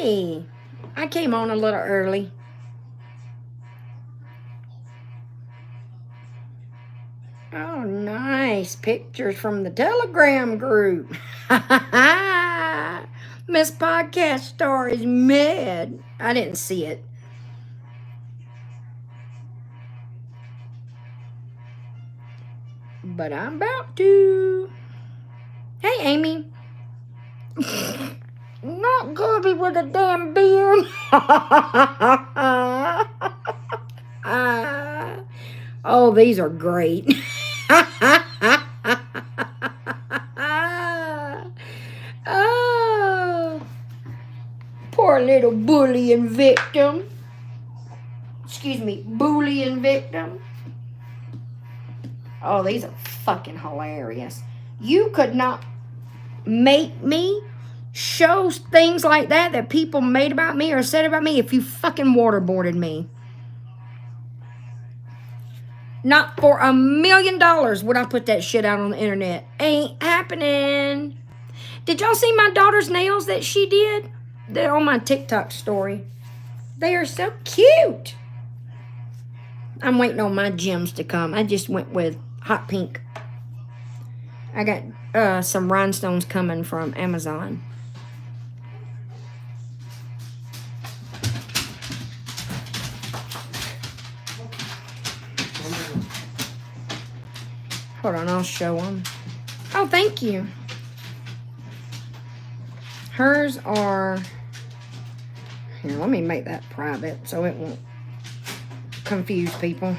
Hey, I came on a little early. Oh, nice pictures from the Telegram group. Miss Podcast Star is mad. I didn't see it. But I'm about to. Hey, Amy. Not Gabby with a damn beard. Oh, these are great. Oh, poor little bullying victim. Excuse me, bullying victim. Oh, these are fucking hilarious. You could not make me show things like that people made about me or said about me if you fucking waterboarded me. Not for $1,000,000 would I put that shit out on the internet. Ain't happening. Did y'all see my daughter's nails that she did? They're on my TikTok story. They are so cute. I'm waiting on my gems to come. I just went with hot pink. I got some rhinestones coming from Amazon. Hold on, I'll show them. Oh, thank you. Hers are... Here, let me make that private so it won't confuse people.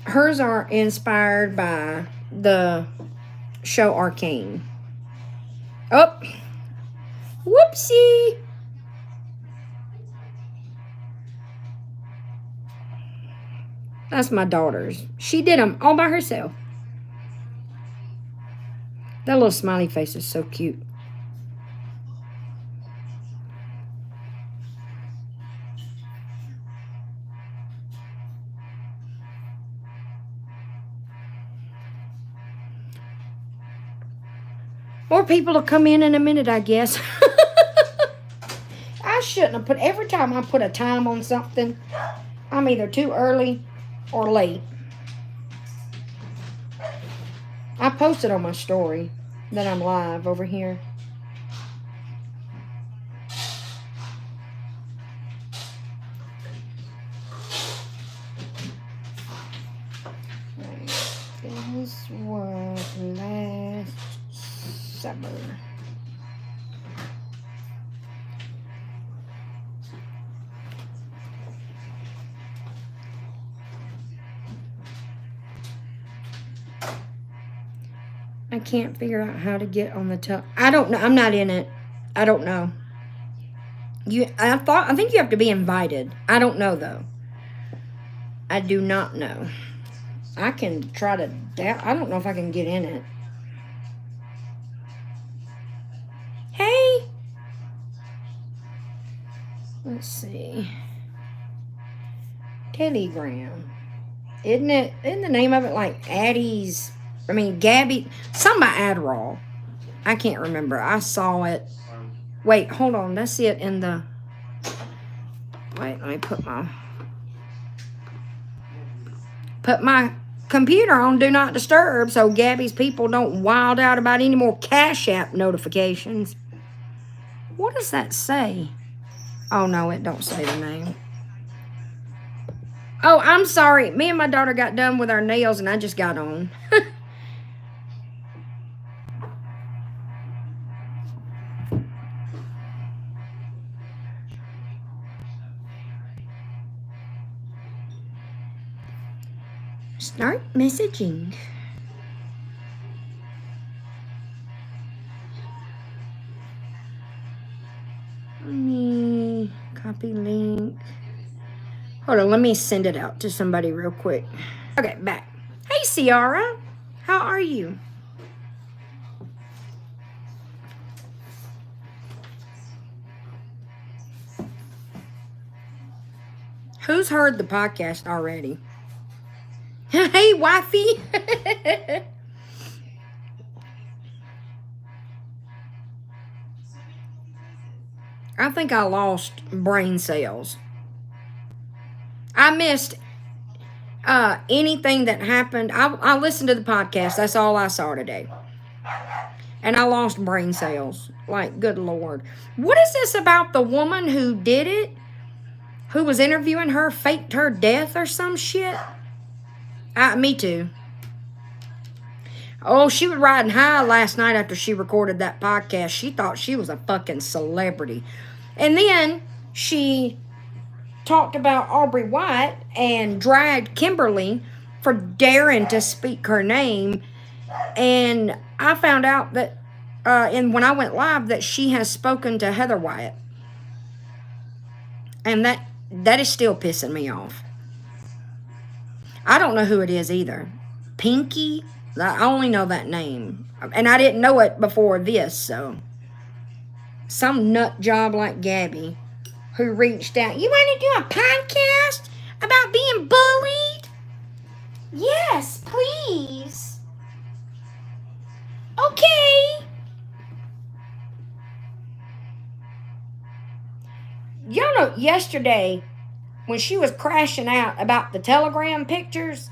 Hers are inspired by the show Arcane. Oh, whoopsie. That's my daughter's. She did them all by herself. That little smiley face is so cute. More people will come in a minute, I guess. I shouldn't have put... Every time I put a time on something, I'm either too early or late. I posted on my story that I'm live over here. This was last summer. I can't figure out how to get on the top. I don't know. I'm not in it. I don't know. I think you have to be invited. I don't know though. I do not know. I can try to... I don't know if I can get in it. Hey! Let's see. Telegram. Isn't the name of it like Addie's... Gabby... Something by Adderall. I can't remember. I saw it. Wait, hold on. Let's see it in the... Wait, let me put my computer on Do Not Disturb so Gabby's people don't wild out about any more Cash App notifications. What does that say? Oh, no, it don't say the name. Oh, I'm sorry. Me and my daughter got done with our nails and I just got on. Start messaging. Let me copy link. Hold on, let me send it out to somebody real quick. Okay, back. Hey, Ciara. How are you? Who's heard the podcast already? Hey, wifey. I think I lost brain cells. I missed anything that happened. I listened to the podcast. That's all I saw today. And I lost brain cells. Like, good Lord. What is this about the woman who did it? Who was interviewing her, faked her death or some shit? Me too. Oh, she was riding high last night after she recorded that podcast. She thought she was a fucking celebrity. And then she talked about Aubrey White and dragged Kimberly for daring to speak her name. And I found out that when I went live that she has spoken to Heather Wyatt. And that is still pissing me off. I don't know who it is either. Pinky? I only know that name. And I didn't know it before this, so. Some nut job like Gabby who reached out. You want to do a podcast about being bullied? Yes, please. Okay. Y'all know yesterday when she was crashing out about the Telegram pictures,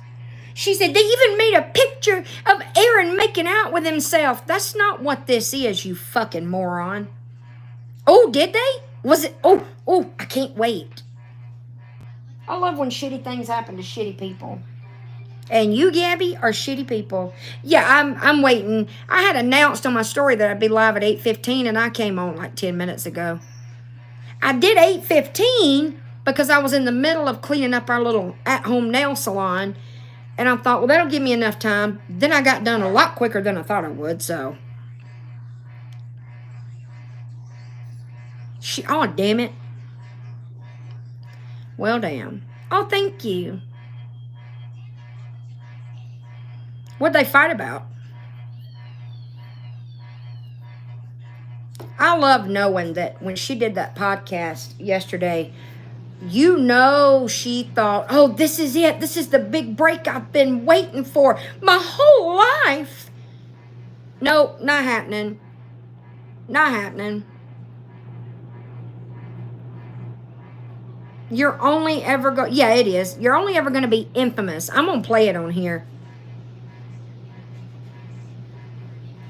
she said they even made a picture of Aaron making out with himself. That's not what this is, you fucking moron. Oh, did they? Was it? Oh, I can't wait. I love when shitty things happen to shitty people. And you, Gabby, are shitty people. Yeah, I'm waiting. I had announced on my story that I'd be live at 8:15, and I came on like 10 minutes ago. I did 8:15 because I was in the middle of cleaning up our little at-home nail salon, and I thought, well, that'll give me enough time. Then I got done a lot quicker than I thought I would, so. Oh, damn it. Well, damn. Oh, thank you. What'd they fight about? I love knowing that when she did that podcast yesterday, you know she thought, oh, this is it. This is the big break I've been waiting for my whole life. No, not happening. Not happening. You're only ever going... Yeah, it is. You're only ever going to be infamous. I'm going to play it on here.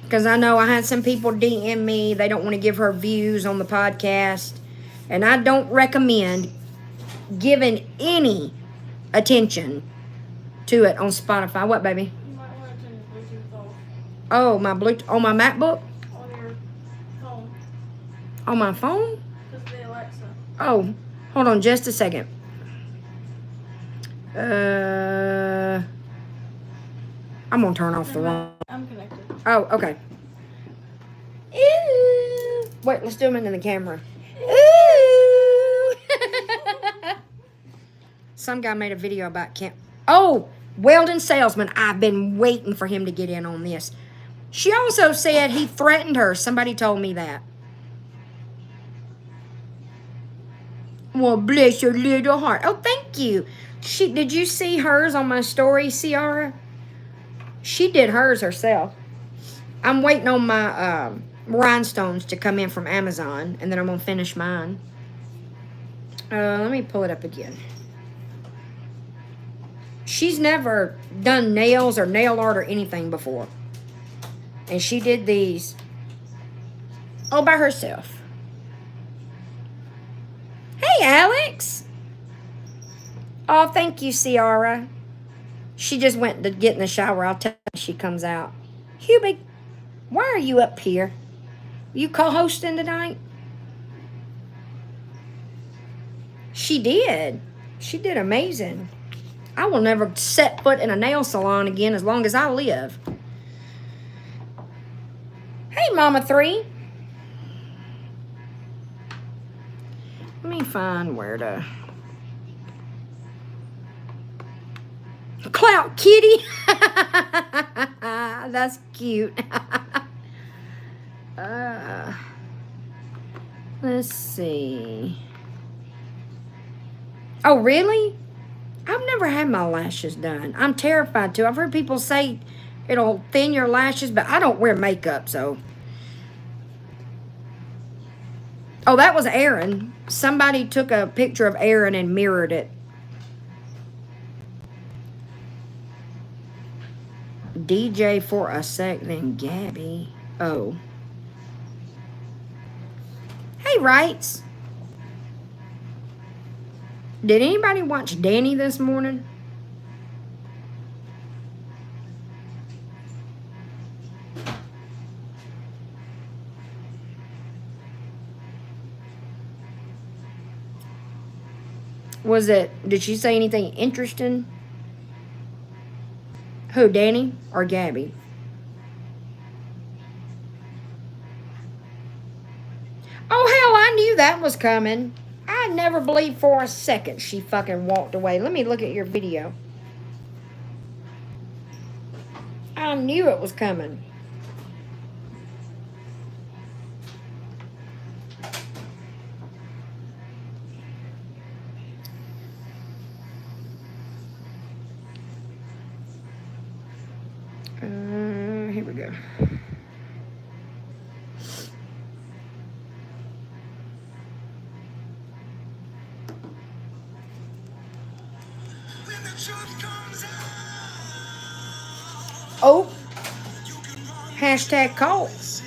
Because I know I had some people DM me. They don't want to give her views on the podcast. And I don't recommend giving any attention to it on Spotify. What, baby? You might want to turn your Bluetooth off. Oh, my Bluetooth... On my MacBook? On your phone. On my phone? Because of the Alexa. Oh, hold on just a second. I'm going to turn off the one. I'm connected. Oh, okay. Ooh. Wait, let's do them into the camera. Ooh. Some guy made a video about Oh, Weldon Salesman. I've been waiting for him to get in on this. She also said he threatened her. Somebody told me that. Well, bless your little heart. Oh, thank you. Did you see hers on my story, Ciara? She did hers herself. I'm waiting on my rhinestones to come in from Amazon, and then I'm going to finish mine. Let me pull it up again. She's never done nails or nail art or anything before. And she did these all by herself. Hey, Alex. Oh, thank you, Ciara. She just went to get in the shower. I'll tell her when she comes out. Hubie, why are you up here? You co-hosting tonight? She did. She did amazing. I will never set foot in a nail salon again as long as I live. Hey, Mama 3. Let me find where to... Clout Kitty. That's cute. Let's see. Oh, really? I've never had my lashes done. I'm terrified to. I've heard people say it'll thin your lashes, but I don't wear makeup, so. Oh, that was Aaron. Somebody took a picture of Aaron and mirrored it. DJ for a sec, then Gabby. Oh. Hey, Rights. Did anybody watch Danny this morning? Did she say anything interesting? Who, Danny or Gabby? Oh, hell, I knew that was coming. I never believed for a second she fucking walked away. Let me look at your video. I knew it was coming. Here we go. Oh, hashtag cult.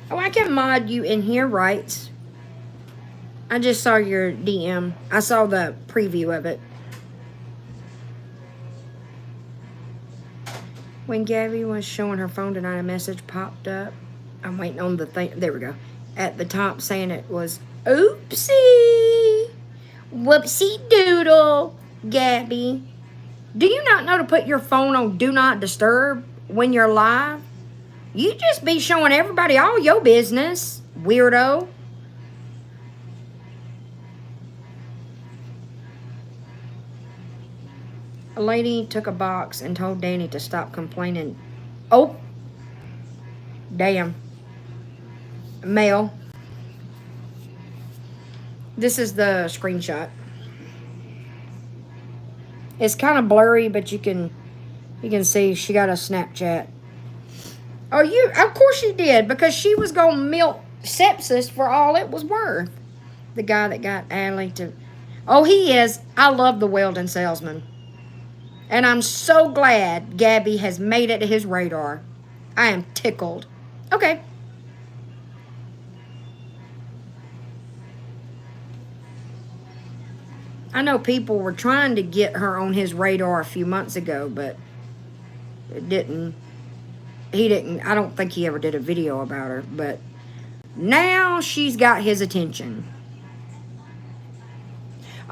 Oh, I can mod you in here, Rights. I just saw your DM. I saw the preview of it. When Gabby was showing her phone tonight, a message popped up. I'm waiting on the thing. There we go. At the top saying it was, oopsie. Whoopsie doodle, Gabby. Do you not know to put your phone on Do Not Disturb when you're live? You just be showing everybody all your business, weirdo. A lady took a box and told Danny to stop complaining. Oh, damn. Male. This is the screenshot. It's kind of blurry, but you can see she got a Snapchat. Oh, of course she did, because she was gonna milk sepsis for all it was worth. The guy that got Allie to... Oh, he is. I love the Weldon salesman. And I'm so glad Gabby has made it to his radar. I am tickled. Okay. I know people were trying to get her on his radar a few months ago, but it didn't. He didn't. I don't think he ever did a video about her, but now she's got his attention.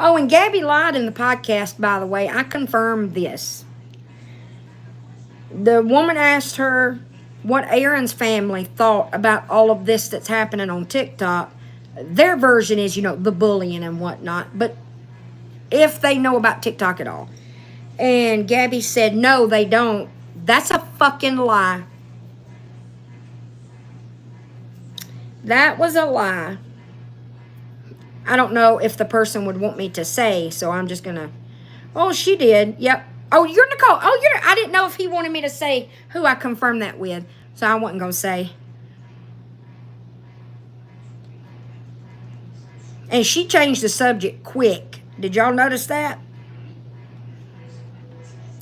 Oh, and Gabby lied in the podcast, by the way. I confirmed this. The woman asked her what Aaron's family thought about all of this that's happening on TikTok. Their version is, the bullying and whatnot, but if they know about TikTok at all. And Gabby said, no, they don't. That's a fucking lie. That was a lie. I don't know if the person would want me to say, so I'm just gonna... Oh, she did. Yep. Oh, you're Nicole. Oh, I didn't know if he wanted me to say who I confirmed that with, so I wasn't gonna say. And she changed the subject quick. Did y'all notice that?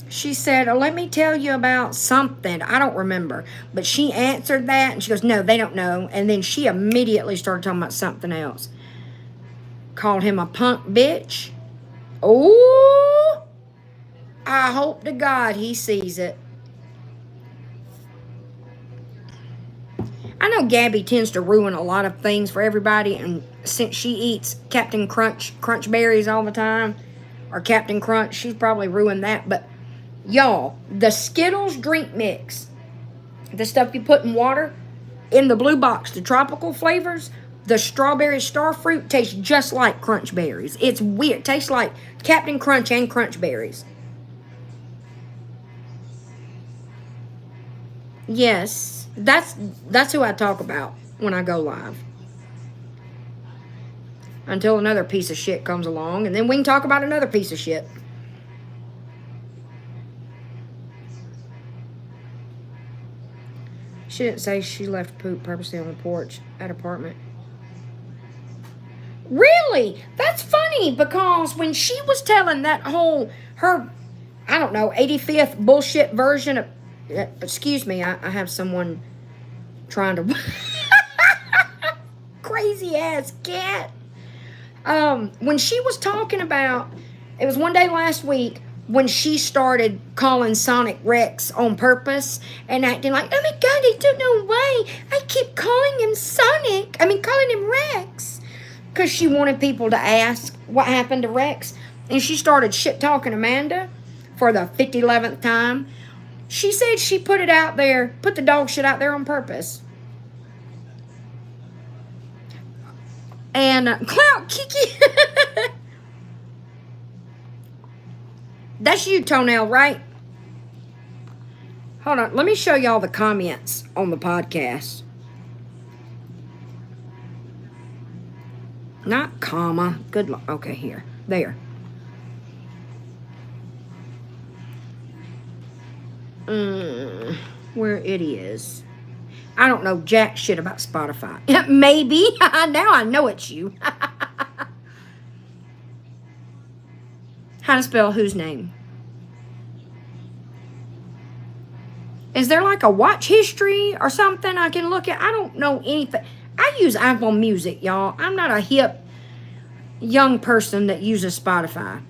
She said, let me tell you about something. I don't remember. But she answered that, and she goes, no, they don't know. And then she immediately started talking about something else. Called him a punk bitch. Oh, I hope to God he sees it. I know Gabby tends to ruin a lot of things for everybody, and since she eats Captain Crunch berries all the time, or Captain Crunch, she's probably ruined that. But y'all, the Skittles drink mix, the stuff you put in water, in the blue box, the tropical flavors, the strawberry star fruit tastes just like Crunch berries. It's weird. It tastes like Captain Crunch and Crunch berries. Yes, that's who I talk about when I go live. Until another piece of shit comes along, and then we can talk about another piece of shit. She didn't say she left poop purposely on the porch at apartment. Really? That's funny, because when she was telling that whole, her, I don't know, 85th bullshit version of, excuse me, I have someone trying to, crazy ass cat. When she was talking about, it was one day last week when she started calling Sonic Rex on purpose and acting like, oh my God, I don't know why I keep calling him Sonic. I mean, calling him Rex. Because she wanted people to ask what happened to Rex. And she started shit talking Amanda for the 11th time. She said she put it out there, put the dog shit out there on purpose. And Clout Kiki. That's you, Toenail, right? Hold on. Let me show y'all the comments on the podcast. Not comma. Good luck. Okay, here. There. Where it is. I don't know jack shit about Spotify. Maybe. Now I know it's you. How to spell whose name? Is there like a watch history or something I can look at? I don't know anything. I use Apple Music, y'all. I'm not a hip young person that uses Spotify.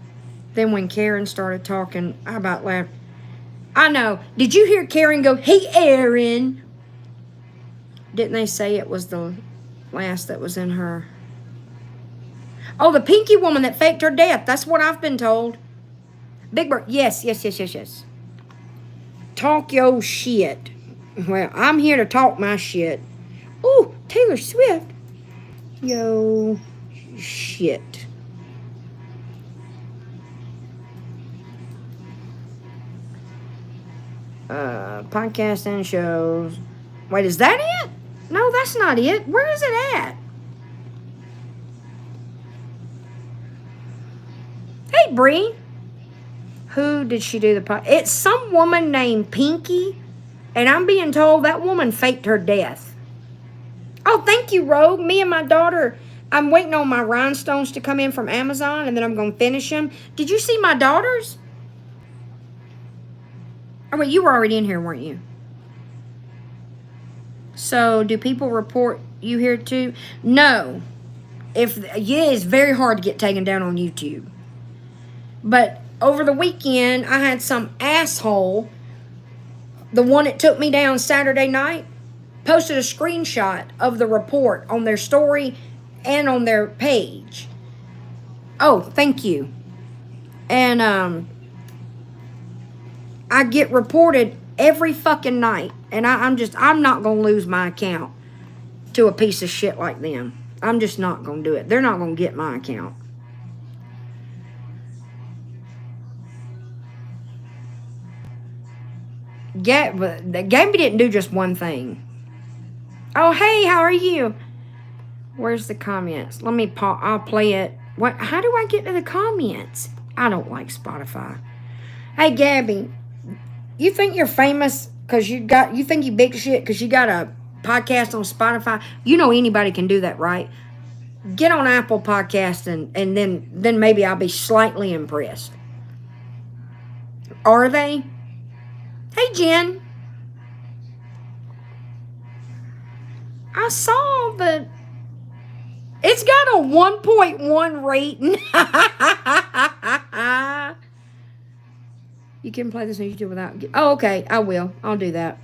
Then when Karen started talking, I about laughed. I know. Did you hear Karen go, hey, Aaron? Didn't they say it was the last that was in her? Oh, the pinky woman that faked her death. That's what I've been told. Big Bird. Yes. Talk your shit. Well, I'm here to talk my shit. Ooh, Taylor Swift. Yo, shit. Podcast and shows. Wait, is that it? No, that's not it. Where is it at? Hey, Bree. Who did she do the podcast? It's some woman named Pinky, and I'm being told that woman faked her death. Oh, thank you, Rogue. Me and my daughter, I'm waiting on my rhinestones to come in from Amazon, and then I'm going to finish them. Did you see my daughters? Oh, wait, you were already in here, weren't you? So, do people report you here too? No. It's very hard to get taken down on YouTube. But over the weekend, I had some asshole, the one that took me down Saturday night, posted a screenshot of the report on their story and on their page. Oh, thank you. And I get reported every fucking night, and I'm not gonna lose my account to a piece of shit like them. I'm just not gonna do it. They're not gonna get my account. Gabby didn't do just one thing. Oh, hey, how are you? Where's the comments? Let me I'll play it. What? How do I get to the comments? I don't like Spotify. Hey, Gabby, you think you're famous because you think you big shit because you got a podcast on Spotify? You know anybody can do that, right? Get on Apple Podcast and then maybe I'll be slightly impressed. Are they? Hey, Jen. I saw that it's got a 1.1 rating. You can play this on YouTube without... Oh, okay. I will. I'll do that.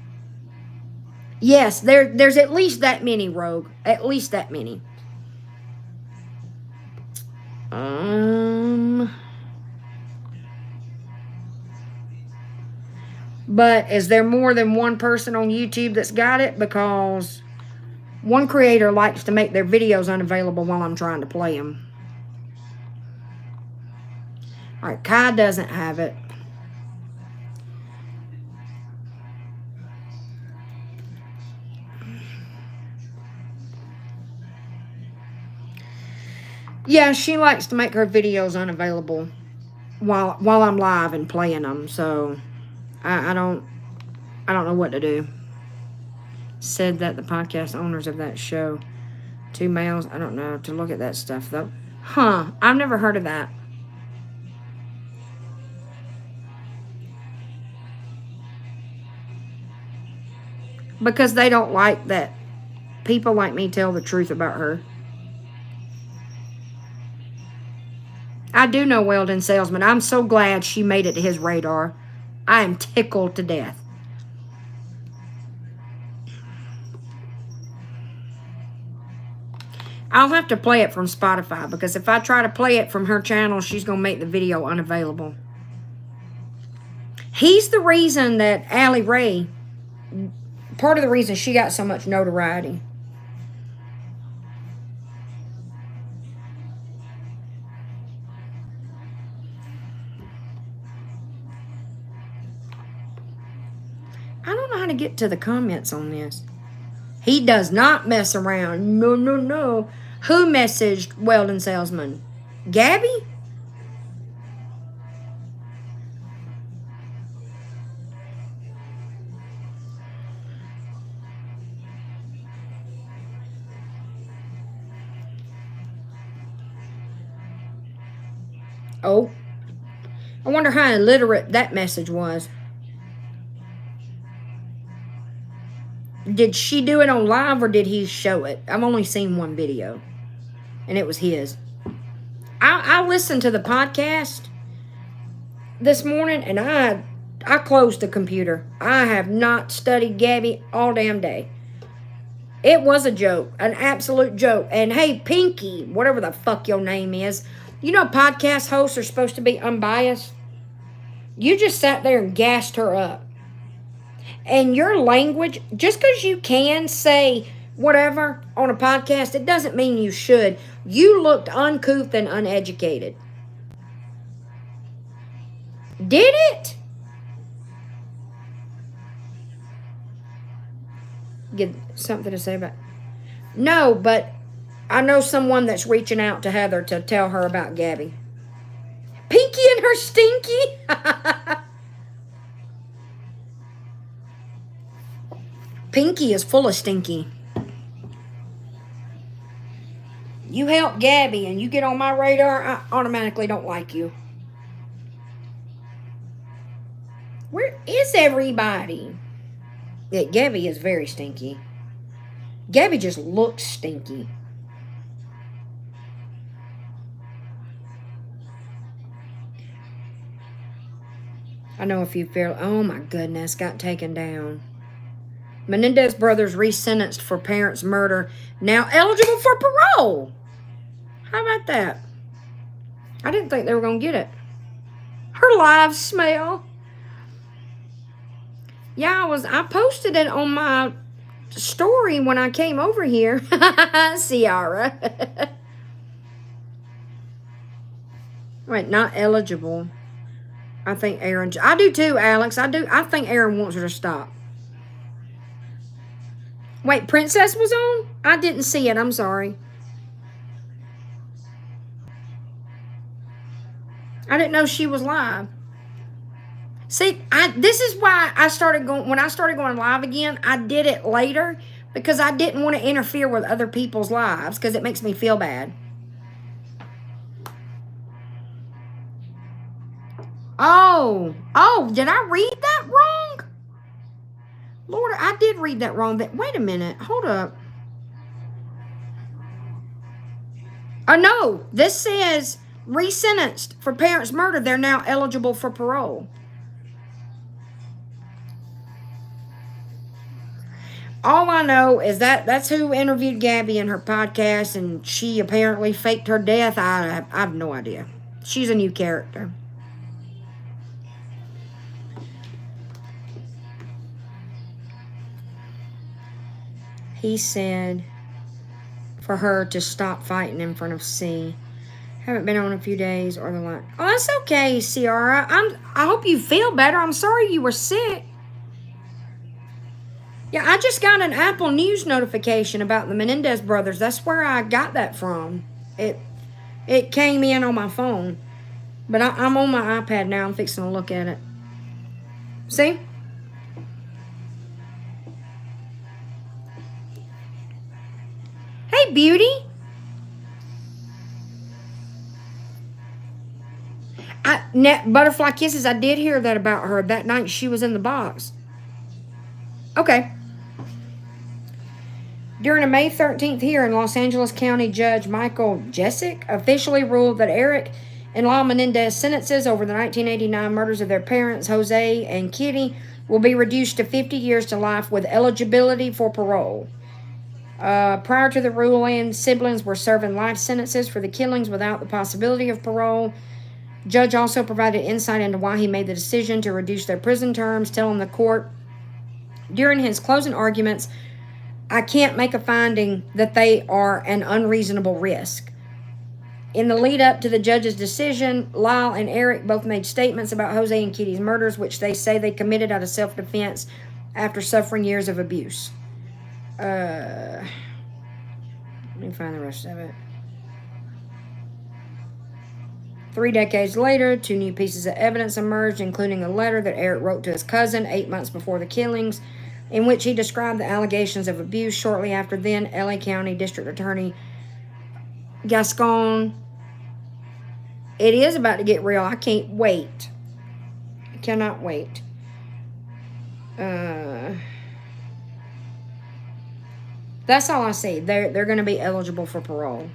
Yes, there's at least that many, Rogue. At least that many. But is there more than one person on YouTube that's got it? Because one creator likes to make their videos unavailable while I'm trying to play them. All right, Kai doesn't have it. Yeah, she likes to make her videos unavailable while I'm live and playing them. So I don't know what to do. Said that the podcast owners of that show, 2 males. I don't know to look at that stuff though. Huh? I've never heard of that. Because they don't like that people like me tell the truth about her. I do know Weldon Salesman. I'm so glad she made it to his radar. I am tickled to death. I'll have to play it from Spotify because if I try to play it from her channel, she's going to make the video unavailable. He's the reason that Allie Ray, part of the reason she got so much notoriety. I don't know how to get to the comments on this. He does not mess around. No, no, no. Who messaged Weldon Salesman? Gabby? Oh. I wonder how illiterate that message was. Did she do it on live or did he show it? I've only seen one video. And it was his. I listened to the podcast this morning and I closed the computer. I have not studied Gabby all damn day. It was a joke. An absolute joke. And hey, Pinky, whatever the fuck your name is. You know podcast hosts are supposed to be unbiased? You just sat there and gassed her up. And your language, just because you can say whatever on a podcast, it doesn't mean you should. You looked uncouth and uneducated. Did it? Get something to say about it? No, but I know someone that's reaching out to Heather to tell her about Gabby. Pinky and her stinky? Pinky is full of stinky. You help Gabby and you get on my radar, I automatically don't like you. Where is everybody? Yeah, Gabby is very stinky. Gabby just looks stinky. I know a few fairly... Oh my goodness, got taken down. Menendez brothers resentenced for parents' murder, now eligible for parole. How about that? I didn't think they were going to get it. Her live smell. Yeah, I posted it on my story when I came over here. Ciara. Wait, not eligible. I think Aaron... I do too, Alex. I think Aaron wants her to stop. Wait, Princess was on? I didn't see it. I'm sorry. I didn't know she was live. See, this is why I started going... When I started going live again, I did it later because I didn't want to interfere with other people's lives because it makes me feel bad. Oh, did I read that wrong? Lord, I did read that wrong. Wait a minute. Hold up. Oh, no. This says resentenced for parents' murder. They're now eligible for parole. All I know is that that's who interviewed Gabby in her podcast, and she apparently faked her death. I have no idea. She's a new character. He said for her to stop fighting in front of C. Haven't been on a few days or the like. Oh, that's okay, Ciara. I hope you feel better. I'm sorry you were sick. Yeah, I just got an Apple News notification about the Menendez brothers. That's where I got that from. It came in on my phone. But I'm on my iPad now. I'm fixing to look at it. See? Hey, beauty. Butterfly Kisses, I did hear that about her that night she was in the box. Okay. During a May 13th hearing, Los Angeles County Judge Michael Jessic officially ruled that Eric and Law Menendez sentences over the 1989 murders of their parents, Jose and Kitty, will be reduced to 50 years to life with eligibility for parole. Prior to the ruling, siblings were serving life sentences for the killings without the possibility of parole. Judge also provided insight into why he made the decision to reduce their prison terms, telling the court during his closing arguments, I can't make a finding that they are an unreasonable risk. In the lead up to the judge's decision, Lyle and Eric both made statements about Jose and Kitty's murders, which they say they committed out of self-defense after suffering years of abuse. Let me find the rest of it. 3 decades later, 2 new pieces of evidence emerged, including a letter that Eric wrote to his cousin 8 months before the killings, in which he described the allegations of abuse shortly after then LA County District Attorney Gascon. It is about to get real. I can't wait. I cannot wait. That's all I see. They're going to be eligible for parole.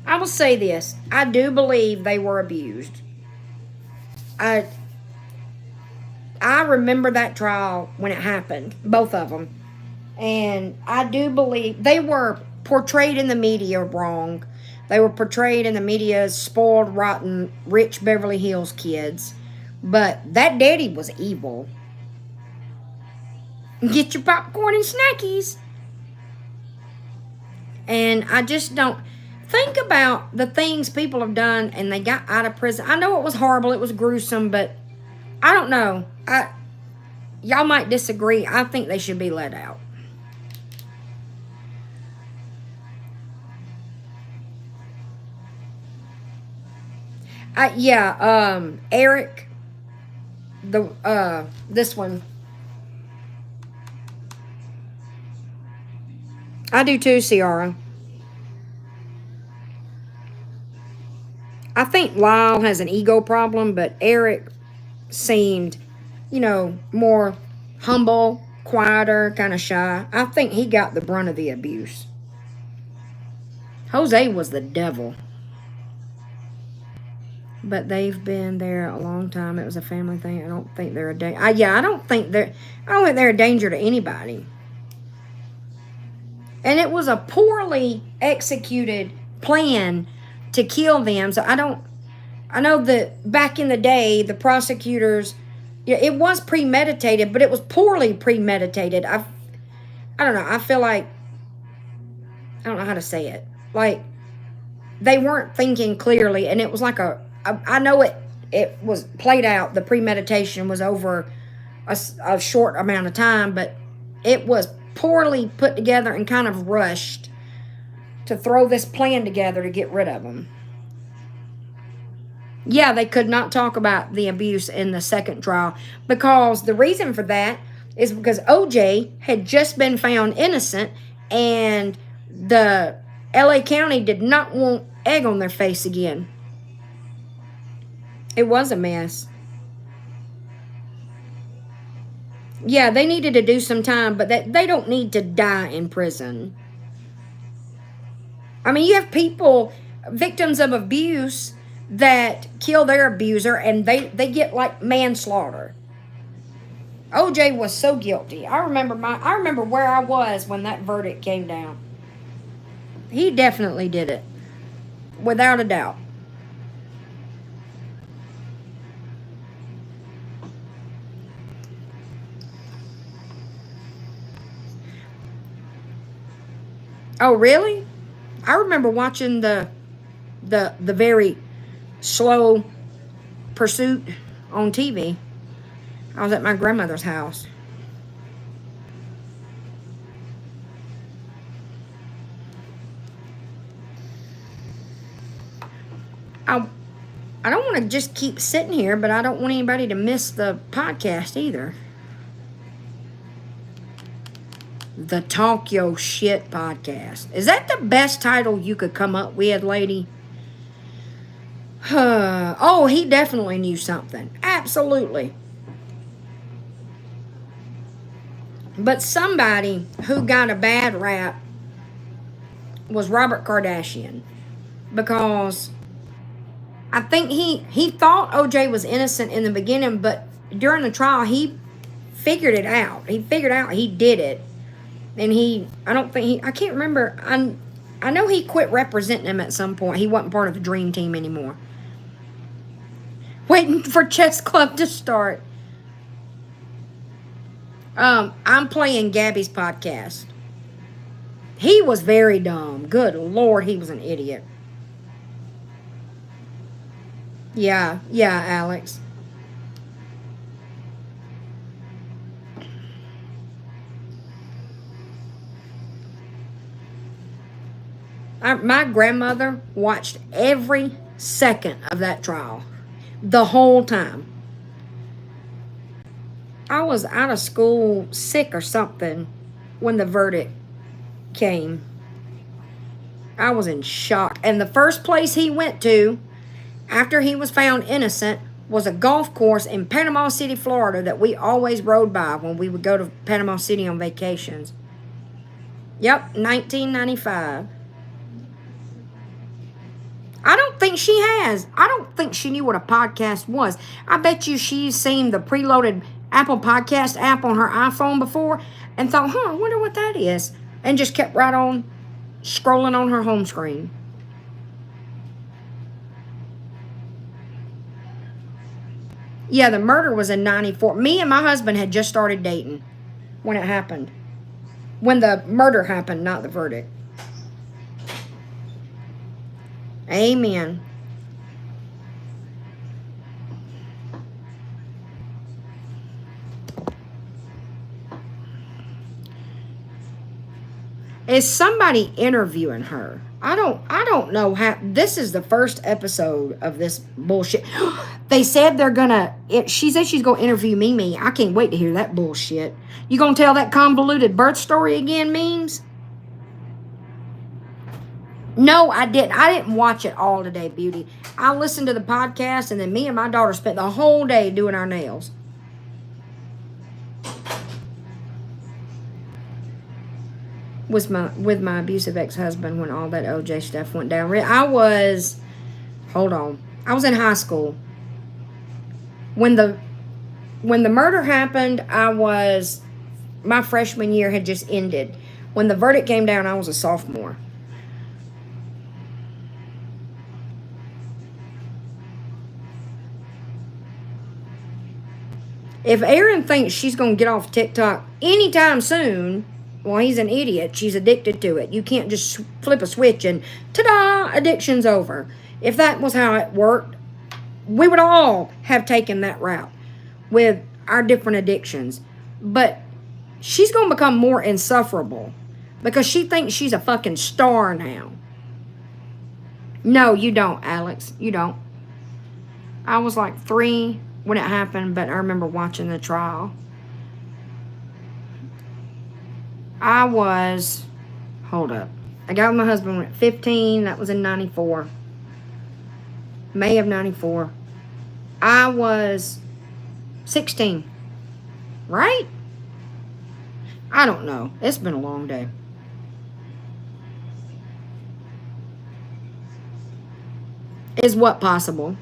I will say this. I do believe they were abused. I remember that trial when it happened, both of them. And I do believe they were portrayed in the media wrong. They were portrayed in the media as spoiled, rotten, rich Beverly Hills kids. But that daddy was evil. Get your popcorn and snackies. And I just don't... Think about the things people have done and they got out of prison. I know it was horrible. It was gruesome, but I don't know. Y'all might disagree. I think they should be let out. Eric, this one. I do too, Ciara. I think Lyle has an ego problem, but Eric seemed, more humble, quieter, kind of shy. I think he got the brunt of the abuse. Jose was the devil. But they've been there a long time. It was a family thing. I don't think they're a danger. I don't think they're a danger to anybody. And it was a poorly executed plan to kill them. So I know that back in the day, the prosecutors, it was premeditated, but it was poorly premeditated. I don't know. I feel like, I don't know how to say it. Like, they weren't thinking clearly, and it was like I know it was played out. The premeditation was over a short amount of time, but it was poorly put together and kind of rushed to throw this plan together to get rid of them. Yeah, they could not talk about the abuse in the second trial because the reason for that is because OJ had just been found innocent and the LA County did not want egg on their face again. It was a mess. Yeah, they needed to do some time, but they don't need to die in prison. I mean, you have people, victims of abuse, that kill their abuser, and they get like manslaughter. OJ was so guilty. I remember where I was when that verdict came down. He definitely did it, without a doubt. Oh, really? I remember watching the very slow pursuit on TV. I was at my grandmother's house. I I don't want to just keep sitting here, but I don't want anybody to miss the podcast either. The Talk Yo Shit podcast. Is that the best title you could come up with, lady? Oh, he definitely knew something. Absolutely. But somebody who got a bad rap was Robert Kardashian, because I think he thought OJ was innocent in the beginning, but during the trial he figured it out. He figured out he did it. And I can't remember. I know he quit representing him at some point. He wasn't part of the dream team anymore. Waiting for chess club to start. I'm playing Gabby's podcast. He was very dumb. Good Lord, he was an idiot. Yeah, Alex. My grandmother watched every second of that trial. The whole time. I was out of school sick or something when the verdict came. I was in shock. And the first place he went to after he was found innocent was a golf course in Panama City, Florida that we always rode by when we would go to Panama City on vacations. Yep, 1995. I don't think she has. I don't think she knew what a podcast was. I bet you she's seen the preloaded Apple Podcast app on her iPhone before and thought, I wonder what that is. And just kept right on scrolling on her home screen. Yeah, the murder was in 94. Me and my husband had just started dating when it happened. When the murder happened, not the verdict. Amen. Is somebody interviewing her? I don't know how. This is the first episode of this bullshit. They said they're gonna. She said she's gonna interview Mimi. I can't wait to hear that bullshit. You gonna tell that convoluted birth story again, memes? No, I didn't. I didn't watch it all today, Beauty. I listened to the podcast, and then me and my daughter spent the whole day doing our nails. With my abusive ex-husband when all that OJ stuff went down. I was in high school. When the murder happened, my freshman year had just ended. When the verdict came down, I was a sophomore. If Aaron thinks she's going to get off TikTok anytime soon, well, he's an idiot. She's addicted to it. You can't just flip a switch and ta-da, addiction's over. If that was how it worked, we would all have taken that route with our different addictions. But she's going to become more insufferable because she thinks she's a fucking star now. No, you don't, Alex. You don't. I was like 3 when it happened, but I remember watching the trial. I got with my husband when I was 15. That was in 94. May of 94. I was 16. Right? I don't know. It's been a long day. Is what possible?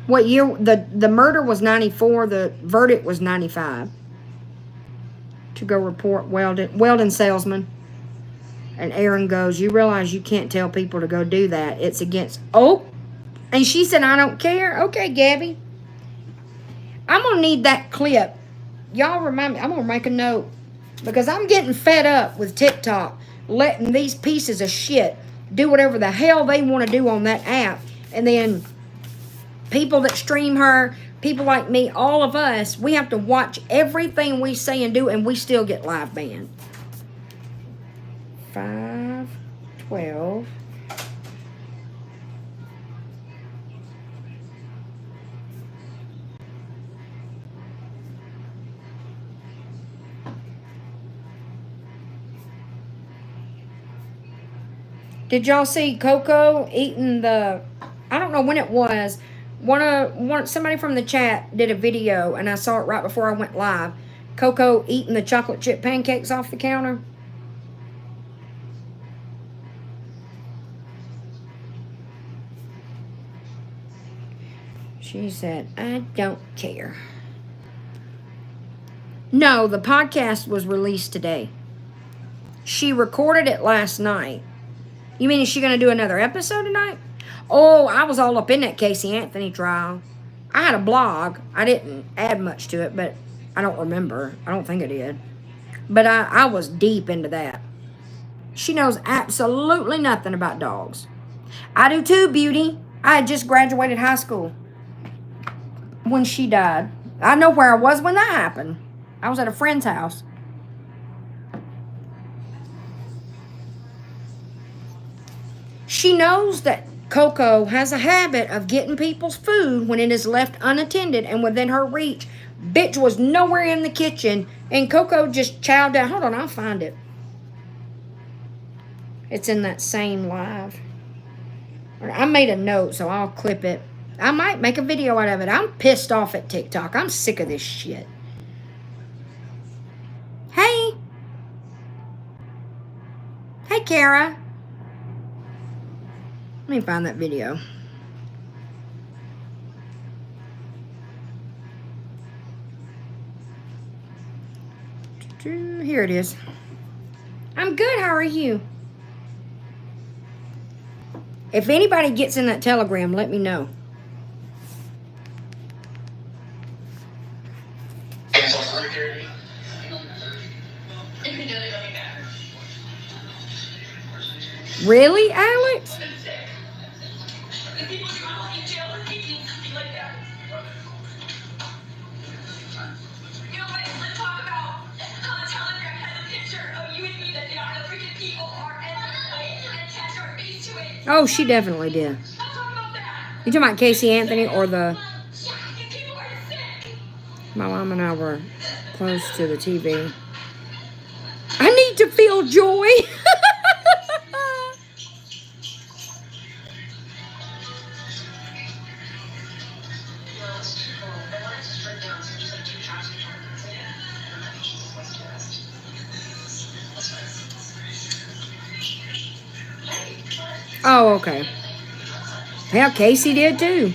What year? The murder was 94. The verdict was 95. To go report Weldon salesman. And Aaron goes, you realize you can't tell people to go do that. It's against... Oh! And she said, I don't care. Okay, Gabby. I'm going to need that clip. Y'all remind me. I'm going to make a note. Because I'm getting fed up with TikTok letting these pieces of shit do whatever the hell they want to do on that app. And then people that stream her, people like me, all of us, we have to watch everything we say and do, and we still get live banned. 5/12. Did y'all see Coco eating the... I don't know when it was. Somebody from the chat did a video, and I saw it right before I went live. Coco eating the chocolate chip pancakes off the counter. She said, I don't care. No, the podcast was released today. She recorded it last night. You mean, is she going to do another episode tonight? Oh, I was all up in that Casey Anthony trial. I had a blog. I didn't add much to it, but I don't remember. I don't think I did. But I was deep into that. She knows absolutely nothing about dogs. I do too, Beauty. I had just graduated high school when she died. I know where I was when that happened. I was at a friend's house. She knows that Coco has a habit of getting people's food when it is left unattended and within her reach. Bitch was nowhere in the kitchen, and Coco just chowed down. Hold on, I'll find it. It's in that same live. I made a note, so I'll clip it. I might make a video out of it. I'm pissed off at TikTok. I'm sick of this shit. Hey. Hey, Kara. Let me find that video. Here it is. I'm good. How are you? If anybody gets in that telegram, let me know. Really, Alex? Oh, she definitely did. You talking about Casey Anthony or the... My mom and I were close to the TV. I need to feel joy. Oh, okay. Hell, Casey did too.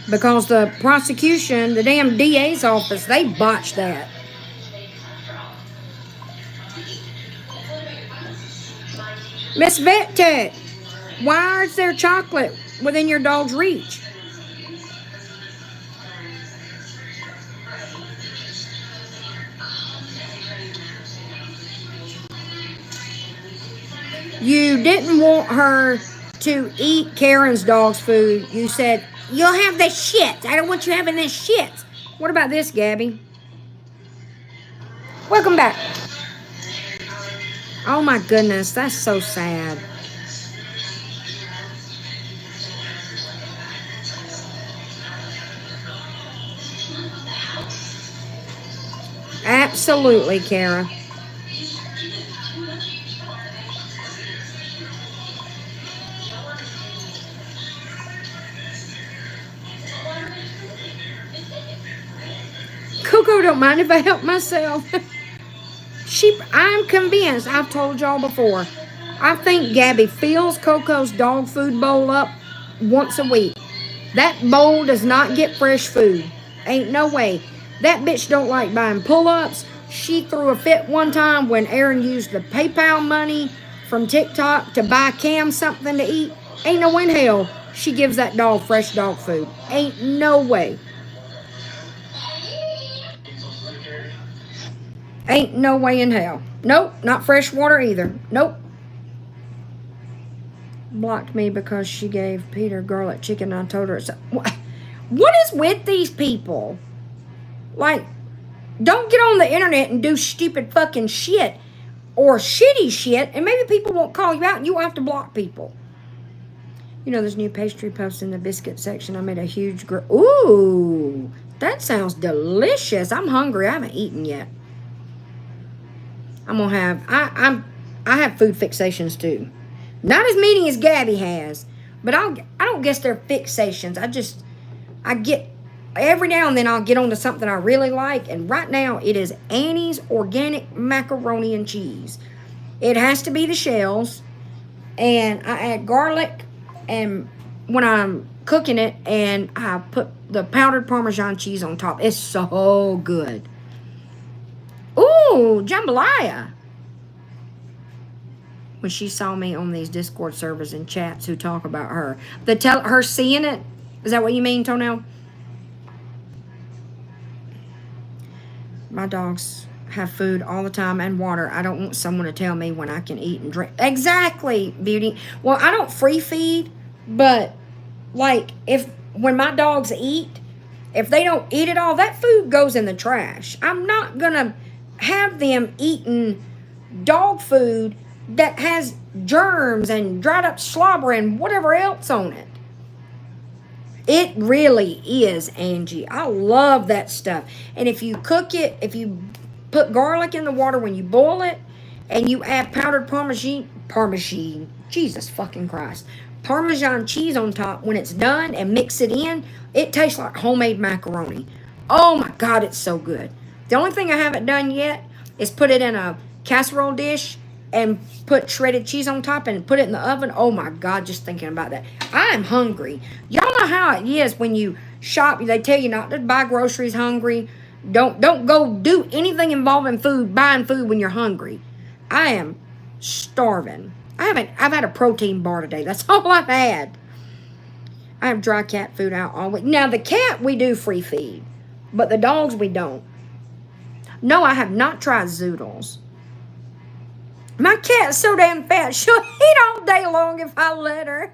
Because the prosecution, the damn DA's office, they botched that. Miss Vet Tech, why is there chocolate within your dog's reach? You didn't want her to eat Karen's dog's food. You said, you'll have the shit. I don't want you having this shit. What about this, Gabby? Welcome back. Oh my goodness, that's so sad. Absolutely, Kara. Coco don't mind if I help myself. I'm convinced, I've told y'all before, I think Gabby fills Coco's dog food bowl up once a week. That bowl does not get fresh food. Ain't no way. That bitch don't like buying pull-ups. She threw a fit one time when Aaron used the PayPal money from TikTok to buy Cam something to eat. Ain't no way in hell she gives that dog fresh dog food. Ain't no way. Ain't no way in hell. Nope, not fresh water either. Nope. Blocked me because she gave Peter garlic chicken. I told her. What is with these people? Like, don't get on the internet and do stupid fucking shit or shitty shit, and maybe people won't call you out and you will have to block people. You know, there's new pastry puffs in the biscuit section. I made a huge Ooh, that sounds delicious. I'm hungry. I haven't eaten yet. I'm gonna have I have food fixations too. Not as many as Gabby has, but I don't guess they're fixations. I get every now and then I'll get onto something I really like, and right now it is Annie's organic macaroni and cheese. It has to be the shells, and I add garlic and when I'm cooking it, and I put the powdered Parmesan cheese on top. It's so good. Ooh, jambalaya. When she saw me on these Discord servers and chats who talk about her. Her seeing it, is that what you mean, Tonell? My dogs have food all the time and water. I don't want someone to tell me when I can eat and drink. Exactly, Beauty. Well, I don't free feed, but like when my dogs eat, if they don't eat it all, that food goes in the trash. I'm not gonna have them eating dog food that has germs and dried up slobber and whatever else on it. It really is, Angie. I love that stuff. And if you cook it, if you put garlic in the water when you boil it, and you add powdered Parmesan, Jesus fucking Christ, Parmesan cheese on top when it's done and mix it in, it tastes like homemade macaroni. Oh my God, it's so good. The only thing I haven't done yet is put it in a casserole dish and put shredded cheese on top and put it in the oven. Oh my God, just thinking about that. I'm hungry. Y'all know how it is when you shop. They tell you not to buy groceries hungry. Don't go do anything involving food, buying food when you're hungry. I am starving. I've had a protein bar today. That's all I've had. I have dry cat food out all week. Now the cat we do free feed, but the dogs we don't. No, I have not tried zoodles. My cat's so damn fat, she'll eat all day long if I let her.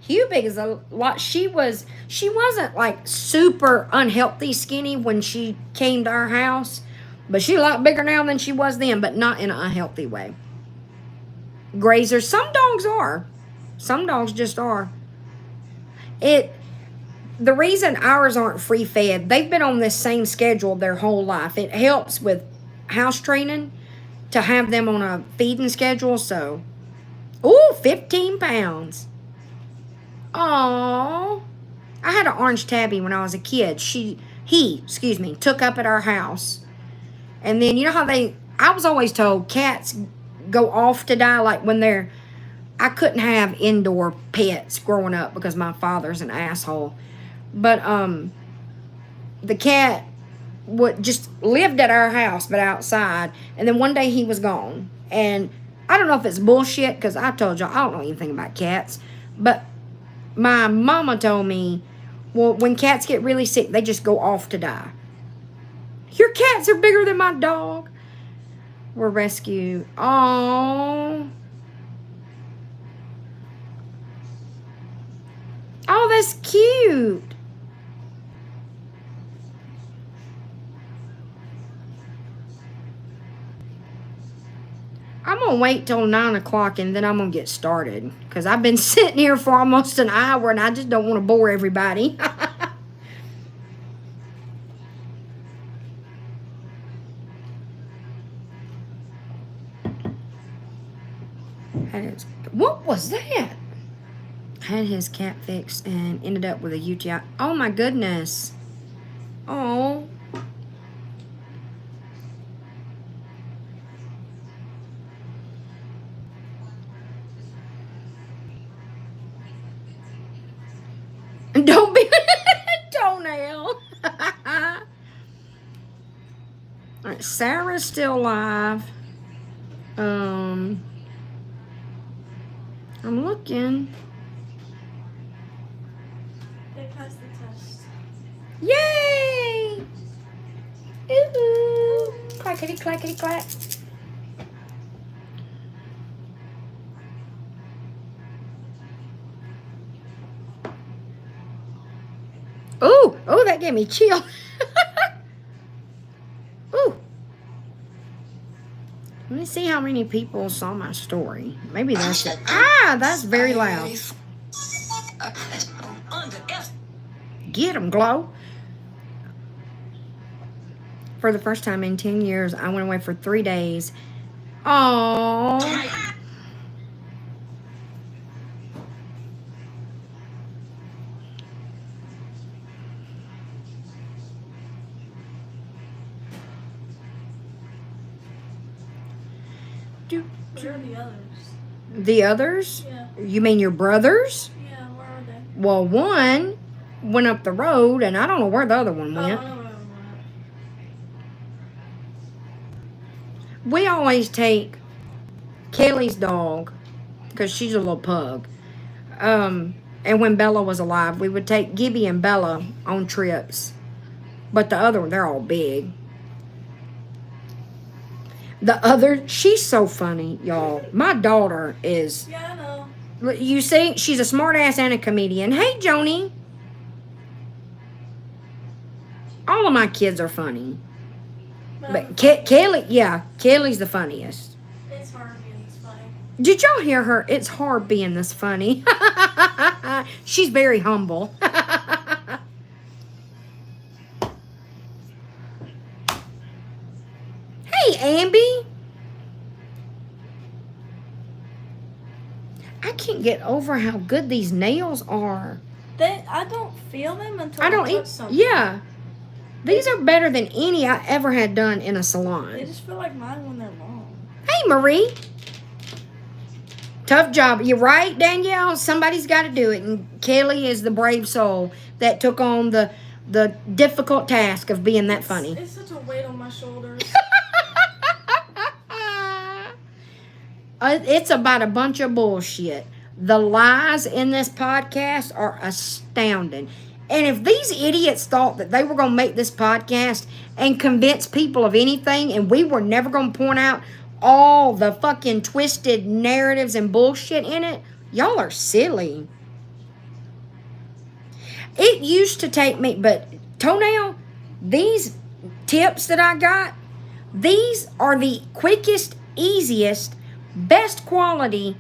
Hubig is a lot. She wasn't like super unhealthy skinny when she came to our house, but she's a lot bigger now than she was then, but not in an unhealthy way. Grazers, some dogs are. Some dogs just are. The reason ours aren't free fed, they've been on this same schedule their whole life. It helps with house training to have them on a feeding schedule. So, 15 pounds. Aww. I had an orange tabby when I was a kid. He took up at our house. And then, you know how I was always told cats go off to die, like when I couldn't have indoor pets growing up because my father's an asshole. But, the cat just lived at our house, but outside. And then one day he was gone. And I don't know if it's bullshit, because I told y'all, I don't know anything about cats. But my mama told me, well, when cats get really sick, they just go off to die. Your cats are bigger than my dog. We're rescued. Oh, that's cute. I'm going to wait till 9 o'clock and then I'm going to get started. Because I've been sitting here for almost an hour and I just don't want to bore everybody. What was that? Had his cat fixed and ended up with a UTI. Oh my goodness. Oh. Don't be toenail. All right, Sarah's still alive. I'm looking. They passed the test. Yay! Ooh! Clackety clackety clack. Ooh! Oh, that gave me chill. Ooh! Let me see how many people saw my story. Maybe that's it. Ah, that's very loud. Get 'em, Glow. For the first time in 10 years, I went away for 3 days. Aww. Where are the others? The others? Yeah. You mean your brothers? Yeah, where are they? Well, one went up the road, and I don't know where the other one Oh, I went. know where they went. We always take Kelly's dog, because she's a little pug. And when Bella was alive, we would take Gibby and Bella on trips. But the other one, they're all big. The other, she's so funny, y'all. My daughter is, Yeah, I know. you see, she's a smart ass and a comedian. Hey, Joni. All of my kids are funny. But Kelly, yeah, Kelly's the funniest. It's hard being this funny. Did y'all hear her? It's hard being this funny. She's very humble. Hey, Amby. I can't get over how good these nails are. I don't feel them until I don't touch eat. something. Yeah. These are better than any I ever had done in a They salon. just feel like mine when they're long. Hey, Marie. Tough job. You're right, Danielle. Somebody's got to do it. And Kelly is the brave soul that took on the difficult task of being that funny. It's such a weight on my shoulders. It's about a bunch of bullshit. The lies in this podcast are astounding. And if these idiots thought that they were going to make this podcast and convince people of anything, and we were never going to point out all the fucking twisted narratives and bullshit in it, y'all are silly. It used to take me, but Toenail, these tips that I got, these are the quickest, easiest, best quality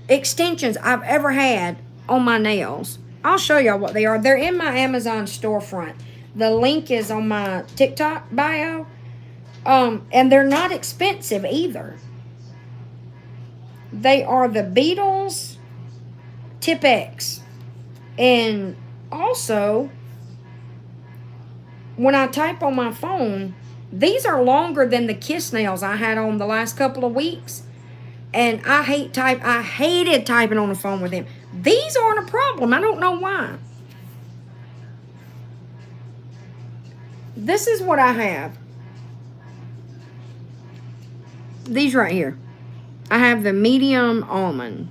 extensions I've ever had on my nails. I'll show y'all what they are. They're in my Amazon storefront. The link is on my TikTok bio. And they're not expensive either. They are the Beatles Tip X. And also, when I type on my phone, these are longer than the kiss nails I had on the last couple of weeks. And I hated typing on the phone with them. These aren't a problem. I don't know why. This is what I have. These right here. I have the medium almond.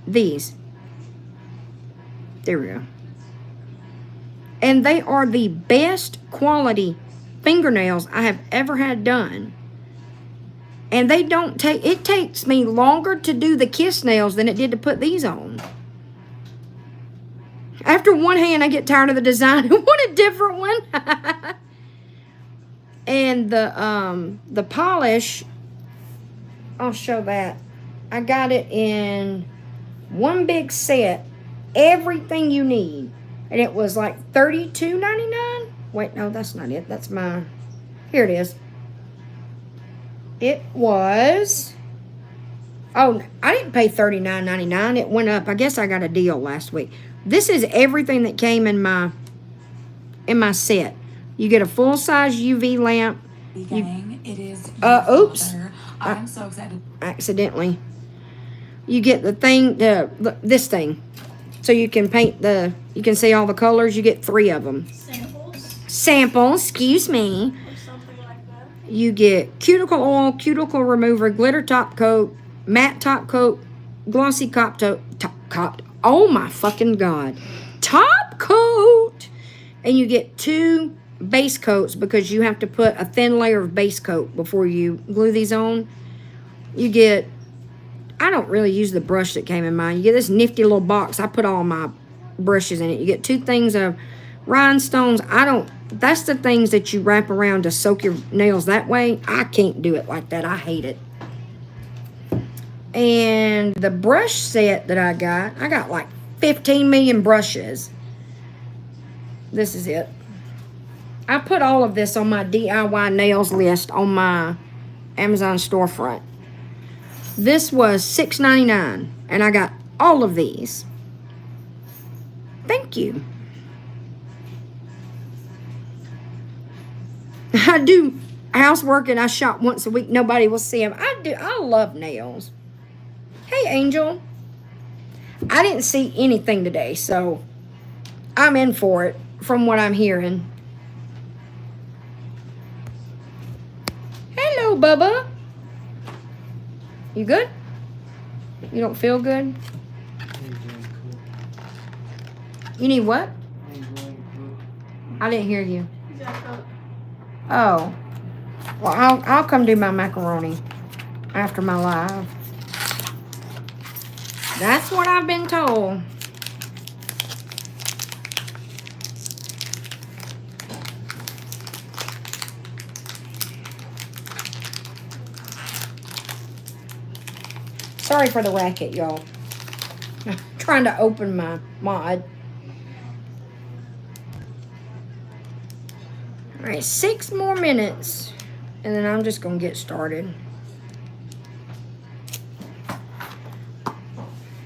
These. There we go. And they are the best quality fingernails I have ever had done. And they don't take, it takes me longer to do the kiss nails than it did to put these on. After one hand, I get tired of the design and want a different one. And the polish, I'll show that. I got it in one big set, everything you need. And it was like $32.99. Wait, no, that's not it. That's my, here it is. It was, oh, I didn't pay $39.99. It went up. I guess I got a deal last week. This is everything that came in my set. You get a full-size UV lamp. Gang, it is Oops. I'm so excited. Accidentally. You get the thing, this thing. So you can paint you can see all the colors. You get 3 of them. Samples, excuse me. Or something like that. You get cuticle oil, cuticle remover, glitter top coat, matte top coat, glossy oh my fucking god. Top coat! And you get 2 base coats because you have to put a thin layer of base coat before you glue these on. You get, I don't really use the brush that came in mine. You get this nifty little box. I put all my brushes in it. You get 2 things of rhinestones. That's the things that you wrap around to soak your nails that way. I can't do it like that. I hate it. And the brush set that I got like 15 million brushes. This is it. I put all of this on my DIY nails list on my Amazon storefront. This was $6.99, and I got all of these. Thank you. I do housework and I shop once a week. Nobody will see them. I love nails. Hey, Angel. I didn't see anything today, so I'm in for it from what I'm hearing. Hello, Bubba. You good? You don't feel good? You need what? I didn't hear you. Oh. Well, I'll come do my macaroni after my live. That's what I've been told. Sorry for the racket, y'all. Trying to open my mod. All right, 6 more minutes, and then I'm just going to get started.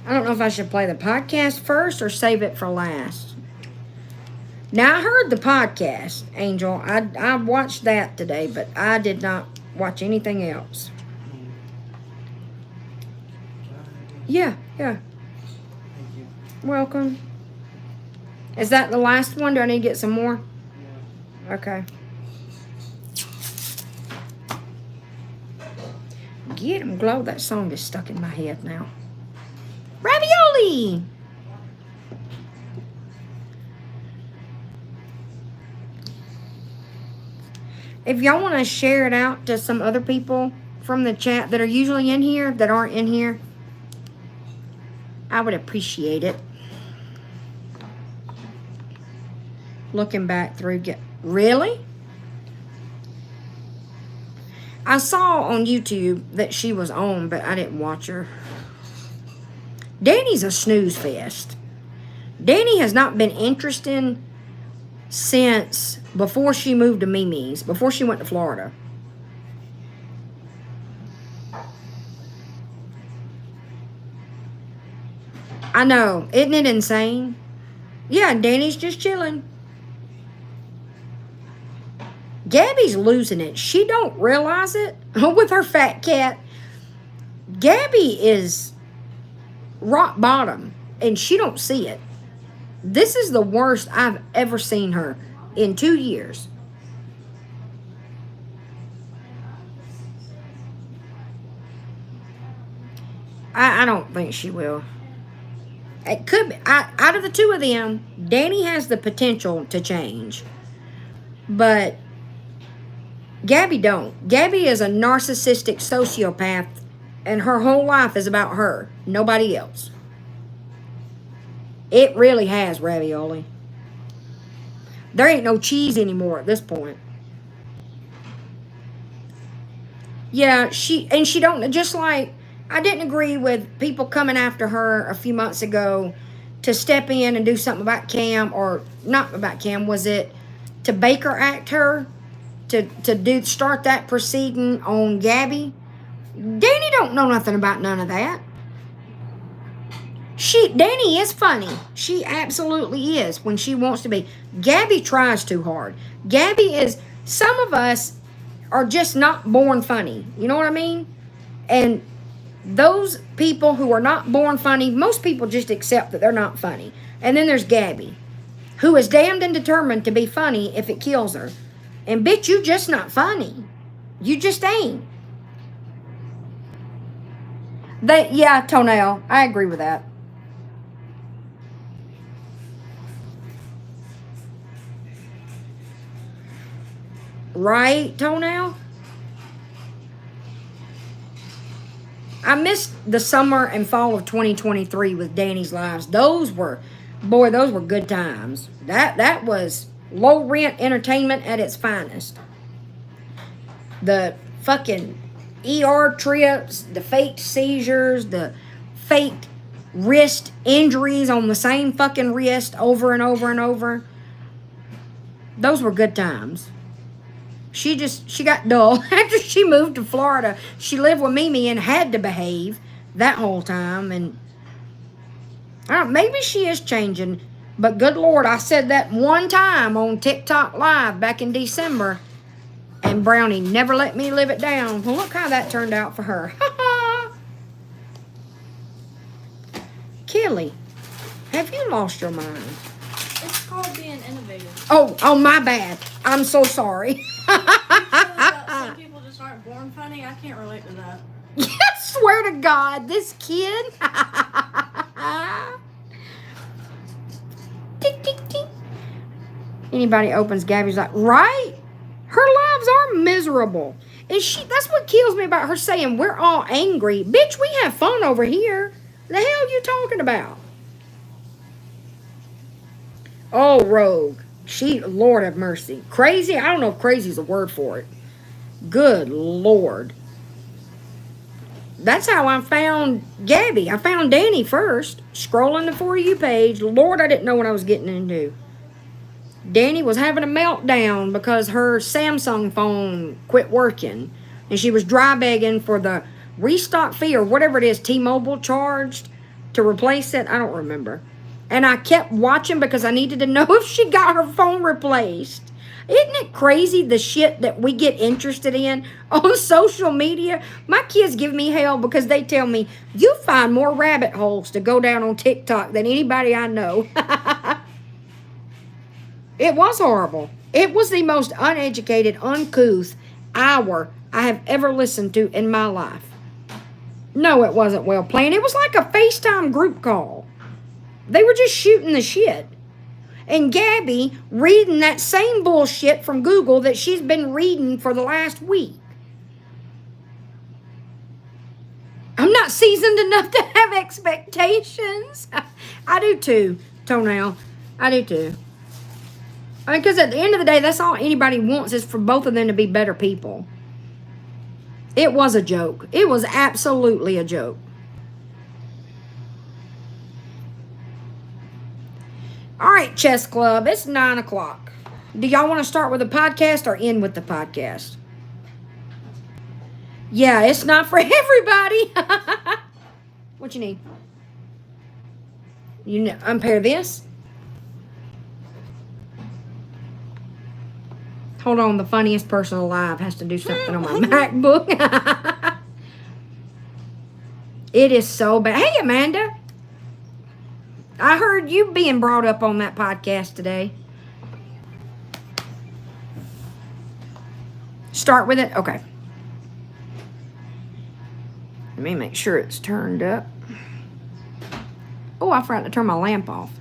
I don't know if I should play the podcast first or save it for last. Now, I heard the podcast, Angel. I watched that today, but I did not watch anything else. Yeah. Welcome. Is that the last one? Do I need to get some more? Okay. Get 'em glow. That song is stuck in my head now. Ravioli! If y'all want to share it out to some other people from the chat that are usually in here, that aren't in here, I would appreciate it. Looking back through, really? I saw on YouTube that she was on, but I didn't watch her. Danny's a snooze fest. Danny has not been interesting since before she moved to Mimi's, before she went to Florida. I know. Isn't it insane? Yeah, Danny's just chilling. Gabby's losing it. She don't realize it with her fat cat. Gabby is rock bottom, and she don't see it. This is the worst I've ever seen her in 2 years. I don't think she will. It could be. Out of the 2 of them, Danny has the potential to change. But Gabby don't. Gabby is a narcissistic sociopath, and her whole life is about her, nobody else. It really has, Ravioli. There ain't no cheese anymore at this point. Yeah, she don't, just like, I didn't agree with people coming after her a few months ago to step in and do something about Cam, or not about Cam, was it to Baker Act her? To start that proceeding on Gabby. Danny don't know nothing about none of that. Danny is funny. She absolutely is when she wants to be. Gabby tries too hard. Gabby is, some of us are just not born funny. You know what I mean? And Those people who are not born funny, most people just accept that they're not funny. And then there's Gabby, who is damned and determined to be funny if it kills her. And bitch, you just not funny. You just ain't. Yeah, Toenail, I agree with that. Right, Toenail? I missed the summer and fall of 2023 with Danny's Lives. Those were good times. That was low rent entertainment at its finest. The fucking ER trips, the fake seizures, the fake wrist injuries on the same fucking wrist over and over and over. Those were good times. She got dull. After she moved to Florida, she lived with Mimi and had to behave that whole time. And I don't know, maybe she is changing. But good Lord, I said that one time on TikTok Live back in December. And Brownie never let me live it down. Well, look how that turned out for her. Kelly, have you lost your mind? It's called being innovative. Oh, my bad. I'm so sorry. Some people just aren't born funny. I can't relate to that. I swear to God, this kid. Tick, tick, tick. Anybody opens Gabby's like, right? Her lives are miserable. And that's what kills me about her saying we're all angry. Bitch, we have fun over here. The hell you talking about? Oh, Rogue. Lord have mercy. Crazy? I don't know if crazy is a word for it. Good Lord. That's how I found Gabby. I found Danny first. Scrolling the For You page. Lord, I didn't know what I was getting into. Danny was having a meltdown because her Samsung phone quit working. And she was dry begging for the restock fee or whatever it is T-Mobile charged to replace it. I don't remember. And I kept watching because I needed to know if she got her phone replaced. Isn't it crazy the shit that we get interested in on social media? My kids give me hell because they tell me, you find more rabbit holes to go down on TikTok than anybody I know. It was horrible. It was the most uneducated, uncouth hour I have ever listened to in my life. No, it wasn't well planned. It was like a FaceTime group call. They were just shooting the shit. And Gabby reading that same bullshit from Google that she's been reading for the last week. I'm not seasoned enough to have expectations. I do too, Toenail. I do too. I mean, because at the end of the day, that's all anybody wants is for both of them to be better people. It was a joke. It was absolutely a joke. All right, Chess Club, it's 9 o'clock. Do y'all want to start with the podcast or end with the podcast? Yeah, it's not for everybody. What you need? You unpair this? Hold on, the funniest person alive has to do something on my MacBook. It is so bad. Hey, Amanda. I heard you being brought up on that podcast today. Start with it? Okay. Let me make sure it's turned up. Oh, I forgot to turn my lamp off.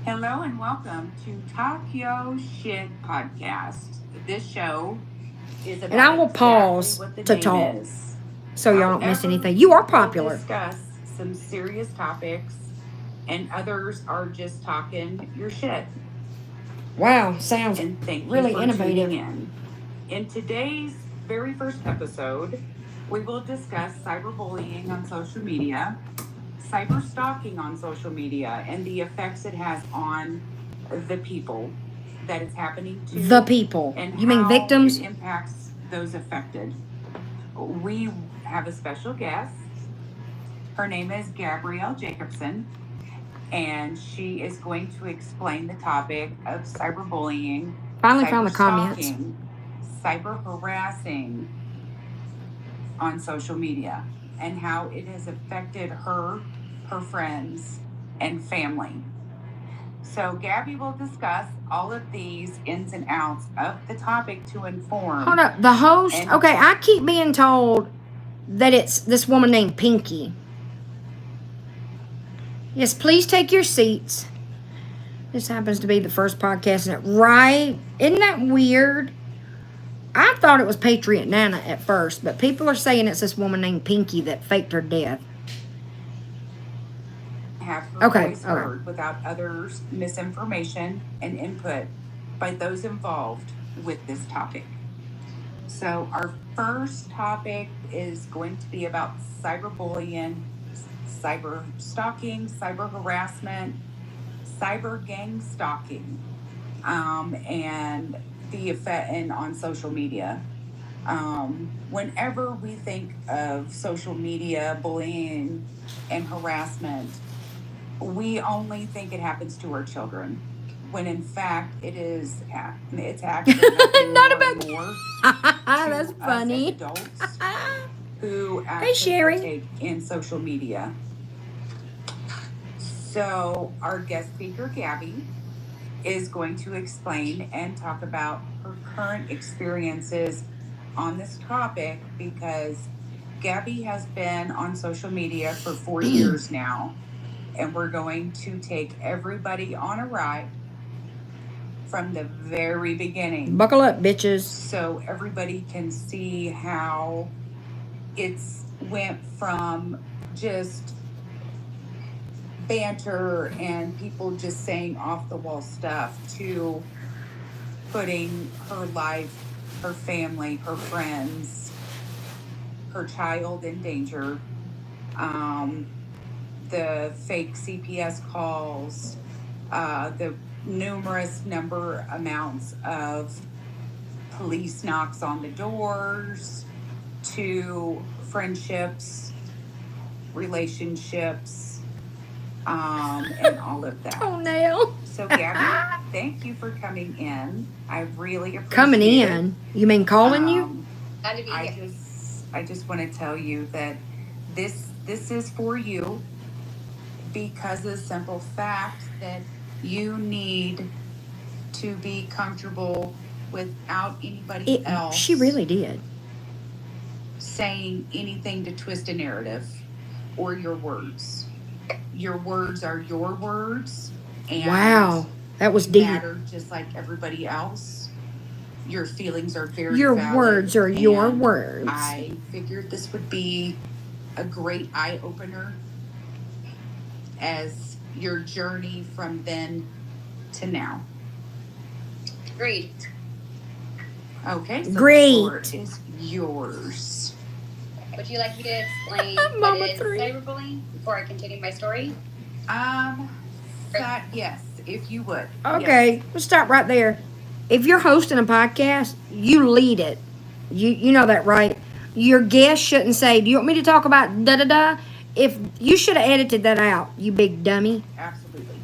Hello and welcome to Talk Yo Shit Podcast. This show is about and I will pause exactly to talk so y'all don't miss anything. You are popular. We'll discuss some serious topics and others are just talking your shit. Wow, sounds and thank really you for innovative. Tuning in today's very first episode, we will discuss cyberbullying on social media, cyber stalking on social media, and the effects it has on the people that it's happening to. The people. And you mean how victims? It impacts those affected. We have a special guest. Her name is Gabrielle Jacobson, and she is going to explain the topic of cyberbullying. Finally found the comments. Cyber harassing, on social media and how it has affected her, her friends, and family. So Gabby will discuss all of these ins and outs of the topic to inform. Hold up. The host. Okay, I keep being told that it's this woman named Pinky. Yes, please take your seats. This happens to be the first podcast in it, right? Isn't that weird? I thought it was Patriot Nana at first, but people are saying it's this woman named Pinky that faked her death. Have her voice heard without others' misinformation and input by those involved with this topic. So our first topic is going to be about cyberbullying, cyber stalking, cyber harassment, cyber gang stalking, and the effect and on social media. Whenever we think of social media, bullying, and harassment, we only think it happens to our children, when in fact it's actually Not about more That's funny. us as adults who Hey, Sherry. partake in social media. So our guest speaker, Gabby, is going to explain and talk about her current experiences on this topic, because Gabby has been on social media for 4 years now, and we're going to take everybody on a ride from the very beginning. Buckle up, bitches. So everybody can see how it's went from just banter and people just saying off the wall stuff to putting her life, her family, her friends, her child in danger. The fake CPS calls, the numerous amounts of police knocks on the doors, to friendships, relationships, and all of that. Toenail. So Gabby, thank you for coming in. I really appreciate Coming it. in? You mean calling you? Glad to be here. I just want to tell you that this is for you, because of the simple fact that you need to be comfortable without anybody else. She really did. Saying anything to twist a narrative or your words. Your words are your words. And wow, that was deep. Matter just like everybody else. Your feelings are very Your valid, words are your words. I figured this would be a great eye opener as your journey from then to now. Great. Okay, so Great. the floor is yours. Would you like me to explain Mama what is three. cyberbullying before I continue my story? Yes, if you would. Okay, Yes. let's stop right there. If you're hosting a podcast, you lead it. You know that, right? Your guest shouldn't say, "Do you want me to talk about da da da?" If you should have edited that out, you big dummy. Absolutely.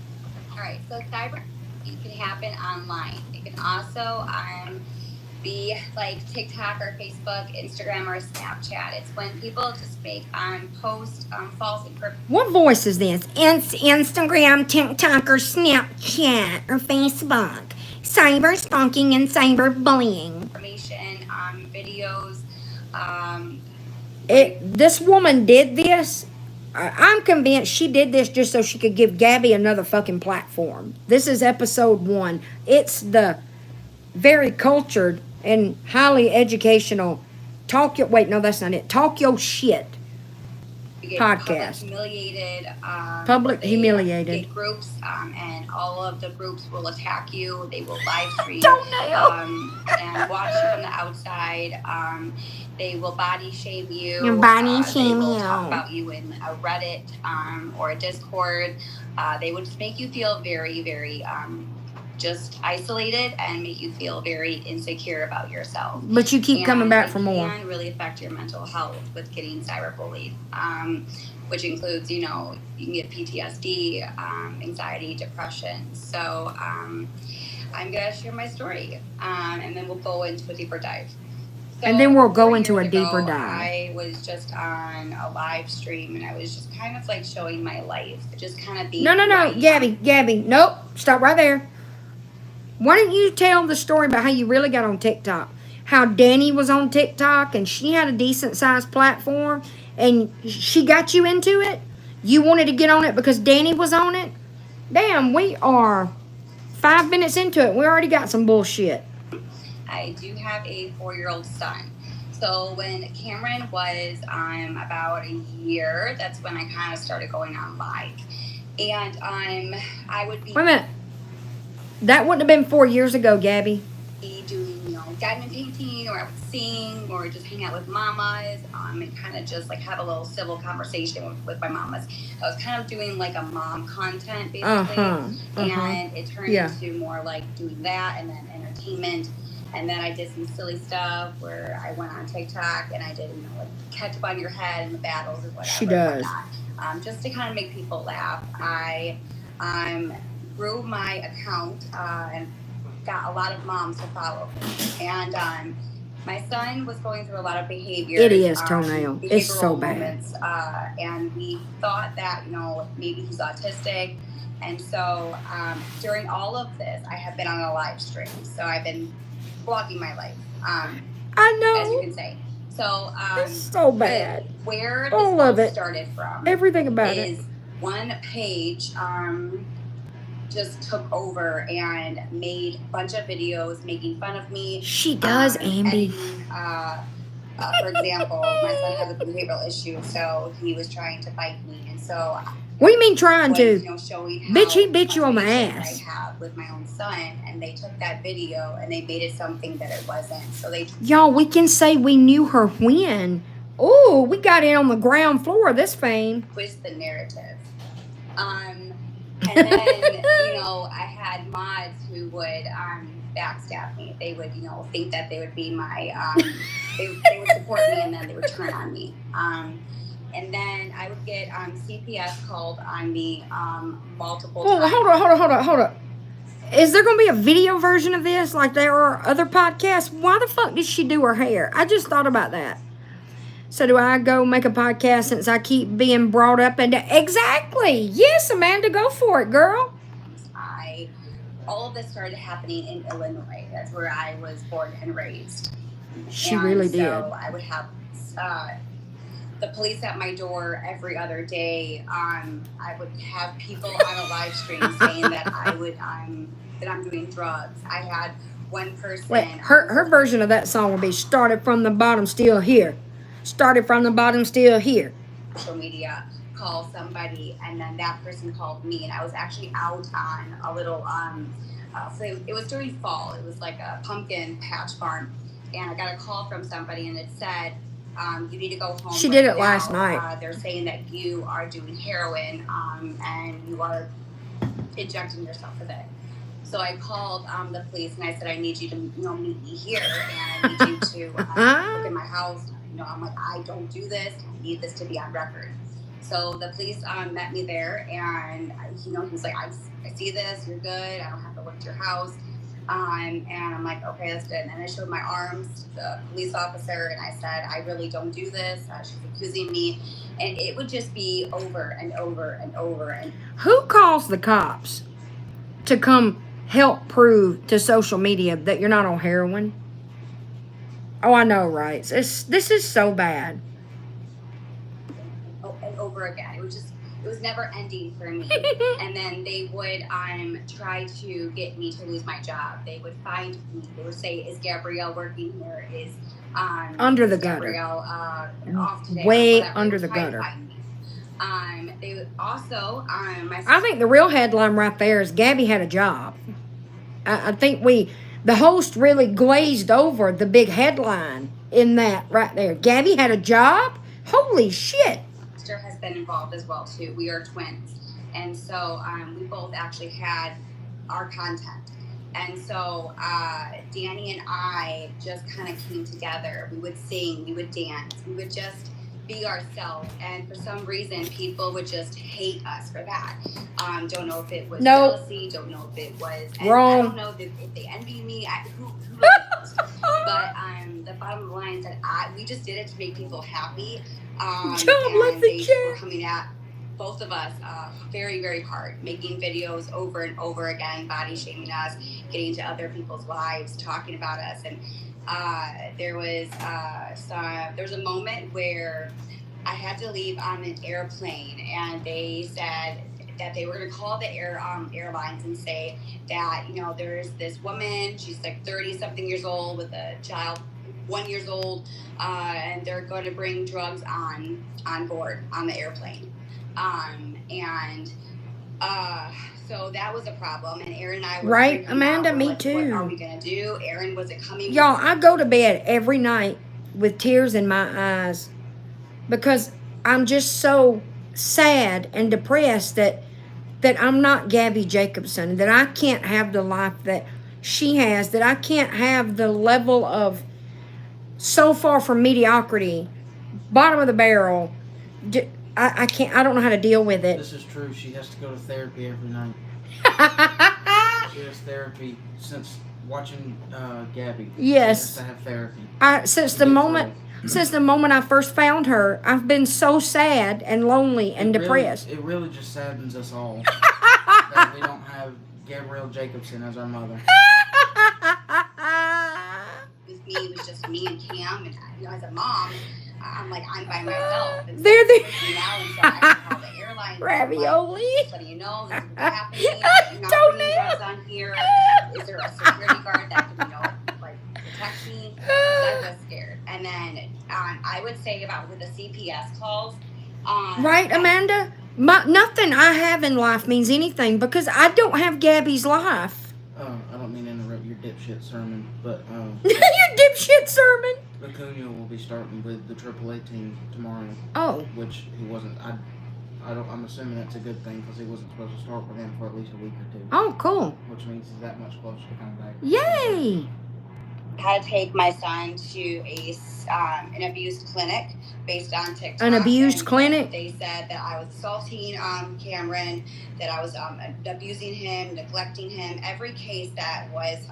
All right. So cyberbullying can happen online. It can also be like TikTok or Facebook, Instagram, or Snapchat. It's when people just make post false information. What voice is this? Instagram, TikTok, or Snapchat, or Facebook. Cyber stalking and cyberbullying. Videos. This woman did this. I'm convinced she did this just so she could give Gabby another fucking platform. This is episode 1. It's the very cultured and highly educational talk your that's not it. Talk your shit podcast. Public humiliated groups, and all of the groups will attack you. They will live stream and watch you from the outside. They will body shame you. They will talk about you in a Reddit or a Discord. They would just make you feel very, very just isolated and make you feel very insecure about yourself. But you keep coming back for more. It can really affect your mental health with getting cyberbullied, which includes, you can get PTSD, anxiety, depression. So I'm going to share my story, and then we'll go into a deeper dive. And then we'll go 4 into a years deeper ago, dive. I was just on a live stream and I was just kind of like showing my life, just kind of being. No, Gabby, nope, stop right there. Why don't you tell the story about how you really got on TikTok? How Danny was on TikTok and she had a decent sized platform and she got you into it? You wanted to get on it because Danny was on it? Damn, we are 5 minutes into it. We already got some bullshit. I do have a 4-year-old son. So when Cameron was about a year, that's when I kind of started going on live. And I would be... Wait a minute. That wouldn't have been 4 years ago, Gabby. Doing, diamond painting, or I would sing, or just hang out with mamas, and kind of just like have a little civil conversation with my mamas. I was kind of doing like a mom content basically, and it turned into more like doing that, and then entertainment, and then I did some silly stuff where I went on TikTok and I did like catch up on your head and the battles or whatever. She does. Just to kind of make people laugh. I grew my account and got a lot of moms to follow me. And my son was going through a lot of behavior. It is, Toenail. It's so bad. And we thought that, maybe he's autistic. And so during all of this, I have been on a live stream. So I've been vlogging my life. I know. As you can say. So it's so bad. Where all of it started from. Everything about is one page just took over and made a bunch of videos making fun of me. She does, Andy. For example, my son has a behavioral issue, so he was trying to bite me, and so. What do you mean trying to? Showing bitch, he bit you on the ass. I have with my own son, and they took that video and they made it something that it wasn't. So they. Y'all, we can say we knew her when. Oh, we got in on the ground floor of this fame. Twist the narrative. And then, I had mods who would backstab me. They would, think that they would be my, they would support me and then they would turn on me. And then I would get CPS called on me multiple times. Hold on. Is there going to be a video version of this like there are other podcasts? Why the fuck did she do her hair? I just thought about that. So do I go make a podcast since I keep being brought up into... Exactly. Yes, Amanda, go for it, girl. All of this started happening in Illinois. That's where I was born and raised. She really did. So I would have the police at my door every other day. I would have people on a live stream saying that I'm doing drugs. I had one person... Wait, her version of that song would be started from the bottom, still here. Started from the bottom, still here. Social media, call somebody, and then that person called me, and I was actually out on a little so it was during fall. It was like a pumpkin patch farm, and I got a call from somebody, and it said, you need to go home. She did it last night. They're saying that you are doing heroin, and you are injecting yourself with it. So I called the police, and I said, I need you to meet me here, and I need you to look at my house. I'm like, I don't do this. I need this to be on record. So the police met me there, and he was like, I see this. You're good. I don't have to look at your house. And I'm like, okay, that's good. And then I showed my arms to the police officer, and I said, I really don't do this. She's accusing me, and it would just be over and over and over. And who calls the cops to come help prove to social media that you're not on heroin? Oh, I know, right? This is so bad. And over again. It was never ending for me. And then they would try to get me to lose my job. They would find me. They would say, is Gabrielle working here? Is under the gutter. Gabrielle off today? Way under the gutter. They would also I think the real headline right there is Gabby had a job. I think the host really glazed over the big headline in that right there. Gabby had a job? Holy shit. Sister has been involved as well, too. We are twins. And so we both actually had our content. And so Danny and I just kind of came together. We would sing, we would dance, we would just be ourselves. And for some reason, people would just hate us for that. Don't know if it was jealousy, don't know if it was... Wrong. I don't know if they envied me. Who knows? closed. But the bottom line is that we just did it to make people happy. And they were coming at both of us very, very hard, making videos over and over again, body shaming us, getting into other people's lives, talking about us. And there was a moment where I had to leave on an airplane, and they said that they were going to call the airlines and say that, you know, there's this woman, she's like 30-something years old with a child 1 year old, and they're going to bring drugs on board on the airplane. So that was a problem, and Aaron and I were right, Amanda, me too. What are we going to do? Aaron wasn't coming. Y'all, I go to bed every night with tears in my eyes because I'm just so sad and depressed that I'm not Gabby Jacobson, that I can't have the life that she has, that I can't have the level of so far from mediocrity, bottom of the barrel. I can't. I don't know how to deal with it. This is true. She has to go to therapy every night. She has therapy since watching Gabby. Yes. She has to have therapy. Since the moment I first found her, I've been so sad and lonely and depressed. It really just saddens us all that we don't have Gabrielle Jacobson as our mother. With me, it was just me and Cam, and you know, as a mom, I'm like, I'm by myself. And They're the now, and so I can call the airline. ravioli. Like, so you know, this is what's happening. You're not bringing drugs on here. Is there a security guard that can, you know, like protect me? I was scared. And then I would say about with the CPS calls. Right, Amanda? Nothing I have in life means anything because I don't have Gabby's life. I don't mean to interrupt your dipshit sermon, but Your dipshit sermon. Acuna will be starting with the AAA team tomorrow. Oh, which he wasn't. I'm assuming that's a good thing because he wasn't supposed to start with them for at least a week or two. Oh, cool. Which means he's that much closer to coming back. Yay! I had to take my son to an abused clinic based on TikTok. An abused clinic? They said that I was assaulting Cameron, that I was abusing him, neglecting him. Every case that was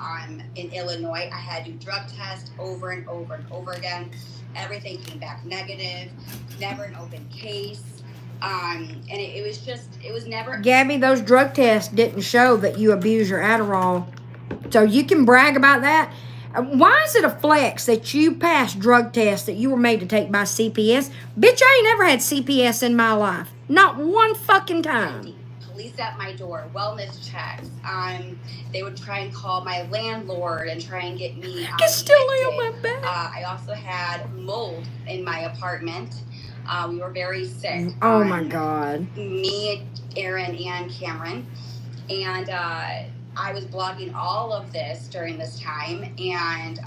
in Illinois, I had to do drug tests over and over and over again. Everything came back negative. Never an open case. And it was never... Gabby, those drug tests didn't show that you abuse your Adderall. So you can brag about that. Why is it a flex that you passed drug tests that you were made to take by CPS? Bitch, I ain't never had CPS in my life. Not one fucking time. Police at my door, wellness checks. They would try and call my landlord and try and get me still lay on my back. I also had mold in my apartment. We were very sick. Oh my God. Me, Aaron, and Cameron. And I was blogging all of this during this time, and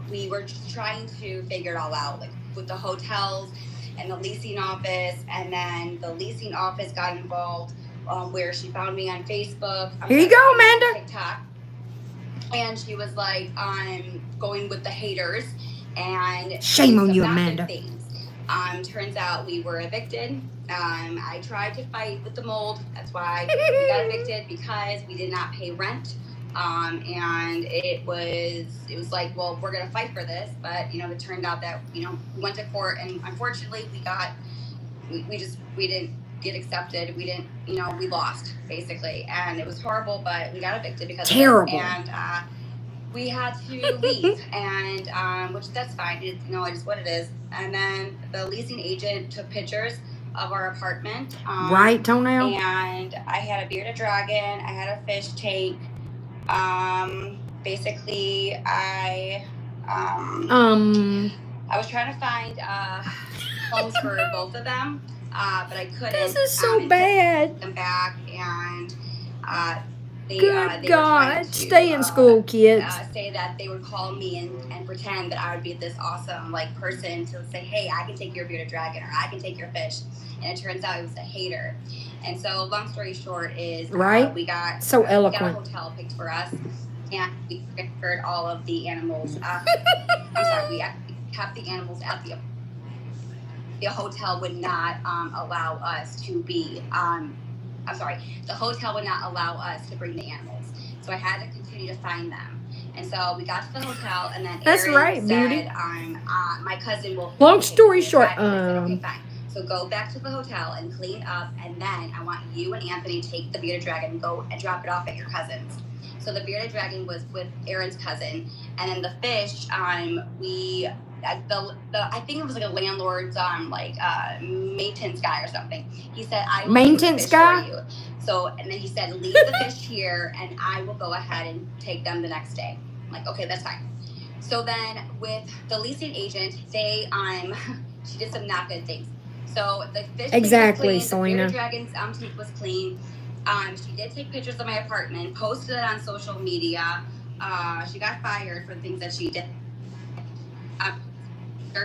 we were just trying to figure it all out, like with the hotels and the leasing office, and then the leasing office got involved, where she found me on Facebook. Here you go, Amanda. TikTok, and she was like, I'm going with the haters, and shame on you, Amanda. Things. Turns out we were evicted. I tried to fight with the mold. That's why we got evicted, because we did not pay rent. And it was like, well, we're gonna fight for this, but you know, it turned out that, you know, we went to court, and unfortunately we didn't get accepted. We didn't, you know, we lost basically, and it was horrible, but we got evicted because terrible. Of it. And we had to leave, and which that's fine. It, you know, it is what it is. And then the leasing agent took pictures of our apartment. Right, Toenail? And I had a bearded dragon. I had a fish tank. Basically, I was trying to find homes for both of them, but I couldn't. This is so bad. Them back, and Good God, stay in school, kids. Say that they would call me and pretend that I would be this awesome person to say, hey, I can take your bearded dragon, or I can take your fish. And it turns out it was a hater. And so, long story short is, right? We got so eloquent. We got a hotel picked for us, and we transferred all of the animals. I'm sorry, we kept the animals at the hotel would not allow us to be. The hotel would not allow us to bring the animals. So I had to continue to find them. And so we got to the hotel, and then That's Aaron right, said, beauty. my cousin will. Long take story me short, back. And I said, okay, fine. So go back to the hotel and clean up, and then I want you and Anthony to take the bearded dragon and go and drop it off at your cousin's. So the bearded dragon was with Aaron's cousin, and then the fish, I think it was like a landlord's maintenance guy or something. He said, I will maintenance fish guy for you. So, and then he said, leave the fish here, and I will go ahead and take them the next day. I'm like, okay, that's fine. So then with the leasing agent, she did some not good things. So the fish exactly, was clean, Selena. the bearded dragon's tank was clean. She did take pictures of my apartment, posted it on social media. She got fired for the things that she did.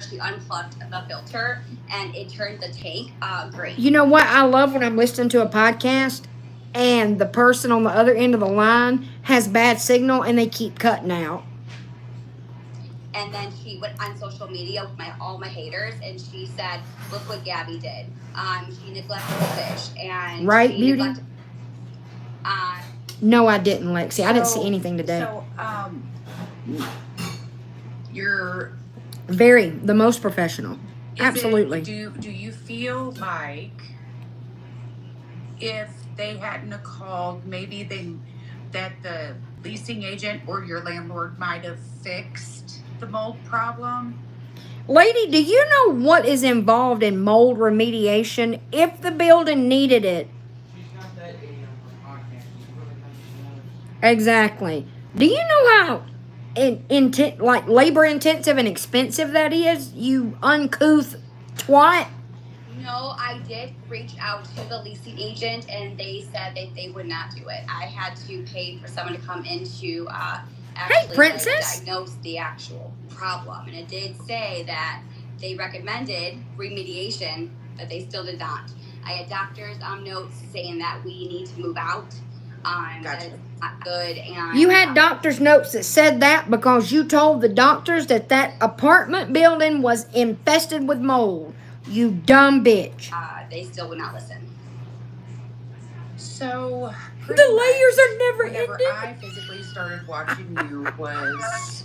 She unplugged the filter, and it turned the tank green. You know what I love when I'm listening to a podcast and the person on the other end of the line has bad signal and they keep cutting out. And then she went on social media with all my haters, and she said, look what Gabby did. She neglected the fish. And right, beauty? No, I didn't, Lexi. I didn't see anything today. So, you're... the most professional. Absolutely. Do you feel like if they hadn't have called, maybe that the leasing agent or your landlord might have fixed the mold problem? Lady, do you know what is involved in mold remediation if the building needed it? Exactly. Do you know how labor intensive and expensive that is? You uncouth twat. No, I did reach out to the leasing agent, and they said that they would not do it. I had to pay for someone to come in to actually princess, diagnose the actual problem. And it did say that they recommended remediation, but they still did not. I had doctor's notes saying that we need to move out. Gotcha. That it's not good. And you had doctor's notes that said that because you told the doctors that apartment building was infested with mold. You dumb bitch. They still would not listen. So the layers are never whenever ending. I physically started watching you was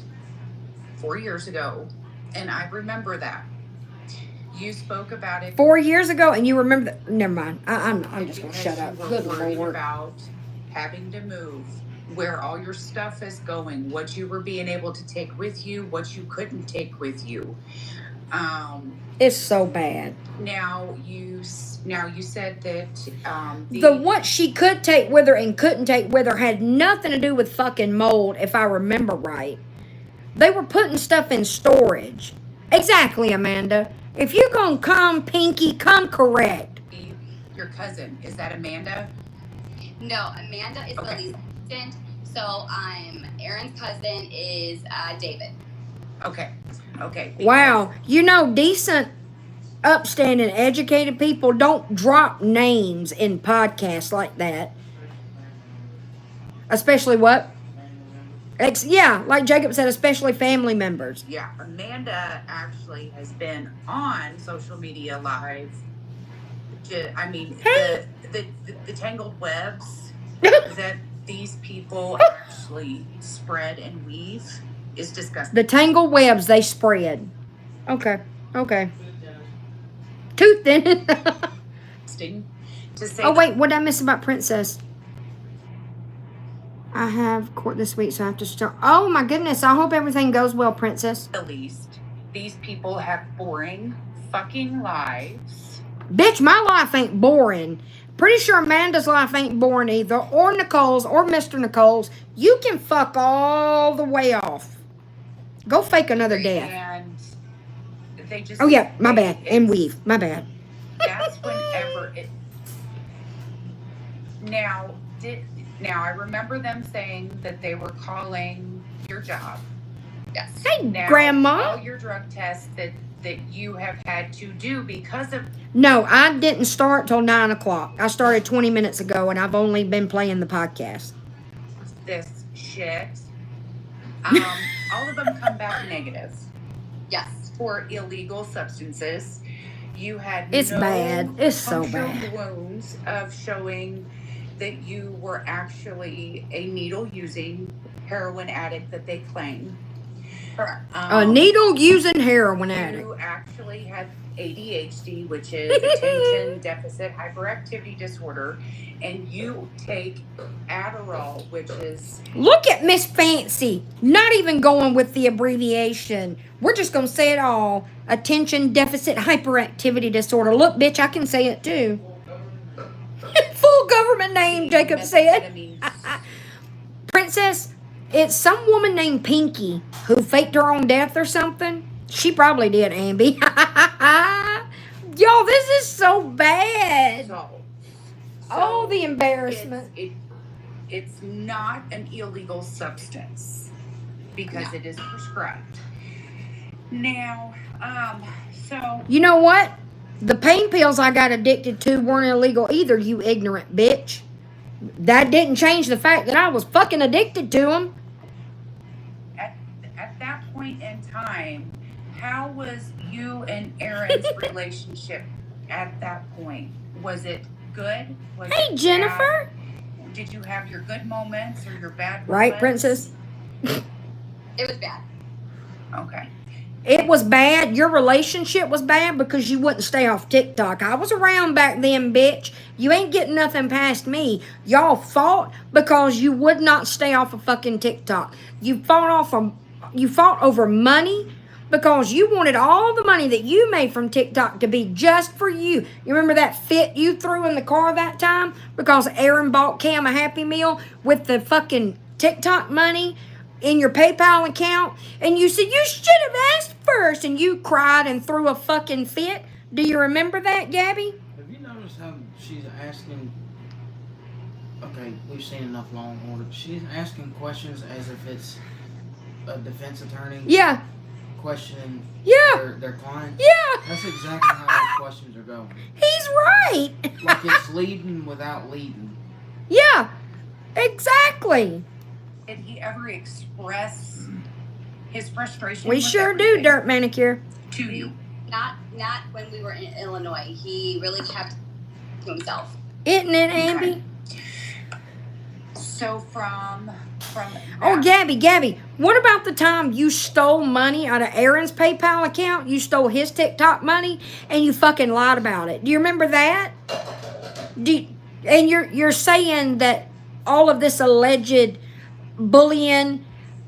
4 years ago, and I remember that. You spoke about it 4 years ago, and you remember that. Never mind. I'm just going to shut up. Good Lord. About having to move, where all your stuff is going, what you were being able to take with you, what you couldn't take with you. It's so bad. Now you said that the what she could take with her and couldn't take with her had nothing to do with fucking mold, if I remember right. They were putting stuff in storage. Exactly, Amanda. If you're gonna come Pinky, come correct. Your cousin, is that Amanda? No, Amanda is the leasing agent. So Aaron's cousin is David. Okay. Wow. You know, decent, upstanding, educated people don't drop names in podcasts like that. Especially what? Like Jacob said, especially family members. Yeah, Amanda actually has been on social media live. I mean, the tangled webs that these people actually spread and weave is disgusting. The tangled webs they spread. Okay. Too thin. Oh, wait, what did I miss about Princess? I have court this week, so I have to start. Oh, my goodness. I hope everything goes well, Princess. At least these people have boring fucking lives. Bitch, my life ain't boring. Pretty sure Amanda's life ain't boring either, or Nicole's, or Mr. Nicole's. You can fuck all the way off. Go fake another death. And they just... Oh, yeah, my bad. And weave. My bad. That's whenever it... Now, I remember them saying that they were calling your job. Yes. Hey, now, Grandma. All your drug tests that you have had to do because of... No, I didn't start till 9 o'clock. I started 20 minutes ago, and I've only been playing the podcast. This shit. All of them come back negative. Yes. For illegal substances. You had It's bad. It's so bad. wounds of showing that you were actually a needle-using heroin addict that they claim. A needle-using heroin addict. You actually had ADHD, which is attention deficit hyperactivity disorder, and you take Adderall, which is... Look at Miss Fancy. Not even going with the abbreviation. We're just going to say it all. Attention deficit hyperactivity disorder. Look, bitch, I can say it too. Full government name, Jacob said. Princess, it's some woman named Pinky who faked her own death or something. She probably did, Amby. Y'all, this is so bad. Oh, the embarrassment. It's not an illegal substance because it is prescribed. Now, so... You know what? The pain pills I got addicted to weren't illegal either, you ignorant bitch. That didn't change the fact that I was fucking addicted to them. At that point in time, how was you and Aaron's relationship at that point? Was it good? Was Hey, Jennifer. Bad? Did you have your good moments or your bad moments? Right, Princess? It was bad. Okay. It was bad. Your relationship was bad because you wouldn't stay off TikTok. I was around back then, bitch. You ain't getting nothing past me. Y'all fought because you would not stay off of fucking TikTok. You fought over money because you wanted all the money that you made from TikTok to be just for you. You remember that fit you threw in the car that time because Aaron bought Cam a Happy Meal with the fucking TikTok money in your PayPal account, and you said, you should have asked first, and you cried and threw a fucking fit. Do you remember that, Gabby? Have you noticed how she's asking, okay, we've seen enough Law and Order, she's asking questions as if it's a defense attorney Yeah. questioning Yeah. their client? Yeah. That's exactly how those questions are going. He's right. Like it's leading without leading. Yeah. Exactly. Did he ever express his frustration? We sure do, Dirt Manicure. To you. Not when we were in Illinois. He really kept to himself. Isn't it, Amby? Okay. So from Oh, Gabby, what about the time you stole money out of Aaron's PayPal account? You stole his TikTok money and you fucking lied about it. Do you remember that? And you're saying that all of this alleged bullying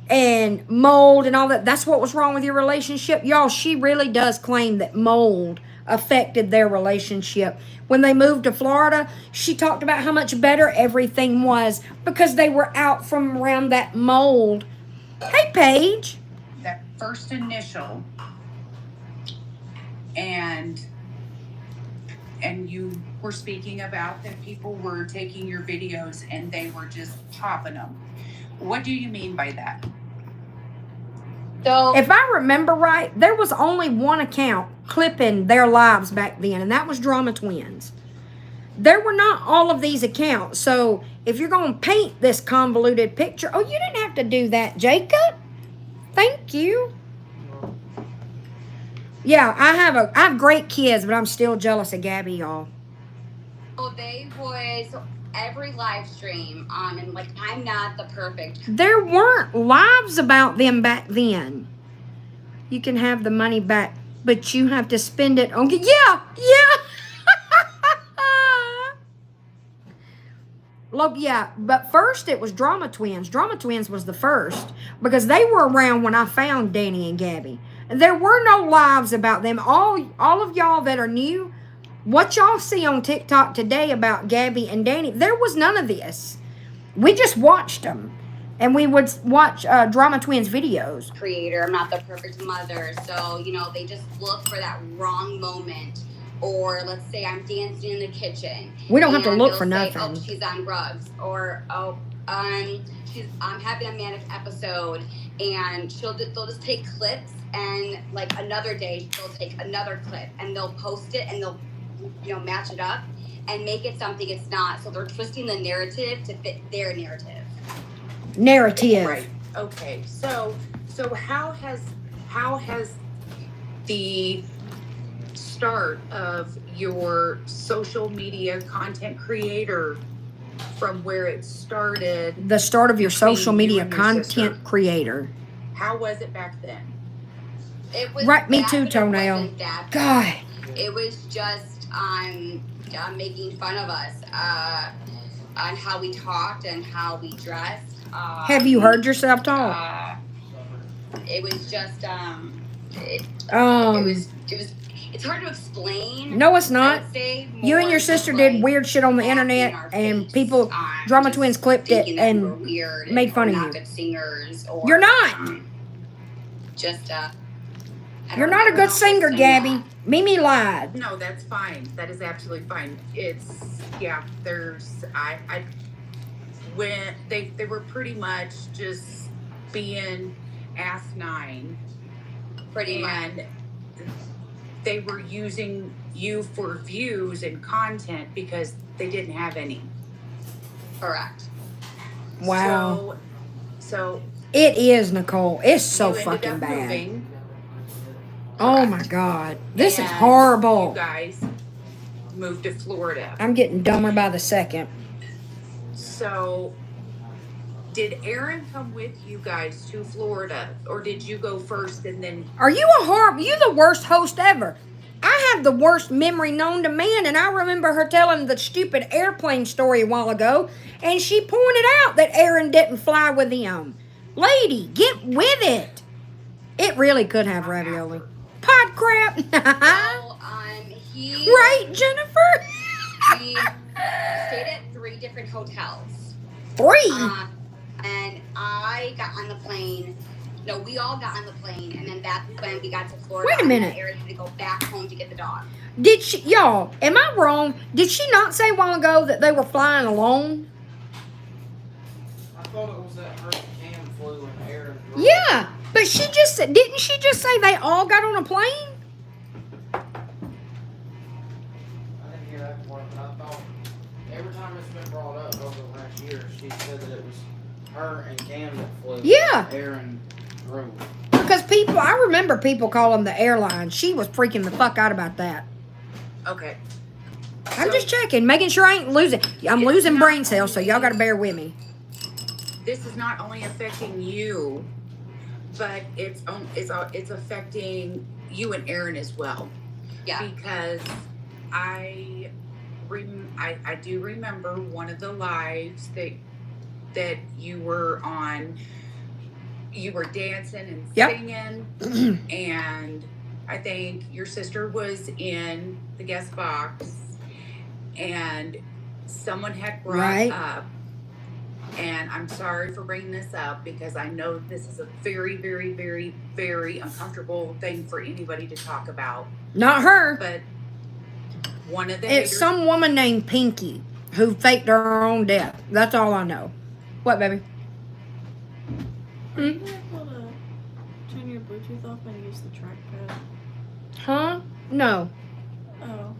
and mold and all that's what was wrong with your relationship? Y'all, she really does claim that mold affected their relationship. When they moved to Florida, she talked about how much better everything was because they were out from around that mold. Hey, Paige. That first initial, and you were speaking about that people were taking your videos and they were just popping them. What do you mean by that? So If I remember right, there was only one account clipping their lives back then, and that was Drama Twins. There were not all of these accounts. So if you're going to paint this convoluted picture, oh, you didn't have to do that, Jacob. Thank you. Yeah, I have great kids, but I'm still jealous of Gabby, y'all. they was every live stream, and like I'm not the perfect. There weren't lives about them back then. You can have the money back, but you have to spend it on... Yeah. Look, yeah, but first it was Drama Twins. Drama Twins was the first because they were around when I found Danny and Gabby. And there were no lives about them. All of y'all that are new, what y'all see on TikTok today about Gabby and Danny, there was none of this. We just watched them. And we would watch Drama Twins videos. Creator, I'm not the perfect mother. So, they just look for that wrong moment. Or let's say I'm dancing in the kitchen. We don't have to look for say, nothing. Oh, she's on drugs. Or, I'm having a manic episode. And they'll just take clips. And like another day, they'll take another clip. And they'll post it and they'll, match it up. And make it something it's not. So they're twisting the narrative to fit their narrative. Right. Okay. So how has the start of your social media content creator from where it started. The start of your between social you media and your content sister. creator. How was it back then? It was Right, me bad, too, but Toenail. It wasn't that God. bad. It was just making fun of us on how we talked and how we dressed. Have you heard yourself talk? It was just it's hard to explain. No, it's not. I'd say You and more your just sister like did weird shit on the laughing internet, in our and face, people, Drama just Twins clipped it thinking that we were and weird made fun or of not you. good singers. Or, You're not. Just You're not a good singer, Gabby. Mimi lied. No, that's fine. That is absolutely fine. It's there's I when they were pretty much just being asinine. Pretty much. And they were using you for views and content because they didn't have any. Correct. Wow. So it is, Nicole. It's so you ended fucking up bad. moving, Oh my God. This is and horrible. You guys moved to Florida. I'm getting dumber by the second. So did Aaron come with you guys to Florida, or did you go first and then? Are you you the worst host ever. I have the worst memory known to man, and I remember her telling the stupid airplane story a while ago, and she pointed out that Aaron didn't fly with him. Lady, get with it. It really could have ravioli. Pot crap. Well, Right, Jennifer? We stayed at 3 different hotels. 3? And I got on the plane. No, we all got on the plane, and then that's when we got to Florida. Wait a minute. And Aaron had to go back home to get the dog. Did she, y'all, am I wrong? Did she not say a while ago that they were flying alone? I thought it was that her Cam flew and Aaron. Yeah, but she just said, didn't she just say they all got on a plane? I didn't hear that part, but I thought every time it's been brought up over the last year, she said that it was her and Cam that flew. Yeah. Aaron drove. Because I remember people calling the airline. She was freaking the fuck out about that. Okay. I'm just checking, making sure I ain't losing. I'm losing brain cells, so y'all got to bear with me. This is not only affecting you, but it's affecting you and Aaron as well. Yeah. Because I do remember one of the lives that you were on. You were dancing and singing, and I think your sister was in the guest box, and someone had brought up, and I'm sorry for bringing this up because I know this is a very, very, very, very uncomfortable thing for anybody to talk about. Not her. But one of the It's some woman named Pinky who faked her own death. That's all I know. What, baby? Are you able to turn your Bluetooth off and use the trackpad? Huh? No. Oh,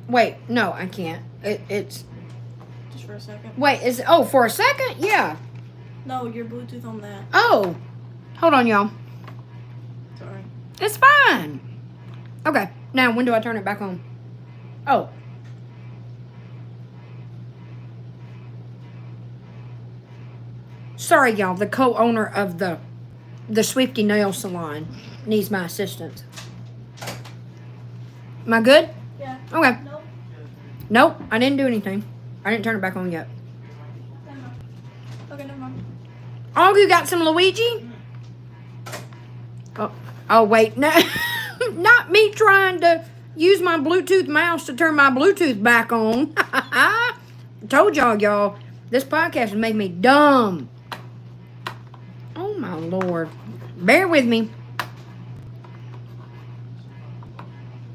Wait, no, I can't. It's... just for a second. Wait, for a second? Yeah. No, your Bluetooth on that. Oh. Hold on, y'all. Sorry. It's fine. Okay, now when do I turn it back on? Oh. Sorry, y'all. The co-owner of the Swifty Nail Salon needs my assistance. Am I good? Yeah. Okay. Nope. Nope, I didn't do anything. I didn't turn it back on yet. Never mind. Okay, never mind. Oh, you got some Luigi? Oh wait, no, not me trying to use my Bluetooth mouse to turn my Bluetooth back on. I told y'all, this podcast would make me dumb. Oh my Lord. Bear with me.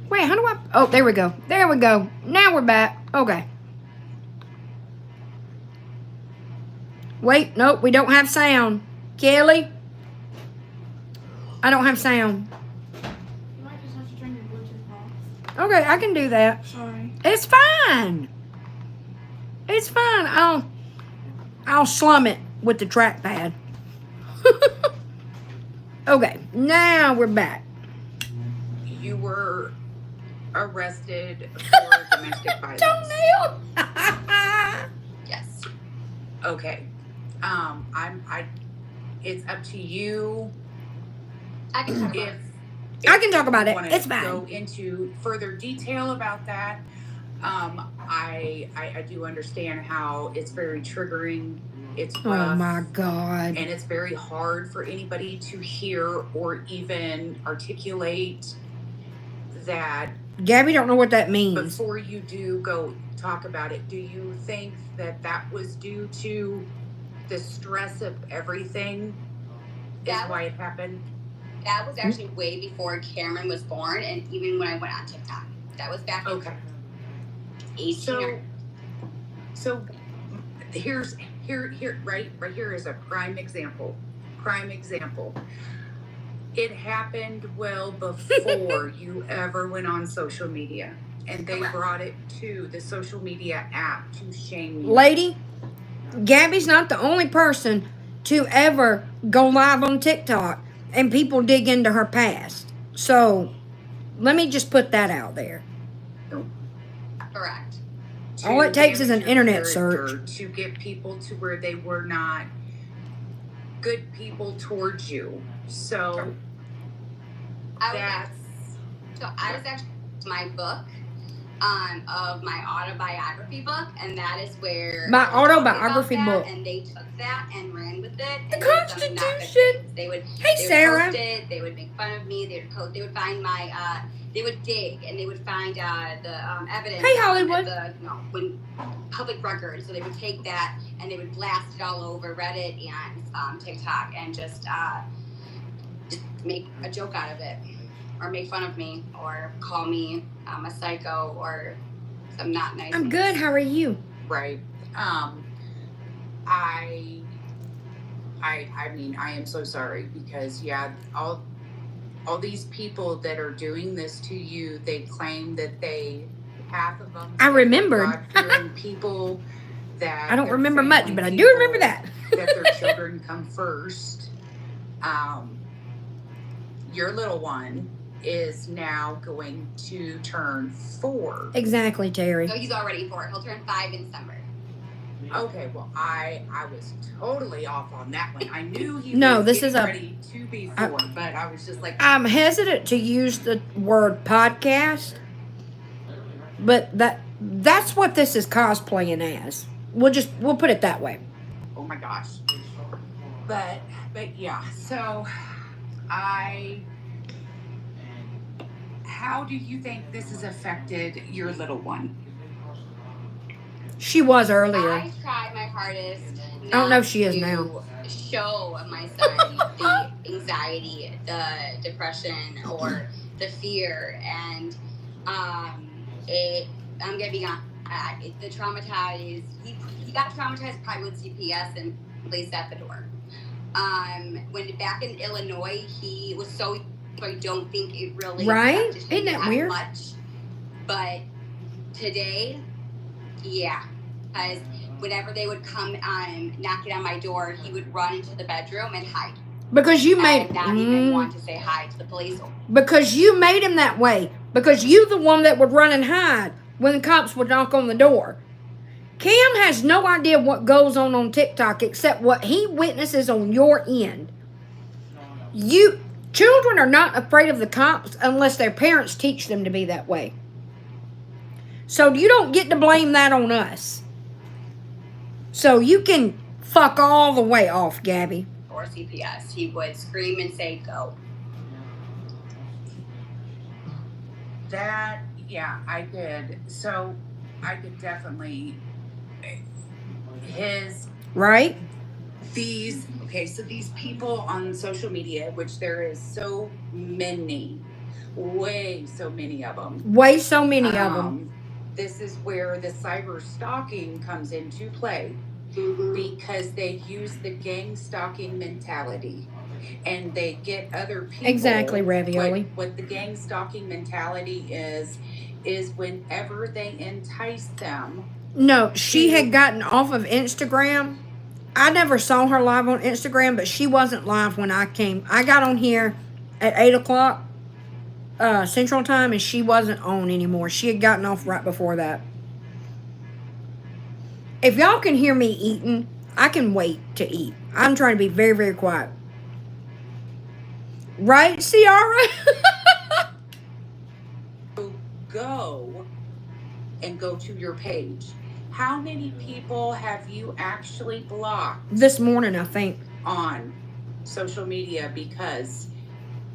Wait, how do I... Oh, there we go. There we go. Now we're back. Okay. Wait, nope, we don't have sound. Kelly? I don't have sound. You might just have to turn your Bluetooth off. Okay, I can do that. Sorry. It's fine. It's fine. I'll slum it with the trackpad. Okay, now we're back. You were arrested for domestic violence. Toenail. Yes. Okay. It's up to you. I can talk about If it. I can talk about it. wanna It's fine. Go into further detail about that. I do understand how it's very triggering. It's rough. Oh my God. And it's very hard for anybody to hear or even articulate that. Gabby don't know what that means. Before you do go talk about it, do you think that was due to the stress of everything is why it happened? That was actually way before Cameron was born, and even when I went on TikTok. That was back in 18. So here's right here is a prime example. It happened well before you ever went on social media, and they brought it to the social media app to shame you. Lady, Gabby's not the only person to ever go live on TikTok and people dig into her past. So let me just put that out there. Correct. All it takes is an Damage your internet character, search. to get people to where they were not good people towards you. So I was actually my book of my autobiography book, and that is where My autobiography book. And they took that and ran with it. The and did some not good Constitution. things. They would Sarah. post it, they would make fun of me. They would find my they would dig and they would find the evidence. Hey, Hollywood. When public records. So they would take that and they would blast it all over Reddit and TikTok and just make a joke out of it, or make fun of me, or call me a psycho, or some not nice. I'm good. How are you? right. I mean, I am so sorry because all these people that are doing this to you, they claim that half of them. I remembered. God-fearing people that I don't their remember much, family but I do people, remember that. that their children come first. Your little one is now going to turn 4. Exactly, Terry. So he's already 4. He'll turn 5 in December. Okay, well, I was totally off on that one. I knew he No, was this is ready to be 4, but I was just like, I'm hesitant to use the word podcast, but that's what this is cosplaying as. We'll put it that way. oh my gosh. But yeah, so how do you think this has affected your little one? She was earlier. I tried my hardest. I don't know if she is now. Show my son the anxiety, the depression, or the fear, and I'm gonna be honest. The traumatized. He got traumatized probably with CPS and placed at the door. When back in Illinois, he was so I don't think it really right. affected him Isn't that weird? much. But today, yeah, because whenever they would come knocking on my door, he would run into the bedroom and hide. Because you made and not even want to say hi to the police. Because you made him that way. Because you the one that would run and hide when the cops would knock on the door. Cam has no idea what goes on TikTok except what he witnesses on your end. Children are not afraid of the cops unless their parents teach them to be that way. So you don't get to blame that on us. So you can fuck all the way off, Gabby. Or CPS. He would scream and say, go. Yeah, I could. So I could definitely. Right? So these people on social media, which there is so many, way so many of them. This is where the cyber stalking comes into play, because they use the gang stalking mentality, and they get other people. Exactly, Ravioli. What the gang stalking mentality is whenever they entice them. No, she had gotten off of Instagram. I never saw her live on Instagram, but she wasn't live when I came. I got on here at 8 o'clock Central Time, and she wasn't on anymore. She had gotten off right before that. If y'all can hear me eating, I can wait to eat. I'm trying to be very, very quiet. Right, Ciara? Go and go to your page. How many people have you actually blocked This morning, I think. on social media because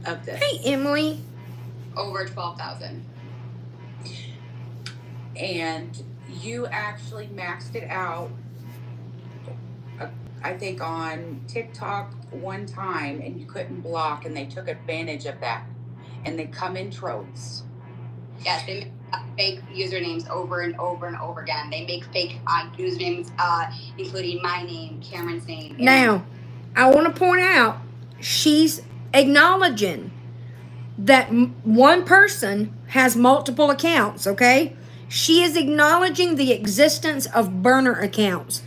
of this? Hey, Emily. Over 12,000. And you actually maxed it out, I think, on TikTok one time, and you couldn't block, and they took advantage of that. And they come in troves. Yes, they make fake usernames over and over and over again. They make fake usernames, including my name, Cameron's name. Now, I want to point out, she's acknowledging that one person has multiple accounts, okay? She is acknowledging the existence of burner accounts.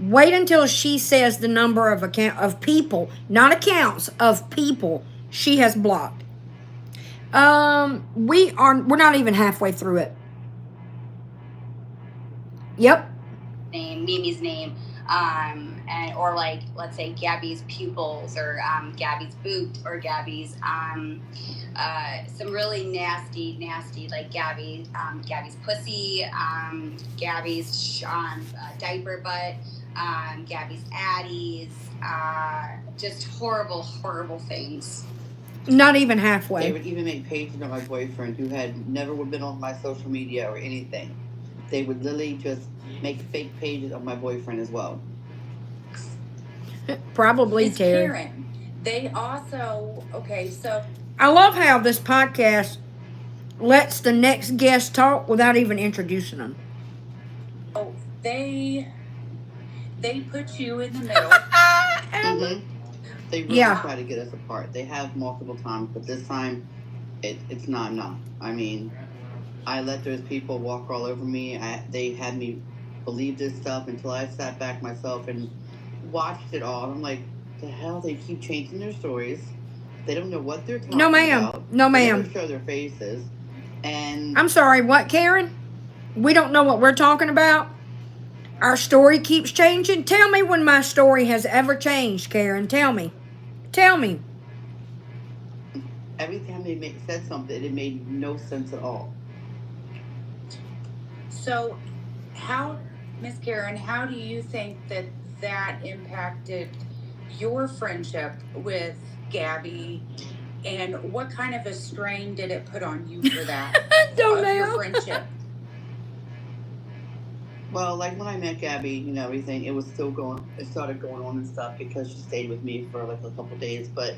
Wait until she says the number of people, not accounts, of people she has blocked. We're not even halfway through it. Yep. Name, Mimi's name, and or like, let's say Gabby's pupils, or Gabby's boot, or Gabby's some really nasty, like Gabby's pussy, Gabby's diaper butt, Gabby's addies, just horrible things. Not even halfway. They would even make pages of my boyfriend who had never would been on my social media or anything. They would literally just make fake pages of my boyfriend as well. Probably, Miss Terry. Karen, they also, okay, so I love how this podcast lets the next guest talk without even introducing them. they put you in the middle. Mm-hmm. They really try to get us apart. They have multiple times, but this time it's not enough. I mean, I let those people walk all over me. They had me believe this stuff until I sat back myself and watched it all. I'm like, the hell? They keep changing their stories. They don't know what they're talking about. No, They ma'am. never show their faces. And I'm sorry, what, Karen? We don't know what we're talking about? Our story keeps changing? Tell me when my story has ever changed, Karen. Tell me. every time they said something, it made no sense at all. So, Miss Karen, how do you think that impacted your friendship with Gabby, and what kind of a strain did it put on you for that? Don't of know. your friendship? Well, like when I met Gabby, everything, it started going on and stuff because she stayed with me for like a couple days, but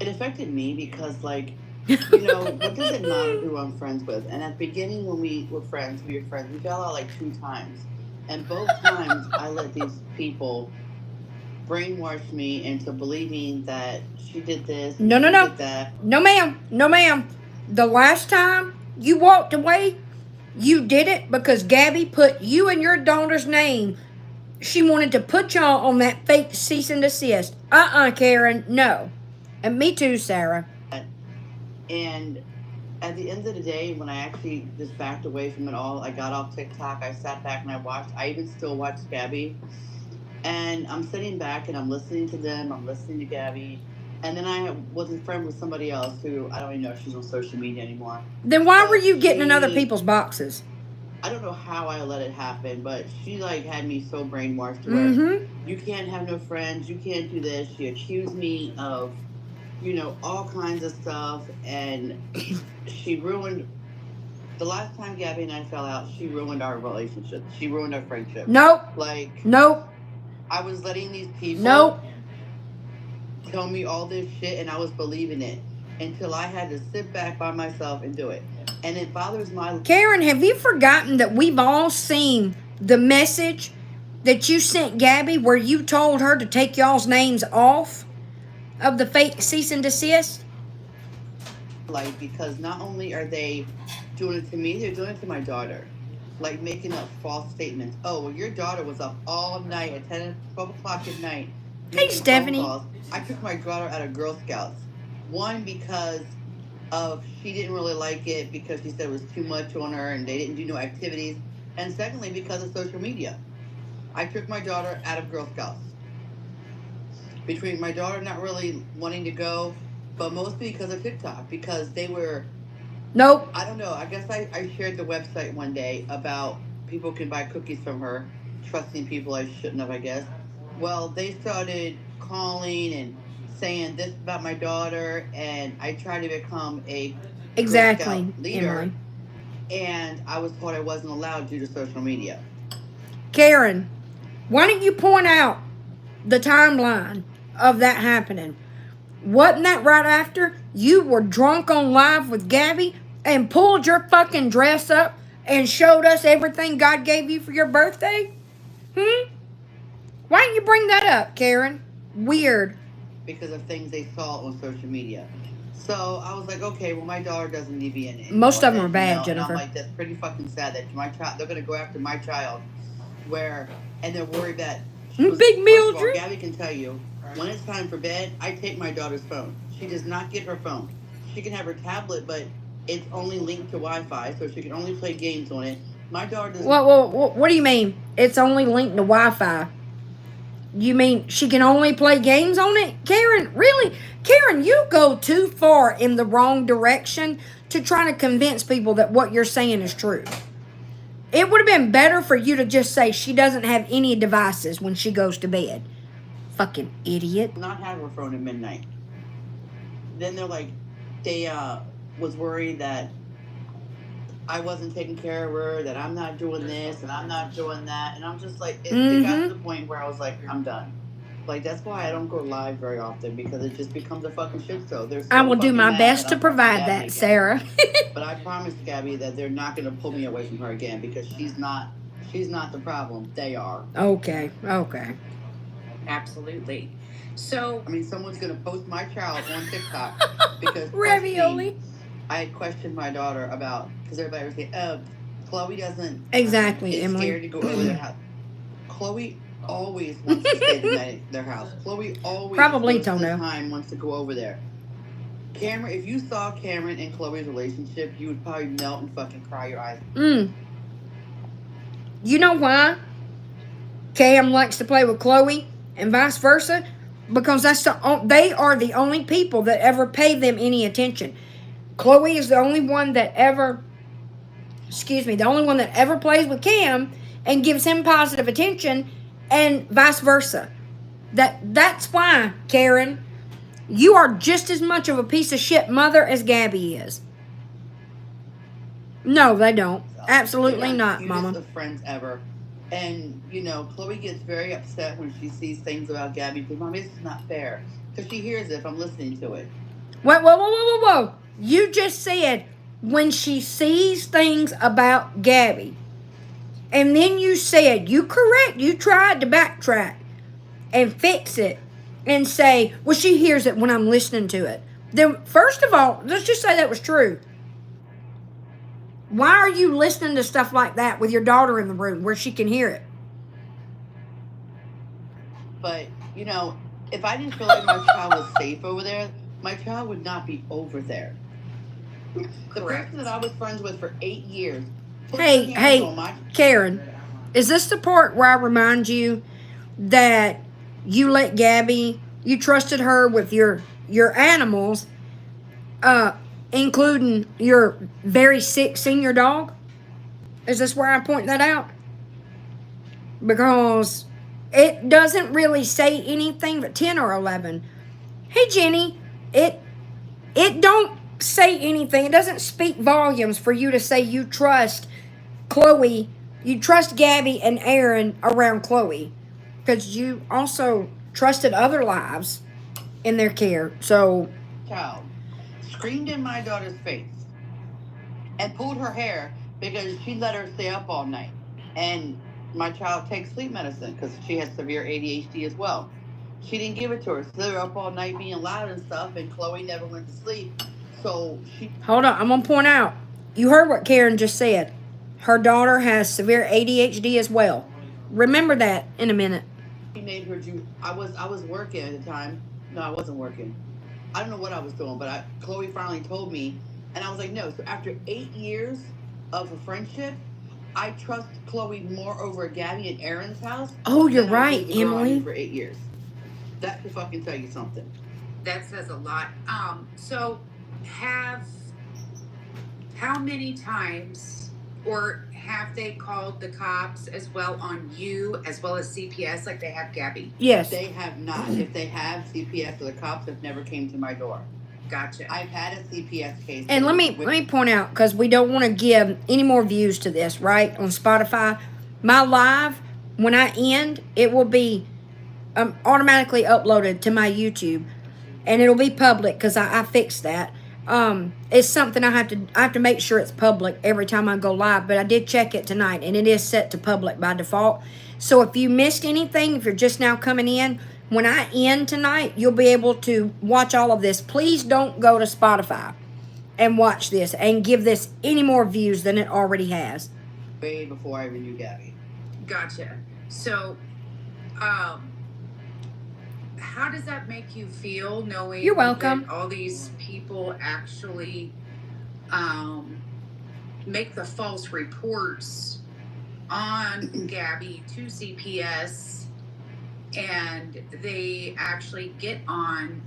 it affected me because what does it matter who I'm friends with? And at the beginning when we were friends, we fell out like 2 times. And both times I let these people brainwash me into believing that she did this, No. did that. No, ma'am. The last time you walked away, you did it because Gabby put you and your daughter's name. She wanted to put y'all on that fake cease and desist. Karen, no. And me too, Sarah. And at the end of the day, when I actually just backed away from it all, I got off TikTok, I sat back and I watched. I even still watch Gabby. And I'm sitting back and I'm listening to them, I'm listening to Gabby. And then I was a friend with somebody else who, I don't even know if she's on social media anymore. Then why were you getting in other people's boxes? I don't know how I let it happen, but she had me so brainwashed to where you can't have no friends, you can't do this. She accused me of, all kinds of stuff, and she ruined. The last time Gabby and I fell out, she ruined our relationship. She ruined our friendship. Nope. Nope. I was letting these people tell me all this shit, and I was believing it until I had to sit back by myself and do it. And it bothers my... Karen, have you forgotten that we've all seen the message that you sent Gabby where you told her to take y'all's names off of the fake cease and desist? Because not only are they doing it to me, they're doing it to my daughter. Making up false statements. Oh, well, your daughter was up all night at 10, 12 o'clock at night. Hey, Stephanie. I took my daughter out of Girl Scouts. One, because she didn't really like it because she said it was too much on her and they didn't do no activities. And secondly, because of social media. I took my daughter out of Girl Scouts. Between my daughter not really wanting to go, but mostly because of TikTok, because they were, Nope. I don't know, I guess I shared the website one day about people can buy cookies from her, trusting people I shouldn't have, I guess. Well, they started calling and saying this about my daughter, and I tried to become a Exactly, Girl Scout leader, Emily. and I was told I wasn't allowed due to social media. Karen, why don't you point out the timeline of that happening? Wasn't that right after you were drunk on live with Gabby and pulled your fucking dress up and showed us everything God gave you for your birthday? Why didn't you bring that up, Karen? Weird. Because of things they saw on social media. So I was like, okay, well, my daughter doesn't need to be in it. Most of them are then, bad, And Jennifer. I'm like, that's pretty fucking sad that my child, they're going to go after my child, and they're worried that. Big First of all, Mildred. Gabby can tell you, when it's time for bed, I take my daughter's phone. She does not get her phone. She can have her tablet, but it's only linked to Wi-Fi, so she can only play games on it. My daughter doesn't. What do you mean? It's only linked to Wi-Fi. You mean she can only play games on it? Karen, really? Karen, you go too far in the wrong direction to try to convince people that what you're saying is true. It would have been better for you to just say she doesn't have any devices when she goes to bed. Fucking idiot. Not have her phone at midnight. Then they're like, they was worried that I wasn't taking care of her, that I'm not doing this and I'm not doing that, and I'm just like, it got to the point where I was like, I'm done. Like, that's why I don't go live very often, because it just becomes a fucking shit show. I will do my best to provide that, Sarah. But I promised Gabby that they're not going to pull me away from her again, because she's not the problem. They are. Okay. Absolutely. So, I mean, someone's going to post my child on TikTok because Ravioli. I had questioned my daughter about, because everybody was saying, oh, Chloe doesn't. Exactly, is Emily. scared to go over their house. Chloe always wants to stay the night at their house. Chloe always Probably most of the Tono. time wants to go over there. Cameron, if you saw Cameron and Chloe's relationship, you would probably melt and fucking cry your eyes. You know why Cam likes to play with Chloe and vice versa? Because they are the only people that ever pay them any attention. Chloe is the only one that ever plays with Cam and gives him positive attention, and vice versa. That's why, Karen, you are just as much of a piece of shit mother as Gabby is. No, they don't. Absolutely not, Mama. Of friends ever. And, Chloe gets very upset when she sees things about Gabby, because, Mom, this is not fair. Because she hears it if I'm listening to it. Whoa. You just said when she sees things about Gabby. And then you said, you tried to backtrack and fix it and say, well, she hears it when I'm listening to it. Then, first of all, let's just say that was true. Why are you listening to stuff like that with your daughter in the room where she can hear it? But, if I didn't feel like my child was safe over there, my child would not be over there. The person that I was friends with for 8 years. Hey, Karen, is this the part where I remind you that you let Gabby, you trusted her with your animals, including your very sick senior dog? Is this where I point that out? Because it doesn't really say anything but 10 or 11. Hey, Jenny, it don't say anything. It doesn't speak volumes for you to say you trust Chloe, you trust Gabby and Aaron around Chloe, because you also trusted other lives in their care. So, child screamed in my daughter's face and pulled her hair because she let her stay up all night. And my child takes sleep medicine because she has severe ADHD as well. She didn't give it to her, so they were up all night being loud and stuff, and Chloe never went to sleep. So she... Hold on, I'm going to point out. You heard what Karen just said. Her daughter has severe ADHD as well. Remember that in a minute. She made her do... I was working at the time. No, I wasn't working. I don't know what I was doing, but Chloe finally told me, and I was like, no. So after 8 years of a friendship, I trust Chloe more over Gabby and Aaron's house. Oh, you're than I right, do the girl I knew Emily. for 8 years. That should fucking tell you something. That says a lot. So how many times, or have they called the cops as well on you as well as CPS like they have Gabby? Yes. They have not. If they have, CPS or the cops have never came to my door. Gotcha. I've had a CPS case. And let me point out, because we don't want to give any more views to this, right? On Spotify, my live, when I end, it will be automatically uploaded to my YouTube, and it'll be public because I fixed that. It's something I have to make sure it's public every time I go live. But I did check it tonight, and it is set to public by default. So if you missed anything, if you're just now coming in, when I end tonight, you'll be able to watch all of this. Please don't go to Spotify and watch this and give this any more views than it already has. Way before I even knew Gabby. Gotcha. So, how does that make you feel knowing You're welcome. that all these people actually make the false reports on Gabby to CPS, and they actually get on,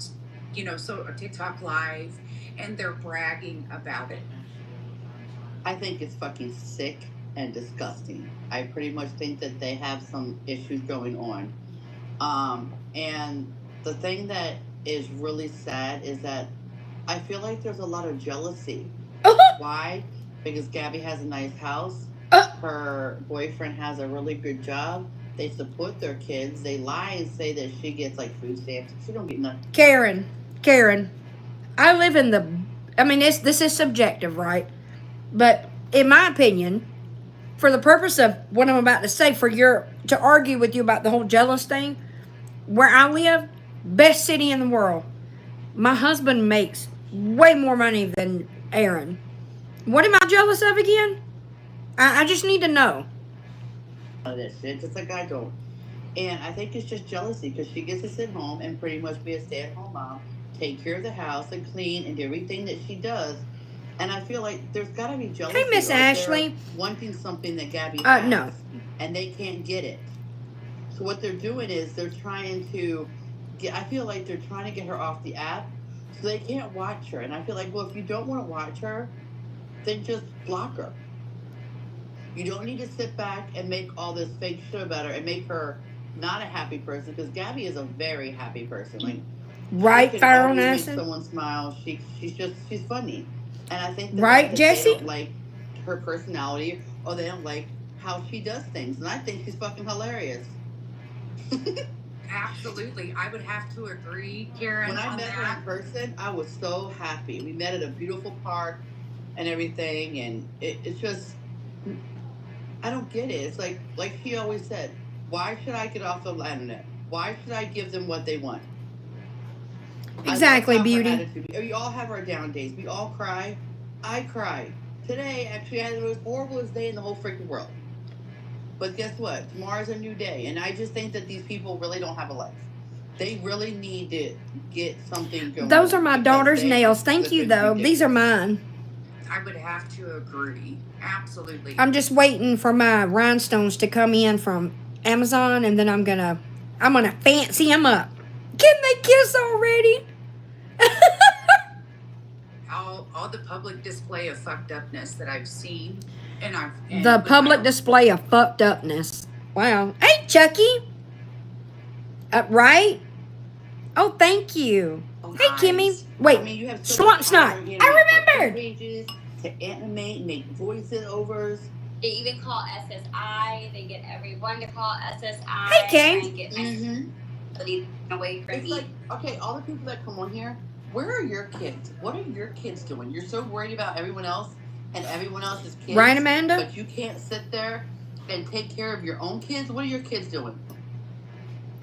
so TikTok Live, and they're bragging about it? I think it's fucking sick and disgusting. I pretty much think that they have some issues going on. And the thing that is really sad is that I feel like there's a lot of jealousy. Why? Because Gabby has a nice house. Her boyfriend has a really good job. They support their kids. They lie and say that she gets like food stamps. She don't get nothing. Karen, I live in this is subjective, right? But in my opinion, for the purpose of what I'm about to say, to argue with you about the whole jealous thing, where I live, best city in the world. My husband makes way more money than Aaron. What am I jealous of again? I just need to know. That shit, just like I don't. And I think it's just jealousy because she gets to sit home and pretty much be a stay-at-home mom, take care of the house and clean and do everything that she does. And I feel like there's got to be jealousy. Hey, Miss Ashley. Wanting something that Gabby has. No. And they can't get it. So what they're doing is they're trying to I feel like they're trying to get her off the app so they can't watch her. And I feel like, well, if you don't want to watch her, then just block her. You don't need to sit back and make all this fake shit about her and make her not a happy person, because Gabby is a very happy person. Like, right, Fire on Make Acid? someone smile. She's funny. And I think right, Jesse? They don't like her personality, or they don't like how she does things. And I think she's fucking hilarious. Absolutely. I would have to agree, Karen. When I met her in person, I was so happy. We met at a beautiful park and everything, and it's just, I don't get it. It's like she always said, why should I get off the internet? Why should I give them what they want? Exactly, beauty. We all have our down days. We all cry. I cry. Today, actually, I had the most horriblest day in the whole freaking world. But guess what? Tomorrow's a new day. And I just think that these people really don't have a life. They really need to get something going. Those are my daughter's nails. Thank you, though. Ridiculous. These are mine. I would have to agree. Absolutely. I'm just waiting for my rhinestones to come in from Amazon, and then I'm gonna fancy them up. Can they kiss already? all the public display of fucked upness that I've seen, the public display of fucked upness. Wow. Hey, Chucky. Right? Oh, thank you. Hey, Kimmy. Wait. You have Swamp Snot. I remembered. Pages to animate, make voiceovers. They even call SSI. They get everyone to call SSI. Hey, Kay. And get away from me. Like, okay, all the people that come on here, where are your kids? What are your kids doing? You're so worried about everyone else and everyone else's kids. Right, Amanda? But you can't sit there and take care of your own kids. What are your kids doing?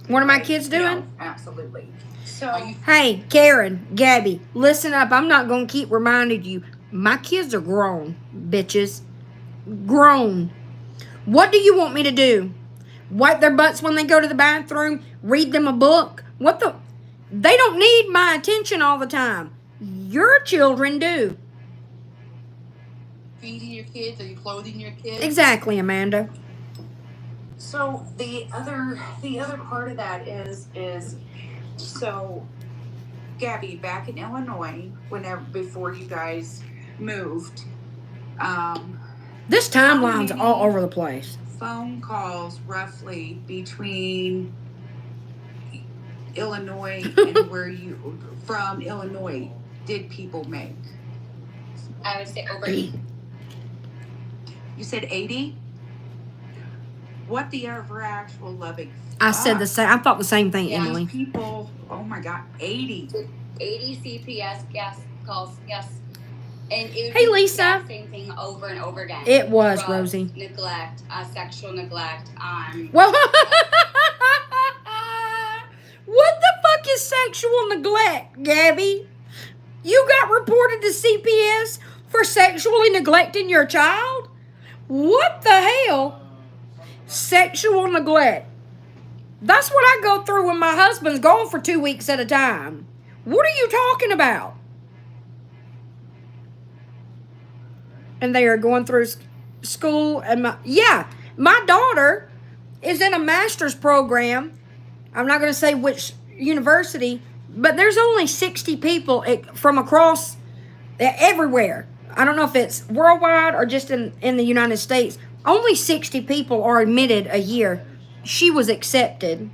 What are my kids doing? Yeah, absolutely. So, hey, Karen, Gabby, listen up. I'm not going to keep reminding you. My kids are grown, bitches. Grown. What do you want me to do? Wipe their butts when they go to the bathroom? Read them a book? They don't need my attention all the time. Your children do. feeding your kids? Are you clothing your kids? Exactly, Amanda. So the other part of that is so Gabby, back in Illinois, before you guys moved, this timeline's all over the place. Phone calls roughly between Illinois and where you from Illinois did people make? I would say over 80. You said 80? What the ever actual loving? I said the same. I thought the same thing, Yeah. Emily. People, oh my God, 80. 80 CPS calls, yes. And it Hey, was Lisa. the exact same thing over and over again. It was, Drugs, Rosie. Neglect, sexual neglect. Well, what the fuck is sexual neglect, Gabby? You got reported to CPS for sexually neglecting your child? What the hell? Sexual neglect. That's what I go through when my husband's gone for 2 weeks at a time. What are you talking about? And they are going through school. And my daughter is in a master's program. I'm not going to say which university, but there's only 60 people from across everywhere. I don't know if it's worldwide or just in the United States. Only 60 people are admitted a year. She was accepted.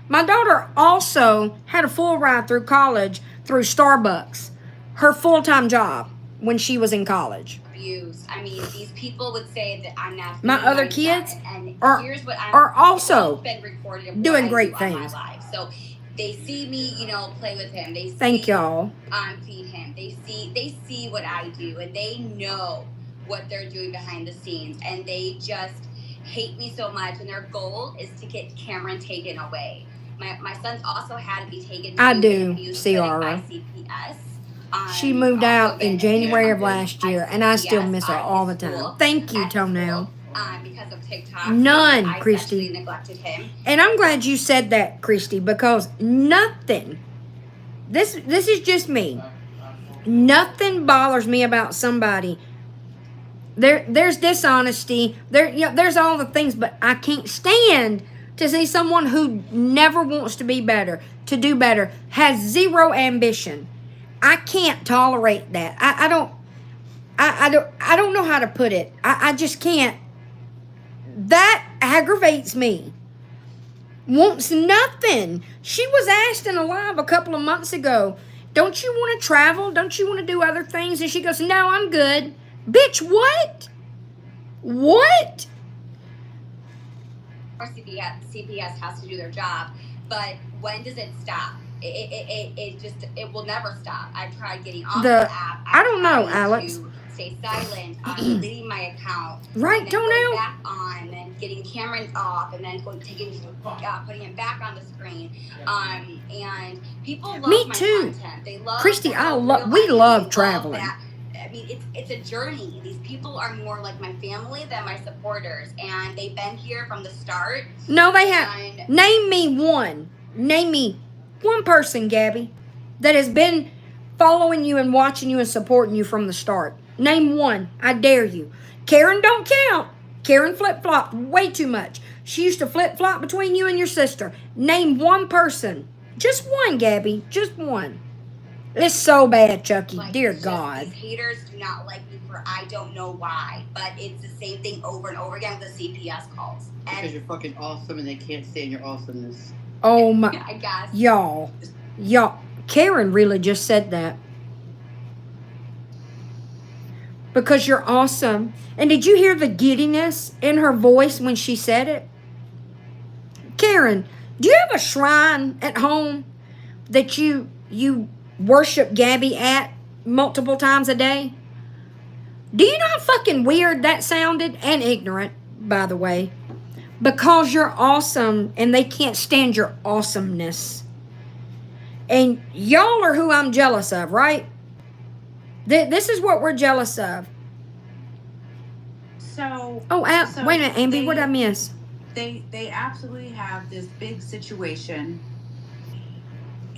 My daughter also had a full ride through college through Starbucks, her full-time job when she was in college. Abuse. I mean, these people would say that I'm not. My other kids and are here's what are also been recorded of doing what I great do things. On my life. So they see me, play with him. They see Thank y'all. Feed him. They see what I do, and they know what they're doing behind the scenes, and they just hate me so much. And their goal is to get Cameron taken away. My son's also had to be taken to I do, an abuse Ciara. clinic by CPS. She moved out in January of last year, and I still miss her all the time. Thank you, Toenail. Because of TikTok. None, I Christy. sexually neglected him. And I'm glad you said that, Christy, because nothing, this is just me. Nothing bothers me about somebody. There's dishonesty. There's all the things, but I can't stand to see someone who never wants to be better, to do better, has zero ambition. I can't tolerate that. I don't know how to put it. I just can't. That aggravates me. Wants nothing. She was asked in a live a couple of months ago, don't you want to travel? Don't you want to do other things? And she goes, no, I'm good. Bitch, what? What? CPS has to do their job, but when does it stop? It will never stop. I've tried getting off the app. I don't know, Alex. To stay silent, deleting my account. Right, Toenail? Back on, and getting Cameron off, and then putting him back on the screen. And people love Me my too. content. They love. Christy, we love traveling. I mean, it's a journey. These people are more like my family than my supporters, and they've been here from the start. No, they have. Name me one. Name me one person, Gabby, that has been following you and watching you and supporting you from the start. Name one. I dare you. Karen don't count. Karen flip-flopped way too much. She used to flip-flop between you and your sister. Name one person. Just one, Gabby. Just one. It's so bad, Chucky. Dear God. These haters do not like me for I don't know why, but it's the same thing over and over again with the CPS calls. Because you're fucking awesome and they can't stand your awesomeness. Oh my. I guess. Y'all. Karen really just said that. Because you're awesome. And did you hear the giddiness in her voice when she said it? Karen, do you have a shrine at home that you worship Gabby at multiple times a day? Do you know how fucking weird that sounded? And ignorant, by the way. Because you're awesome and they can't stand your awesomeness. And y'all are who I'm jealous of, right? This is what we're jealous of. So. Wait a minute, Amby, what did I miss? They absolutely have this big situation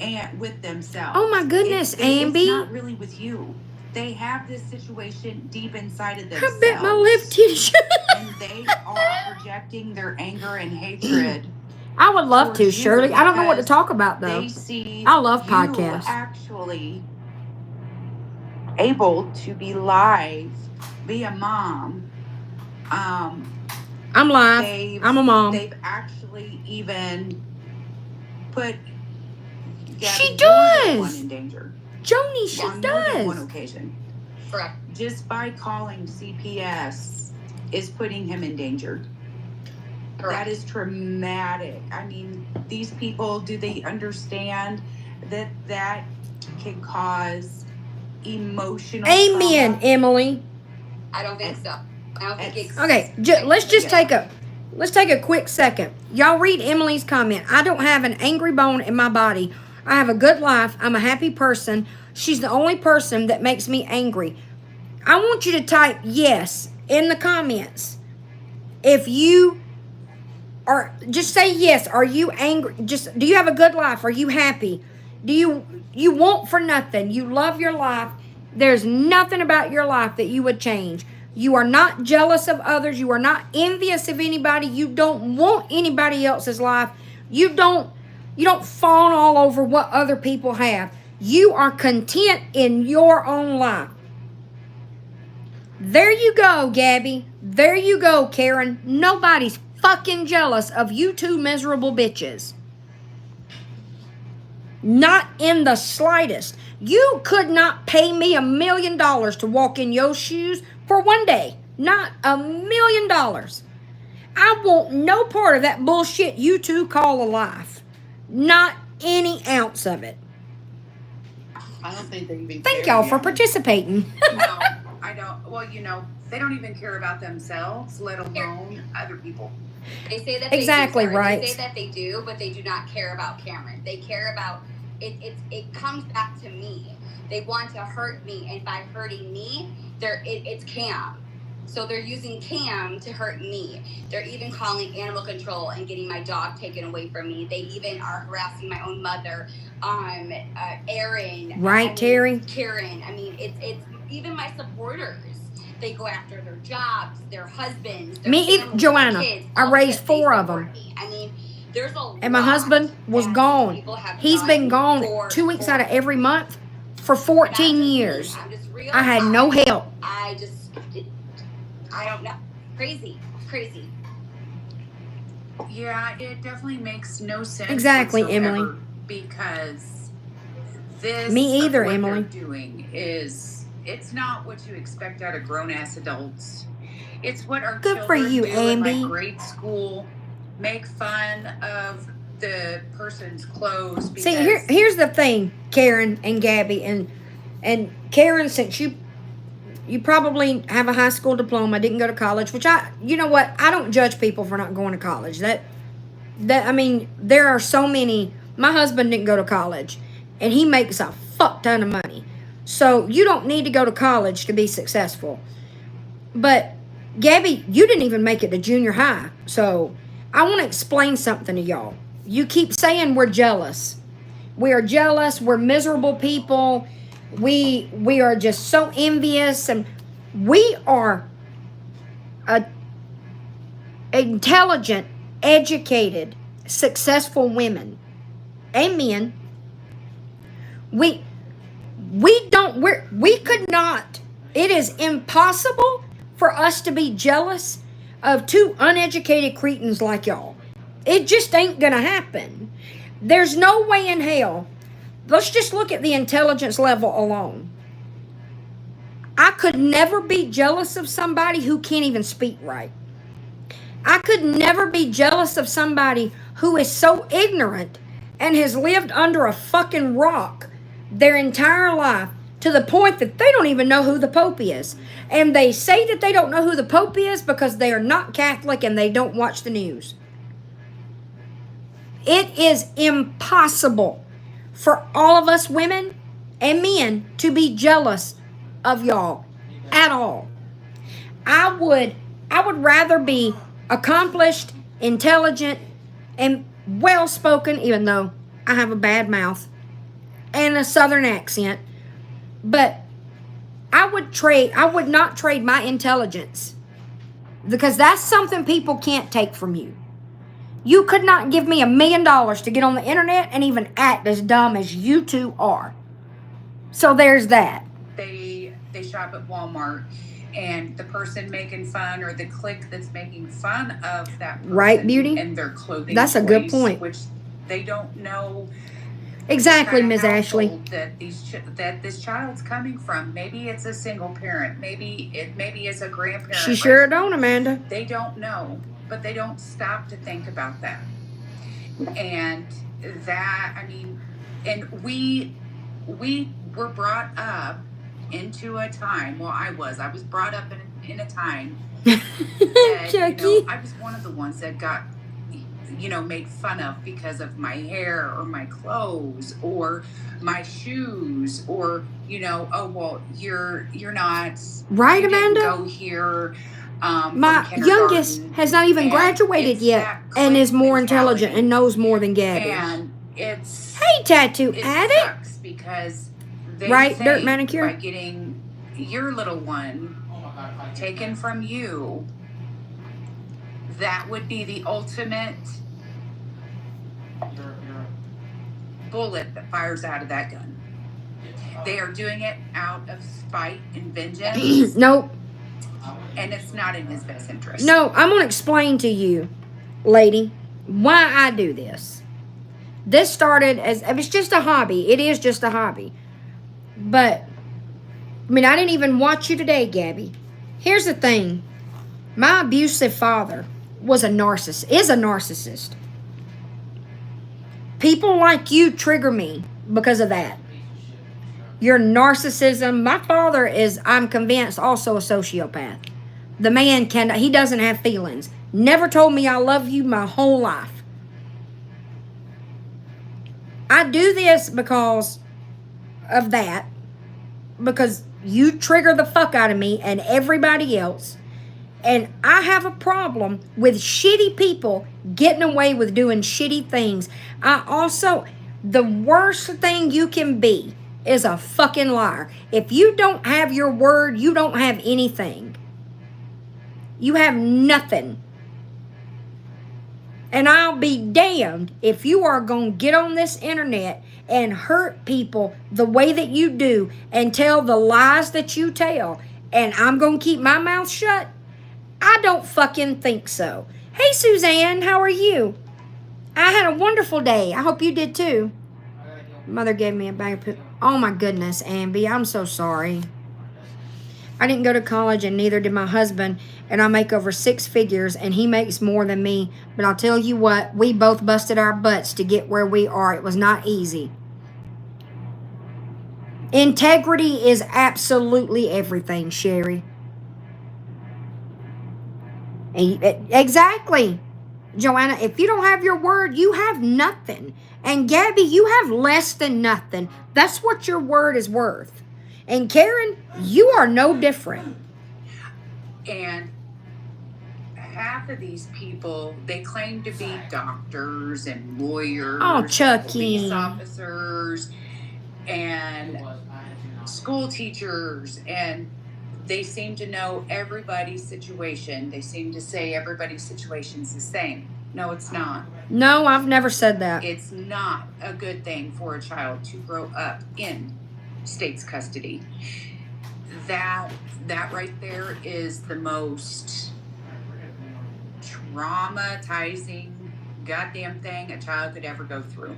and with themselves. Oh my goodness, Amby. It's not really with you. They have this situation deep inside of I themselves. bet my left titty. And they are projecting their anger and hatred. I would love towards to, you Shirley. I don't know what to because talk about though. They see I love you podcasts. actually able to be live, be a mom. I'm live. I'm a mom. They've actually even put Gabby, she more than one does. in danger. Joni, she on does. More than one occasion. Correct. Just by calling CPS is putting him in danger. Correct. That is traumatic. I mean, these people, do they understand that that can cause emotional Amen, trauma? Emily. I don't think so. I don't think it's Okay, let's just take a quick second. Y'all read Emily's comment. I don't have an angry bone in my body. I have a good life. I'm a happy person. She's the only person that makes me angry. I want you to type yes in the comments. If you are, just say yes. Are you angry? Just, do you have a good life? Are you happy? Do you want for nothing? You love your life. There's nothing about your life that you would change. You are not jealous of others. You are not envious of anybody. You don't want anybody else's life. You don't fawn all over what other people have. You are content in your own life. There you go, Gabby. There you go, Karen. Nobody's fucking jealous of you two miserable bitches. Not in the slightest. You could not pay me $1 million to walk in your shoes for one day. Not $1 million. I want no part of that bullshit you two call a life. Not any ounce of it. I don't think they even Thank care y'all for yet. participating. No, I don't. Well, they don't even care about themselves, let alone other people. They say that Exactly they do, sorry. right. They say that they do, but they do not care about Cameron. They care about it. It comes back to me. They want to hurt me, and by hurting me, it's Cam. So they're using Cam to hurt me. They're even calling animal control and getting my dog taken away from me. They even are harassing my own mother, Erin. Right, Terry? Karen. I mean, it's even my supporters. They go after their jobs, their husbands, their Me, families, Joanna. their kids. I raised 4 of them. Me. I mean, there's a And my husband was gone. He's been gone 2 weeks out of every month for 14 years. I had no help. I don't know. Crazy. Yeah, it definitely makes no sense. Exactly, whatsoever, Emily. Because this Me either, what Emily. they're doing is, it's not what you expect out of grown-ass adults. It's what our Good for children you, do in Amby. like grade school. Make fun of the person's clothes. See, Because here's the thing, Karen and Gabby, and Karen, since you probably have a high school diploma, didn't go to college, which you know what? I don't judge people for not going to college. I mean, there are so many. My husband didn't go to college, and he makes a fuck ton of money. So you don't need to go to college to be successful. But Gabby, you didn't even make it to junior high. So I want to explain something to y'all. You keep saying we're jealous. We are jealous. We're miserable people. We are just so envious, and we are intelligent, educated, successful women and men. We could not. It is impossible for us to be jealous of 2 uneducated cretins like y'all. It just ain't gonna happen. There's no way in hell. Let's just look at the intelligence level alone. I could never be jealous of somebody who can't even speak right. I could never be jealous of somebody who is so ignorant and has lived under a fucking rock their entire life to the point that they don't even know who the Pope is. And they say that they don't know who the Pope is because they are not Catholic and they don't watch the news. It is impossible for all of us women and men to be jealous of y'all at all. I would rather be accomplished, intelligent, and well-spoken, even though I have a bad mouth and a southern accent. But I would not trade my intelligence, because that's something people can't take from you. You could not give me $1 million to get on the internet and even act as dumb as you two are. So there's that. They shop at Walmart, and the person making fun, or the clique that's making fun of that person, right, Beauty? and their clothing. That's a good point. Which they don't know exactly, Ms. Ashley. That this child's coming from. Maybe it's a single parent. Maybe it's a grandparent. She sure don't, Amanda. They don't know, but they don't stop to think about that. And that, I mean, and we were brought up into a time. Well, I was brought up in a time that, Chucky. I was one of the ones that got, made fun of because of my hair or my clothes or my shoes, or oh well, you're not right, you Amanda. Go here. My youngest has not even graduated yet, and is more intelligent and knows more than Gabby. And it's hey, tattoo addict. Sucks because they right, think dirt manicure. By getting your little one taken from you, that would be the ultimate bullet that fires out of that gun. They are doing it out of spite and vengeance. Nope. And it's not in his best interest. No, I'm going to explain to you, lady, why I do this. This started as, it's just a hobby. It is just a hobby. But, I mean, I didn't even watch you today, Gabby. Here's the thing. My abusive father is a narcissist. People like you trigger me because of that. Your narcissism. My father is, I'm convinced, also a sociopath. The man he doesn't have feelings. Never told me I love you my whole life. I do this because of that. Because you trigger the fuck out of me and everybody else. And I have a problem with shitty people getting away with doing shitty things. The worst thing you can be is a fucking liar. If you don't have your word, you don't have anything. You have nothing. And I'll be damned if you are going to get on this internet and hurt people the way that you do and tell the lies that you tell, and I'm going to keep my mouth shut. I don't fucking think so. Hey, Suzanne, how are you? I had a wonderful day. I hope you did too. Mother gave me a bag of poop. Oh my goodness, Amby, I'm so sorry. I didn't go to college, and neither did my husband, and I make over 6 figures, and he makes more than me. But I'll tell you what, we both busted our butts to get where we are. It was not easy. Integrity is absolutely everything, Sherry. Exactly. Joanna, if you don't have your word, you have nothing. And Gabby, you have less than nothing. That's what your word is worth. And Karen, you are no different. And half of these people, they claim to be doctors and lawyers. Oh, Chucky. Police officers and school teachers, and they seem to know everybody's situation. They seem to say everybody's situation's the same. No, it's not. No, I've never said that. It's not a good thing for a child to grow up in state's custody. That right there is the most traumatizing goddamn thing a child could ever go through.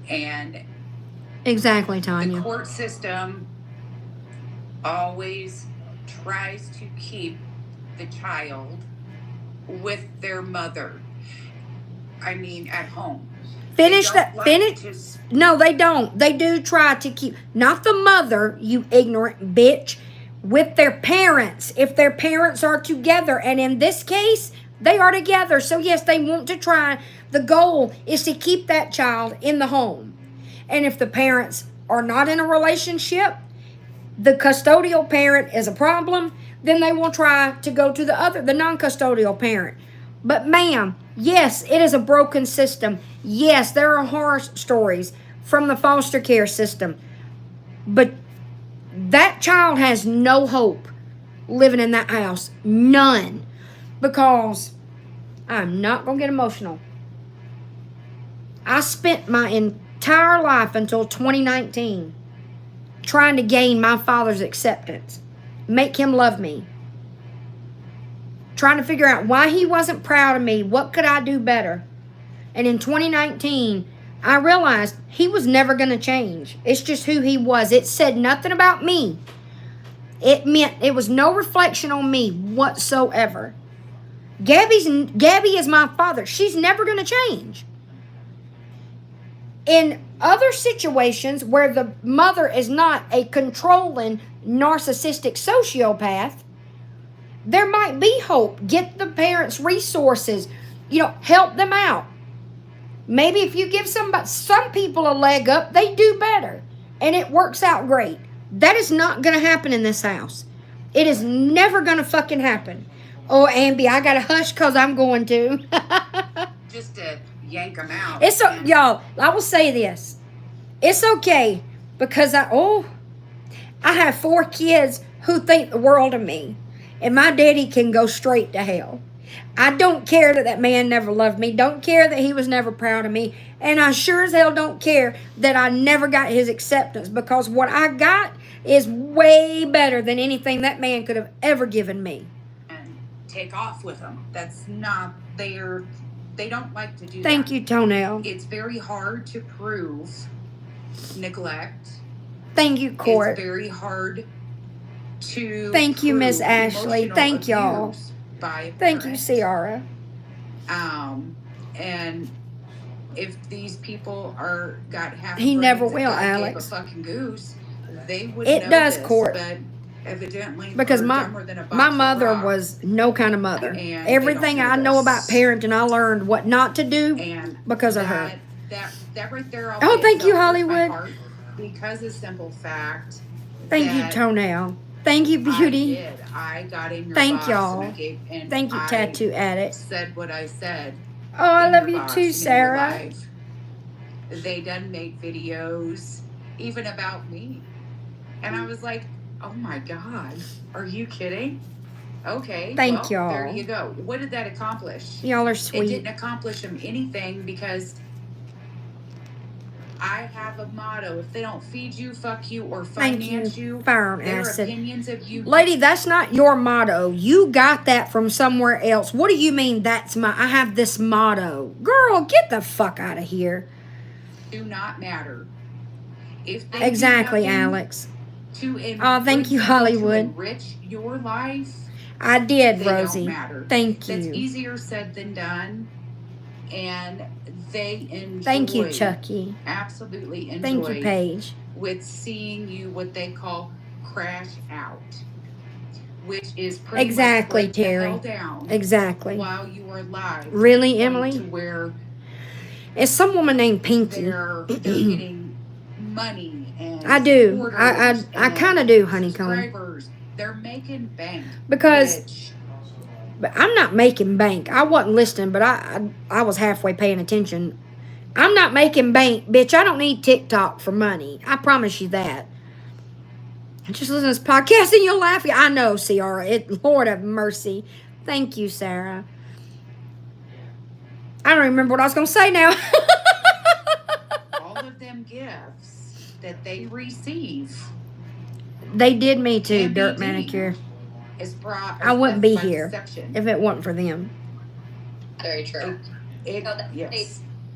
And exactly, Tanya. The court system always tries to keep the child with their mother. I mean, at home. No, they don't. They do try to keep, not the mother, you ignorant bitch, with their parents, if their parents are together. And in this case, they are together. So yes, they want to try. The goal is to keep that child in the home. And if the parents are not in a relationship, the custodial parent is a problem, then they will try to go to the non-custodial parent. But ma'am, yes, it is a broken system. Yes, there are horror stories from the foster care system. But That child has no hope living in that house. None. Because I'm not going to get emotional. I spent my entire life until 2019 trying to gain my father's acceptance, make him love me, trying to figure out why he wasn't proud of me, what could I do better. And in 2019, I realized he was never going to change. It's just who he was. It said nothing about me. It meant it was no reflection on me whatsoever. Gabby is my father. She's never going to change. In other situations where the mother is not a controlling, narcissistic sociopath, there might be hope. Get the parents resources. Help them out. Maybe if you give some people a leg up, they do better. And it works out great. That is not going to happen in this house. It is never going to fucking happen. Oh, Ambi, I got to hush because I'm going to. Just to yank them out. Y'all, I will say this. It's okay because I have 4 kids who think the world of me. And my daddy can go straight to hell. I don't care that man never loved me. Don't care that he was never proud of me. And I sure as hell don't care that I never got his acceptance, because what I got is way better than anything that man could have ever given me. And take off with them. That's not they don't like to do that. Thank you, Toenail. It's very hard to prove neglect. Thank you, Court. It's very hard to Thank you, Miss Ashley. Thank y'all. Thank you, Ciara. And if these people got half, he never will, Alex. A fucking goose, they would. It does, this, Court. But evidently, because my mother was no kind of mother. Everything I know about parenting, I learned what not to do because of her. That right there. Oh, thank you, Hollywood. Because of simple fact. Thank you, Toenail. Thank you, Beauty. I got in your Thank box y'all. and Thank you, Tattoo Addict. Said what I said. Oh, I love you too, Sarah. They done make videos even about me. And I was like, oh my God, are you kidding? Okay. Thank y'all. There you go. What did that accomplish? Y'all are sweet. It didn't accomplish them anything because I have a motto. If they don't feed you, fuck you, or finance you, their acid. Opinions of you. Lady, that's not your motto. You got that from somewhere else. What do you mean I have this motto? Girl, get the fuck out of here. Do not matter. If they exactly, Alex. Thank you, Hollywood. To enrich your life. I did, Rosie. Don't matter. Thank you. That's easier said than done. And they enjoy. Thank you, Chucky. Absolutely enjoy. Thank you, Paige. With seeing you what they call crash out, which is pretty exactly, much Terry. Down exactly. While you are alive. Really, Emily? To where it's some woman named Pinky. They're getting money and I do. I kind of do, Honeycomb. They're making bank because. But I'm not making bank. I wasn't listening, but I was halfway paying attention. I'm not making bank, bitch. I don't need TikTok for money. I promise you that. Just listen to this podcast and you'll laugh. I know, Ciara. Lord have mercy. Thank you, Sarah. I don't remember what I was going to say now. All of them gifts that they receive. They did me too, Dirt Manicure. I wouldn't be here if it wasn't for them. Very true. They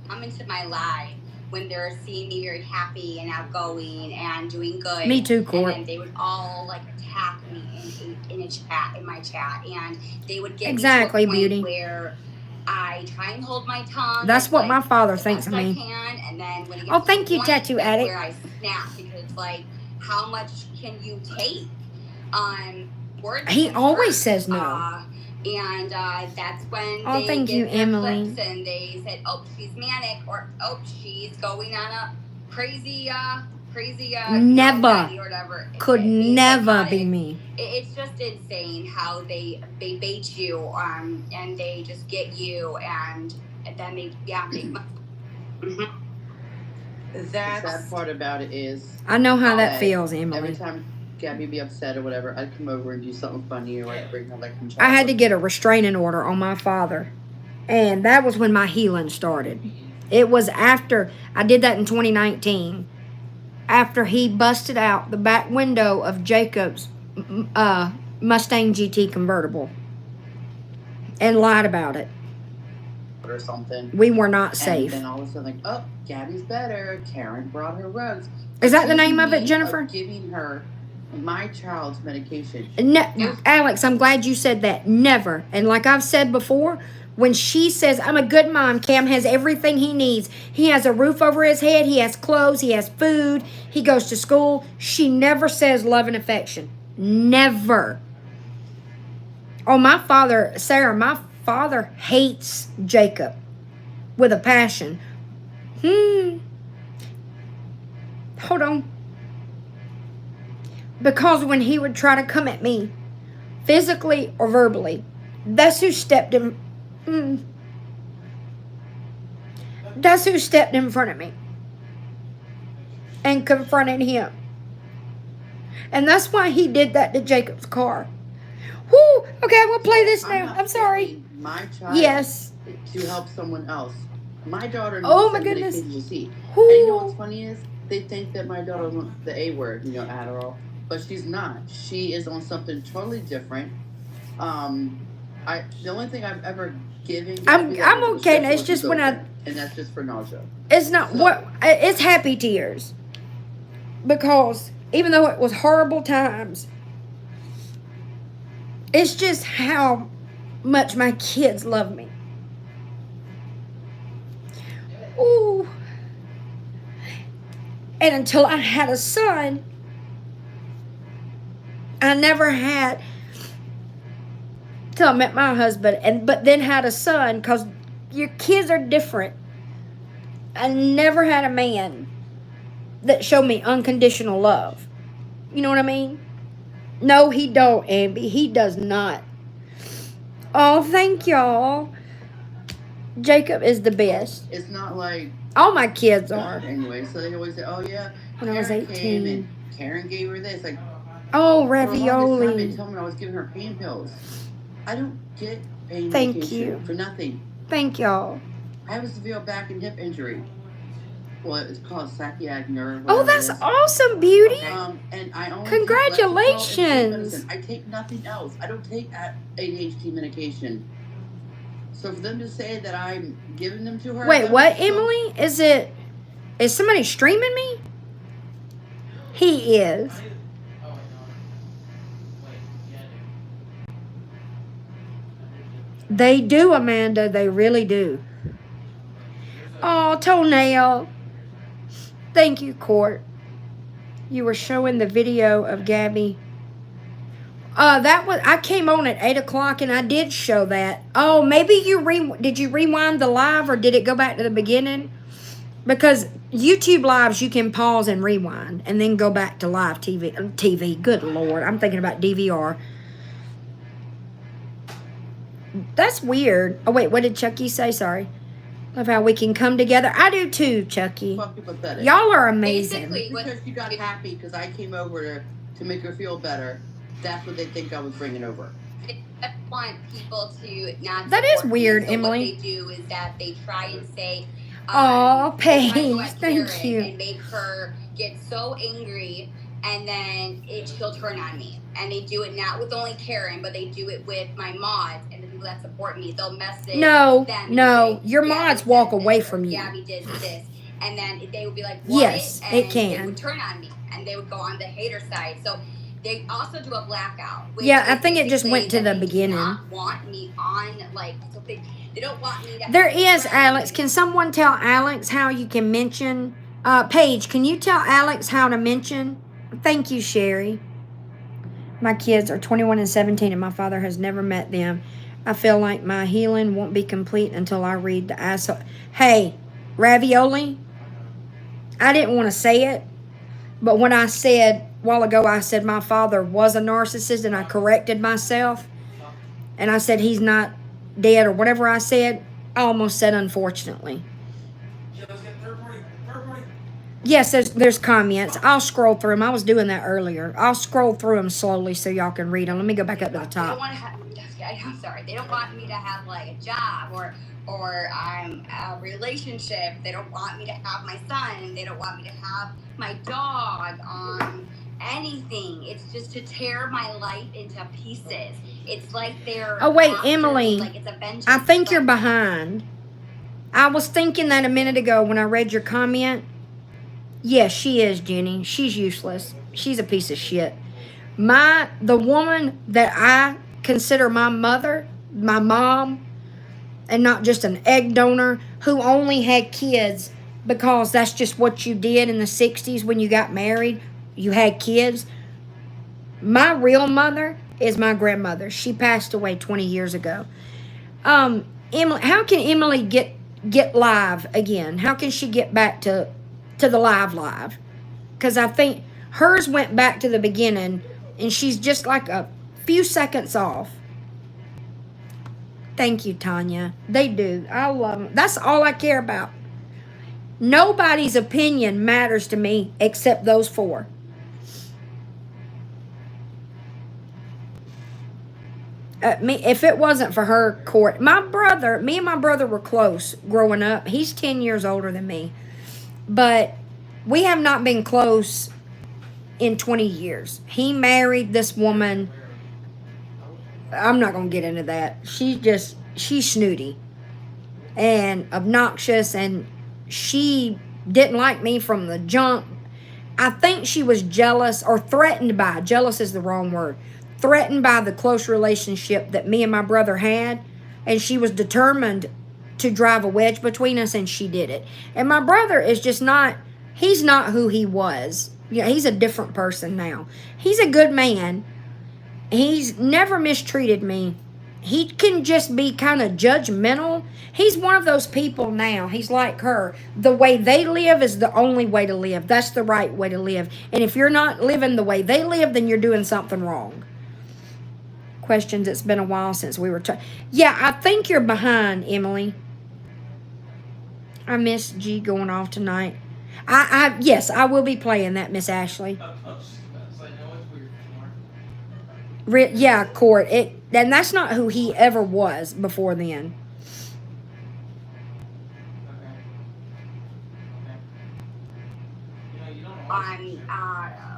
come into my life when they're seeing me very happy and outgoing and doing good. Me too, Court. And they would all attack me in my chat, and they would get exactly, me to a point Beauty. Where I try and hold my tongue. That's what my father thinks of me. And then when it gets thank you, Tattoo Addict. Where I snap because how much can you take? He always says no. And that's when they thank you, Emily. And they said, "Oh, she's manic," or "Oh, she's going on a crazy, never or whatever." Could never be me. It's just insane how they bait you, and they just get you, and then they make money. The sad part about it is I know how that feels, Emily. Gabby be upset or whatever, I'd come over and do something funny, or I'd bring her like some chocolate. I had to get a restraining order on my father. And that was when my healing started. It was after, I did that in 2019. After he busted out the back window of Jacob's Mustang GT convertible and lied about it. Or something. We were not safe. And then all of a sudden, like, oh, Gabby's better. Karen brought her rugs. Is that the name of it, Jennifer? Giving her my child's medication. No, Alex, I'm glad you said that. Never. And like I've said before, when she says, I'm a good mom, Cam has everything he needs. He has a roof over his head. He has clothes. He has food. He goes to school. She never says love and affection. Never. Oh, my father, Sarah, my father hates Jacob with a passion. Hold on. Because when he would try to come at me, physically or verbally, that's who stepped in. That's who stepped in front of me and confronted him. And that's why he did that to Jacob's car. Whoo! Okay, we'll play this now. I'm sorry. My child. Yes. To help someone else. My daughter. Oh my goodness. And you know what's funny is they think that my daughter was on the A word, Adderall, but she's not. She is on something totally different. The only thing I've ever given. I'm okay. And it's just when and that's just for nausea. It's not what. It's happy tears. Because even though it was horrible times, it's just how much my kids love me. Ooh. And until I had a son, I never had, till I met my husband, but then had a son, because your kids are different. I never had a man that showed me unconditional love. You know what I mean? No, he don't, Amby. He does not. Oh, thank y'all. Jacob is the best. It's not like... All my kids are. Anyway, so they always say, oh, yeah. When I was 18. And Karen gave her this. Like, oh, for the longest time, ravioli. they told me I was giving her pain pills. I don't get pain Thank medication you. for nothing. Thank y'all. I have a severe back and hip injury. Well, it's called sciatic nerve. Oh, that's awesome, beauty. Okay. And I only Congratulations. I take nothing else. I don't take ADHD medication. So for them to say that I'm giving them to her... Wait, what, Emily? Is somebody streaming me? He is. They do, Amanda. They really do. Oh, toenail. Thank you, Court. You were showing the video of Gabby. I came on at 8 o'clock and I did show that. Oh, maybe did you rewind the live or did it go back to the beginning? Because YouTube lives, you can pause and rewind and then go back to live TV. Good Lord, I'm thinking about DVR. That's weird. Oh, wait, what did Chucky say? Sorry. Love how we can come together. I do too, Chucky. Y'all are amazing. Because you got happy because I came over to make her feel better. That's what they think I was bringing over. I want people to not. That is weird, me. So Emily. What they do is that they try and say, "Oh, Paige, thank you," and make her get so angry, and then she'll turn on me. And they do it not with only Karen, but they do it with my mods and the people that support me. They'll message No, say, your mods walk away from you. Gabby did this, and then they would be like, what? Yes, and it can. They would turn on me, and they would go on the hater side. So. They also do a blackout. Yeah, I think it just went to the beginning. They don't want me on, so they don't want me to... There is, Alex. Can someone tell Alex how you can mention... Paige, can you tell Alex how to mention? Thank you, Sherry. My kids are 21 and 17, and my father has never met them. I feel like my healing won't be complete until I read the asshole. Hey, ravioli, I didn't want to say it, but when I said... A while ago I said my father was a narcissist and I corrected myself and I said he's not dead or whatever I said. I almost said unfortunately. Yes, there's comments. I'll scroll through them. I was doing that earlier. I'll scroll through them slowly so y'all can read them. Let me go back up to the They top. don't want to have. I'm sorry. They don't want me to have like a job or a relationship. They don't want me to have my son. They don't want me to have my dog. Anything. It's just to tear my life into pieces. It's like they're. Oh wait, after me, Emily. like it's a vengeance. I think you're like- behind. I was thinking that a minute ago when I read your comment. Yes, she is, Jenny. She's useless. She's a piece of shit. The woman that I consider my mother, my mom, and not just an egg donor who only had kids because that's just what you did in the 60s when you got married. You had kids. My real mother is my grandmother. She passed away 20 years ago. Emily, how can Emily get live again? How can she get back to the live? Because I think hers went back to the beginning, and she's just like a few seconds off. Thank you, Tanya. They do. I love them. That's all I care about. Nobody's opinion matters to me except those four. If it wasn't for her, Court, me and my brother were close growing up. He's 10 years older than me. But we have not been close in 20 years. He married this woman. I'm not going to get into that. She's snooty and obnoxious, and she didn't like me from the jump. I think she was jealous or threatened by, jealous is the wrong word, threatened by the close relationship that me and my brother had, and she was determined to drive a wedge between us, and she did it. And my brother is just not, he's not who he was. Yeah, he's a different person now. He's a good man. He's never mistreated me. He can just be kind of judgmental. He's one of those people now. He's like her. The way they live is the only way to live. That's the right way to live. And if you're not living the way they live, then you're doing something wrong. Questions, it's been a while since we were talking. Yeah, I think you're behind, Emily. I miss G going off tonight. Yes, I will be playing that, Miss Ashley. Yeah, Court. And that's not who he ever was before then.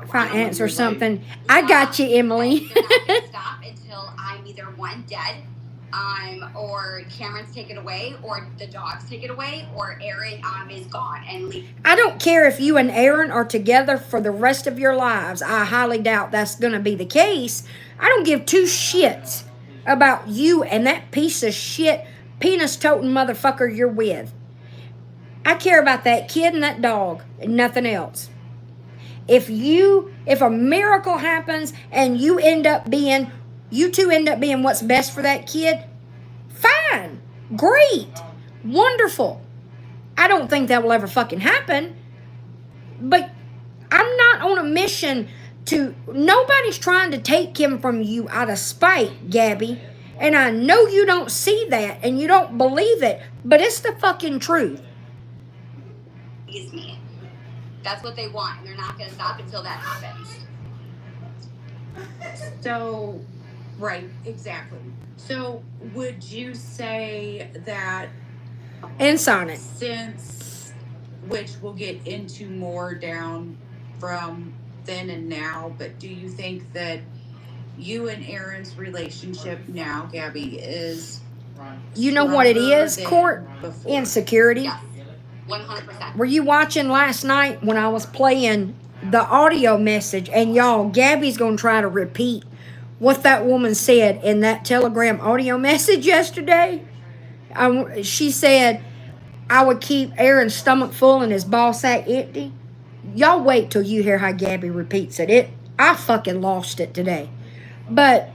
If I answer something, I got you, Emily. Stop until I'm either one dead, or Cameron's taken away, or the dogs take it away, or Aaron is gone and leave. I don't care if you and Aaron are together for the rest of your lives. I highly doubt that's going to be the case. I don't give two shits about you and that piece of shit penis-toting motherfucker you're with. I care about that kid and that dog and nothing else. If a miracle happens and you two end up being what's best for that kid, fine, great, wonderful. I don't think that will ever fucking happen, but I'm not on a mission nobody's trying to take him from you out of spite, Gabby. And I know you don't see that and you don't believe it, but it's the fucking truth. Excuse me. That's what they want, and they're not going to stop until that happens. So, right, exactly. So, would you say that Insonic, since, which we'll get into more down from then and now, but do you think that you and Aaron's relationship now, Gabby, is you know what it is, than Court? before? Insecurity. Yes, 100%. Were you watching last night when I was playing the audio message? And y'all, Gabby's going to try to repeat what that woman said in that Telegram audio message yesterday. She said, I would keep Aaron's stomach full and his ball sack empty. Y'all wait till you hear how Gabby repeats it. I fucking lost it today. But,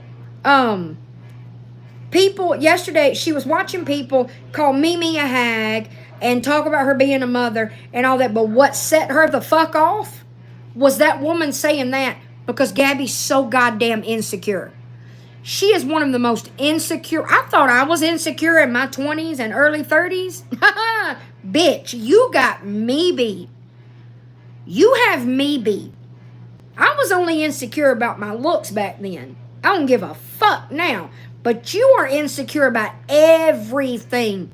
people, yesterday, she was watching people call Mimi a hag and talk about her being a mother and all that. But what set her the fuck off was that woman saying that because Gabby's so goddamn insecure. She is one of the most insecure. I thought I was insecure in my 20s and early 30s. Bitch, you got me beat. You have me beat. I was only insecure about my looks back then. I don't give a fuck now. But you are insecure about everything.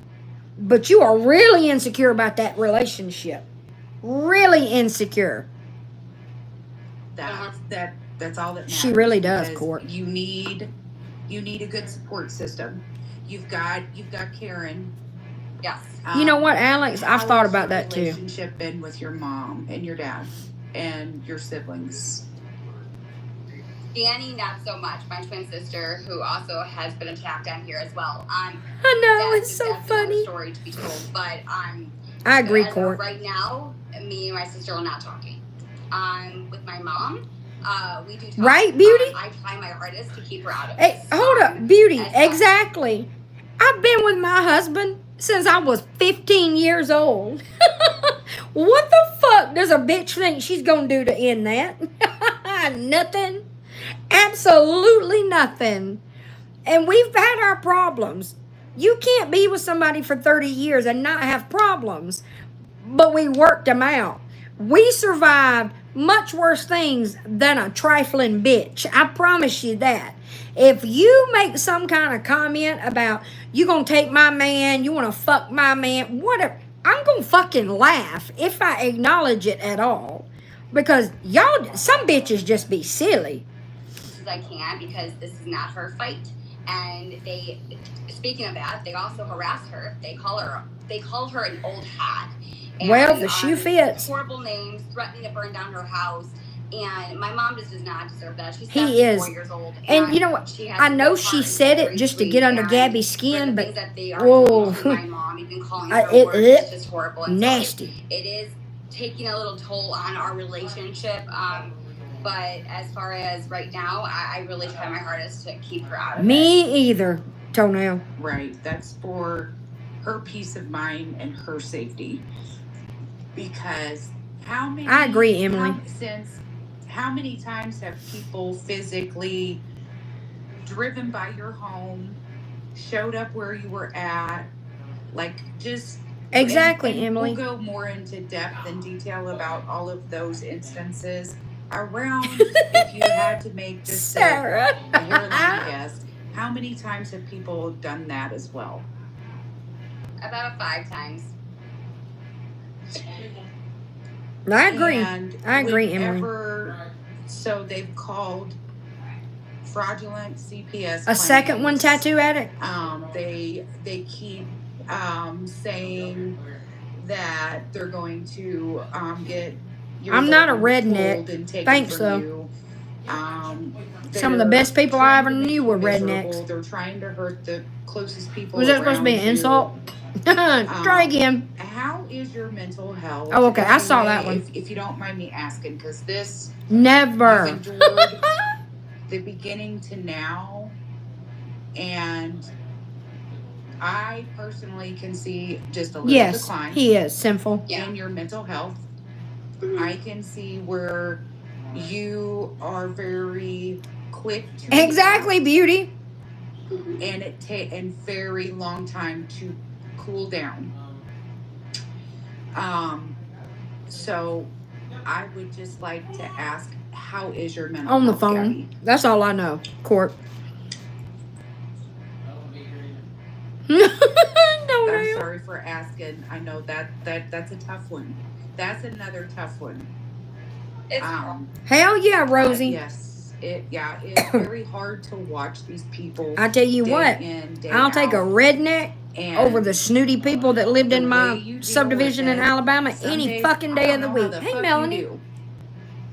But you are really insecure about that relationship. Really insecure. That's all that matters. She really does, because Court. You need a good support system. You've got Karen. Yes. You know what, Alex? I've thought How's about your that too. relationship been with your mom and your dad and your siblings? Danny, not so much. My twin sister, who also has been attacked on here as well. I know, it's so that's funny. another story to be told, but I agree, as of Court. right now, me and my sister are not talking. With my mom, we do talk. Right, Beauty? I try my hardest to keep her out of Hey, this. hold up, Beauty. as Exactly. I've been with my husband since I was 15 years old. What the fuck does a bitch think she's gonna do to end that? Nothing. Absolutely nothing. And we've had our problems. You can't be with somebody for 30 years and not have problems. But we worked them out. We survived much worse things than a trifling bitch. I promise you that. If you make some kind of comment about you gonna take my man, you wanna fuck my man, whatever, I'm gonna fucking laugh if I acknowledge it at all. Because y'all, some bitches just be silly. as I can, because this is not her fight. And they, speaking of that, they also harass her. They called her an old hat. And, Well, the shoe fits. Horrible names, threatening to burn down her house. And my mom just does not deserve that. She's He 74 is. years old. And you know what? She has I know a good she heart, said it very just to sweet, get under and Gabby's for skin, the but things that they are whoa, doing to my mom, even calling her it, it's just horrible. And nasty. So it is taking a little toll on our relationship. But as far as right now, I really try my hardest to keep her out of it. Me either, Toenail. Right. That's for her peace of mind and her safety. Because I agree, Emily. How many times have people physically driven by your home, showed up where you were at, like just Exactly, and Emily. We'll go more into depth and detail about all of those instances. Around, if you had to make just Sarah. a hairline guess, how many times have people done that as well? About 5 times. I agree. And I agree, Emily. So they've called fraudulent CPS. A second one, tattoo addict. They keep saying that they're going to get your I'm not a loved redneck. pulled and taken Thanks, from though. you. Some of the best people I ever knew were rednecks. They're trying to hurt the closest people. Was that supposed to be an insult? Try again. How is your mental health? Oh, okay. I saw that one. If you don't mind me asking, because this Never. you've endured the beginning to now, and I personally can see just a little decline. He is sinful. In your mental health. I can see where you are very quick to Exactly, Beauty. and it and very long time to cool down. So I would just like to ask, how is your mental On the health, phone. Gabby? That's all I know. Court. No, I'm sorry for asking. I know that's a tough one. That's another tough one. It's Hell yeah, Rosie. Yes. It's very hard to watch these people. I tell you day what, in, day I'll take a out. redneck And over the snooty people that lived in the way my you deal subdivision with in it, Alabama some any days, fucking I day of don't the know how week. the Hey, fuck Melanie. you do.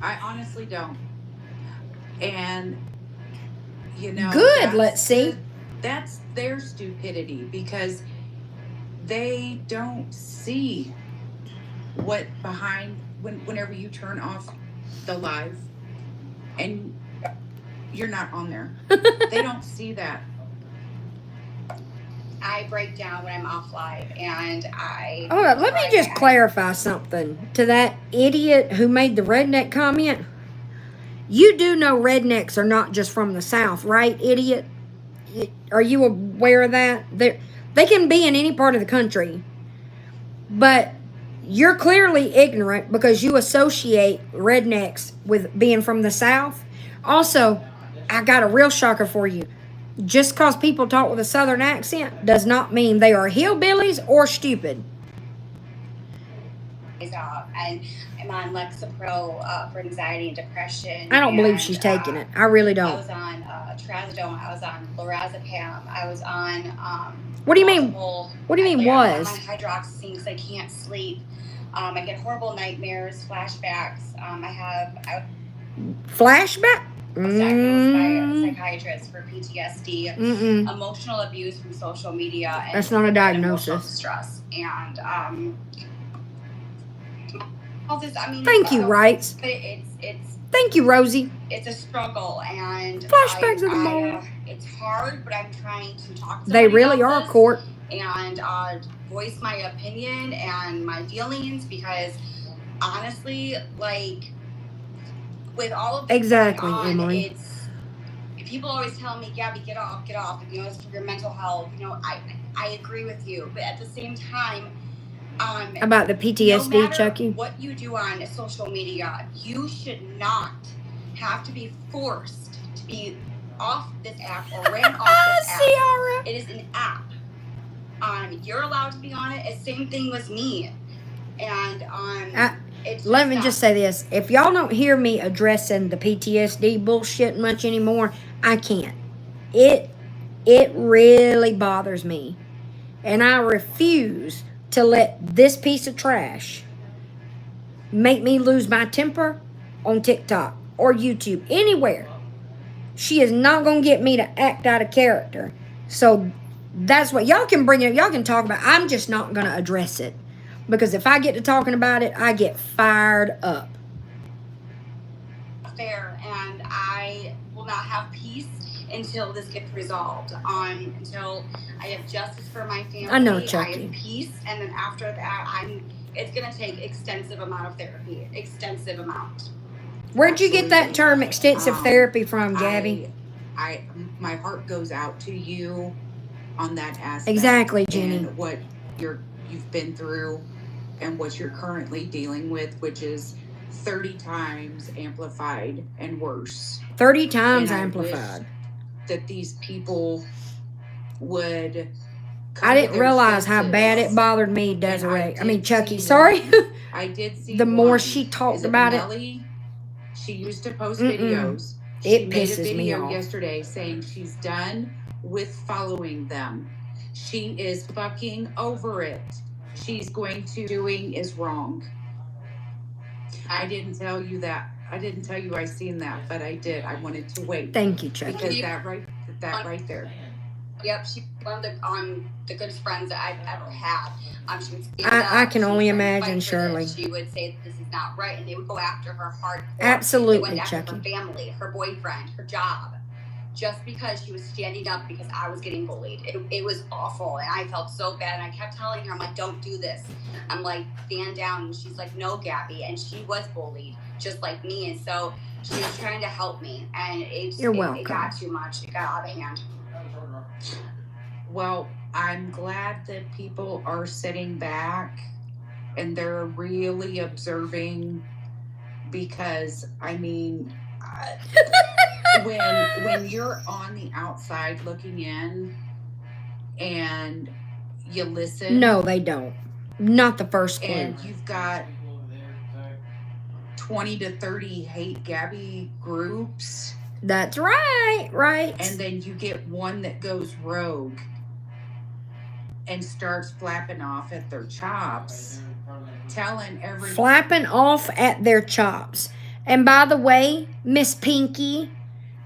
I honestly don't. And Good, let's see. That's their stupidity, because they don't see what behind whenever you turn off the live and you're not on there. They don't see that. I break down when I'm off live, and I. Hold up, let me just clarify something to that idiot who made the redneck comment. You do know rednecks are not just from the South, right, idiot? Are you aware of that? They can be in any part of the country. But you're clearly ignorant because you associate rednecks with being from the South. Also, I got a real shocker for you. Just because people talk with a Southern accent does not mean they are hillbillies or stupid. And I'm on Lexapro for anxiety and depression. I don't believe she's taking it. I really I don't. was on trazodone. I was on lorazepam. I was on. What do you mean? What do you mean was? I'm on hydroxyzine because I can't sleep. I get horrible nightmares, flashbacks. I have. Flashback? I was diagnosed by a psychiatrist for PTSD, emotional abuse from social media. And that's not a diagnosis. Stress and all this. I mean, thank you, Wrights. But it's. Thank you, Rosie. It's a struggle, and flashbacks of the mole. It's hard, but I'm trying to talk to they really are, Court. And voice my opinion and my feelings because honestly, like with all of this exactly, on, Emily. It's people always tell me, Gabby, get off. You know, it's for your mental health. You know, I agree with you, but at the same time. About the PTSD, no matter Chucky? What you do on social media, you should not have to be forced to be off this app or ran off this app. Ciara. It is an app. You're allowed to be on it. It's same thing with me. And let me just say this. If y'all don't hear me addressing the PTSD bullshit much anymore, I can't. It really bothers me. And I refuse to let this piece of trash make me lose my temper on TikTok or YouTube, anywhere. She is not going to get me to act out of character. So that's what y'all can bring it. Y'all can talk about it. I'm just not going to address it. Because if I get to talking about it, I get fired up. Fair, and I will not have peace until this gets resolved. Until I have justice for my family. I know, Chucky. I have peace, and then after that, it's gonna take extensive amount of therapy. Extensive amount. Where'd you get that term extensive therapy from, Gabby? My heart goes out to you on that aspect. Exactly, Jenny. And what you've been through and what you're currently dealing with, which is 30 times amplified and worse. 30 times and amplified. That these people would. I didn't realize how bad it bothered me, Desiree. I mean, Chucky. Sorry. I did see. The more she talked about Nelly? She used to post videos. It pisses me off. She made a video yesterday saying she's done with following them. She is fucking over it. She's going to doing is wrong. I didn't tell you that. I didn't tell you I seen that, but I did. I wanted to wait. Thank you, Chucky. Because that right there. Yep, she's one of the good friends that I've ever had. She would I can only imagine, Shirley. She would say this is not right, and they would go after her hardcore. Absolutely, they went after Chucky. Her family, her boyfriend, her job, just because she was standing up because I was getting bullied. It was awful, and I felt so bad. And I kept telling her, I'm like, don't do this. I'm like, stand down. And she's like, no, Gabby. And she was bullied, just like me. And so she was trying to help me, and You're welcome. It got too much. It got out of hand. Well, I'm glad that people are sitting back and they're really observing, because I mean, when you're on the outside looking in and you listen. No, they don't. Not the first clue. And you've got 20 to 30 hate Gabby groups. That's right, right. And then you get one that goes rogue and starts flapping off at their chops, telling everyone. Flapping off at their chops. And by the way, Miss Pinky,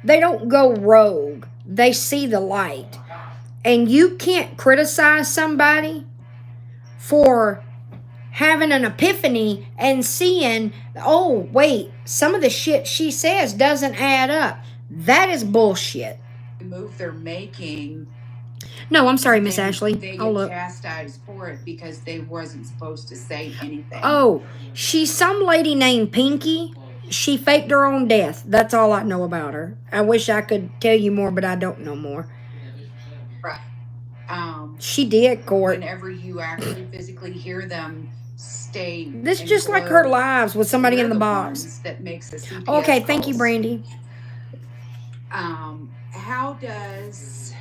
they don't go rogue. They see the light. And you can't criticize somebody for having an epiphany and seeing, oh, wait, some of the shit she says doesn't add up. That is bullshit. The move they're making. No, I'm sorry, Miss Ashley. They get chastised for it because they wasn't supposed to say anything. Oh, she's some lady named Pinky. She faked her own death. That's all I know about her. I wish I could tell you more, but I don't know more. Right. She did, Court. Whenever you actually physically hear them stay. This is just like her lives with somebody in the box. That makes a CPS okay, thank you, calls. Brandy. How does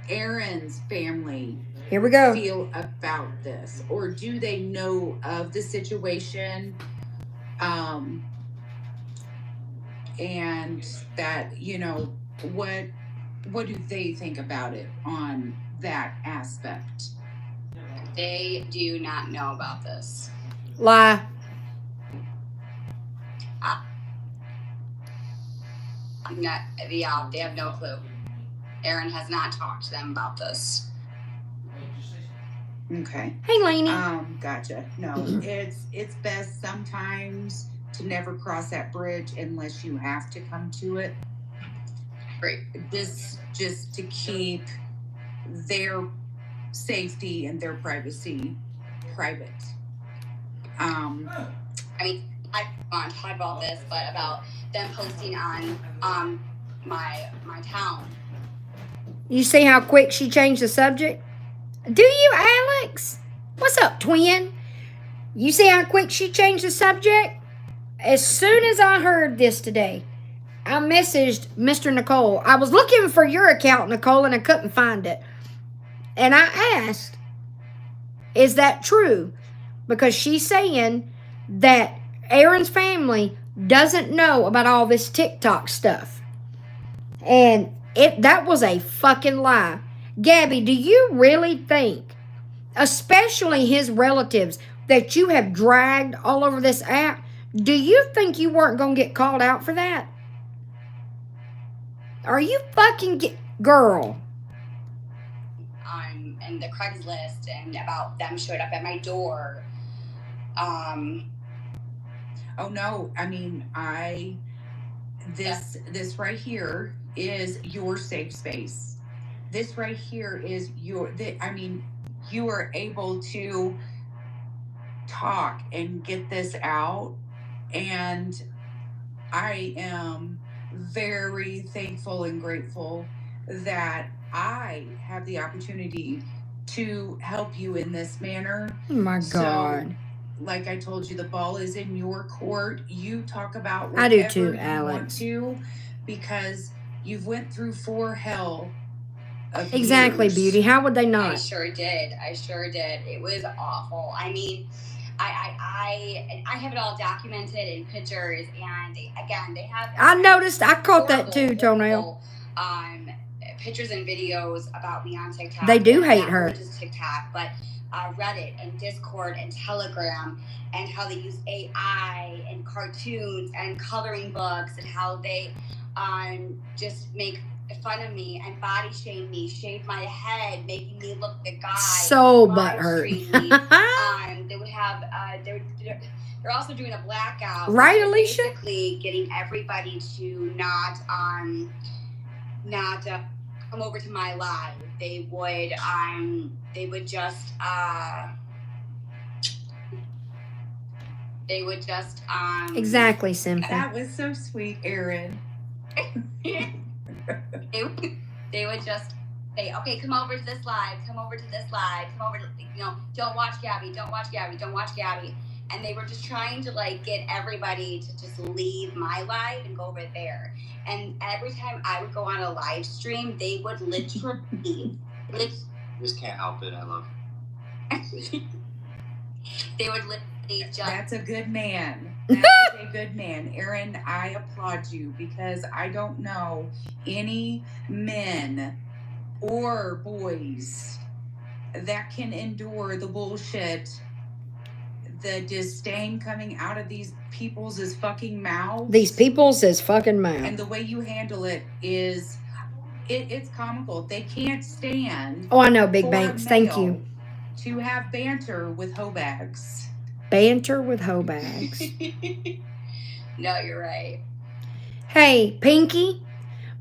Aaron's family Here we go. feel about this, or do they know of the situation? And that, you know, what do they think about it on that aspect? They do not know about this. Lie. Yeah, they have no clue. Aaron has not talked to them about this. Okay. Hey, Lainey. Gotcha. No, it's best sometimes to never cross that bridge unless you have to come to it. Right. This just to keep their safety and their privacy private. I mean, I want to talk about this, but about them posting on my town. You see how quick she changed the subject? Do you, Alex? What's up, twin? You see how quick she changed the subject? As soon as I heard this today, I messaged Mr. Nicole. I was looking for your account, Nicole, and I couldn't find it. And I asked, is that true? Because she's saying that Aaron's family doesn't know about all this TikTok stuff. And that was a fucking lie. Gabby, do you really think, especially his relatives, that you have dragged all over this app? Do you think you weren't going to get called out for that? Are you fucking girl? And the Craigslist and about them showed up at my door. Oh no, I mean, this right here is your safe space. This right here is you are able to talk and get this out, and I am very thankful and grateful that I have the opportunity to help you in this manner. Oh my God. So, like I told you, the ball is in your court. You talk about whatever I do too, you Alex. want to, because you've went through 4 hell of Exactly, years. Beauty. How would they not? I sure did. It was awful. I mean, I have it all documented in pictures, and again, they have. I noticed. I caught that too, Toenail. Pictures and videos about me on TikTok. They do hate not her. Not just TikTok, but Reddit and Discord and Telegram, and how they use AI and cartoons and coloring books, and how they just make fun of me and body shame me, shave my head, making me look the guy. So butthurt. They would have. They're also doing a blackout. Right, Alicia? Basically, getting everybody to not come over to my live. They would just exactly, Cynthia. That was so sweet, Aaron. they would just say, okay, come over to this live, come over to, don't watch Gabby. And they were just trying to like get everybody to just leave my live and go over there. And every time I would go on a live stream, they would literally just can't help it. I love it. They would literally just. That's a good man. That is a good man. Aaron, I applaud you, because I don't know any men or boys that can endure the bullshit, the disdain coming out of these people's fucking mouths. These people's fucking mouth. And the way you handle it is, it's comical. They can't stand. Oh, I know, Big Banks. Thank you. To have banter with hoe bags. Banter with hoe bags. No, you're right. Hey, Pinky,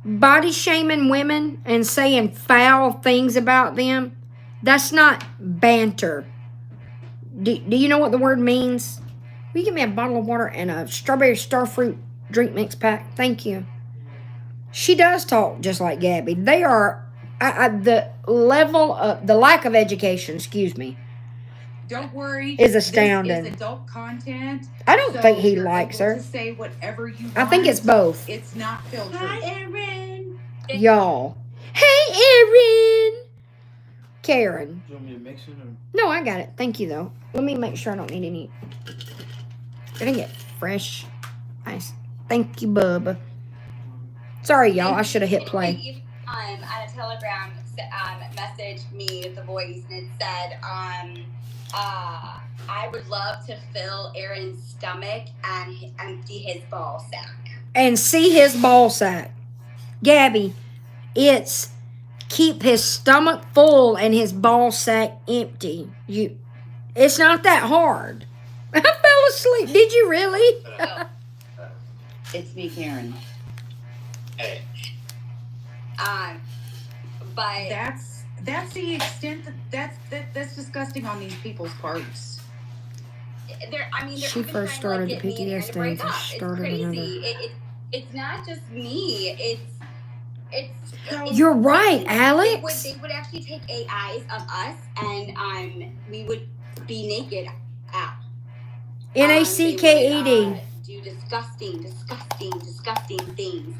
body shaming women and saying foul things about them, that's not banter. Do you know what the word means? Will you give me a bottle of water and a strawberry starfruit drink mix pack? Thank you. She does talk just like Gabby. They are the level of the lack of education, excuse me, Don't worry. is astounding. This is adult content. I don't think he you're likes able her. to say whatever you want. I think it's both. It's not filtered. Hi, Erin. Y'all. Hey, Erin. Karen. Do you want me to mix it or? No, I got it. Thank you, though. Let me make sure I don't need any. I didn't get fresh ice. Thank you, bub. Sorry, y'all. I should have hit play. On a Telegram messaged me the voice, and it said, I would love to fill Aaron's stomach and empty his ball sack. And see his ball sack. Gabby, it's keep his stomach full and his ball sack empty. It's not that hard. I fell asleep. Did you really? It's me, Karen. Hey. But that's the extent that's disgusting on these people's parts. She first started the PTSD and started another. It's not just me. You're right, Alex. They would actually take AIs of us, and we would be naked out. NACKED. Do disgusting things.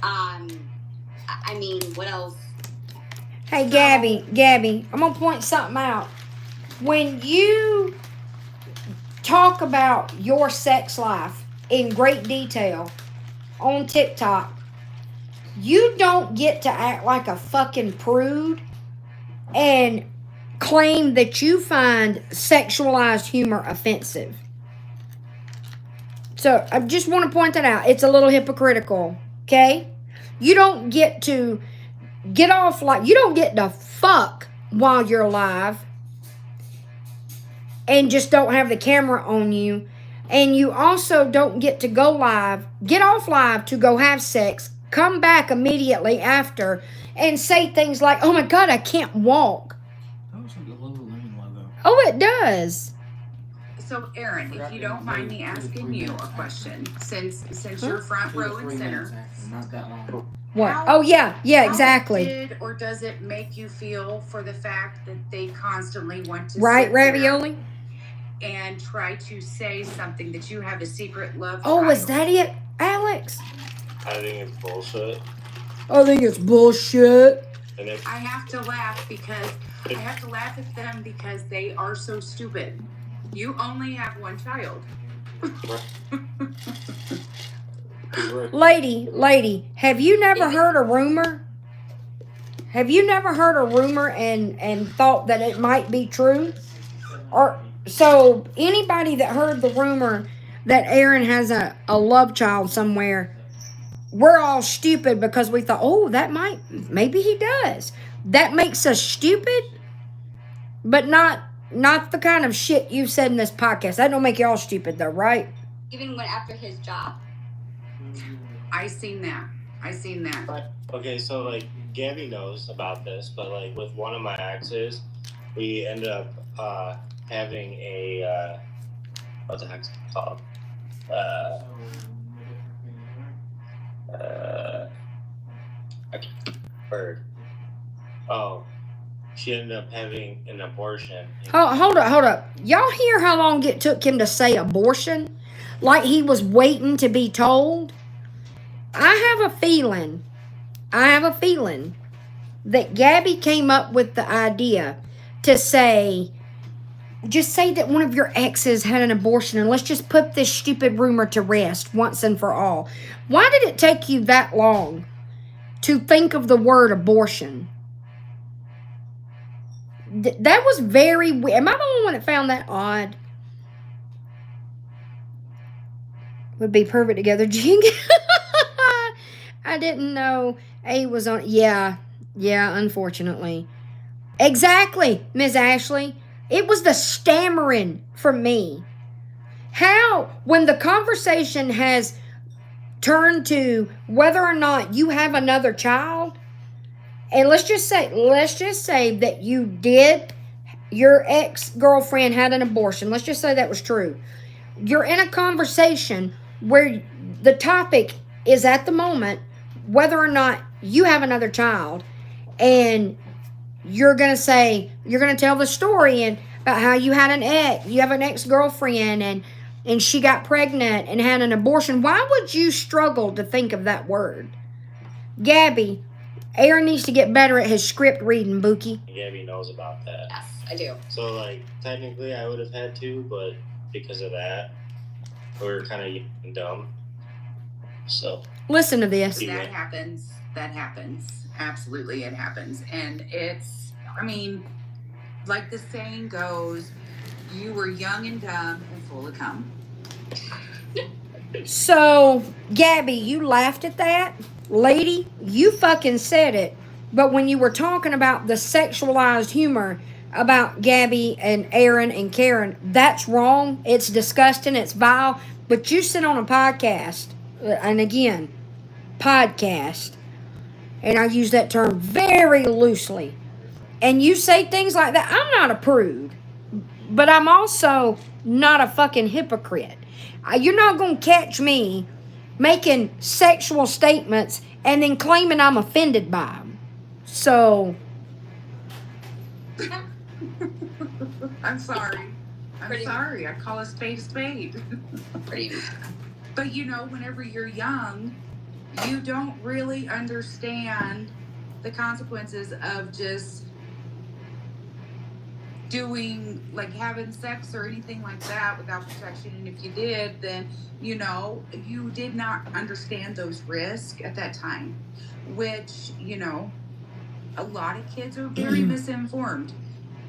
I mean, what else? Hey, Gabby, I'm going to point something out. When you talk about your sex life in great detail on TikTok, you don't get to act like a fucking prude and claim that you find sexualized humor offensive. So I just want to point that out. It's a little hypocritical, okay? You don't get to get off like, you don't get to fuck while you're alive and just don't have the camera on you. And you also don't get to go live, get off live to go have sex, come back immediately after and say things like, oh my God, I can't walk. That looks like a Lululemon logo. Oh, it does. So, Erin, if you don't mind me asking you a question, since you're front row and center. Not that long. What? Oh, yeah, How exactly. did or does it make you feel for the fact that they constantly want to Right, sit there Ravioli? and try to say something that you have a secret love Oh, child? is that it, Alex? I think it's bullshit. I think it's bullshit. And if I have to laugh at them because they are so stupid. You only have one child. Lady, have you never heard a rumor? Have you never heard a rumor and thought that it might be true? Or so anybody that heard the rumor that Aaron has a love child somewhere, we're all stupid because we thought, oh, maybe he does. That makes us stupid, but not the kind of shit you said in this podcast. That don't make y'all stupid though, right? Even went after his job. I seen that. But, okay, so like Gabby knows about this, but like with one of my exes, we ended up having a what the heck's it called? Bird. Oh, she ended up having an abortion. Hold up. Y'all hear how long it took him to say abortion? Like he was waiting to be told? I have a feeling that Gabby came up with the idea to just say that one of your exes had an abortion and let's just put this stupid rumor to rest once and for all. Why did it take you that long to think of the word abortion? That was very weird. Am I the only one that found that odd? Would be perfect together, Jing. I didn't know A was on. Yeah, unfortunately. Exactly, Ms. Ashley. It was the stammering for me. How, when the conversation has turned to whether or not you have another child, and let's just say that your ex-girlfriend had an abortion. Let's just say that was true. You're in a conversation where the topic is at the moment whether or not you have another child, and you're going to tell the story and about how you have an ex-girlfriend and she got pregnant and had an abortion. Why would you struggle to think of that word? Gabby, Aaron needs to get better at his script reading, Bookie. Gabby knows about that. Yes, I do. So, like, technically I would have had to, but because of that, we were kind of young and dumb. So. Listen to this. That happens. That happens. Absolutely, it happens. And it's, I mean, like the saying goes, you were young and dumb and full of cum. So, Gabby, you laughed at that? Lady, you fucking said it. But when you were talking about the sexualized humor about Gabby and Aaron and Karen, that's wrong. It's disgusting. It's vile. But you sit on a podcast, and again, podcast, and I use that term very loosely, and you say things like that. I'm not a prude, but I'm also not a fucking hypocrite. You're not going to catch me making sexual statements and then claiming I'm offended by them. So. I'm sorry. I'm sorry. I call a spade a spade. But you know, whenever you're young, you don't really understand the consequences of just doing, like, having sex or anything like that without protection. And if you did, then, you know, you did not understand those risks at that time, which, you know, a lot of kids are very misinformed.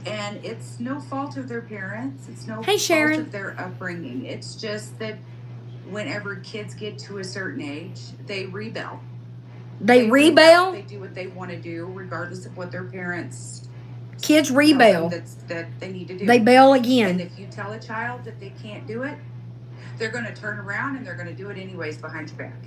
And it's no fault of their parents. It's no fault of their upbringing. It's just that whenever kids get to a certain age, they rebel. They rebel? They do what they want to do, regardless of what their parents. Kids rebel. That they need to do. They bail again. And if you tell a child that they can't do it, they're going to turn around and they're going to do it anyways behind your back.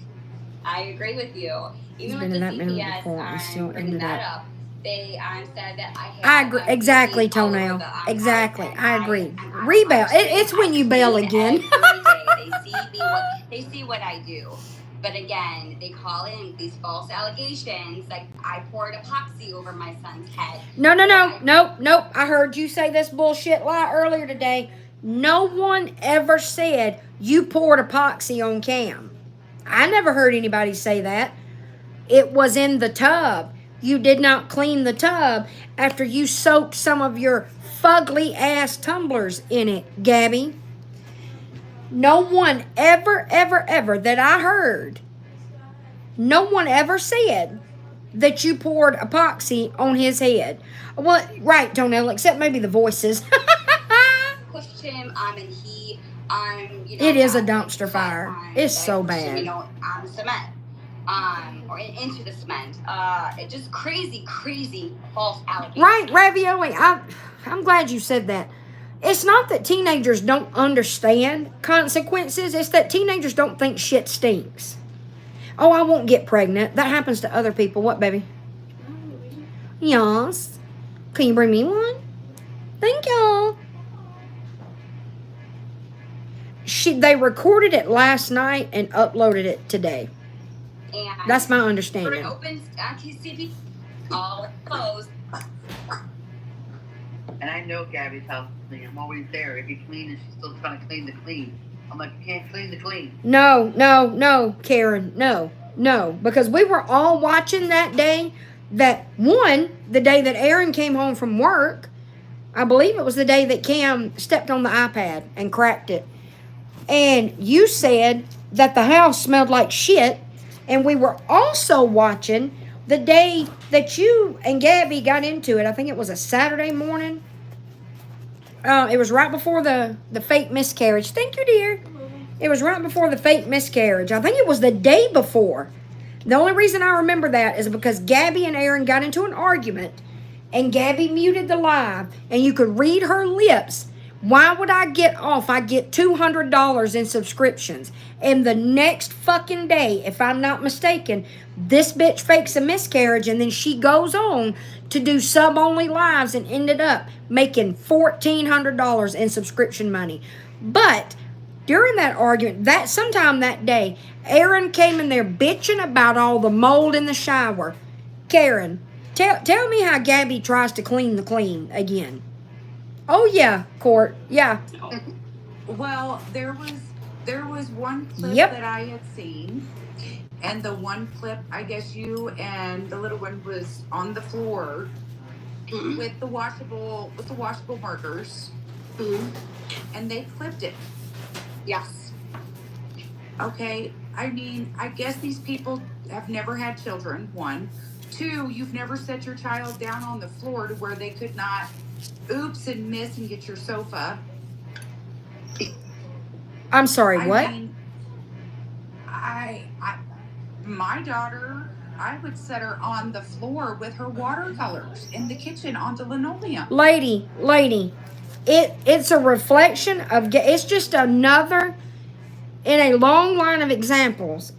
I agree with you. Even with the CPS, bringing that up. They said that I agree. Exactly, Toenail. Exactly. I agree. Rebel. It's when you bail again. They see what I do. But again, they call in these false allegations. Like, I poured epoxy over my son's head. No. I heard you say this bullshit lie earlier today. No one ever said you poured epoxy on Cam. I never heard anybody say that. It was in the tub. You did not clean the tub after you soaked some of your fugly ass tumblers in it, Gabby. No one ever that I heard, no one ever said that you poured epoxy on his head. Well, right, Tonell, except maybe the voices. Pushed him, and he, it is a dumpster fire. It's so bad. Him, on the cement. Or into the cement. It just crazy false allegations. Right, Ravioli. I'm glad you said that. It's not that teenagers don't understand consequences. It's that teenagers don't think shit stinks. Oh, I won't get pregnant. That happens to other people. What, baby? Yes. Can you bring me one? Thank you. They recorded it last night and uploaded it today. And that's my understanding. Open CP, all closed. And I know Gabby's house is clean. I'm always there. If you clean and she's still trying to clean the clean. I'm like, you can't clean the clean. No, Karen. No. Because we were all watching that day. The day that Aaron came home from work. I believe it was the day that Cam stepped on the iPad and cracked it. And you said that the house smelled like shit. And we were also watching the day that you and Gabby got into it. I think it was a Saturday morning. It was right before the fake miscarriage. Thank you, dear. It was right before the fake miscarriage. I think it was the day before. The only reason I remember that is because Gabby and Aaron got into an argument. And Gabby muted the live. And you could read her lips. Why would I get off? I get $200 in subscriptions. And the next fucking day, if I'm not mistaken, this bitch fakes a miscarriage and then she goes on to do sub-only lives and ended up making $1,400 in subscription money. But during that argument, sometime that day, Aaron came in there bitching about all the mold in the shower. Karen, Tell me how Gabby tries to clean the clean again. Oh yeah, Court. Yeah. Well, there was one clip Yep. that I had seen, and the one clip, I guess you and the little one was on the floor with the washable markers, and they clipped it. Yes. Okay, I mean, I guess these people have never had children, one. Two, you've never set your child down on the floor to where they could not oops and miss and get your sofa. I'm sorry, what? I mean, my daughter, I would set her on the floor with her watercolors in the kitchen on the linoleum. Lady, it's a reflection of, it's just another in a long line of examples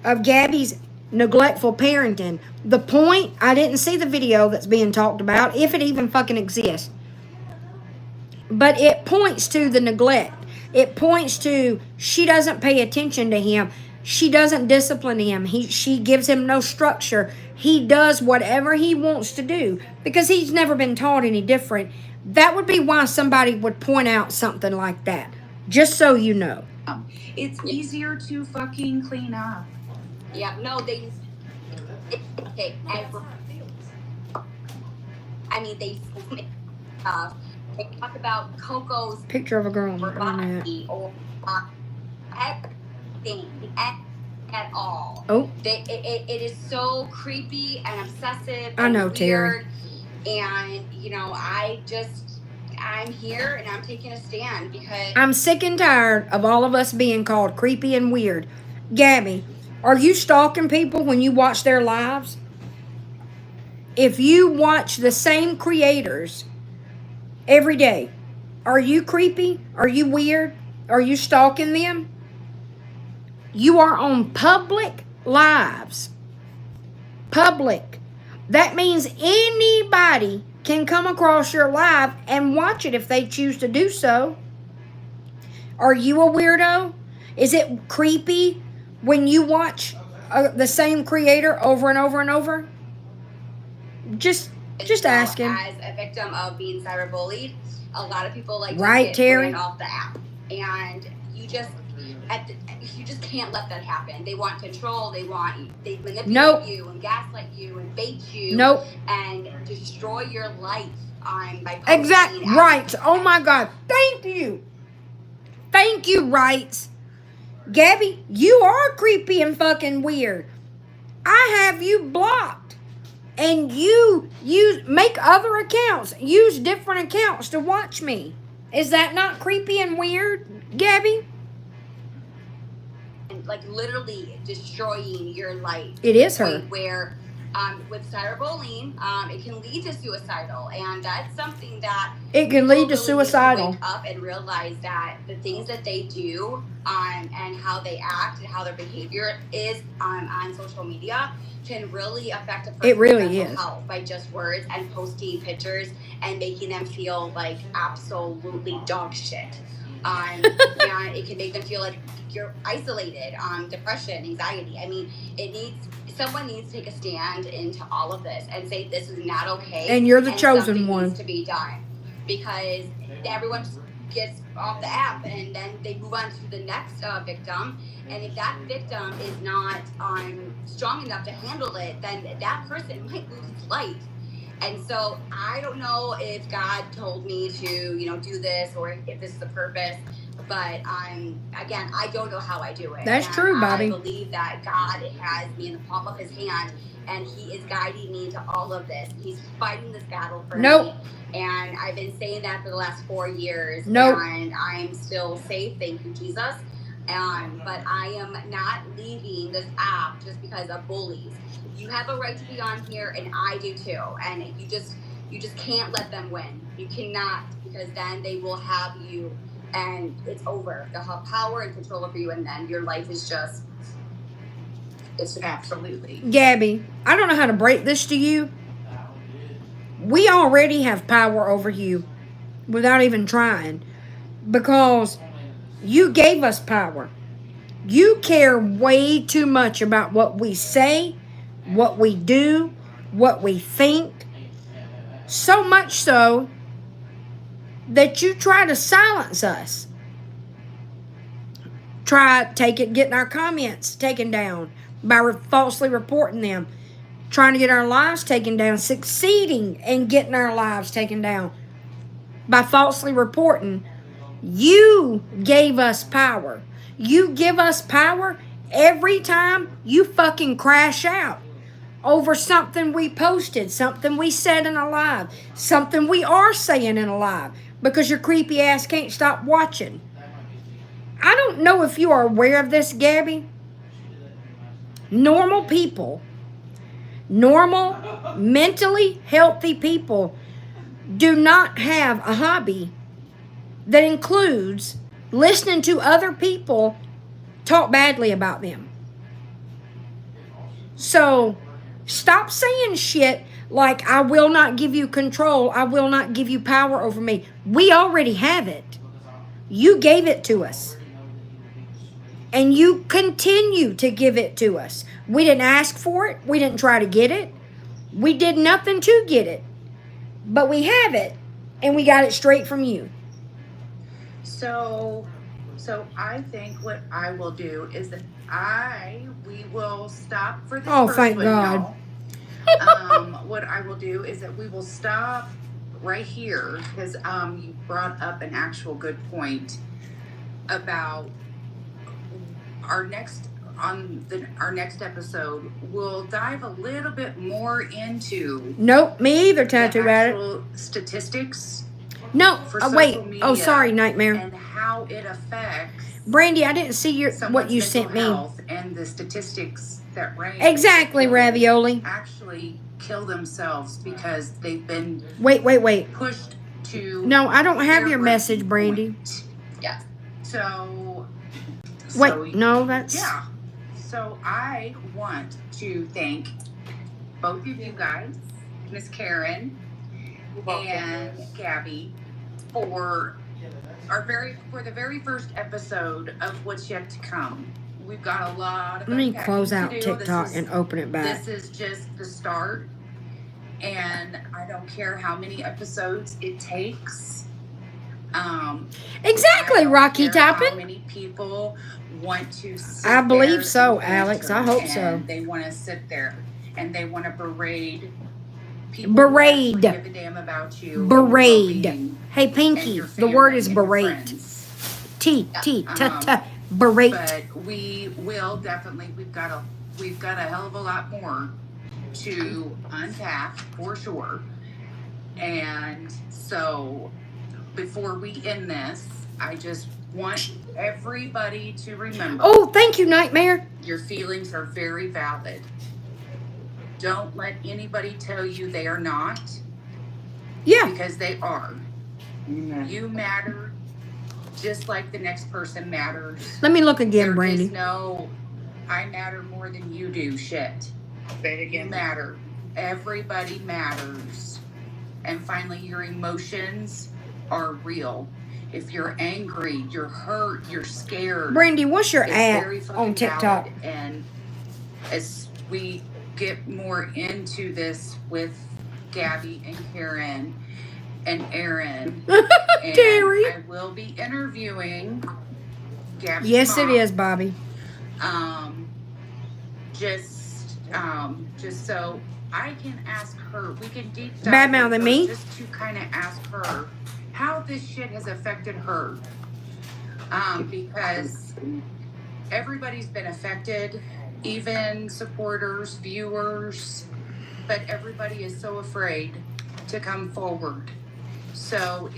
of Gabby's neglectful parenting. The point, I didn't see the video that's being talked about, if it even fucking exists. But it points to the neglect. It points to she doesn't pay attention to him. She doesn't discipline him. She gives him no structure. He does whatever he wants to do because he's never been taught any different. That would be why somebody would point out something like that. Just so you know. It's easier to fucking clean up. Yeah, no, they I mean, they talk about Coco's Picture of a girl on the internet. body or everything at all. Oh. It is so creepy and obsessive. I know, and Terry. weird. And, you know, I'm here and I'm taking a stand because I'm sick and tired of all of us being called creepy and weird. Gabby, are you stalking people when you watch their lives? If you watch the same creators every day, are you creepy? Are you weird? Are you stalking them? You are on public lives. Public. That means anybody can come across your live and watch it if they choose to do so. Are you a weirdo? Is it creepy when you watch the same creator over and over and over? Just asking. As a victim of being cyberbullied, a lot of people like right, to get Terry? ran off the app, and you just can't let that happen. They want control. They manipulate you and gaslight you and bait you and destroy your life by posting. Exactly. Right. Oh my God. Thank you. Thank you, Rights. Gabby, you are creepy and fucking weird. I have you blocked. And you make other accounts. Use different accounts to watch me. Is that not creepy and weird, Gabby? And like literally destroying your life. It is her. Where with cyberbullying, it can lead to suicidal, and that's something that it can lead to suicidal. Wake up and realize that the things that they do, and how they act and how their behavior is on social media can really affect a person's mental health by just words and posting pictures and making them feel like absolutely dog shit. And it can make them feel like you're isolated, depression, anxiety. I mean, someone needs to take a stand into all of this and say this is not okay. And you're the chosen one. Needs to be done because everyone gets off the app and then they move on to the next victim. And if that victim is not strong enough to handle it, then that person might lose his life. And so I don't know if God told me to, do this or if this is the purpose. But again, I don't know how I do it. That's true, Bobby. I believe that God has me in the palm of his hand and he is guiding me to all of this. He's fighting this battle for me. And I've been saying that for the last 4 years. And I'm still safe. Thank you, Jesus. But I am not leaving this app just because of bullies. You have a right to be on here, and I do too. And you just can't let them win. You cannot, because then they will have you, and it's over. They'll have power and control over you, and then your life is just. It's absolutely. Gabby, I don't know how to break this to you. We already have power over you without even trying because you gave us power. You care way too much about what we say, what we do, what we think, so much so that you try to silence us. Getting our comments taken down by falsely reporting them, trying to get our lives taken down, succeeding in getting our lives taken down by falsely reporting. You gave us power. You give us power every time you fucking crash out over something we posted, something we said in a live, something we are saying in a live, because your creepy ass can't stop watching. I don't know if you are aware of this, Gabby. Normal people, normal, mentally healthy people do not have a hobby that includes listening to other people talk badly about them. So stop saying shit like, I will not give you control, I will not give you power over me. We already have it. You gave it to us. And you continue to give it to us. We didn't ask for it. We didn't try to get it. We did nothing to get it. But we have it. And we got it straight from you. So I think what I will do is that we will stop for this. Oh, thank God. What I will do is that we will stop right here because you brought up an actual good point about our next episode. We'll dive a little bit more into Nope, me either, Tattoo Rabbit. Statistics. No, wait. Oh, sorry, Nightmare. And how it affects Brandy, I didn't see what you sent me. And the statistics that range. Exactly, Ravioli. Actually kill themselves because they've been Wait. pushed to. No, I don't have your message, Brandy. Point. Yeah. So. Wait, no, that's. Yeah. So I want to thank both of you guys, Miss Karen and Gabby, for the very first episode of what's yet to come. We've got a lot of. Let me close out TikTok and open it back. This is just the start, and I don't care how many episodes it takes. Exactly, Rocky Toppin. How many people want to sit I believe there so, and Alex. I hope so. and they want to sit there and they want to berate people Berate. who give a damn about you. Berate. Hey, Pinky, the word is berate. T, berate. But we will definitely. We've got a hell of a lot more to unpack for sure. And so, before we end this, I just want everybody to remember. Oh, thank you, Nightmare. Your feelings are very valid. Don't let anybody tell you they are not. Yeah. Because they are. You matter just like the next person matters. Let me look again, Brandy. There is no, I matter more than you do shit. Say it again. You matter. Everybody matters. And finally, your emotions are real. If you're angry, you're hurt, you're scared. Brandy, what's your it's ad very fucking on TikTok? valid. And as we get more into this with Gabby and Karen and Aaron, and Terry. I will be interviewing Gabby's Yes, mom. it is, Bobby. Just so I can ask her, we can deep dive Bad mouthing me? just to kind of ask her how this shit has affected her. Because everybody's been affected, even supporters, viewers, but everybody is so afraid to come forward. So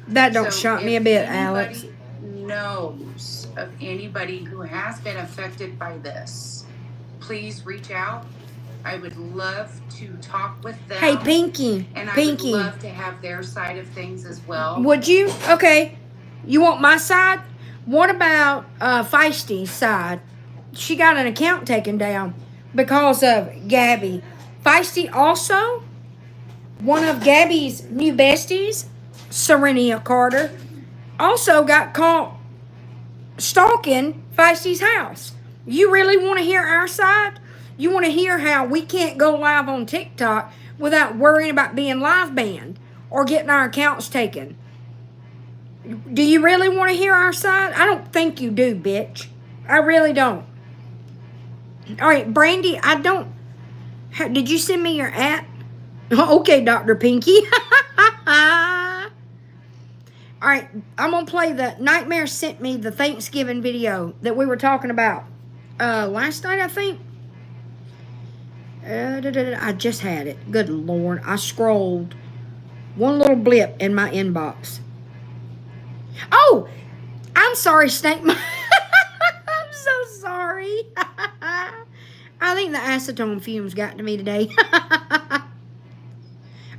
That don't shock me a bit, Alex. Knows of anybody who has been affected by this, please reach out. I would love to talk with them. Hey, Pinky. And I Pinky. would love to have their side of things as well. Would you? Okay. You want my side? What about Feisty's side? She got an account taken down because of Gabby. Feisty also, one of Gabby's new besties, Serenia Carter, also got caught stalking Feisty's house. You really want to hear our side? You want to hear how we can't go live on TikTok without worrying about being live banned or getting our accounts taken? Do you really want to hear our side? I don't think you do, bitch. I really don't. All right, Brandy, I don't. Did you send me your at? Okay, Dr. Pinky. All right, I'm going to play the Nightmare sent me the Thanksgiving video that we were talking about last night, I think. I just had it. Good Lord. I scrolled one little blip in my inbox. Oh, I'm sorry, Snake. I'm so sorry. I think the acetone fumes got to me today.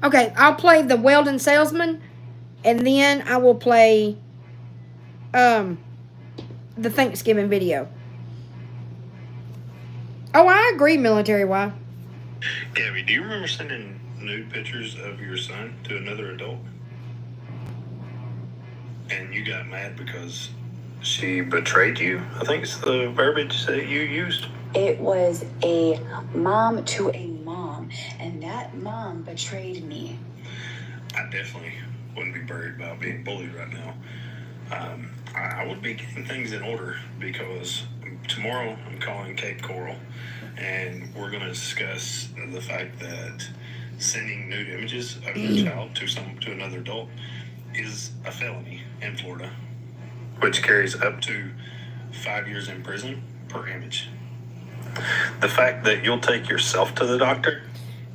Okay, I'll play the Weldon Salesman, and then I will play the Thanksgiving video. Oh, I agree, Military Wife. Gabby, do you remember sending nude pictures of your son to another adult? And you got mad because she betrayed you? I think it's the verbiage that you used. It was a mom to a mom, and that mom betrayed me. I definitely wouldn't be worried about being bullied right now. I would be getting things in order because tomorrow I'm calling Cape Coral, and we're going to discuss the fact that sending nude images of your child to another adult is a felony in Florida, which carries up to 5 years in prison per image. The fact that you'll take yourself to the doctor,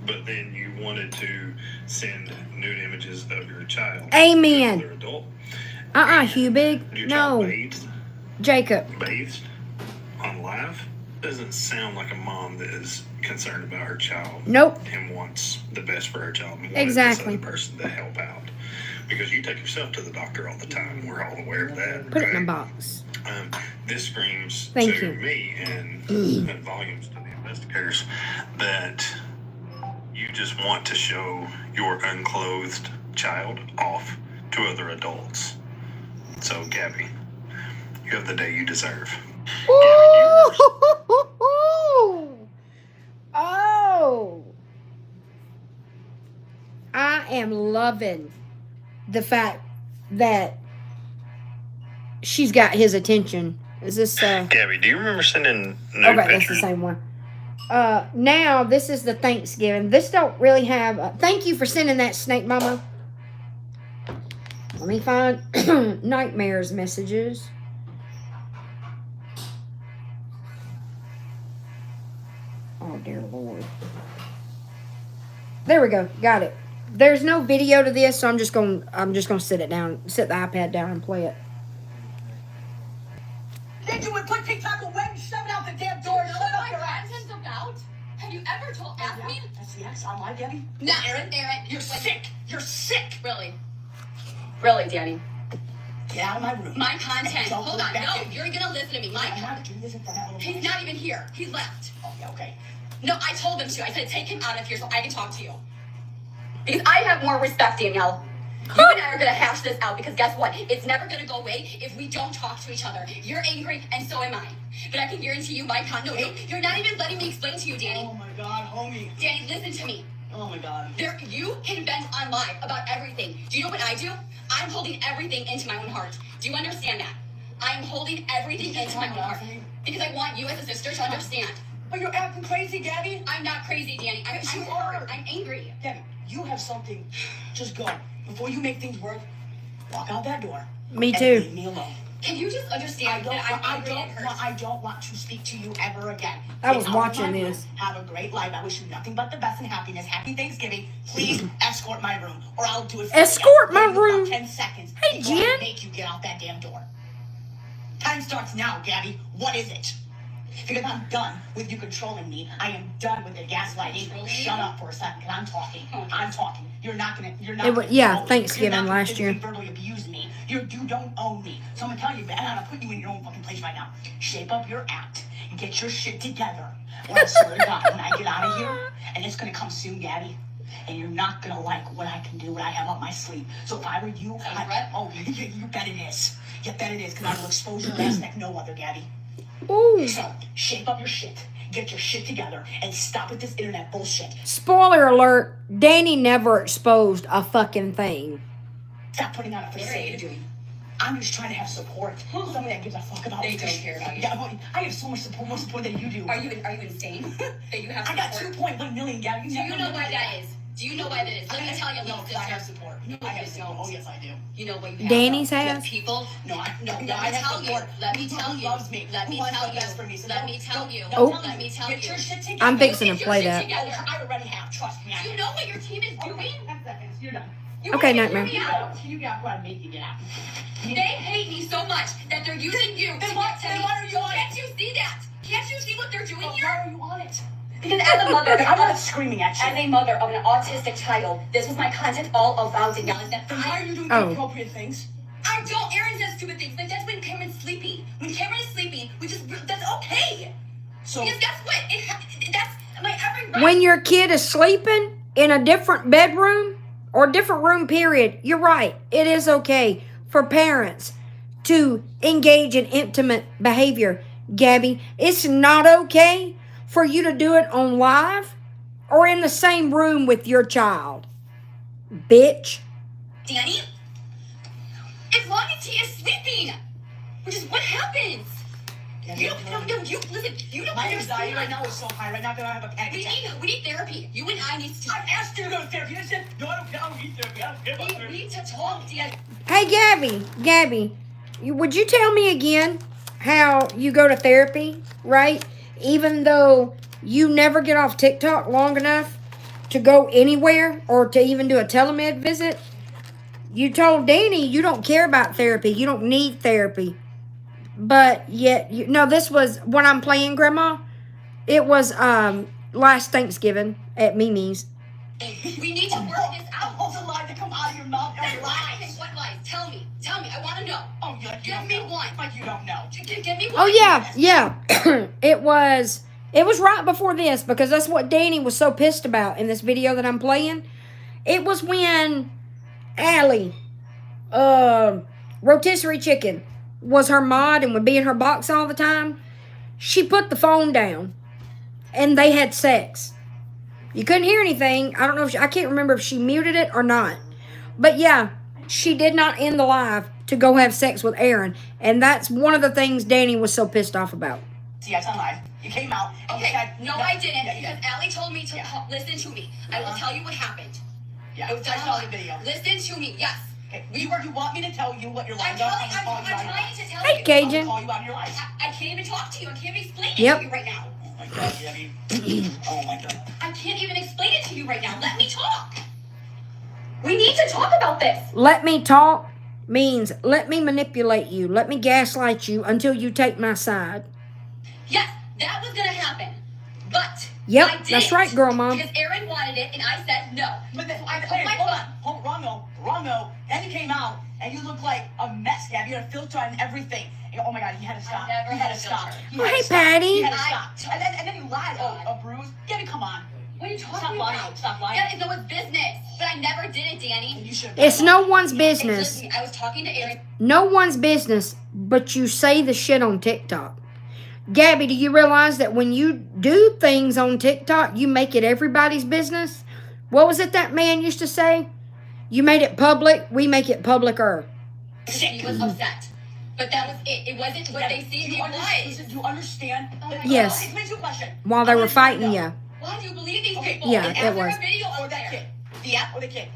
but then you wanted to send nude images of your child Amen. to another adult. Hugh Big. Your No. child bathed Jacob. on live doesn't sound like a mom that is concerned about her child. Nope. And wants the best for her child. And Exactly. Wants this other person to help out. Because you take yourself to the doctor all the time. We're all aware of that. Put it in a box. This screams Thank to you. me and volumes to the investigators that you just want to show your unclothed child off to other adults. So, Gabby, you have the day you deserve. Oh, I am loving the fact that she's got his attention. Is this Gabby, do you remember sending nude okay, that's the pictures? same one. Now this is the Thanksgiving. This don't really have thank you for sending that, Snake Mama. Let me find Nightmare's messages. Oh dear Lord. There we go. Got it. There's no video to this, so I'm just gonna sit the iPad down and play it. Did you put TikTok away and shove it out the damn door and shut up your ass? About? Have you ever told me? That's the X on my Debbie. No, Aaron, You're sick. You're sick. Really? Really, Danny? Get out of my room. My content. Don't Hold go on. back No, in. you're gonna listen to me. My I'm not doing this in front of that little He's not even here. He left. Oh, yeah, okay. No, I told him to. I said take him out of here so I can talk to you. Because I have more respect, Danielle. You and I are gonna hash this out because guess what? It's never gonna go away if we don't talk to each other. You're angry and so am I. But I can guarantee you my No, you're not even letting me explain to you, Danny. Oh my God, homie. Danny, listen to me. Oh my God. You can vent on live about everything. Do you know what I do? I'm holding everything into my own heart. Do you understand that? I'm holding everything into my own heart. Because I want you as a sister to understand. But you're acting crazy, Gabby. I'm not crazy, Danny. You I'm are. I'm angry. Gabby, you have something. Just go. Before you make things work, walk out that door. Me and too. leave me alone. Can you just understand that I'm angry and hurt? I don't want to speak to you ever again. I was Get out of watching my room. this. Have a great life. I wish you nothing but the best and happiness. Happy Thanksgiving. Please escort my room, or I'll do it. Escort my Give you room? About 10 seconds. Hey, before I Jen. make you get out that damn door. Time starts now, Gabby. What is it? Because I'm done with you controlling me. I am done with the gaslighting. Shut up for a second, because I'm talking. I'm talking. You're not gonna. Thanksgiving you're not last year. verbally abuse me. You don't own me. So I'm gonna tell you, man, I'm gonna put you in your own fucking place right now. Shape up your act and get your shit together. Or I swear to God, when I get out of here, and it's gonna come soon, Gabby, and you're not gonna like what I can do, what I have up my sleeve. So if I were you, you bet it is. You bet it is, because I will expose your ass like no other, Gabby. Ooh. So shape up your shit. get your shit together and stop with this internet bullshit. Spoiler alert, Danny never exposed a fucking thing. Stop putting on a facade. I'm just trying to have support. Somebody that gives a fuck about They me. don't care about you. Yeah, well, I have so much support, more support than you do. Are you insane? That you have I got support? 2.1 million, Gabby. Do you know why that is? Do you know why that is? Let me tell you, No, little because I have sister. support. No, I have you support. don't. Oh, yes, I do. You know what you have? Danny's You have has? people. No, I I have have support. Let me tell Who you. loves me? Let Who me wants tell the you. best for me? So Let me tell you. Oh. Let me tell Get your you. shit together. I'm fixing to Get your play shit that. together. I already have. Trust me. Do you know what your team is doing? 10 seconds. You're done. You Okay, want to Nightmare. hear me out? You got what I'm making it out. They hate me so much that they're using you to Then why are you on it? Can't you see that? Can't you see what they're doing Why here? are you on it? Because as a mother, I'm not screaming at you. as a mother of an autistic child, this was my content all about it. Now is that Then why are you doing Oh. inappropriate things? I don't. Aaron does stupid things. Like that's when Cameron's sleeping. When Cameron is sleeping, that's okay. So Because guess what? That's my every right. When your kid is sleeping in a different bedroom or different room, period, you're right. It is okay for parents to engage in intimate behavior, Gabby. It's not okay for you to do it on live or in the same room with your child. Bitch. Danny, as long as he is sleeping, which is what happens. You listen. You don't my anxiety understand. right now is so high right now that I have a panic We attack. need therapy. You and I need to. I've asked you to go to therapy. You said, no, I don't need therapy. I don't care about We therapy. need to talk, Danny. Hey, Gabby, would you tell me again how you go to therapy, right? Even though you never get off TikTok long enough to go anywhere or to even do a telemed visit? You told Danny you don't care about therapy. You don't need therapy. But yet, no, this was when I'm playing, Grandma. It was last Thanksgiving at Mimi's. We need to work this out. All the lies that come out of your mouth are Then lies. what lies? Tell me. I want to know. Oh, you Give me one. Like you don't know. Give me one. Oh yeah. It was right before this because that's what Danny was so pissed about in this video that I'm playing. It was when Allie, rotisserie chicken, was her mod and would be in her box all the time. She put the phone down and they had sex. You couldn't hear anything. I don't know I can't remember if she muted it or not. But yeah, she did not end the live to go have sex with Aaron. And that's one of the things Danny was so pissed off about. See, that's on live. You came out and you Okay. said, No, I didn't. Yeah, Because Allie told me to listen to me. I will tell you what happened. Yeah, It was I done saw on the video. Listen to me. Yes. Okay. You want me to tell you what your I'm lies are? trying I'm gonna call you out to of your lies. tell Hey, you. Cajun. I'm gonna call you out of your lies. I can't even talk to you. I can't even explain it Yep. to you right now. Oh my God, Gabby. Oh my God. I can't even explain it to you right now. Let me talk. We need to talk about this. Let me talk means let me manipulate you. Let me gaslight you until you take my side. Yes, that was gonna happen. But Yep, I didn't. that's right, girl mom. Because Aaron wanted it and I said no. But then, So I hold put my on. Wrong no. Then you came out and you look like a mess, Gabby. You had a filter and everything. And, oh my God, you had to stop. I never You had to a stop. filter. You Oh, had hey, to stop. Patty. You had to stop. And then you lied. Oh, a bruise. Gabby, come on. What are you talking Stop about? lying. Stop lying. Yeah, it's no one's business. But I never did it, Danny. You should. It's no one's Hey, business. listen to me. I was talking to Aaron. No one's business, but you say the shit on TikTok. Gabby, do you realize that when you do things on TikTok, you make it everybody's business? What was it that man used to say? You made it public, we make it publicer. He was upset. But that was it. It wasn't what they see. It was. Do you understand? Oh my God. Yes. Let me ask you a question. While they were fighting you. Why do you believe these Okay, people? Yeah, And it after was. a video Or up that there. kid. The app or the kid?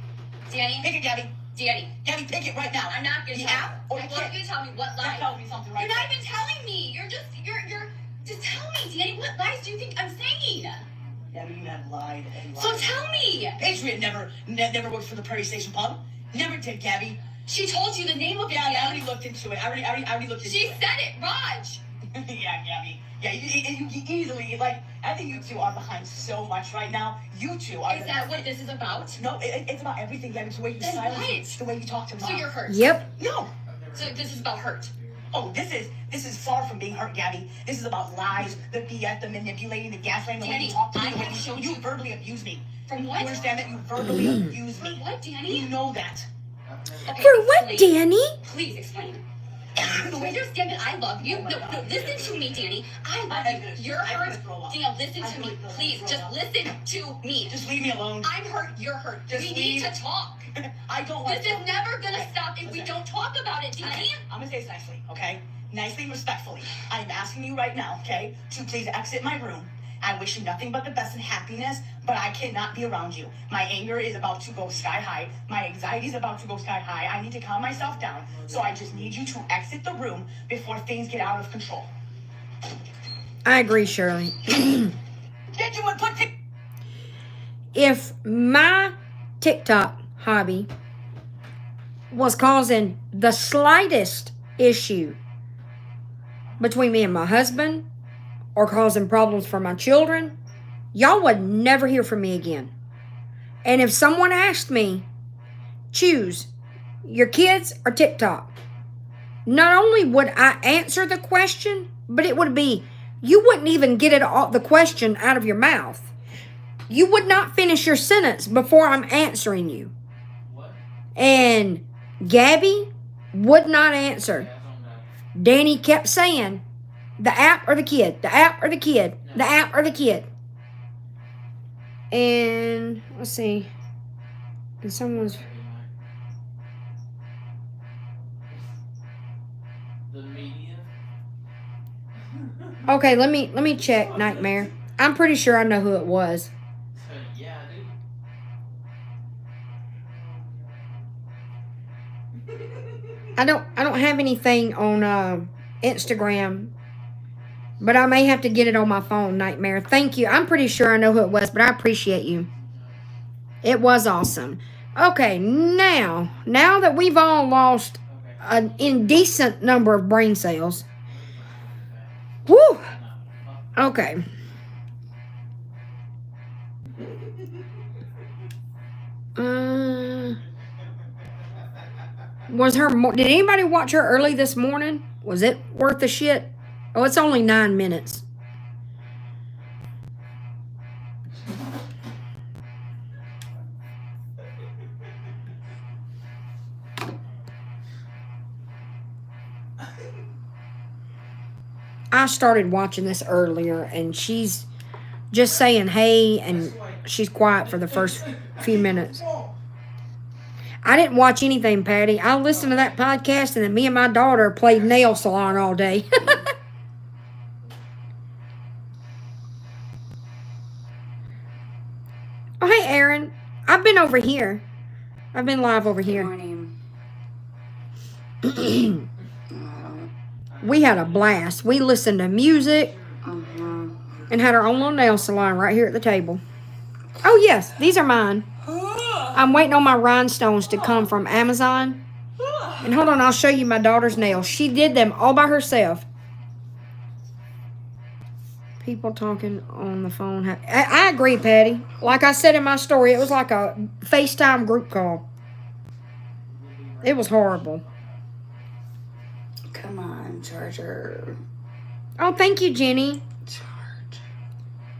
Danny. Pick it, Gabby. Danny. Gabby, pick it right now. I'm not gonna The tell app or you. the I want kid? you to tell me what You're lies. telling me something right You're not even telling me. You're just tell me, Danny. What lies do you think I'm saying? Gabby, you have lied and lied. So tell me. Patriot never worked for the Prairie Station Pub. Never did, Gabby. She told you the name of it. Yeah, I Danny. already looked into it. I already looked into She it. said it, Raj. Yeah, Gabby. Yeah, you easily, like, I think you two are behind so much right now. You two are. Is that what this is about? No, it's about everything, Gabby. It's the way you Then silence what? me, the way you talk to mom. So you're hurt. Yep. No. So this is about hurt. Oh, this is far from being hurt, Gabby. This is about lies, the BS, the manipulating, the gaslighting, the way Danny, you talk to me, I the way have shown you you- verbally abuse me. From You what? understand that you verbally abuse From me? what, You Danny? know that. Okay, For what, explain. Danny? Please explain. The way you're standing, I love you. No, listen to me, Danny. I love you. You're hurt. Danielle, listen to me. Please, just listen to me. Just leave me alone. I'm hurt. You're hurt. We need to talk. I don't want This is never gonna stop if we don't talk about it, Danny. I'm gonna say this nicely, okay? Nicely, respectfully. I'm asking you right now, okay, to please exit my room. I wish you nothing but the best and happiness, but I cannot be around you. My anger is about to go sky high. My anxiety is about to go sky high. I need to calm myself down. So I just need you to exit the room before things get out of control. I agree, Shirley. Did you put If my TikTok hobby was causing the slightest issue between me and my husband or causing problems for my children, y'all would never hear from me again. And if someone asked me, choose your kids or TikTok, not only would I answer the question, but it would be, you wouldn't even get the question out of your mouth. You would not finish your sentence before I'm answering you. And Gabby would not answer. Danny kept saying, the app or the kid, the app or the kid, the app or the kid. And let's see. And someone's The media. okay, let me check, Nightmare. I'm pretty sure I know who it was. Yeah, dude. I don't have anything on Instagram, but I may have to get it on my phone, Nightmare. Thank you. I'm pretty sure I know who it was, but I appreciate you. It was awesome. Okay, now that we've all lost an indecent number of brain cells. Woo! Okay. Did anybody watch her early this morning? Was it worth the shit? Oh, it's only 9 minutes. I started watching this earlier, and she's just saying hey, and she's quiet for the first few minutes. I didn't watch anything, Patty. I listened to that podcast, and then me and my daughter played nail salon all day. Oh, hey, Aaron. I've been over here. I've been live over here. Morning. We had a blast. We listened to music and had our own little nail salon right here at the table. Oh, yes. These are mine. I'm waiting on my rhinestones to come from Amazon. And hold on, I'll show you my daughter's nails. She did them all by herself. People talking on the phone. I agree, Patty. Like I said in my story, it was like a FaceTime group call. It was horrible. Come on, charger. Oh, thank you, Jenny. Charge.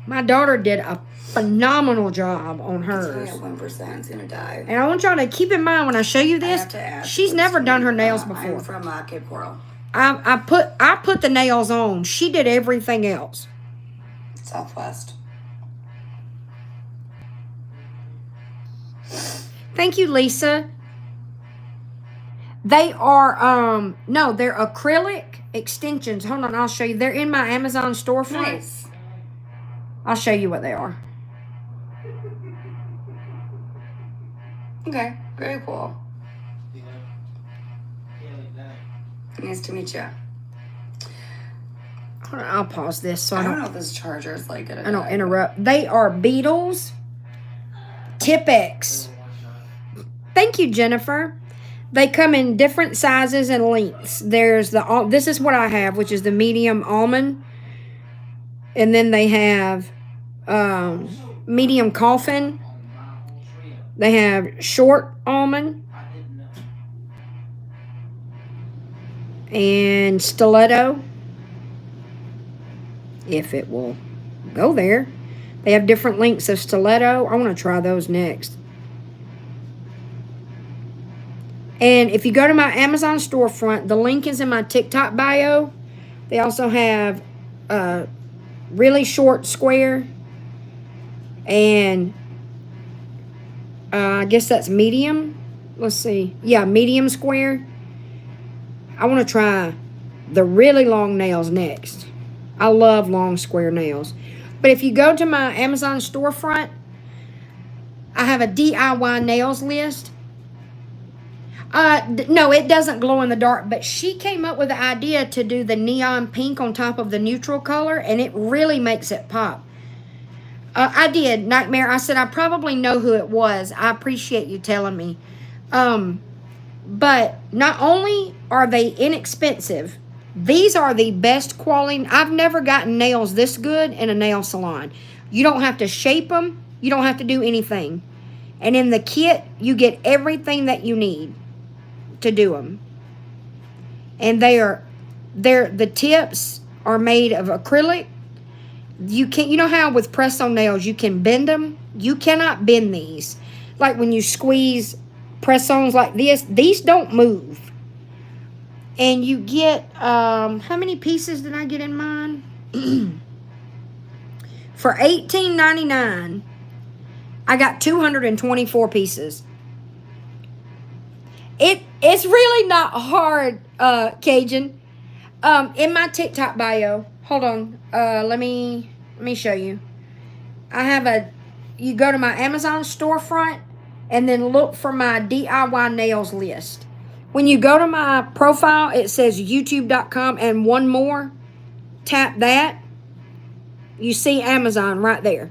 My daughter did a phenomenal job on hers. It's only at 1%. It's gonna die. And I want y'all to keep in mind when I show you this, she's never done her nails before. I'm from Cape Coral. I put the nails on. She did everything else. Southwest. Thank you, Lisa. They are no, they're acrylic extensions. Hold on, I'll show you. They're in my Amazon storefront. Nice. I'll show you what they are. Okay, very cool. Nice to meet you. Hold on, I'll pause this so I don't know if this charger is like it. I don't interrupt. They are Beetles Tip-X. Thank you, Jennifer. They come in different sizes and lengths. There's this is what I have, which is the medium almond. And then they have medium coffin. They have short almond. And stiletto. If it will go there. They have different lengths of stiletto. I want to try those next. And if you go to my Amazon storefront, the link is in my TikTok bio. They also have a really short square. And I guess that's medium. Let's see. Yeah, medium square. I want to try the really long nails next. I love long square nails. But if you go to my Amazon storefront, I have a DIY nails list. No, it doesn't glow in the dark, but she came up with the idea to do the neon pink on top of the neutral color, and it really makes it pop. I did, Nightmare. I said I probably know who it was. I appreciate you telling me. But not only are they inexpensive, these are the best quality. I've never gotten nails this good in a nail salon. You don't have to shape them. You don't have to do anything. And in the kit, you get everything that you need to do them. And the tips are made of acrylic. You know how with press-on nails you can bend them? You cannot bend these. Like when you squeeze press-ons like this, these don't move. And you get, how many pieces did I get in mine? For $18.99, I got 224 pieces. It's really not hard, Cajun. In my TikTok bio, hold on, let me show you. I have you go to my Amazon storefront and then look for my DIY nails list. When you go to my profile, it says youtube.com and one more. Tap that. You see Amazon right there.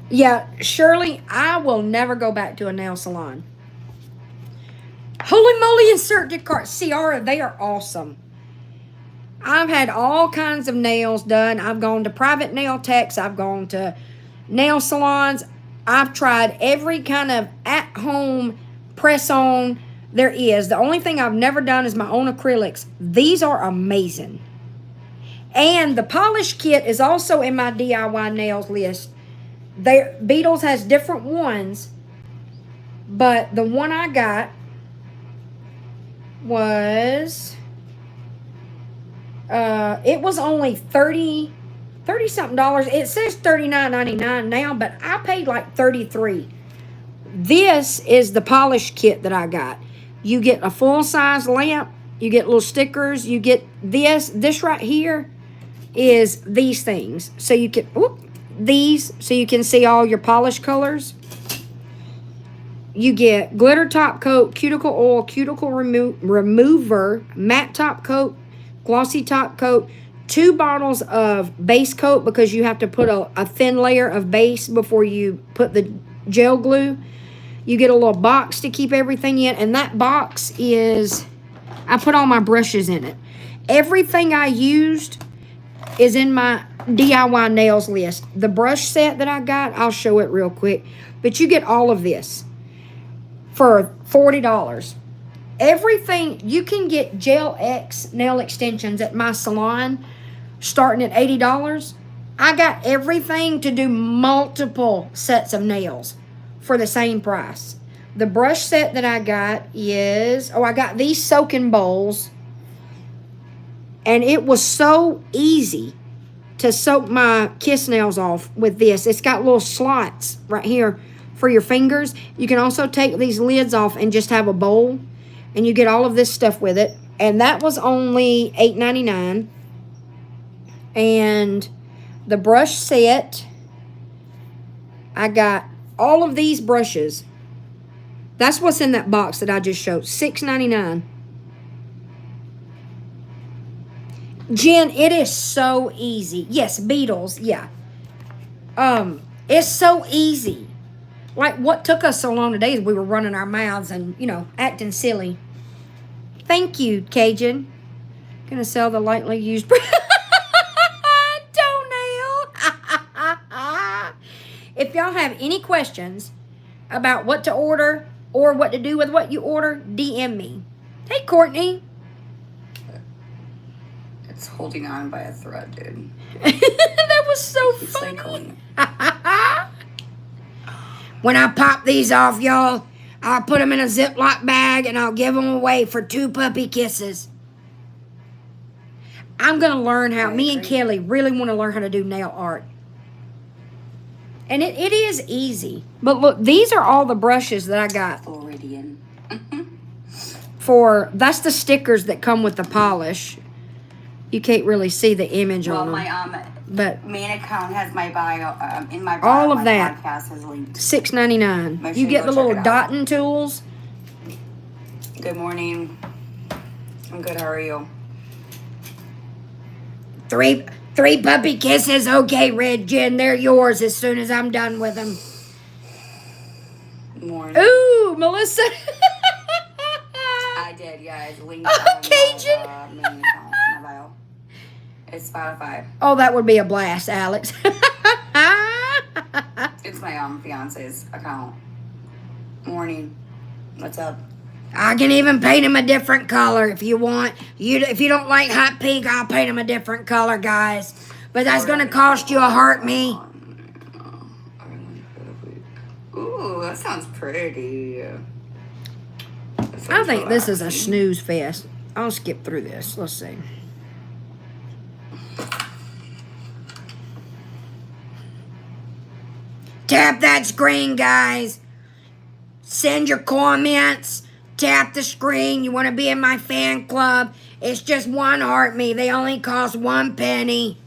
Yeah, Shirley, I will never go back to a nail salon. Holy moly, insert your cart. Ciara, they are awesome. I've had all kinds of nails done. I've gone to private nail techs. I've gone to nail salons. I've tried every kind of at-home press-on there is. The only thing I've never done is my own acrylics. These are amazing. And the polish kit is also in my DIY nails list. Beetles has different ones, but the one I got was it was only $30 something. It says $39.99 now, but I paid like $33. This is the polish kit that I got. You get a full-size lamp, you get little stickers, you get this right here is these things. So you can these so you can see all your polish colors. You get glitter top coat, cuticle oil, cuticle remover, matte top coat, glossy top coat, 2 bottles of base coat because you have to put a thin layer of base before you put the gel glue. You get a little box to keep everything in, and that box is, I put all my brushes in it. Everything I used is in my DIY nails list. The brush set that I got, I'll show it real quick. But you get all of this for $40. Everything, you can get Gel X nail extensions at my salon starting at $80. I got everything to do multiple sets of nails for the same price. The brush set that I got is, I got these soaking bowls. And it was so easy to soak my kiss nails off with this. It's got little slots right here for your fingers. You can also take these lids off and just have a bowl. And you get all of this stuff with it. And that was only $8.99. And the brush set, I got all of these brushes. That's what's in that box that I just showed. $6.99. Jen, it is so easy. Yes, Beetles, yeah. It's so easy. Like, what took us so long today is we were running our mouths and, acting silly. Thank you, Cajun. Gonna sell the lightly used toenail. If y'all have any questions about what to order or what to do with what you order, DM me. Hey, Courtney. It's holding on by a thread, dude. That was so It's funny. like When I pop these off, y'all, I'll put them in a Ziploc bag and I'll give them away for 2 puppy kisses. I'm going to learn how, me and Kelly really want to learn how to do nail art. And it is easy. But look, these are all the brushes that I got. Floridian. That's the stickers that come with the polish. You can't really see the image on them. My but main account has my bio in my bio. All of my that. Podcast is linked. $6.99. You get the little dotting tools. Good morning. I'm good. How are you? 3 puppy kisses. Okay, Red Jen, they're yours as soon as I'm done with them. Morning. Ooh, Melissa. I did, yeah. It's linked Cajun. on my main account, my bio. It's Spotify. Oh, that would be a blast, Alex. It's my fiance's account. Morning. What's up? I can even paint him a different color if you want. If you don't like hot pink, I'll paint him a different color, guys. But that's going to cost you a heart me. Ooh, that sounds pretty. I think this is a snooze fest. I'll skip through this. Let's see. Tap that screen, guys. Send your comments. Tap the screen. You want to be in my fan club. It's just 1 heart me. They only cost 1 penny.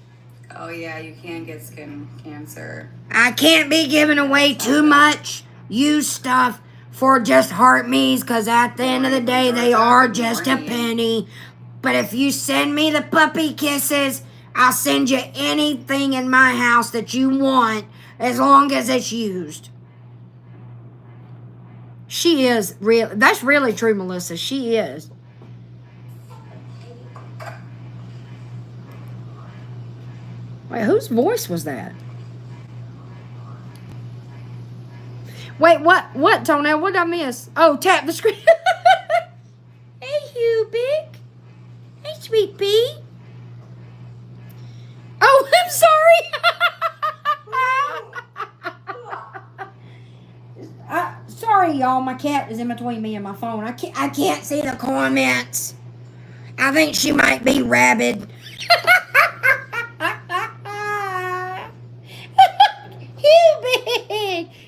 Oh, yeah, you can get skin cancer. I can't be giving away too much used stuff for just heart me's, because at the end of the day, they are just a penny. But if you send me the puppy kisses, I'll send you anything in my house that you want, as long as it's used. She is real. That's really true, Melissa. She is. Wait, whose voice was that? Wait, what, Tonell? What did I miss? Oh, tap the screen. Hey, Hubik. Hey, Sweet Pea. Oh, I'm sorry. Sorry, y'all. My cat is in between me and my phone. I can't see the comments. I think she might be rabid.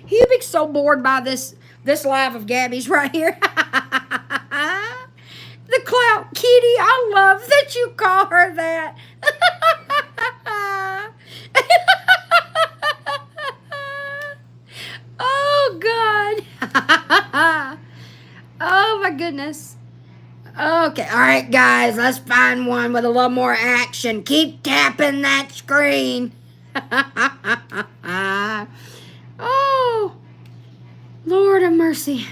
Hubik's so bored by this live of Gabby's right here. The Clout Kitty. I love that you call her that. Oh, God. Oh, my goodness. Okay. All right, guys. Let's find one with a little more action. Keep tapping that screen. Oh, Lord of mercy.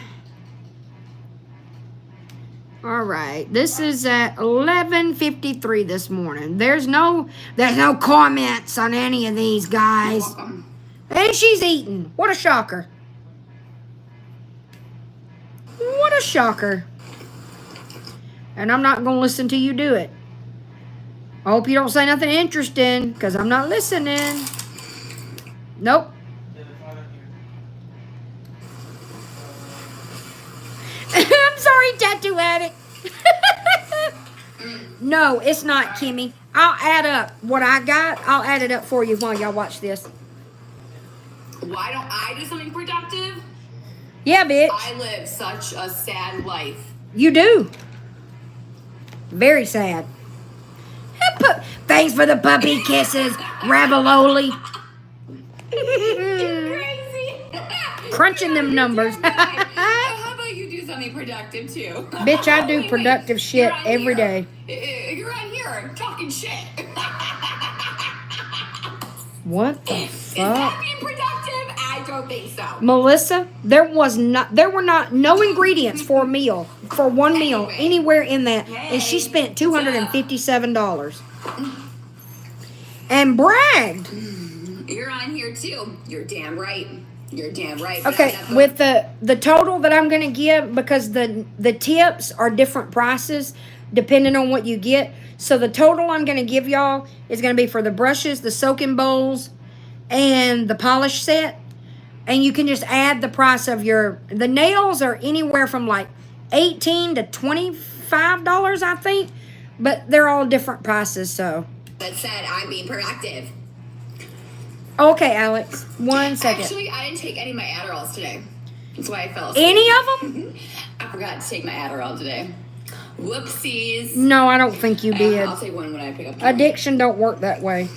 All right. This is at 11:53 this morning. There's no comments on any of these, guys. And she's eating. What a shocker. What a shocker. And I'm not going to listen to you do it. I hope you don't say nothing interesting, because I'm not listening. Nope. I'm sorry, tattoo addict. No, it's not, Kimmy. I'll add up what I got. I'll add it up for you while y'all watch this. Why don't I do something productive? Yeah, bitch. I live such a sad life. You do. Very sad. Thanks for the puppy kisses, Ravioli. You're crazy. Crunching them numbers. How about you do something productive too? Bitch, I do productive shit every day. You're on here talking shit. What the Is that fuck? being productive? I don't think so. Melissa, there were no ingredients for a meal, for one meal, anywhere in that, and she spent $257. And bragged. You're on here too. You're damn right. You're damn right. Okay, with the total that I'm going to give, because the tips are different prices depending on what you get. So the total I'm going to give y'all is going to be for the brushes, the soaking bowls, and the polish set. And you can just add the price of the nails are anywhere from like $18 to $25, I think. But they're all different prices, so. That said, I'm being productive. Okay, Alex. 1 second. Actually, I didn't take any of my Adderalls today. That's why I fell asleep. Any of them? I forgot to take my Adderall today. Whoopsies. No, I don't think you did. I'll take one when I pick up. Addiction don't work that way.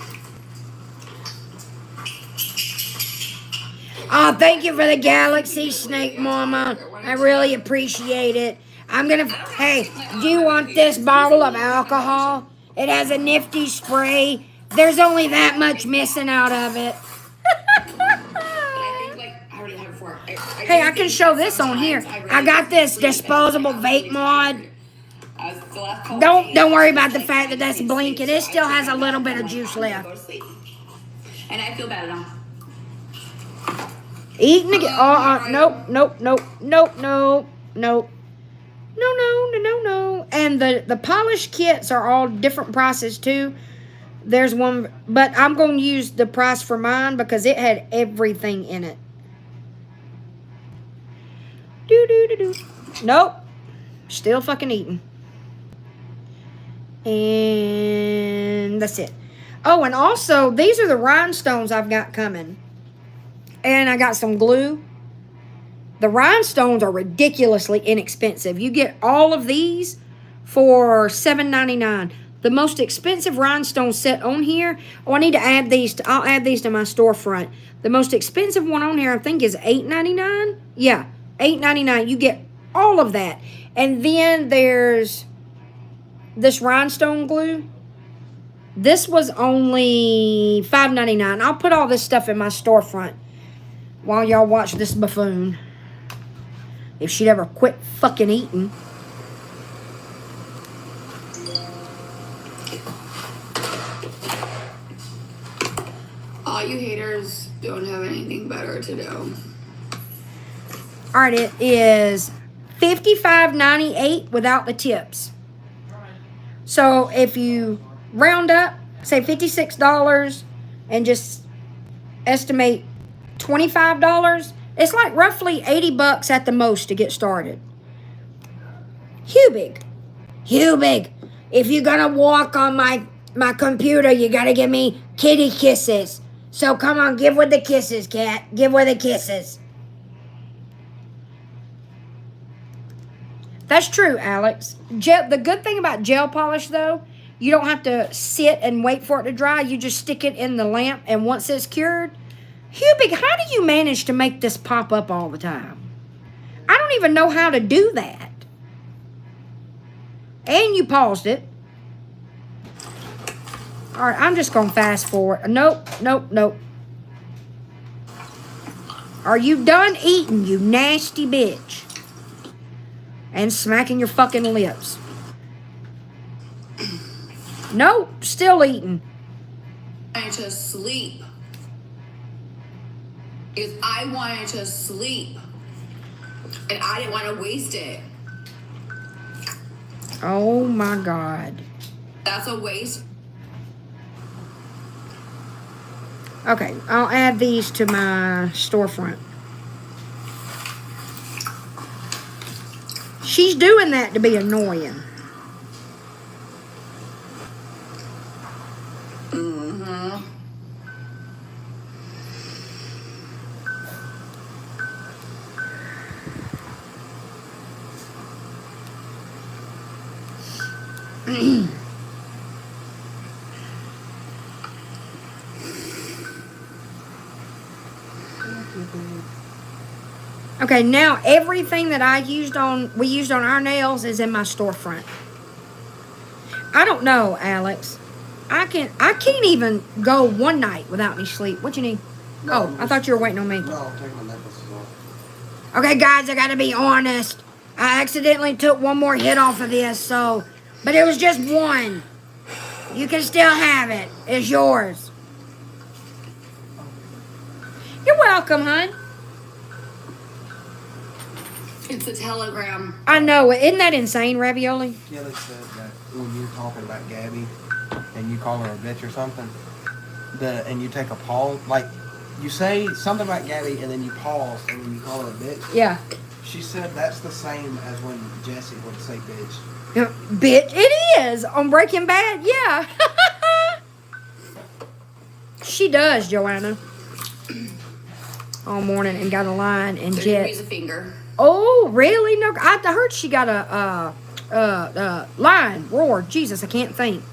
Oh, thank you for the galaxy snake, Mama. I really appreciate it. Hey, do you want this bottle of alcohol? It has a nifty spray. There's only that much missing out of it. Hey, I can show this on here. I got this disposable vape mod. Don't worry about the fact that that's blinking. It still has a little bit of juice left. And I feel bad at all. Eating again. Nope. No. And the polish kits are all different prices too. There's one, but I'm going to use the price for mine because it had everything in it. Nope. Still fucking eating. And that's it. Oh, and also, these are the rhinestones I've got coming. And I got some glue. The rhinestones are ridiculously inexpensive. You get all of these for $7.99. The most expensive rhinestone set on here. Oh, I need to add these. I'll add these to my storefront. The most expensive one on here, I think, is $8.99. Yeah, $8.99. You get all of that. And then there's this rhinestone glue. This was only $5.99. I'll put all this stuff in my storefront while y'all watch this buffoon. If she'd ever quit fucking eating. All you haters don't have anything better to do. All right, it is $55.98 without the tips. So if you round up, say $56 and just estimate $25, it's like roughly $80 at the most to get started. Hubig. If you're gonna walk on my computer, you gotta give me kitty kisses. So come on, give with the kisses, cat. Give with the kisses. That's true, Alex. The good thing about gel polish, though, you don't have to sit and wait for it to dry. You just stick it in the lamp, and once it's cured, Hubig, how do you manage to make this pop up all the time? I don't even know how to do that. And you paused it. All right, I'm just going to fast forward. Nope. Are you done eating, you nasty bitch? And smacking your fucking lips. Nope, still eating. I wanted to sleep. Because I wanted to sleep. And I didn't want to waste it. Oh my God. That's a waste. Okay, I'll add these to my storefront. She's doing that to be annoying. Mm-hmm. Okay, now everything that we used on our nails is in my storefront. I don't know, Alex. I can't even go one night without any sleep. What you need? No, I thought you were waiting on me. No, I'll take my necklaces off. Okay, guys, I gotta be honest. I accidentally took one more hit off of this, but it was just one. You can still have it. It's yours. You're welcome, hon. It's a telegram. I know. Isn't that insane, Ravioli? Kelly said that when you're talking about Gabby and you call her a bitch or something, and you take a pause, like You say something about Gabby, and then you pause, and then you call her a bitch. Yeah. She said that's the same as when Jesse would say bitch. Bitch, it is on Breaking Bad. Yeah. She does, Joanna. All morning and got a line and Jet. Use a finger. Oh, really? No, I heard she got a line. Roar. Jesus, I can't think.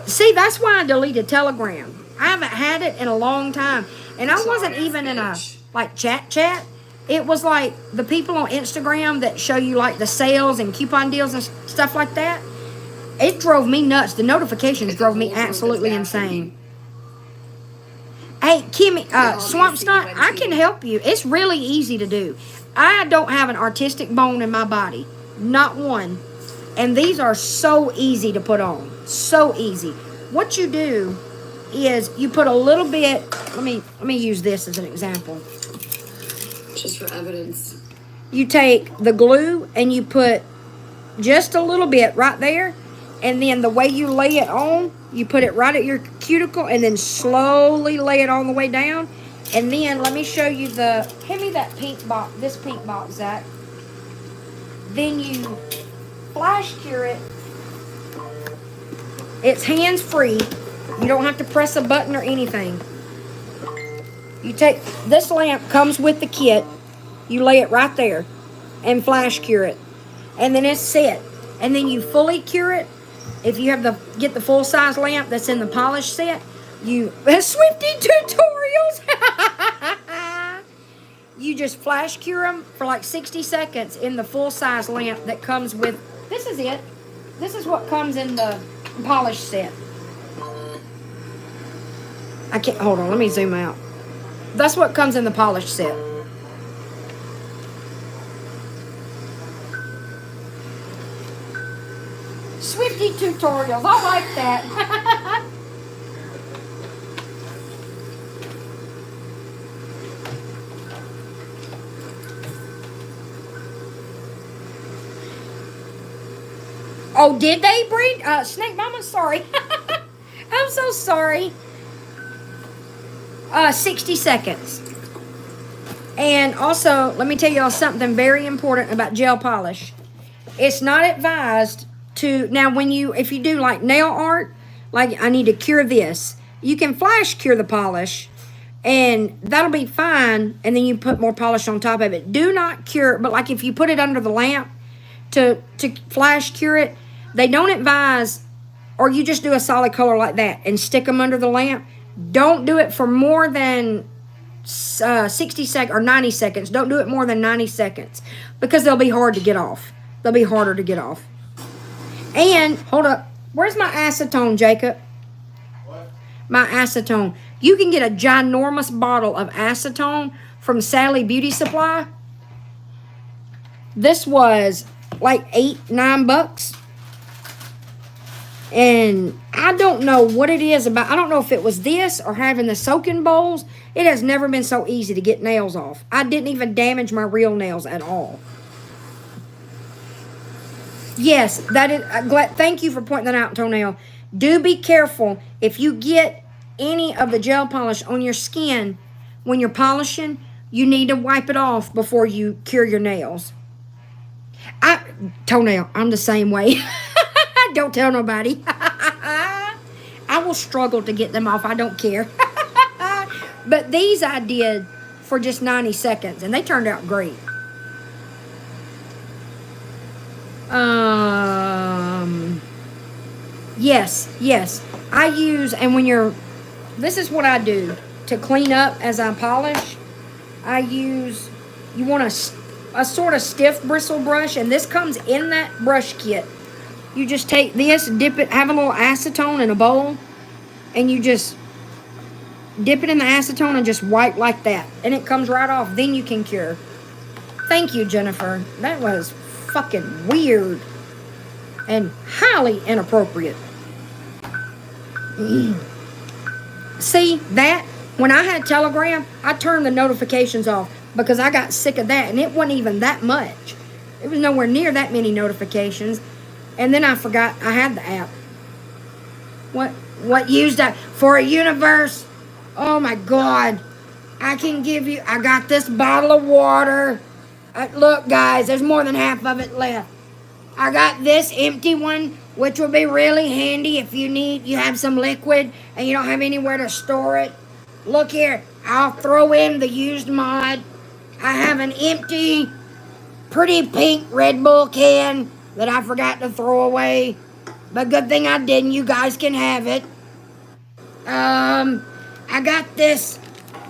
See, that's why I deleted Telegram. I haven't had it in a long time. And I wasn't even in a, like, chat. It was like the people on Instagram that show you, like, the sales and coupon deals and stuff like that. It drove me nuts. The notifications drove me absolutely insane. Hey, Kimmy, Swamp Snot, I can help you. It's really easy to do. I don't have an artistic bone in my body. Not one. And these are so easy to put on. So easy. What you do is you put a little bit, let me use this as an example. Just for evidence. You take the glue and you put just a little bit right there. And then the way you lay it on, you put it right at your cuticle and then slowly lay it all the way down. And then let me show you hand me that pink box, this pink box, Zach. Then you flash cure it. It's hands free. You don't have to press a button or anything. You take, this lamp comes with the kit. You lay it right there and flash cure it. And then it's set. And then you fully cure it. If you have get the full size lamp that's in the polish set, Swifty tutorials. You just flash cure them for like 60 seconds in the full size lamp that comes with, this is it. This is what comes in the polish set. I can't, hold on, let me zoom out. That's what comes in the polish set. Swifty tutorials, I like that. Oh, did they breed? Snake Mama, sorry. I'm so sorry. 60 seconds. And also, let me tell y'all something very important about gel polish. It's not advised to, now if you do like nail art, like I need to cure this, you can flash cure the polish and that'll be fine. And then you put more polish on top of it. Do not cure, but like if you put it under the lamp to flash cure it, they don't advise, or you just do a solid color like that and stick them under the lamp. Don't do it for more than 60 seconds or 90 seconds. Don't do it more than 90 seconds because they'll be hard to get off. They'll be harder to get off. And, hold up, where's my acetone, Jacob? What? My acetone. You can get a ginormous bottle of acetone from Sally Beauty Supply. This was like $8-9. And I don't know what it is about. I don't know if it was this or having the soaking bowls. It has never been so easy to get nails off. I didn't even damage my real nails at all. Yes, that is. Thank you for pointing that out, Toenail. Do be careful if you get any of the gel polish on your skin when you're polishing. You need to wipe it off before you cure your nails. Toenail, I'm the same way. Don't tell nobody. I will struggle to get them off. I don't care. But these I did for just 90 seconds, and they turned out great. Yes. I use, and this is what I do to clean up as I polish. I use, you want a sort of stiff bristle brush, and this comes in that brush kit. You just take this, dip it, have a little acetone in a bowl, and you just dip it in the acetone and just wipe like that. And it comes right off. Then you can cure. Thank you, Jennifer. That was fucking weird and highly inappropriate. See, that, when I had Telegram, I turned the notifications off because I got sick of that. And it wasn't even that much. It was nowhere near that many notifications. And then I forgot I had the app. What What used that for a universe? Oh my God. I can give you, I got this bottle of water. Look, guys, there's more than half of it left. I got this empty one, which will be really handy if you have some liquid and you don't have anywhere to store it. Look here, I'll throw in the used mod. I have an empty, pretty pink Red Bull can that I forgot to throw away. But good thing I didn't. You guys can have it. I got this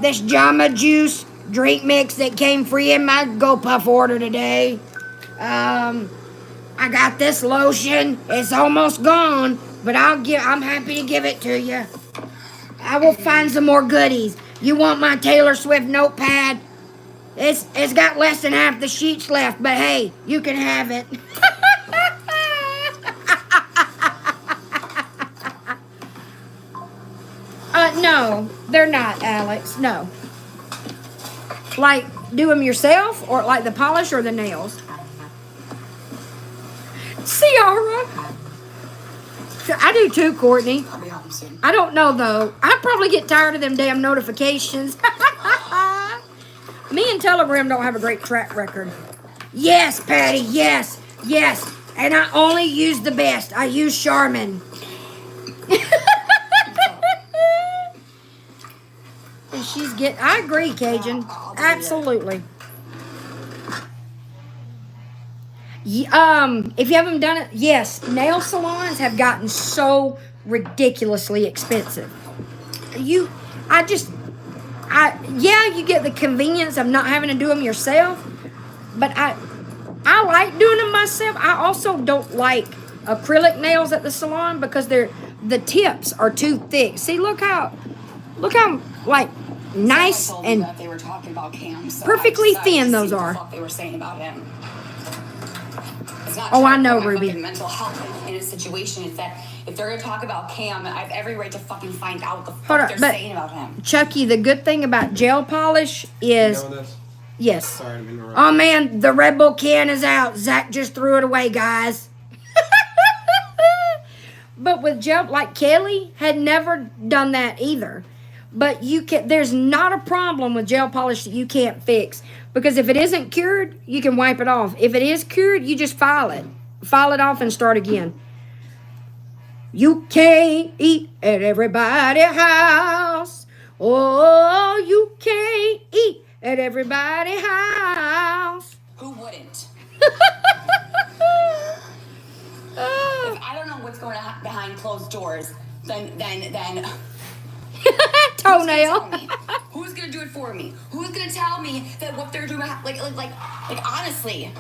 Jamba Juice drink mix that came free in my GoPuff order today. I got this lotion. It's almost gone, but I'm happy to give it to you. I will find some more goodies. You want my Taylor Swift notepad? It's got less than half the sheets left, but hey, you can have it. No, they're not, Alex. No. Like, do them yourself, or like the polish or the nails? Ciara. I do too, Courtney. I'll be home soon. I don't know, though. I'd probably get tired of them damn notifications. Me and Telegram don't have a great track record. Yes, Patty, yes, yes. And I only use the best. I use Charmin. And I agree, Cajun. Absolutely. If you haven't done it, yes, nail salons have gotten so ridiculously expensive. You get the convenience of not having to do them yourself, but I like doing them myself. I also don't like acrylic nails at the salon because the tips are too thick. See, look how like nice and that they were talking about Cam, so perfectly thin those are. What they were saying about him. It's not Oh, I know, my Ruby. fucking mental health in a situation. It's that if they're gonna talk about Cam, I have every right to fucking find out what the fuck they're saying about him. Chucky, the good thing about gel polish is You know this? yes. Sorry to interrupt. Oh man, the Red Bull can is out. Zach just threw it away, guys. But with gel, like Kelly had never done that either. But there's not a problem with gel polish that you can't fix. Because if it isn't cured, you can wipe it off. If it is cured, you just file it. File it off and start again. You can't eat at everybody's house. Oh, you can't eat at everybody's house. Who wouldn't? If I don't know what's going on behind closed doors, then Toenail. Who's gonna do it for me? Who's gonna tell me that what they're doing? Like honestly.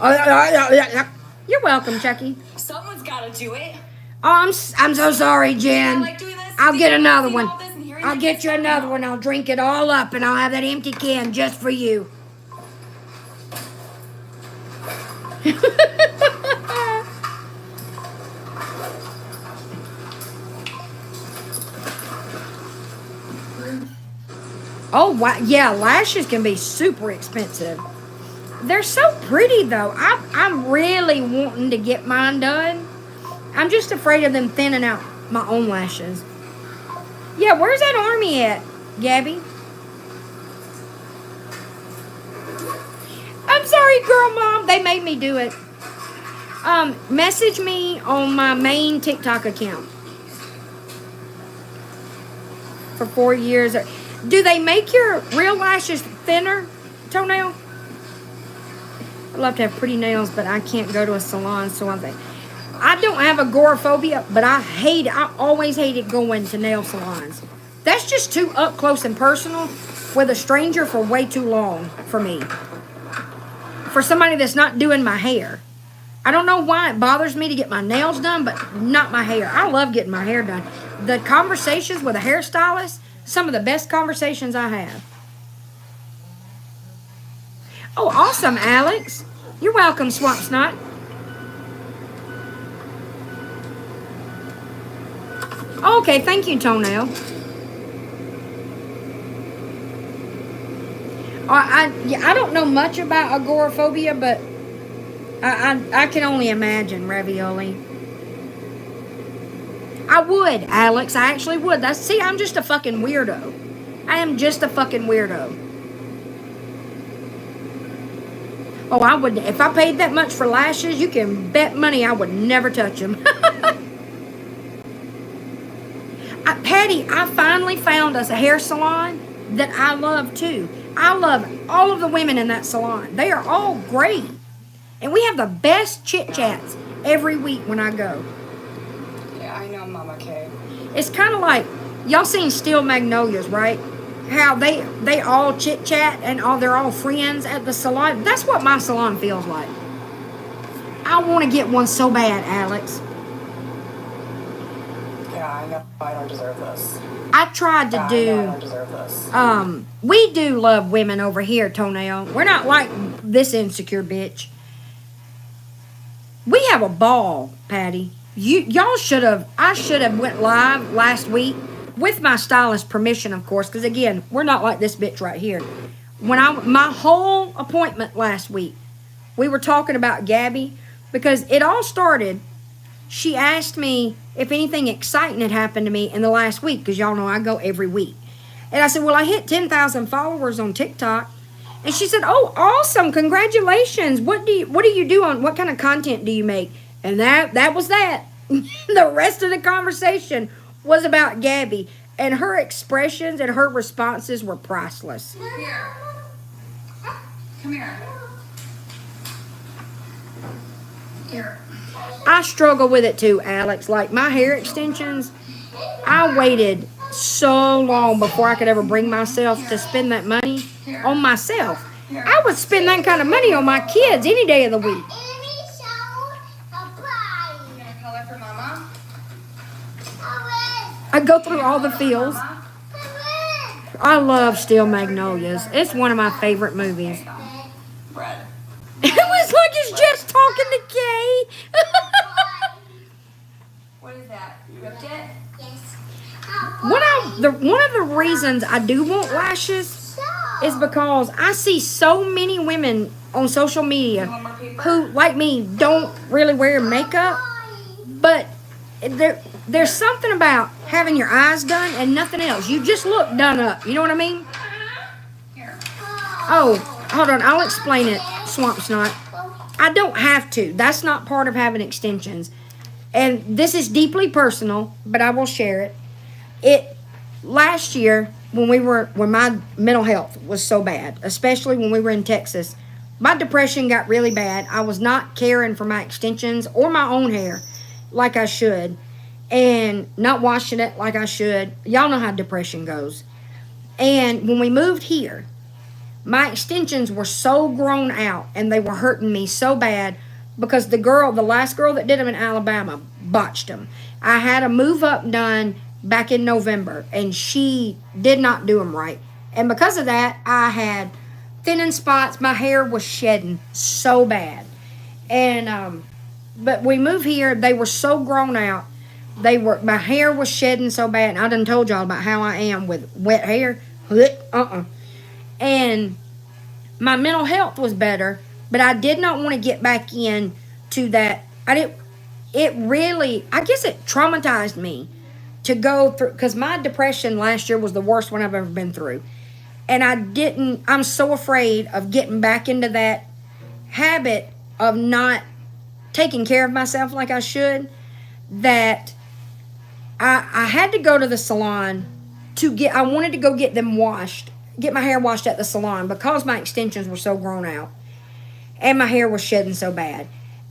You're welcome, Chucky. Someone's gotta do it. Oh, I'm so sorry, Jen. Like doing this? I'll get another one. All this and hearing I'll get you another one. I'll drink it all up, and I'll have that empty can just for you. Oh, wow. Yeah, lashes can be super expensive. They're so pretty, though. I'm really wanting to get mine done. I'm just afraid of them thinning out my own lashes. Yeah, where's that army at, Gabby? I'm sorry, girl mom. They made me do it. Message me on my main TikTok account. For 4 years. Do they make your real lashes thinner, Toenail? I'd love to have pretty nails, but I can't go to a salon, so I don't have agoraphobia, but I always hated going to nail salons. That's just too up close and personal with a stranger for way too long for me. For somebody that's not doing my hair. I don't know why it bothers me to get my nails done, but not my hair. I love getting my hair done. The conversations with a hairstylist, some of the best conversations I have. Oh, awesome, Alex. You're welcome, Swamp Snot. Okay, thank you, Toenail. I don't know much about agoraphobia, but I can only imagine ravioli. I would, Alex. I actually would. See, I'm just a fucking weirdo. I am just a fucking weirdo. Oh, I would. If I paid that much for lashes, you can bet money I would never touch them. Patty, I finally found us a hair salon that I love too. I love all of the women in that salon. They are all great. And we have the best chit chats every week when I go. Yeah, I know, Mama Kay. It's kind of like, y'all seen Steel Magnolias, right? How they all chit chat and they're all friends at the salon. That's what my salon feels like. I want to get one so bad, Alex. Yeah, I know. I don't deserve this. I tried to do. I don't deserve this. We do love women over here, Toenail. We're not like this insecure bitch. We have a ball, Patty. Y'all should have. I should have went live last week with my stylist's permission, of course, because again, we're not like this bitch right here. My whole appointment last week, we were talking about Gabby because it all started. She asked me if anything exciting had happened to me in the last week, because y'all know I go every week. And I said, well, I hit 10,000 followers on TikTok. And she said, oh, awesome, congratulations. What do you do on, what kind of content do you make? And that was that. The rest of the conversation was about Gabby. And her expressions and her responses were priceless. Here. Come here. Here. I struggle with it too, Alex. Like my hair extensions, I waited so long before I could ever bring myself to spend that money on myself. I would spend that kind of money on my kids any day of the week. I go through all the feels. I love Steel Magnolias. It's one of my favorite movies. Bread. It was like it's just talking to Kay. What is that? You ripped it? Yes. One of the reasons I do want lashes is because I see so many women on social media who, like me, don't really wear makeup, but there's something about having your eyes done and nothing else. You just look done up. You know what I mean? Here. Oh, hold on. I'll explain it, Swamp Snot. I don't have to. That's not part of having extensions. And this is deeply personal, but I will share it. Last year, when my mental health was so bad, especially when we were in Texas, my depression got really bad. I was not caring for my extensions or my own hair like I should, and not washing it like I should. Y'all know how depression goes. And when we moved here, my extensions were so grown out and they were hurting me so bad because the last girl that did them in Alabama botched them. I had a move up done back in November and she did not do them right. And because of that, I had thinning spots. My hair was shedding so bad. And, but we moved here. They were so grown out. My hair was shedding so bad. And I done told y'all about how I am with wet hair. And my mental health was better, but I did not want to get back in to that. I guess it traumatized me to go through, because my depression last year was the worst one I've ever been through. And I'm so afraid of getting back into that habit of not taking care of myself like I should, that I had to go to the salon I wanted to go get my hair washed at the salon because my extensions were so grown out and my hair was shedding so bad.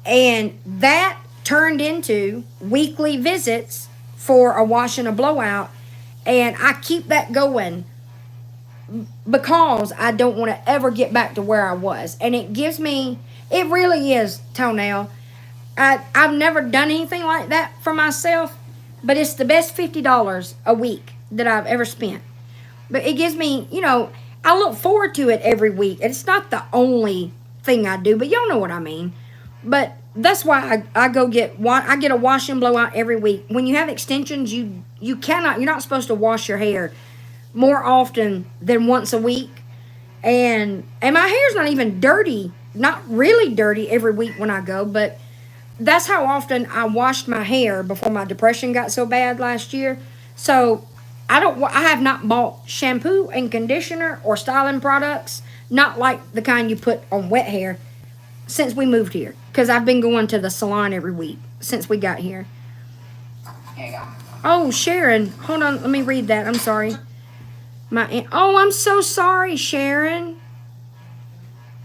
And that turned into weekly visits for a wash and a blowout. And I keep that going because I don't want to ever get back to where I was. And it really is, Toenail. I've never done anything like that for myself, but it's the best $50 a week that I've ever spent. But it gives me, I look forward to it every week. It's not the only thing I do, but y'all know what I mean. But that's why I get a wash and blowout every week. When you have extensions, you're not supposed to wash your hair more often than once a week. And my hair's not even dirty, not really dirty every week when I go, but that's how often I washed my hair before my depression got so bad last year. So I have not bought shampoo and conditioner or styling products, not like the kind you put on wet hair, since we moved here. Because I've been going to the salon every week since we got here. Here you go. Oh, Sharon, hold on, let me read that. I'm sorry. I'm so sorry, Sharon.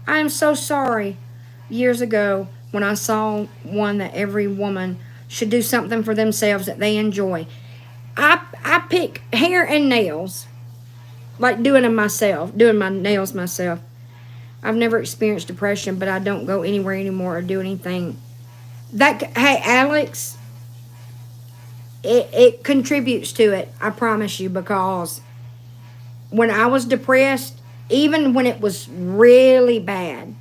I am so sorry. Years ago, when I saw one that every woman should do something for themselves that they enjoy, I pick hair and nails, like doing my nails myself. I've never experienced depression, but I don't go anywhere anymore or do anything. Hey, Alex, it contributes to it, I promise you, because when I was depressed, even when it was really bad,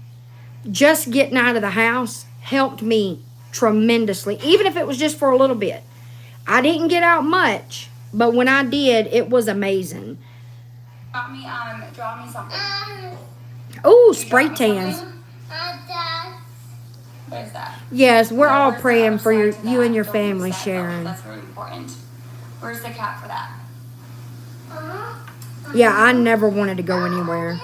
just getting out of the house helped me tremendously, even if it was just for a little bit. I didn't get out much, but when I did, it was amazing. Draw me something. Oh, spray tans. What is that? Yes, we're all praying for you and your family, Sharon. That's really important. Where's the cap for that? Yeah, I never wanted to go anywhere.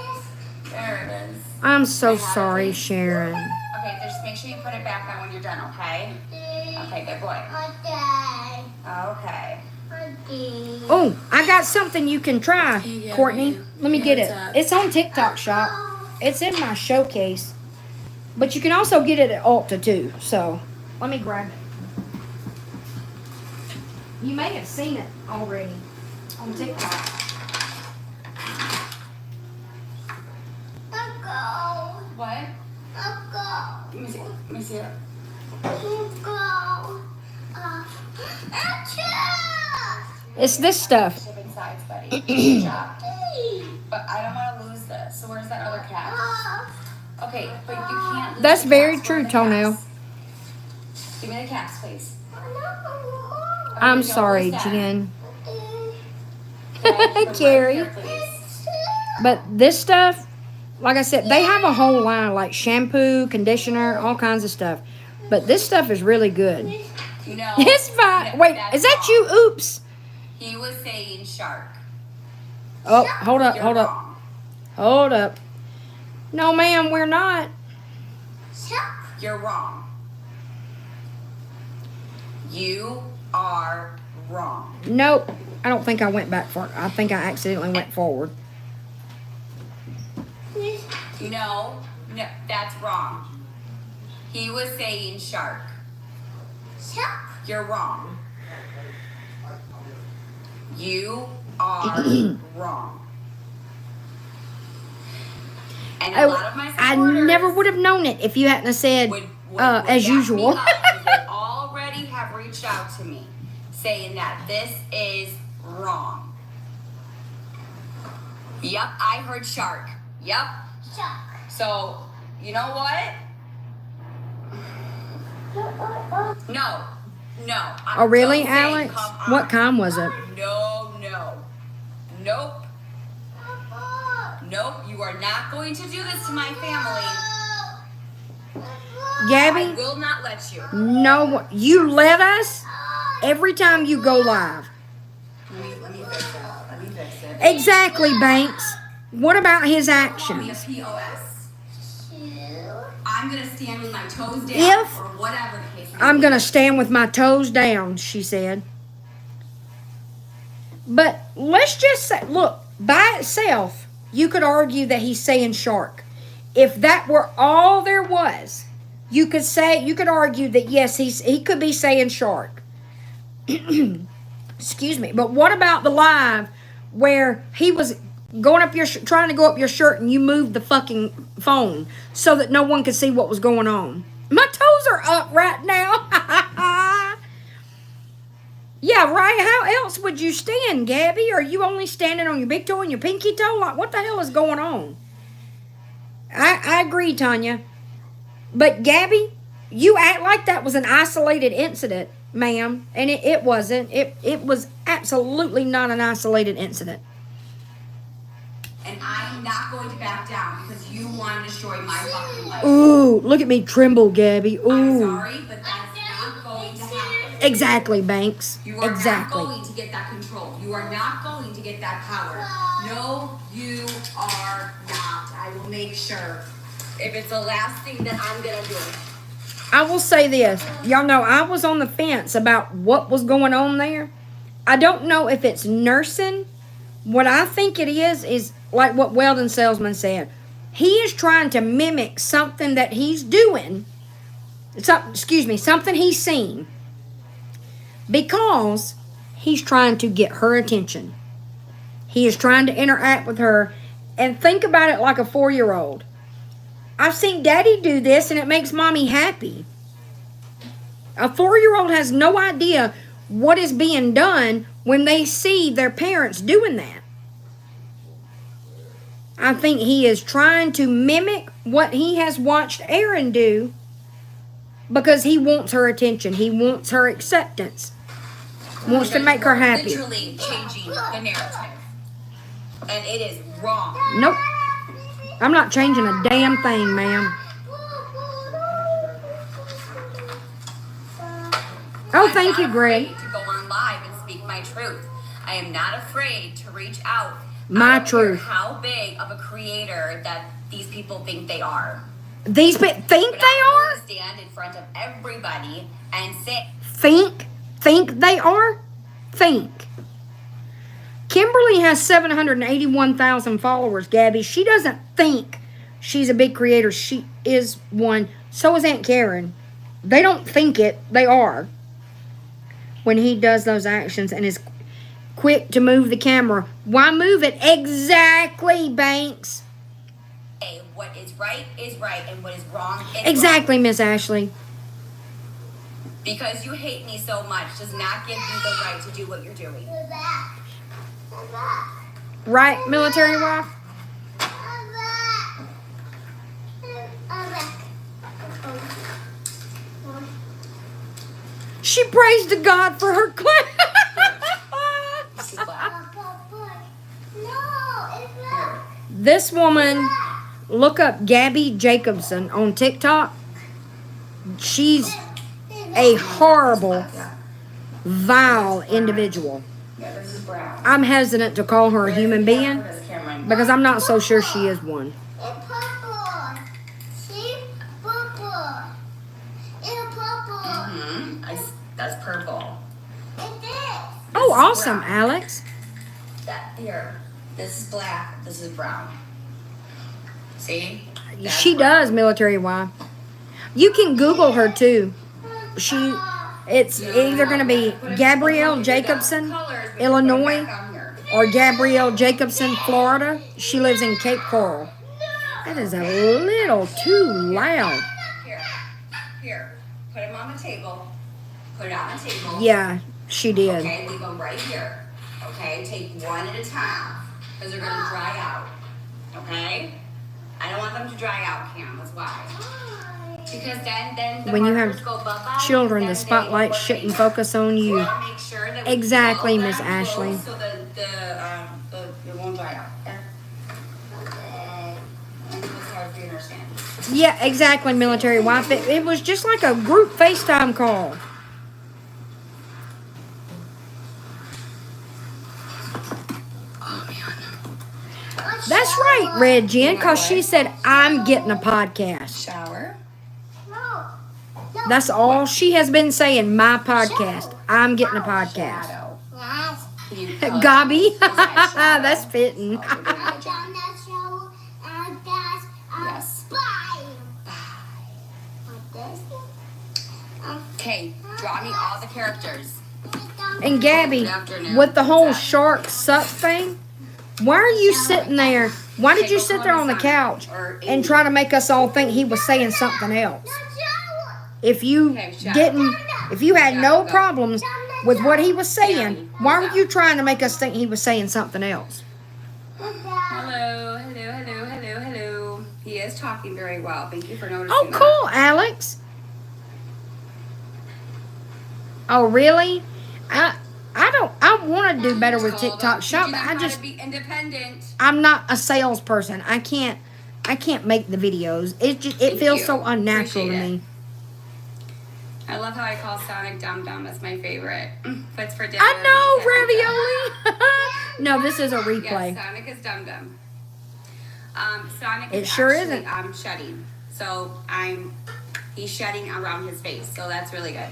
There it is. I'm so sorry, Sharon. Okay, just make sure you put it back on when you're done, okay? Okay, good boy. Okay. Oh, I got something you can try, Courtney. Let me get it. It's on TikTok Shop. It's in my showcase. But you can also get it at Ulta too. So, let me grab it. You may have seen it already on TikTok. What? Let me see it. It's this stuff. Insides, buddy. Good job. But I don't want to lose this. So where's that other cap? Okay, but you can't lose That's the very caps. true, Toenail. Give me the caps, please. I'm sorry, Jen. Carrie. But this stuff, like I said, they have a whole line like shampoo, conditioner, all kinds of stuff. But this stuff is really good. You know, It's fine. Wait, is that you? Oops. He was saying shark. Oh, hold up, You're hold up. wrong. Hold up. No, ma'am, we're not. You're wrong. You are wrong. Nope. I don't think I went back for it. I think I accidentally went forward. No, that's wrong. He was saying shark. You're wrong. You are wrong. And a lot of my I supporters never would have known it if you hadn't have said would as back me usual. up, 'cause they already have reached out to me saying that this is wrong. Yep, I heard shark. Yep. Shark. So, you know what? No. Oh, really, Don't say, Alex? come on. What kind was it? No. Nope. Nope, you are not going to do this to my family. Gabby? I will not let you. No, you let us every time you go live. Let me fix it. Exactly, Banks. What about his actions? POS. I'm going to stand with my toes down If or whatever the case may be. I'm going to stand with my toes down, she said. But let's just say, look, by itself, you could argue that he's saying shark. If that were all there was, you could argue that yes, he could be saying shark. Excuse me. But what about the live where he was going up trying to go up your shirt and you moved the fucking phone so that no one could see what was going on? My toes are up right now. Yeah, right. How else would you stand, Gabby? Are you only standing on your big toe and your pinky toe? Like, what the hell is going on? I agree, Tanya. But Gabby, you act like that was an isolated incident, ma'am. And it wasn't. It was absolutely not an isolated incident. And I am not going to back down because you want to destroy my fucking life. Ooh, look at me tremble, Gabby. Ooh. I'm sorry, but that's not going to happen. Exactly, Banks. You are exactly. not going to get that control. You are not going to get that power. No, you are not. I will make sure. If it's the last thing that I'm going to do. I will say this. Y'all know I was on the fence about what was going on there. I don't know if it's nursing. What I think it is like what Weldon Salesman said. He is trying to mimic something that he's doing. Something he's seen. Because he's trying to get her attention. He is trying to interact with her. And think about it like a 4-year-old. I've seen Daddy do this and it makes Mommy happy. A 4-year-old has no idea what is being done when they see their parents doing that. I think he is trying to mimic what he has watched Aaron do because he wants her attention. He wants her acceptance. Wants to make her happy. Literally changing the narrative. And it is wrong. Nope. I'm not changing a damn thing, ma'am. Oh, thank you, Greg. To go on live and speak my truth. I am not afraid to reach out. My I don't care truth. how big of a creator that these people think they are. These people think But they I'm are? going to stand in front of everybody and say. Think they are? Think. Kimberly has 781,000 followers, Gabby. She doesn't think she's a big creator. She is one. So is Aunt Karen. They don't think it. They are. When he does those actions and is quick to move the camera. Why move it? Exactly, Banks. What is right, and what is wrong is Exactly, Miss Ashley. Because you hate me so much does not give you the right to do what you're doing. Right, military wife? She prays to God for her class. This woman, look up Gabby Jacobson on TikTok. She's a horrible, vile individual. I'm hesitant to call her a human being because I'm not so sure she is one. That's purple. Oh, awesome, Alex. Here. This is black. This is brown. See? She does, military wife. You can Google her too. It's either going to be Gabrielle Jacobson, Illinois, or Gabrielle Jacobson, Florida. She lives in Cape Coral. That is a little too loud. Here. Put them on the table. Put it on the table. Yeah, she did. Okay, leave them right here. Okay, take one at a time. Because they're going to dry out. Okay? I don't want them to dry out, Cam. That's why. Because then the When you markers have go bye-bye, children, then the they spotlight work shouldn't each focus on you. other. Make sure that we Exactly, follow Miss that Ashley. rule So it won't dry out. Yeah, exactly, military wife. It was just like a group FaceTime call. That's right, Red Jen, because she said, I'm getting a podcast. Shower. That's all she has been saying, my podcast. I'm getting a podcast. Gobby. That's fitting. Yes. Okay, draw me all the characters. And Gabby, with the whole shark suck thing, why are you sitting there? Why did you sit there on the couch and try to make us all think he was saying something else? If you had no problems with what he was saying, why were you trying to make us think he was saying something else? Hello. He is talking very well. Thank you for noticing. Oh, cool, Alex. Oh, really? I want to do better with Told TikTok them, Shop, teaching but them I how just to be independent. I'm not a salesperson. I can't make the videos. It Thank feels you. so unnatural to Appreciate me. it. I love how I call Sonic Dum Dum. That's my favorite. Fits for dinner. I know, ravioli. No, this is a replay. Yes, Sonic is Dum Dum. Sonic It is sure actually isn't. shedding. So he's shedding around his face. So that's really good.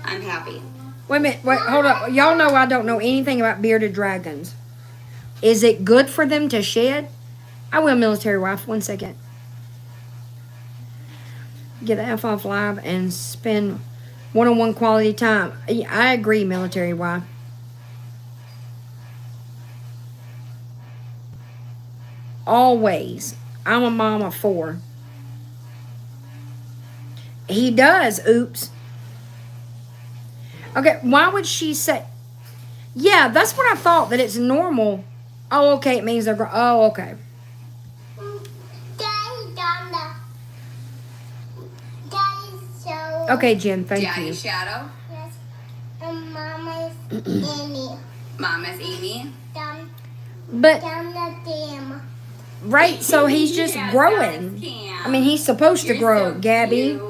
I'm happy. Wait a minute. Wait, hold up. Y'all know I don't know anything about bearded dragons. Is it good for them to shed? I will, military wife. 1 second. Get the F off live and spend one-on-one quality time. I agree, military wife. Always. I'm a mom of 4. He does. Oops. Okay, why would she say... Yeah, that's what I thought, that it's normal. Oh, okay, it means they're... Oh, okay. Okay, Jen, thank Daddy you. Shadow. Yes. And Mama's Amy. Mama's Amy. But, Down the dam. right, so he's just Yeah, growing. Alex Cam. I mean, he's supposed to You're grow, so Gabby. cute.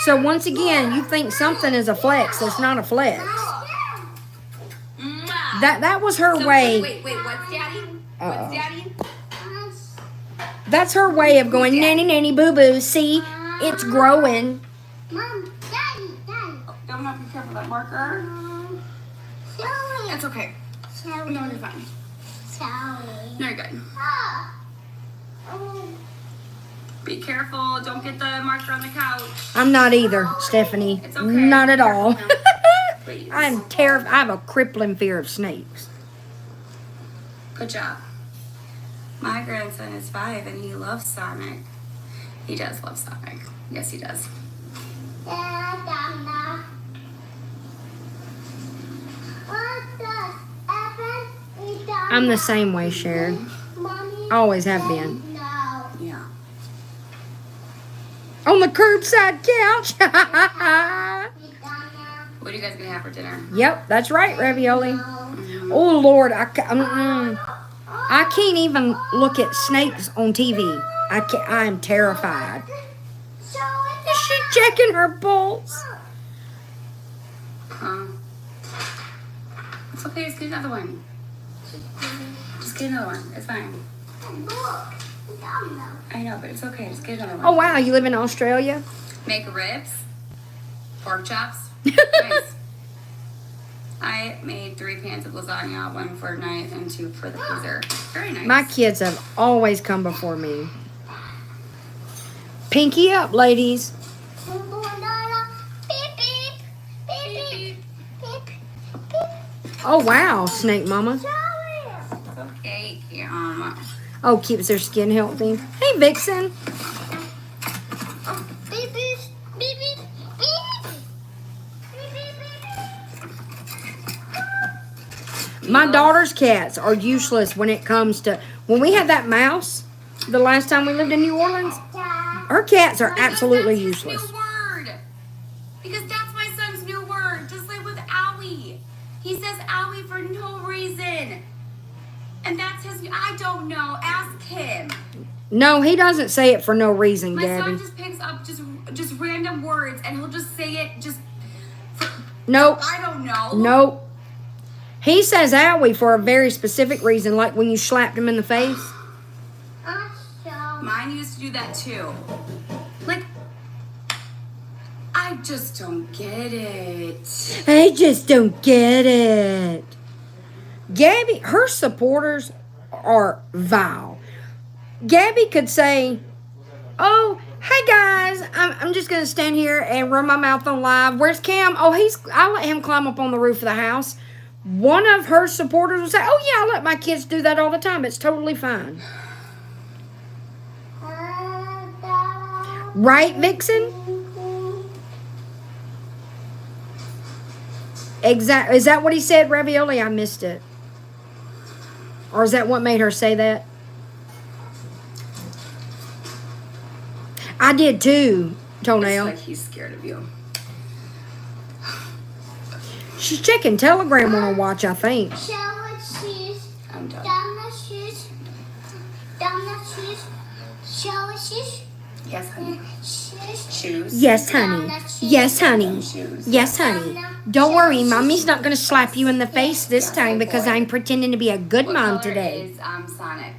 So once again, you think something is a flex. It's not a flex. Mwah. That was her So, way. Wait, what's Daddy? Uh-oh. What's Daddy? That's her way of going, nanny, nanny, boo-boo. See, it's growing. Mom, Daddy. Oh, don't have to be careful with that marker. Sorry. It's okay. Sorry. No, you're fine. Sorry. No, you're good. Oh. Be careful. Don't get the marker on the couch. I'm not either, Stephanie. It's okay. Not at all. Careful now, please. I'm terrified. I have a crippling fear of snakes. Good job. My grandson is 5 and he loves Sonic. He does love Sonic. Yes, he does. I'm the same way, Sharon. Always have been. Yeah. On the curbside couch. What are you guys gonna have for dinner? Yep, that's right, ravioli. Oh, Lord. I can't even look at snakes on TV. I'm terrified. Is she checking her pulse? It's okay, just get another one. Just get another one. It's fine. I know, but it's okay. Just get another one. Oh, wow. You live in Australia? Make ribs, pork chops. Nice. I made 3 pans of lasagna, 1 for tonight and 2 for the freezer. Very nice. My kids have always come before me. Pinky up, ladies. Oh, wow, Snake Mama. Okay, Oh, keeps their skin healthy. Hey, Vixen. My daughter's cats are useless when it comes to... When we had that mouse, the last time we lived in New Orleans, her cats are absolutely useless. New word. Because that's my son's new word. Just like with owie. He says owie for no reason. And that's his... I don't know. Ask him. No, he doesn't say it for no reason, My Gabby. son just picks up just random words and he'll just say it just... Nope. I don't know. Nope. He says owie for a very specific reason, like when you slapped him in the face. Mine used to do that too. Like, I just don't get it. I just don't get it. Gabby, her supporters are vile. Gabby could say, oh, hey guys, I'm just going to stand here and run my mouth on live. Where's Cam? Oh, I'll let him climb up on the roof of the house. One of her supporters will say, oh yeah, I let my kids do that all the time. It's totally fine. Right, Vixen? Exactly. Is that what he said, Ravioli? I missed it. Or is that what made her say that? I did too, Toenail. It's like he's scared of you. She's checking Telegram on her watch, I think. Shower shoes. I'm done. Donut shoes. Donut shoes. Shower shoes. Yes, honey. Shoes. Yes, honey. Yes, honey. Shoes. Yes, honey. Don't worry, Mommy's not going to slap you in the face this time because I'm pretending to be a good What mom color today. is Sonic?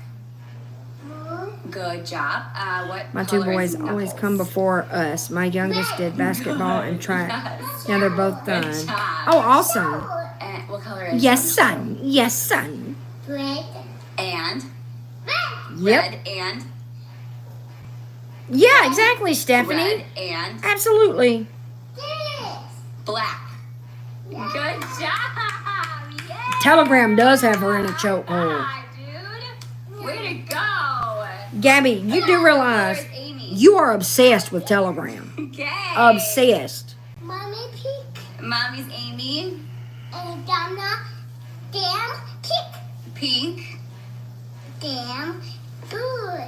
Good job. What My two color boys is always Knuckles? come before us. My youngest did basketball and track. Yes. Now they're both Good done. job. Oh, awesome. And what color is Yes, Sunshine? son. Yes, son. Red. And Yep. red and Yeah, exactly, Stephanie. red and Absolutely. black. Good job. Yeah. Telegram does have her in a chokehold. Dude. Way to go. Gabby, you do realize Where's Amy? you are obsessed with Telegram. Okay. Obsessed. Mommy pink. Mommy's Amy. And Donna. Damn pink. Pink. Damn blue.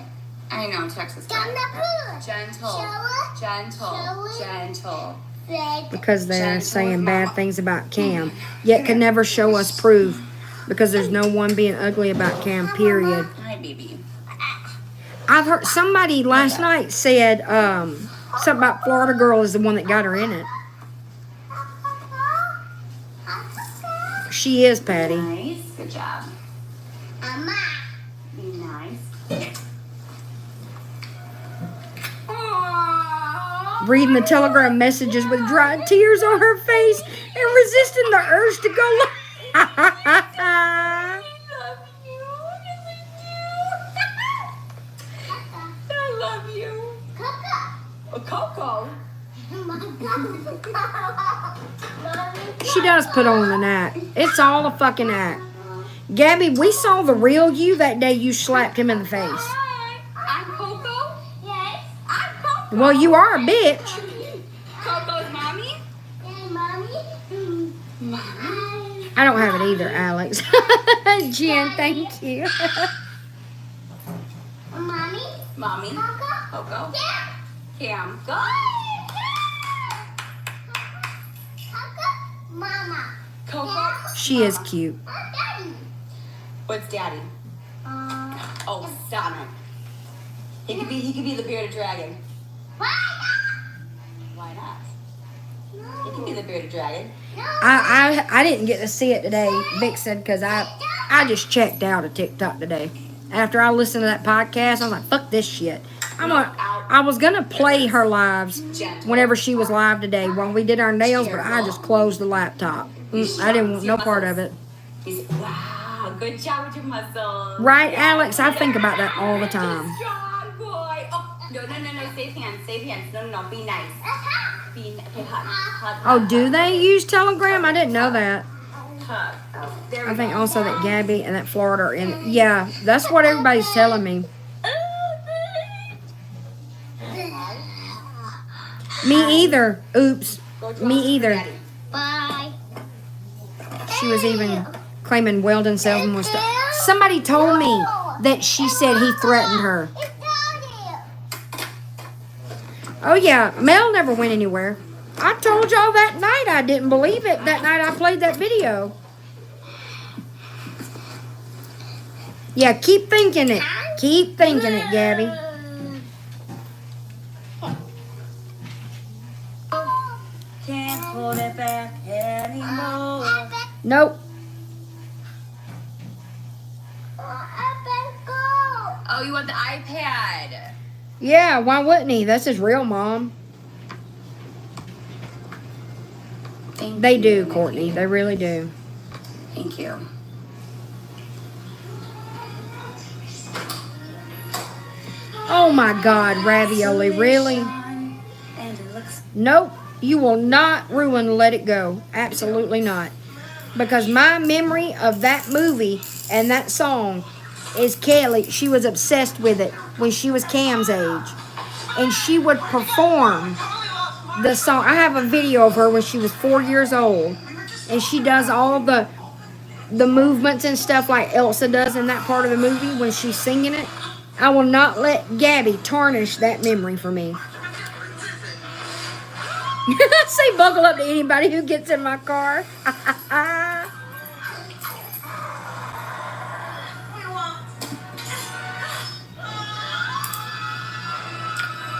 I know, Texas. Donna blue. Gentle. Shower. Gentle. Gentle. Red. Because they're Gentle saying with bad Mama. things about Cam, yet can never show us proof because there's no one being ugly about Cam, period. Hi, baby. I've heard somebody last night said something about Florida Girl is the one that got her in it. She is, Patty. Nice. Good job. Mama. Be nice. Reading the Telegram messages with dry tears on her face and resisting the urge to go. I love you. Coco. She does put on an act. It's all a fucking act. Gabby, we saw the real you that day you slapped him in the face. Hi. I'm Coco. Yes. I'm Coco. Well, you are a bitch. Coco's mommy. Hey, mommy. Mommy. I don't have it either, Alex. Jen, thank you. Mommy. Mommy. Coco. Coco. Yeah. Cam. Go. Coco. Mama. Coco. She is cute. Daddy. What's daddy? Oh, Sonic. He could be the bearded dragon. Why not? He could be the bearded dragon. I didn't get to see it today, Vic said, because I just checked out of TikTok today. After I listened to that podcast, I was like, fuck this shit. I was going to play her lives whenever she was live today while we did our nails, but I just closed the laptop. I didn't want no part of it. Wow, good job with your muscles. Right, Alex? I think about that all the time. Strong boy. Oh, no, safe hands. No, be nice. Okay, hug. Oh, do they use Telegram? I didn't know that. Hug. There we I think go. also that Gabby and that Florida are in. Yeah, that's what everybody's telling me. Me either. Oops. Me either. Bye. She was even claiming Weldon Selden was. Somebody told me that she said he threatened her. It's Daddy. Oh yeah, Mel never went anywhere. I told y'all that night I didn't believe it. That night I played that video. Yeah, keep thinking it. Keep thinking it, Gabby. Can't hold it back anymore. Nope. Oh, you want the iPad? Yeah, why wouldn't he? That's his real mom. They do, Courtney. They really do. Thank you. Oh my God, ravioli, really? And it looks Nope, you will not ruin Let It Go. Absolutely not. Because my memory of that movie and that song is Kelly. She was obsessed with it when she was Cam's age. And she would perform the song. I have a video of her when she was 4 years old. And she does all the movements and stuff like Elsa does in that part of the movie when she's singing it. I will not let Gabby tarnish that memory for me. Say buckle up to anybody who gets in my car.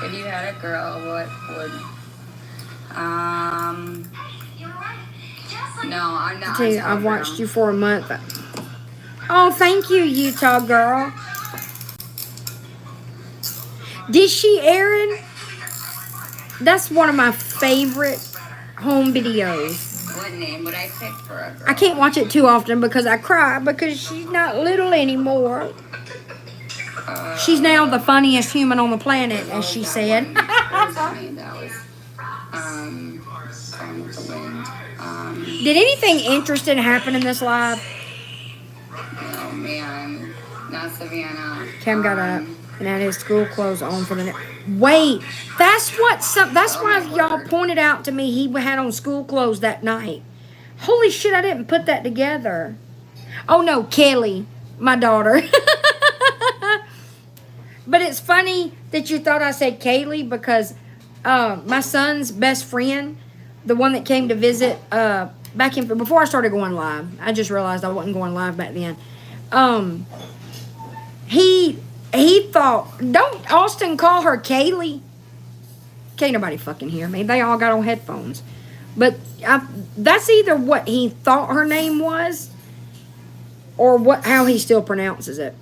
If you had a girl, what would? No, I'm not. I tell you, I've watched you for a month. Oh, thank you, Utah girl. Did she, Erin? That's one of my favorite home videos. What name would I pick for a girl? I can't watch it too often because I cry because she's not little anymore. She's now the funniest human on the planet, as she said. Did anything interesting happen in this live? Oh man, not Savannah. Cam got up and had his school clothes on for the next. Wait, that's why y'all pointed out to me he had on school clothes that night. Holy shit, I didn't put that together. Oh no, Kelly, my daughter. But it's funny that you thought I said Kaylee because my son's best friend, the one that came to visit back in before I started going live. I just realized I wasn't going live back then. He thought, don't Austin call her Kaylee? Can't nobody fucking hear me. They all got on headphones. But that's either what he thought her name was or how he still pronounces it.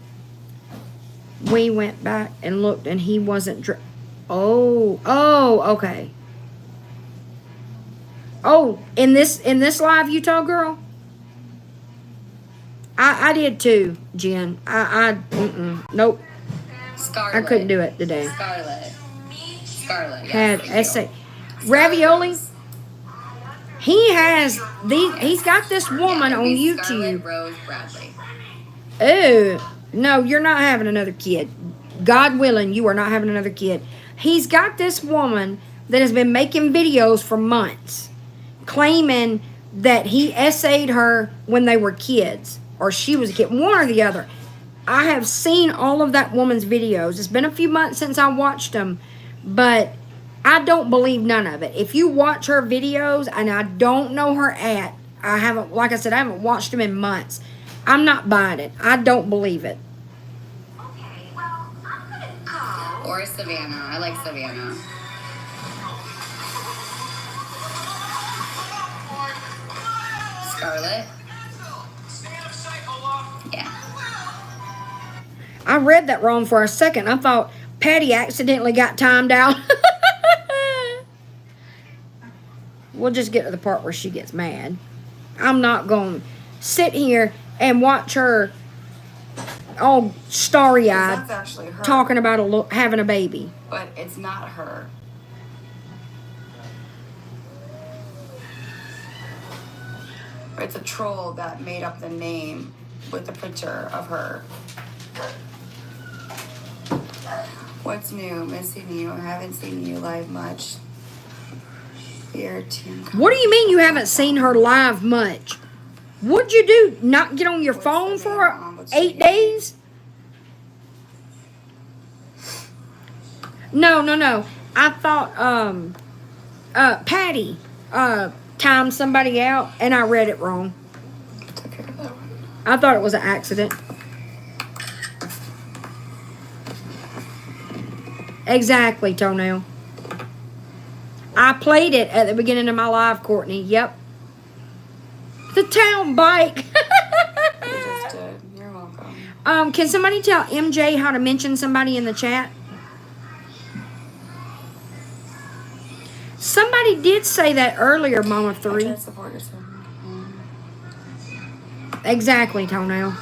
We went back and looked, and he wasn't. Okay. Oh, in this live, Utah girl. I did too, Jen. Nope. Scarlet. I couldn't do it today. Scarlet. Had essay ravioli. He's got this woman on YouTube. Scarlet Rose Bradley. Oh. No, you're not having another kid. God willing, you are not having another kid. He's got this woman that has been making videos for months, claiming that he essayed her when they were kids, or she was a kid, one or the other. I have seen all of that woman's videos. It's been a few months since I watched them, but I don't believe none of it. If you watch her videos, and I don't know her I haven't watched them in months. I'm not buying it. I don't believe it. Okay, well, I'm gonna go. Or Savannah. I like Savannah. Scarlet. Yeah. I read that wrong for a second. I thought Patty accidentally got timed out. We'll just get to the part where she gets mad. I'm not going to sit here and watch her all starry-eyed talking about having a baby. But it's not her. It's a troll that made up the name with a picture of her. What's new? Missing you. I haven't seen you live much. What do you mean you haven't seen her live much? What'd you do? Not get on your phone for 8 days? No. I thought Patty timed somebody out and I read it wrong. I thought it was an accident. Exactly, Toenail. I played it at the beginning of my live, Courtney. Yep. The town bike. You just did. You're welcome. Can somebody tell MJ how to mention somebody in the chat? Somebody did say that earlier, Mama 3. Exactly, Toenail.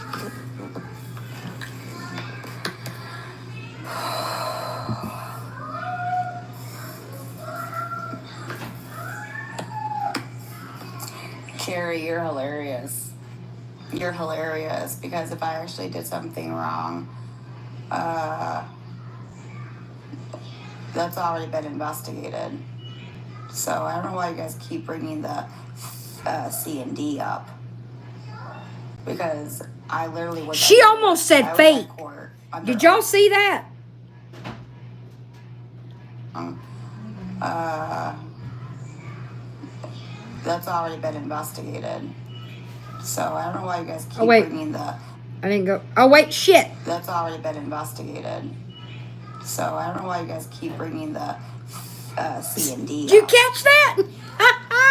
Carrie, you're hilarious. You're hilarious because if I actually did something wrong, that's already been investigated. So I don't know why you guys keep bringing the C and D up. Because I literally was. She almost said fake. Did y'all see that? That's already been investigated. So I don't know why you guys keep bringing the... I didn't go. Oh, wait, shit. That's already been investigated. So I don't know why you guys keep bringing the C and D. Did you catch that?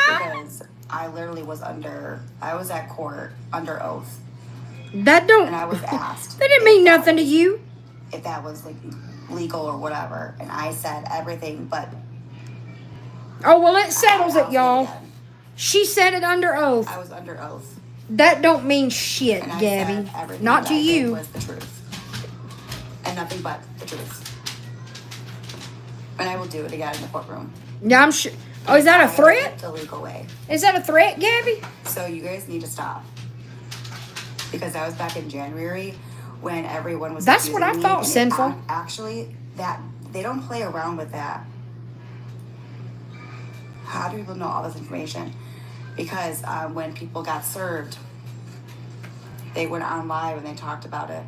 Because I literally was at court under oath. That don't... And I was asked. That didn't mean nothing to you. If that was like legal or whatever. And I said everything but... Oh, well, it settles it, y'all. She said it under oath. I was under oath. That don't mean shit, And I Gabby. said everything Not that to I did you. was the truth. And nothing but the truth. And I will do it again in the courtroom. Yeah, I'm sure. Oh, is that a threat? The legal way. Is that a threat, Gabby? So you guys need to stop. Because that was back in January when everyone was... That's what I thought, sinful. Actually, that they don't play around with that. How do people know all this information? Because when people got served, they went on live and they talked about it.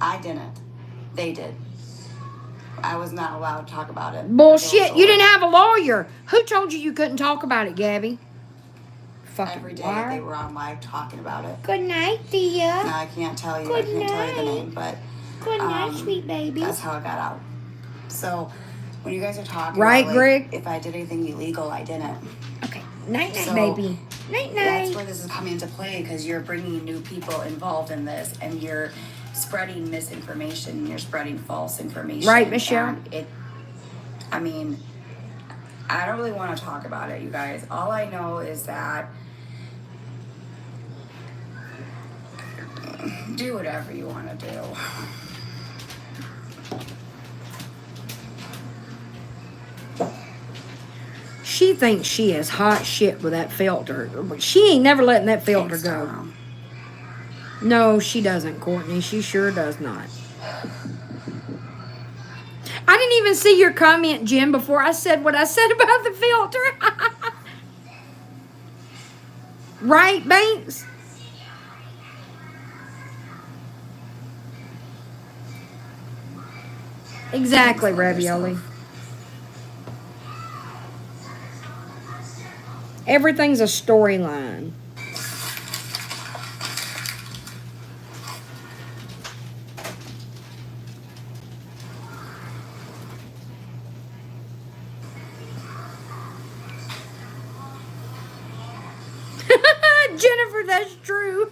I didn't. They did. I was not allowed to talk about it. Bullshit. You didn't have a lawyer. Who told you couldn't talk about it, Gabby? Fucking Every day liar. they were on live talking about it. Good night, Thea. No, I can't tell you. I can't tell you the name, but... Good night, sweet baby. That's how it got out. So, when you guys are talking right, about, Greg? If I did anything illegal, I didn't. Okay. Night, So, baby. Night, That's where this is coming into play, because you're bringing new people involved in this, and you're spreading misinformation, and you're spreading false information. Right, Michelle? And I mean, I don't really want to talk about it, you guys. All I know is that do whatever you want to do. She thinks she is hot shit with that filter. She ain't never letting that filter go. No, she doesn't, Courtney. She sure does not. I didn't even see your comment, Jim, before I said what I said about the filter. Right, Banks? Exactly, Ravioli. Everything's a storyline. Jennifer, that's true.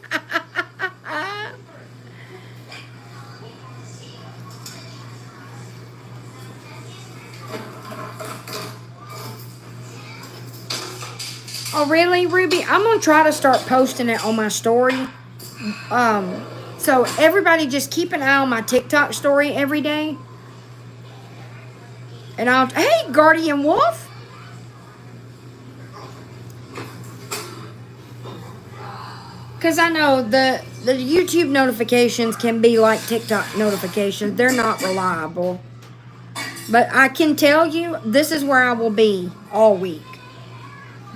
Oh, really, Ruby? I'm going to try to start posting it on my story. So everybody just keep an eye on my TikTok story every day. And hey, Guardian Wolf. Because I know the YouTube notifications can be like TikTok notifications. They're not reliable. But I can tell you, this is where I will be all week.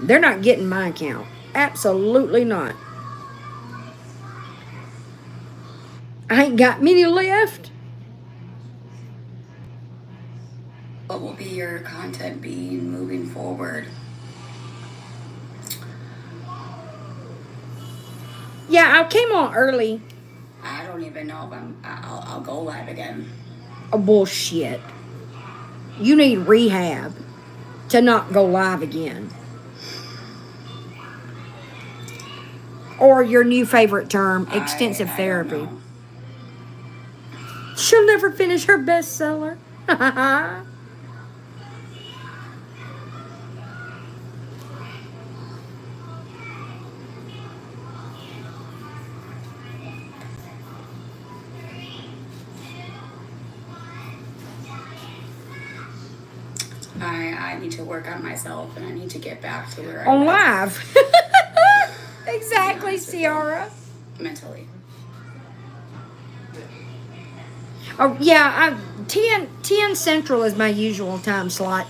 They're not getting my account. Absolutely not. I ain't got many left. What will be your content being moving forward? Yeah, I came on early. I don't even know if I'll go live again. Oh, bullshit. You need rehab to not go live again. Or your new favorite term, extensive therapy. She'll never finish her bestseller. I need to work on myself, and I need to get back to where I On was. live. Exactly, Ciara. Mentally. Oh, yeah, 10 Central is my usual time slot.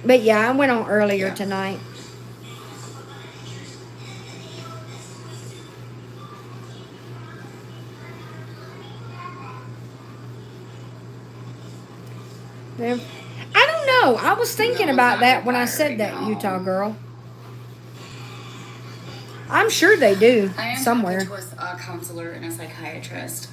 But yeah, I went on earlier tonight. I don't know. I was thinking about that when I said that, Utah girl. I'm sure they do I am somewhere. talking to a counselor and a psychiatrist.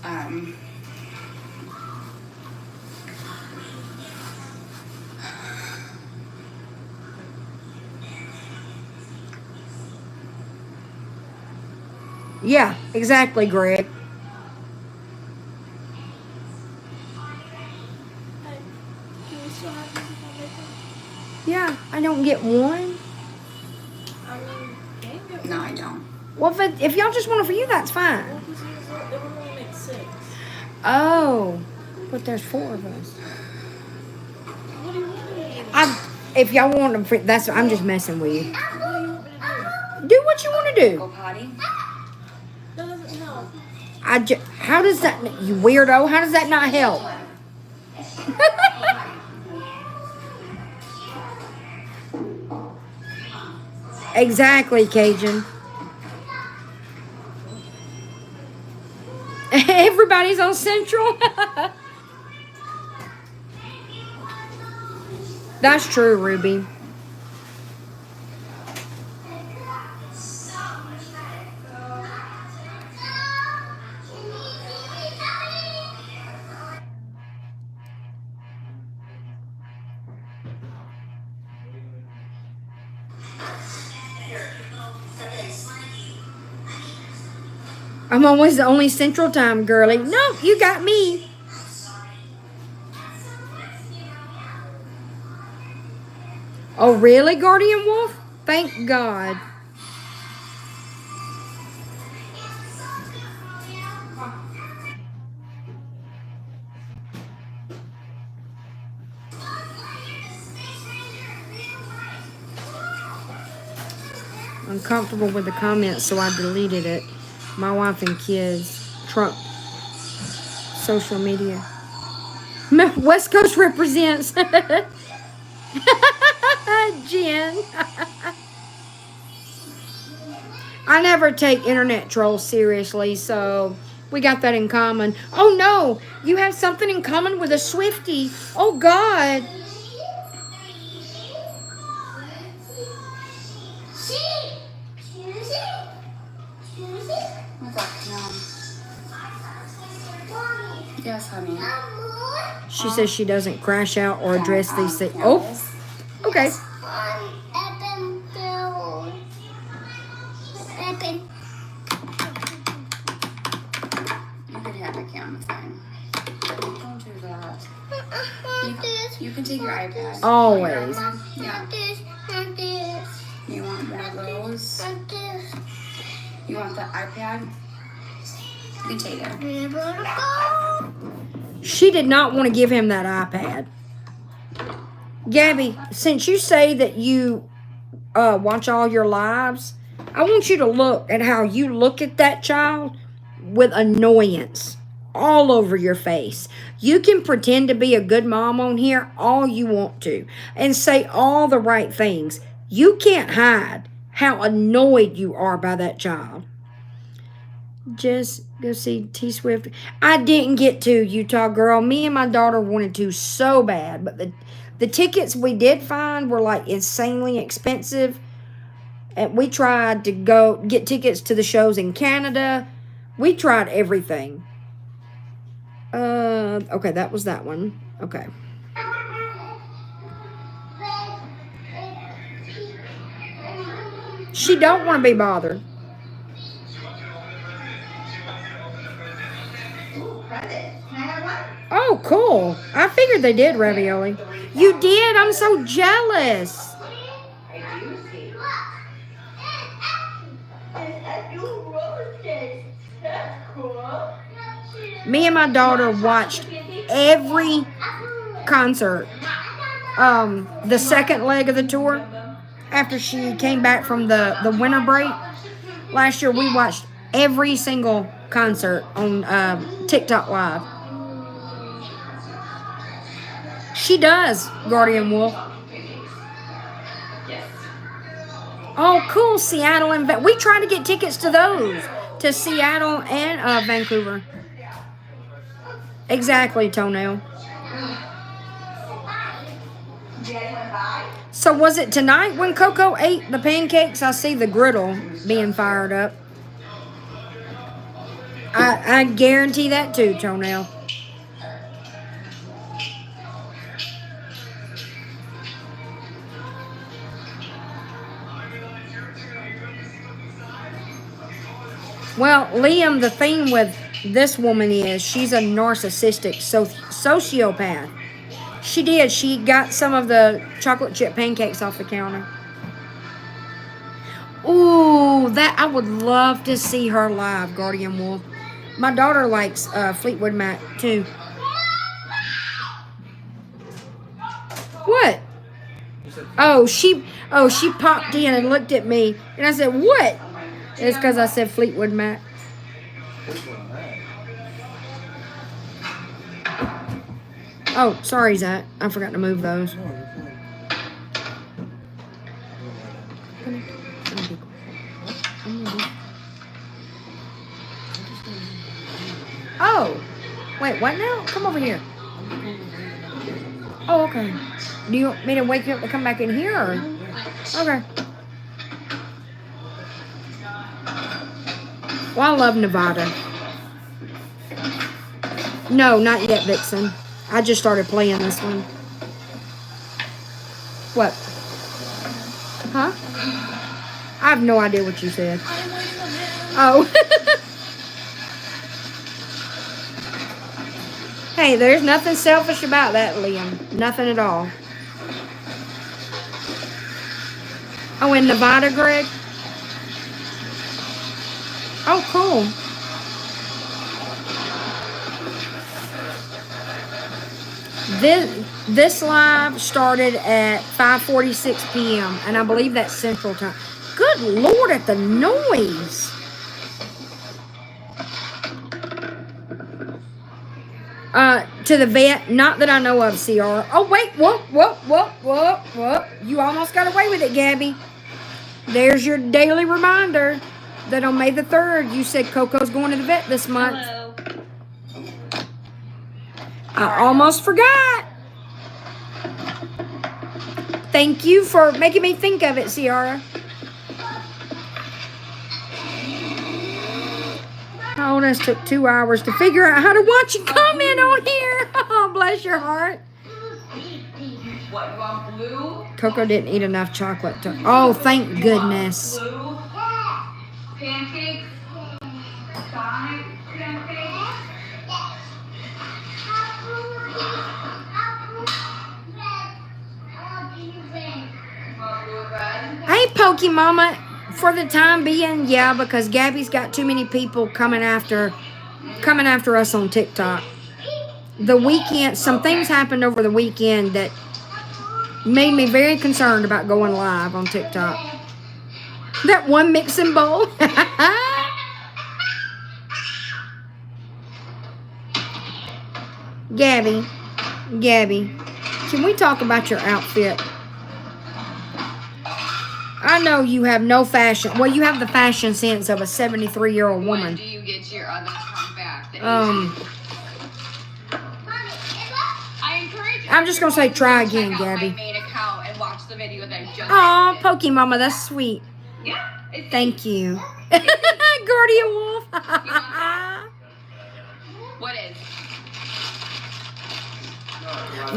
Yeah, exactly, Greg. Hey, do we still have music on bacon? Yeah, I don't get one. I mean, can get No, one. I don't. Well, if y'all just want it for you, that's fine. Well, because it would only make 6. Oh, but there's 4 of us. What do you want me to do? If y'all want them, that's I'm just messing with you. What do you want me to do? Do what you want to Go do. potty? That doesn't help. How does that, you weirdo? How does that not help? Exactly, Cajun. Everybody's on Central. That's true, Ruby. I'm always the only Central Time girly. No, you got me. Oh, really, Guardian Wolf? Thank God. Uncomfortable with the comments, so I deleted it. My wife and kids. Trump. Social media. West Coast represents. Jen. I never take internet trolls seriously, so we got that in common. Oh no, you have something in common with a Swiftie. Oh God. What's up, Cam? Yes, honey. She says she doesn't crash out or address these things. Oh, okay. You can have it, Cam. It's fine. Don't do that. You can take your iPad. Always. Yeah. You want more of those? You want the iPad? You can take it. She did not want to give him that iPad. Gabby, since you say that you watch all your lives, I want you to look at how you look at that child with annoyance all over your face. You can pretend to be a good mom on here all you want to and say all the right things. You can't hide how annoyed you are by that child. Just go see T Swift. I didn't get to, Utah girl. Me and my daughter wanted to so bad, but the tickets we did find were like insanely expensive. And we tried to go get tickets to the shows in Canada. We tried everything. Okay, that was that one. Okay. She don't want to be bothered. Oh, cool. I figured they did ravioli. You did? I'm so jealous. Me and my daughter watched every concert. The second leg of the tour, after she came back from the winter break last year, we watched every single concert on TikTok Live. She does, Guardian Wolf. Oh, cool, Seattle and we tried to get tickets to those, to Seattle and Vancouver. Exactly, Toenail. So was it tonight when Coco ate the pancakes? I see the griddle being fired up. I guarantee that too, Tonell. Well, Liam, the thing with this woman is she's a narcissistic sociopath. She did. She got some of the chocolate chip pancakes off the counter. Ooh, that I would love to see her live, Guardian Wolf. My daughter likes Fleetwood Mac too. What? Oh, she popped in and looked at me, and I said, "What?" It's because I said Fleetwood Mac. Oh, sorry, Zach. I forgot to move those. Oh, wait, what now? Come over here. Oh, okay. Do you want me to wake you up to come back in here? Or? Okay. Well, I love Nevada. No, not yet, Vixen. I just started playing this one. What? Huh? I have no idea what you said. Oh. Hey, there's nothing selfish about that, Liam. Nothing at all. Oh, in Nevada, Greg? Oh, cool. This live started at 5:46 p.m. and I believe that's Central Time. Good Lord, at the noise. To the vet, not that I know of, CR. Oh, wait, whoop. You almost got away with it, Gabby. There's your daily reminder that on May the 3rd, you said Coco's going to the vet this month. Hello. I almost forgot. Thank you for making me think of it, Ciara. Oh, this took 2 hours to figure out how to watch and comment on here. Oh, bless your heart. What, you want blue? Coco didn't eat enough chocolate. Oh, thank goodness. Blue? Pancakes? Sonic pancakes? Hey, Pokey Mama. For the time being, yeah, because Gabby's got too many people coming after us on TikTok. The weekend, some things happened over the weekend that made me very concerned about going live on TikTok. That one mixing bowl. Gabby, can we talk about your outfit? I know you have no fashion. Well, you have the fashion sense of a 73-year-old woman. When do you get your other come back? I encourage you. I'm just gonna say try again, check out Gabby. my main account and watch the video that I just Aw, posted. Pokey Mama, that's sweet. Yeah. Thank you. Guardian Wolf. What is?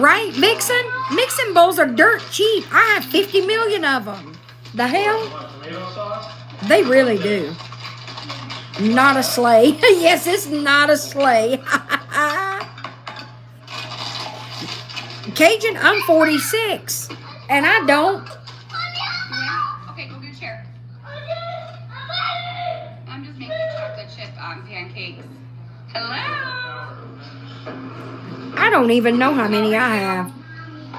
Right, Vixen? Mixing bowls are dirt cheap. I have 50 million of them. The hell? They really do. Not a sleigh. Yes, it's not a sleigh. Cajun, I'm 46. And I don't. Okay, go get a chair. I'm just making chocolate chip pancakes. Hello? I don't even know how many I have.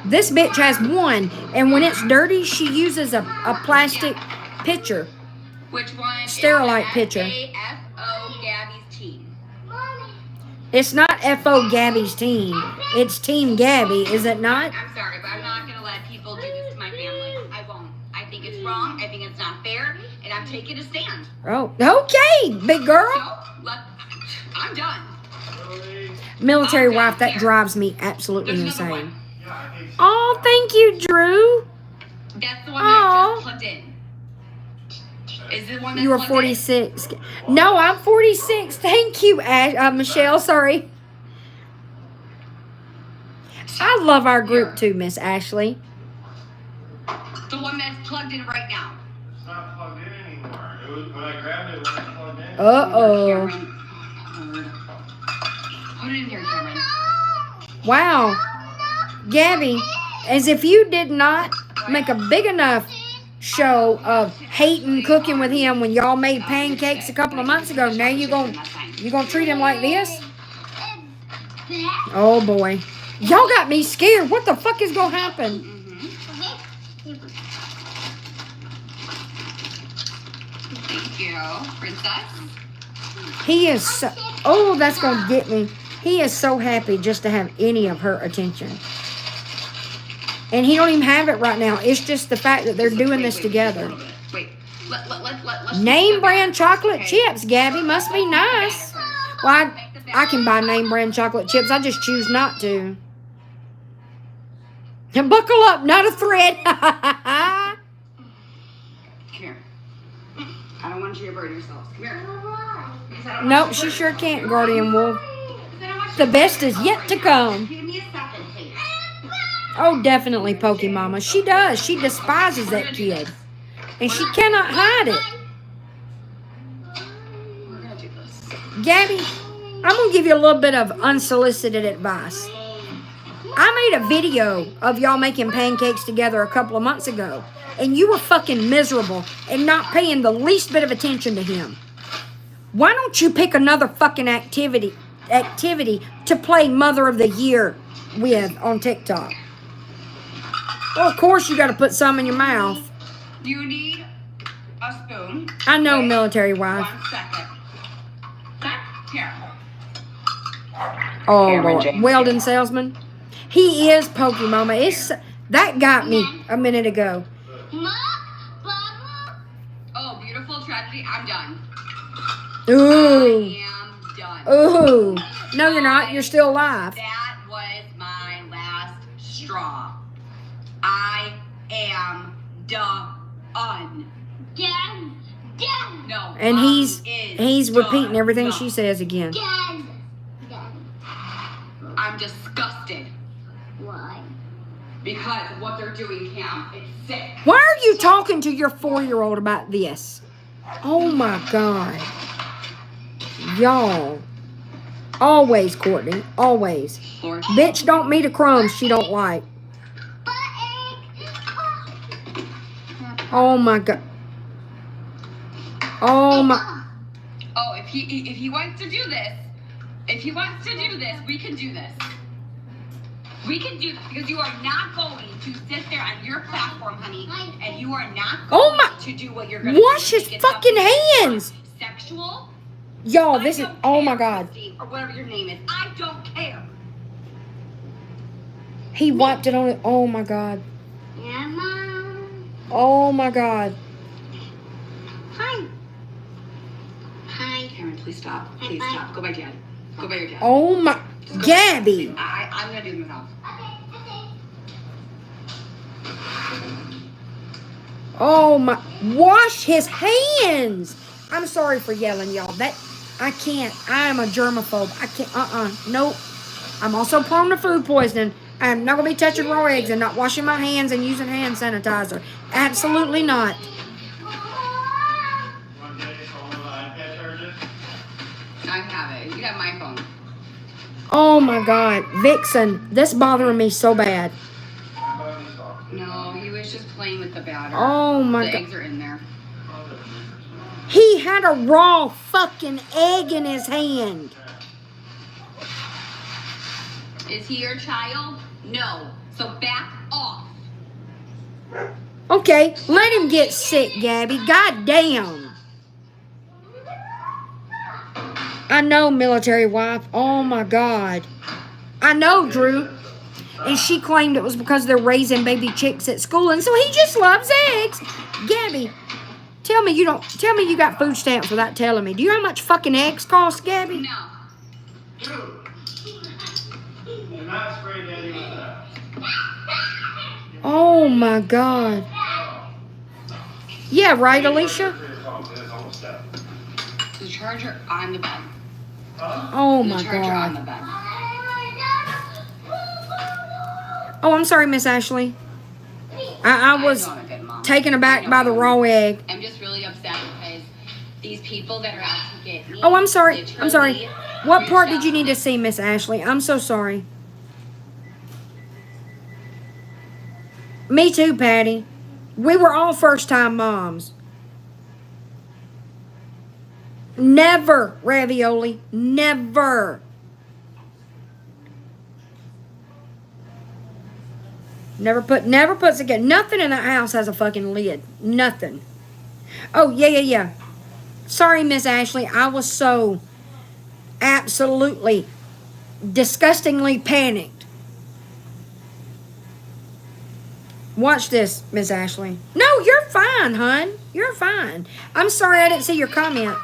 This bitch has one. And when it's dirty, she uses a plastic pitcher. Which one? Sterilite pitcher. AFO Gabby's team. It's not FO Gabby's team. It's Team Gabby, is it not? I'm sorry, but I'm not going to let people do this to my family. I won't. I think it's wrong. I think it's not fair. And I'm taking a stand. Oh, okay, big girl. So, I'm done. Military wife, that drives me absolutely insane. Oh, thank you, Drew. That's the one that I just plugged in. Is the one that's You were plugged 46. No, I'm 46. Thank you, Michelle. Sorry. I love our group too, Miss Ashley. in? The one that's plugged in right now. It's not plugged in anymore. It was, when I grabbed it, it wasn't plugged in. Uh-oh. Cameron. Put it in here, Cameron. Wow. Gabby, as if you did not make a big enough show of hating cooking with him when y'all made pancakes a couple of months ago. Now you gonna treat him like this? Oh boy. Y'all got me scared. What the fuck is gonna happen? Thank you, princess. He is so, oh, that's gonna get me. He is so happy just to have any of her attention. And he don't even have it right now. It's just the fact that they're doing this together. Wait. Let's Name brand chocolate chips, Gabby. Must be nice. Well, I can buy name brand chocolate chips. I just choose not to. And buckle up, not a threat. Come here. I don't want you to burn yourself. Come here. Nope, she sure can't, Guardian Wolf. The best is yet to come. Give me a second, please. Oh, definitely, Pokemama. She does. She despises that kid. And she cannot hide it. We're gonna do this. Gabby, I'm going to give you a little bit of unsolicited advice. I made a video of y'all making pancakes together a couple of months ago. And you were fucking miserable and not paying the least bit of attention to him. Why don't you pick another fucking activity to play Mother of the Year with on TikTok? Well, of course you got to put some in your mouth. You need a spoon. I know, military wife. 1 second. Here. Oh, Lord. Weldon salesman. He is Pokemama. It's that got me a minute ago. Oh, beautiful tragedy. I'm done. Ooh. I am done. Ooh. No, you're not. You're still alive. That was my last straw. I am done. No. And he's repeating done. everything No. she says again. I'm disgusted. Why? Because what they're doing, Cam, it's sick. Why are you talking to your 4-year-old about this? Oh my God. Y'all. Always, Courtney. Always. Lord. Bitch don't meet a crumb she don't like. Oh my God. Oh my. Oh, if he wants to do this, we can do this. We can do this because you are not going to sit there on your platform, honey, and you are not Oh going my. to do what you're going to Wash do. his fucking hands. Sexual. Y'all, this is. Oh my God. Or whatever your name is. I don't care. He wiped it on it. Oh my God. Oh my God. Karen, please stop. Please stop. Go by Dad. Go by your dad. Oh my. Gabby. I'm going to do this myself. Oh my. Wash his hands. I'm sorry for yelling, y'all. That. I can't. I am a germaphobe. I can't. Nope. I'm also prone to food poisoning. I'm not going to be touching raw eggs and not washing my hands and using hand sanitizer. Absolutely not. I have it. You have my phone. Oh my God. Vixen, this bothering me so bad. No, he was just playing with the batter. Oh my God. The God. eggs are in there. He had a raw fucking egg in his hand. Is he your child? No. So back off. Okay, let him get sick, Gabby. God damn. I know, military wife. Oh my God. I know, Drew. And she claimed it was because they're raising baby chicks at school, and so he just loves eggs. Gabby, tell me you got food stamps without telling me. Do you know how much fucking eggs cost, Gabby? No. Do not spray Daddy with that. Oh my God. Yeah, right, Alicia? The charger on the bed. Oh The my charger on the God. bed. Oh, I'm sorry, Miss Ashley. I was know I'm a good mom. taken I aback know by I the am. raw egg. I'm just really upset because these people that are out to get me. Oh, I'm sorry. I'm sorry. literally What part reached did you out need to me. see, Miss Ashley? I'm so sorry. Me too, Patty. We were all first-time moms. Never, Ravioli. Never. Never puts again. Nothing in that house has a fucking lid. Nothing. Oh, yeah. Sorry, Miss Ashley. I was so absolutely disgustingly panicked. Watch this, Miss Ashley. No, you're fine, hon. You're fine. I'm sorry I didn't see your comment.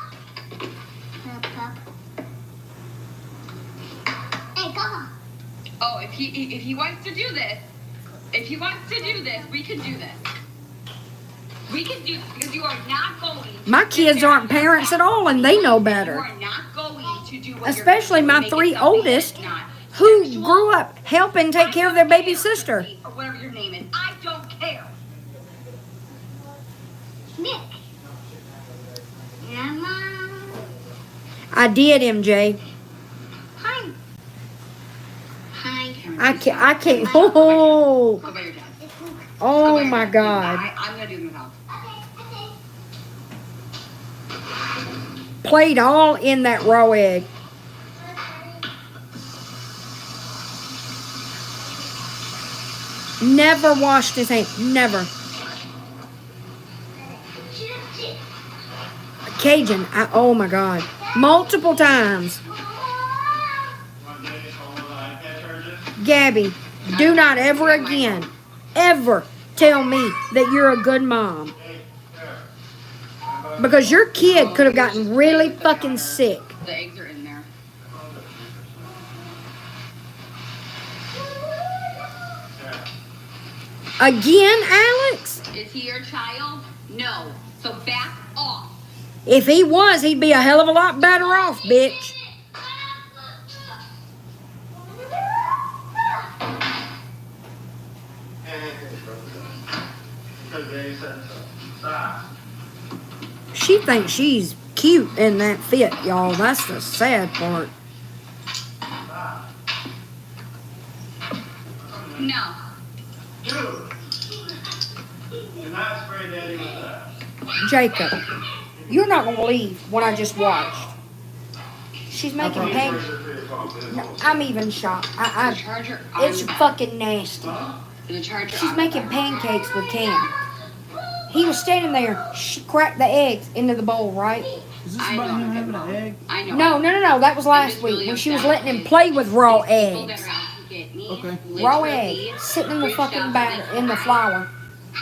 Oh, if he wants to do this, we can do this. We can do this because you are not going. My kids aren't parents at all, and they know better. You are not going to do what Especially you're going my to three make it something oldest, that's not who sexual. grew up helping take care of their baby sister. Or whatever your name is. I don't care. Nick. Mama. I did, MJ. Hi. Hi. I can't. Oh, Go by your dad. oh my God. I'm gonna do them myself. Played all in that raw egg. Never washed his hands. Never. Cajun. Oh my God. Multiple times. Gabby, do not ever again, ever tell me that you're a good mom. Because your kid could have gotten really fucking sick. The eggs are in there. Again, Alex? Is he your child? No. So back off. If he was, he'd be a hell of a lot better off, bitch. She thinks she's cute in that fit, y'all. That's the sad part. No. Do not spray Daddy with that. Jacob, you're not going to leave what I just watched. She's making pancakes. No, I'm even shocked. The charger on It's the bed. fucking nasty. The charger She's on making the bed. pancakes with Cam. He was standing there. She cracked the eggs into the bowl, right? Is this I about know him I'm having good an mom. egg? I know. No. That was last week when she was letting him play with raw eggs. Okay. Raw egg sitting in the fucking batter in the flour.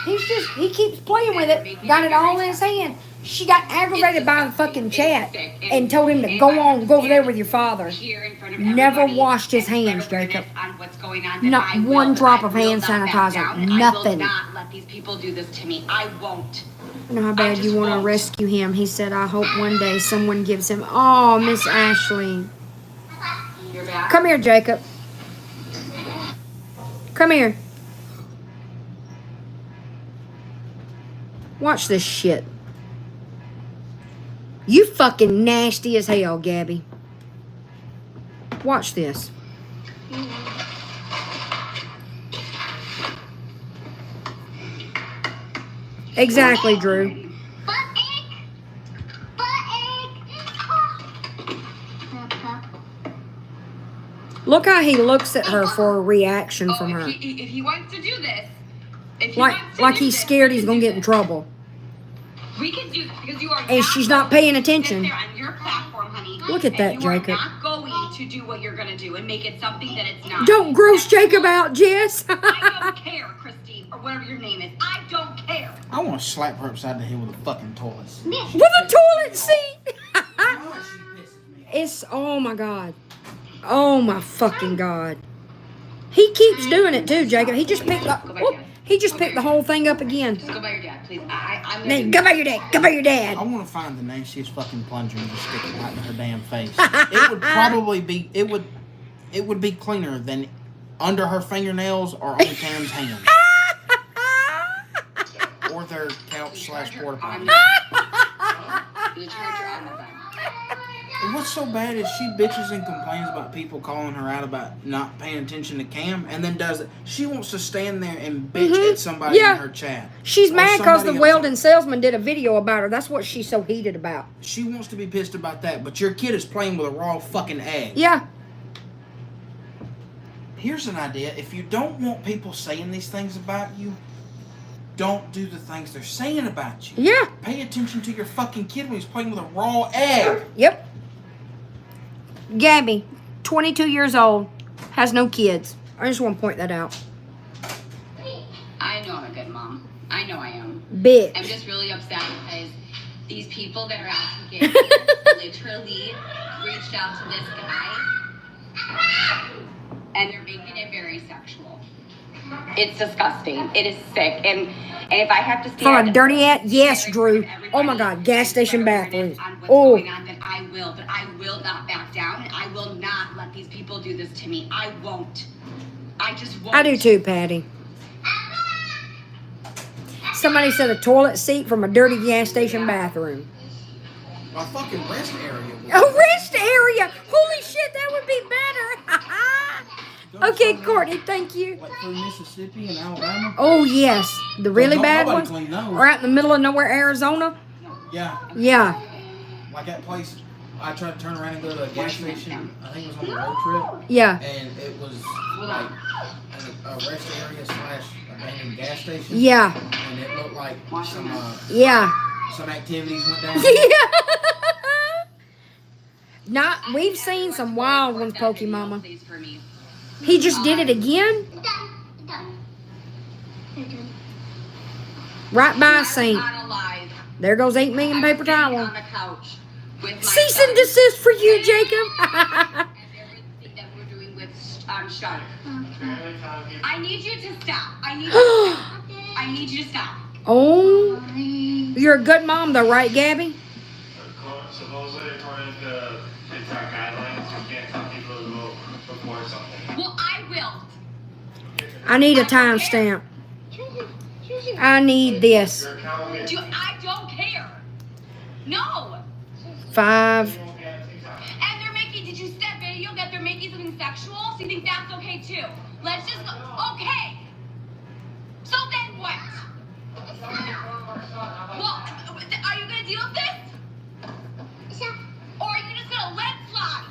He keeps playing with it. Got it all in his hand. She got aggravated by the fucking chat and told him to go over there with your father. Never washed his hands, Jacob. Not one drop of hand sanitizer. Nothing. I will not let these people do this to me. I won't. I know how bad you want to rescue him. He said, I hope one day someone gives him. Oh, Miss Ashley. You're back. Come here, Jacob. Come here. Watch this shit. You fucking nasty as hell, Gabby. Watch this. Exactly, Drew. Look how he looks at her for a reaction from her. If he wants to do this, Like he's scared he's gonna get in trouble. we can do this because you are And she's not paying attention. there on your platform, honey. Look at that, and you are Jacob. not going to do what you're gonna do and make it something that it's not. Don't gross Jacob out, Jess. I don't care, Christine, or whatever your name is. I don't care. I want to slap her upside the head with a fucking toilet. With a toilet seat. It's, oh my God. Oh my fucking God. He keeps doing it too, Jacob. He just picked up. Whoop, He just picked the whole thing up again. Go by your dad, please. I'm Man, go by your dad. Go by your dad. I want to find the nastiest fucking plunger and just stick it right in her damn face. It would probably be. It would be cleaner than under her fingernails or on Cam's hands. Or their couch / porta potty. And what's so bad is she bitches and complains about people calling her out about not paying attention to Cam, and then does it. She wants to stand there and bitch at somebody in her chat. She's mad because the welding salesman did a video about her. That's what she's so heated about. She wants to be pissed about that, but your kid is playing with a raw fucking egg. Yeah. Here's an idea. If you don't want people saying these things about you, don't do the things they're saying about you. Yeah. Pay attention to your fucking kid when he's playing with a raw egg. Yep. Gabby, 22 years old, has no kids. I just want to point that out. I know I'm a good mom. I know I am. Bitch. I'm just really upset because these people that are out to get literally reached out to this guy and they're making it very sexual. It's disgusting. It is sick. And if I have to stand From a dirty ass, yes, Drew. Oh my God, gas station bathrooms. Oh. Going on, then I will. But I will not back down, and I will not let these people do this to me. I won't. I just won't. I do too, Patty. Somebody said a toilet seat from a dirty gas station bathroom. A fucking rest area. A rest area. Holy shit, that would be better. Okay, Courtney, thank you. Like through Mississippi and Alabama? Oh, yes. The really bad ones? Clean those. Or out in the middle of nowhere, Arizona? Yeah. Yeah. Like that place, I tried to turn around and go to a gas station. I think it was on a road trip. Yeah. And it was like a rest area / abandoned gas station. Yeah. And it looked like some some activities went down. Yeah. We've seen some wild ones, Pokemama. He just did it again? Right by a sink. There goes 8 million paper towel. Cease and desist for you, Jacob. I need you to stop. I need you to stop. Oh, you're a good mom though, right, Gabby? Supposedly, according to TikTok guidelines, you can't tell people to vote before something. Well, I will. I need a timestamp. I need this. I don't care. No. 5. And they're making, did you see that video that they're making something sexual? So you think that's okay too? Let's just, okay. So then what? Well, are you going to deal with this? Or are you just going to let it slide?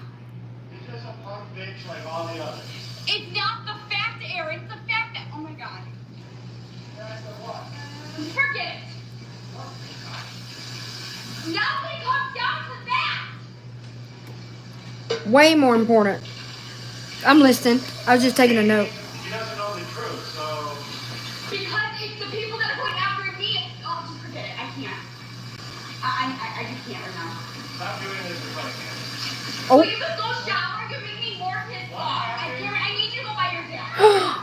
He's just a punk bitch like all the others. It's not the fact, Aaron. It's the fact that, oh my God. Forget it. Nothing comes down to that. Way more important. I'm listening. I was just taking a note. She doesn't know the truth, so. Because it's the people that are going after me. Oh, just forget it. I can't. I just can't right now. Stop doing this in front of me. Oh. Will you just go shower? You're making me more pissed off. I need you to go by your dad.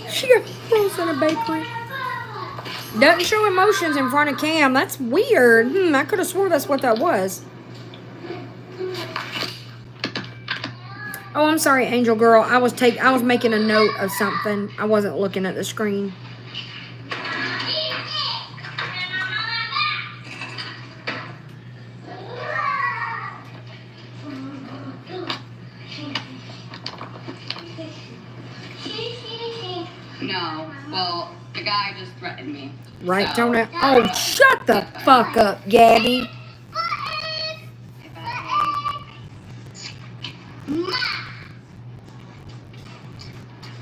She got clothes in a bakery. Doesn't show emotions in front of Cam. That's weird. I could have swore that's what that was. Oh, I'm sorry, Angel Girl. I was making a note of something. I wasn't looking at the screen. No. Well, the guy just threatened me. Right, so. Jonah? Oh, shut the fuck up, Gabby.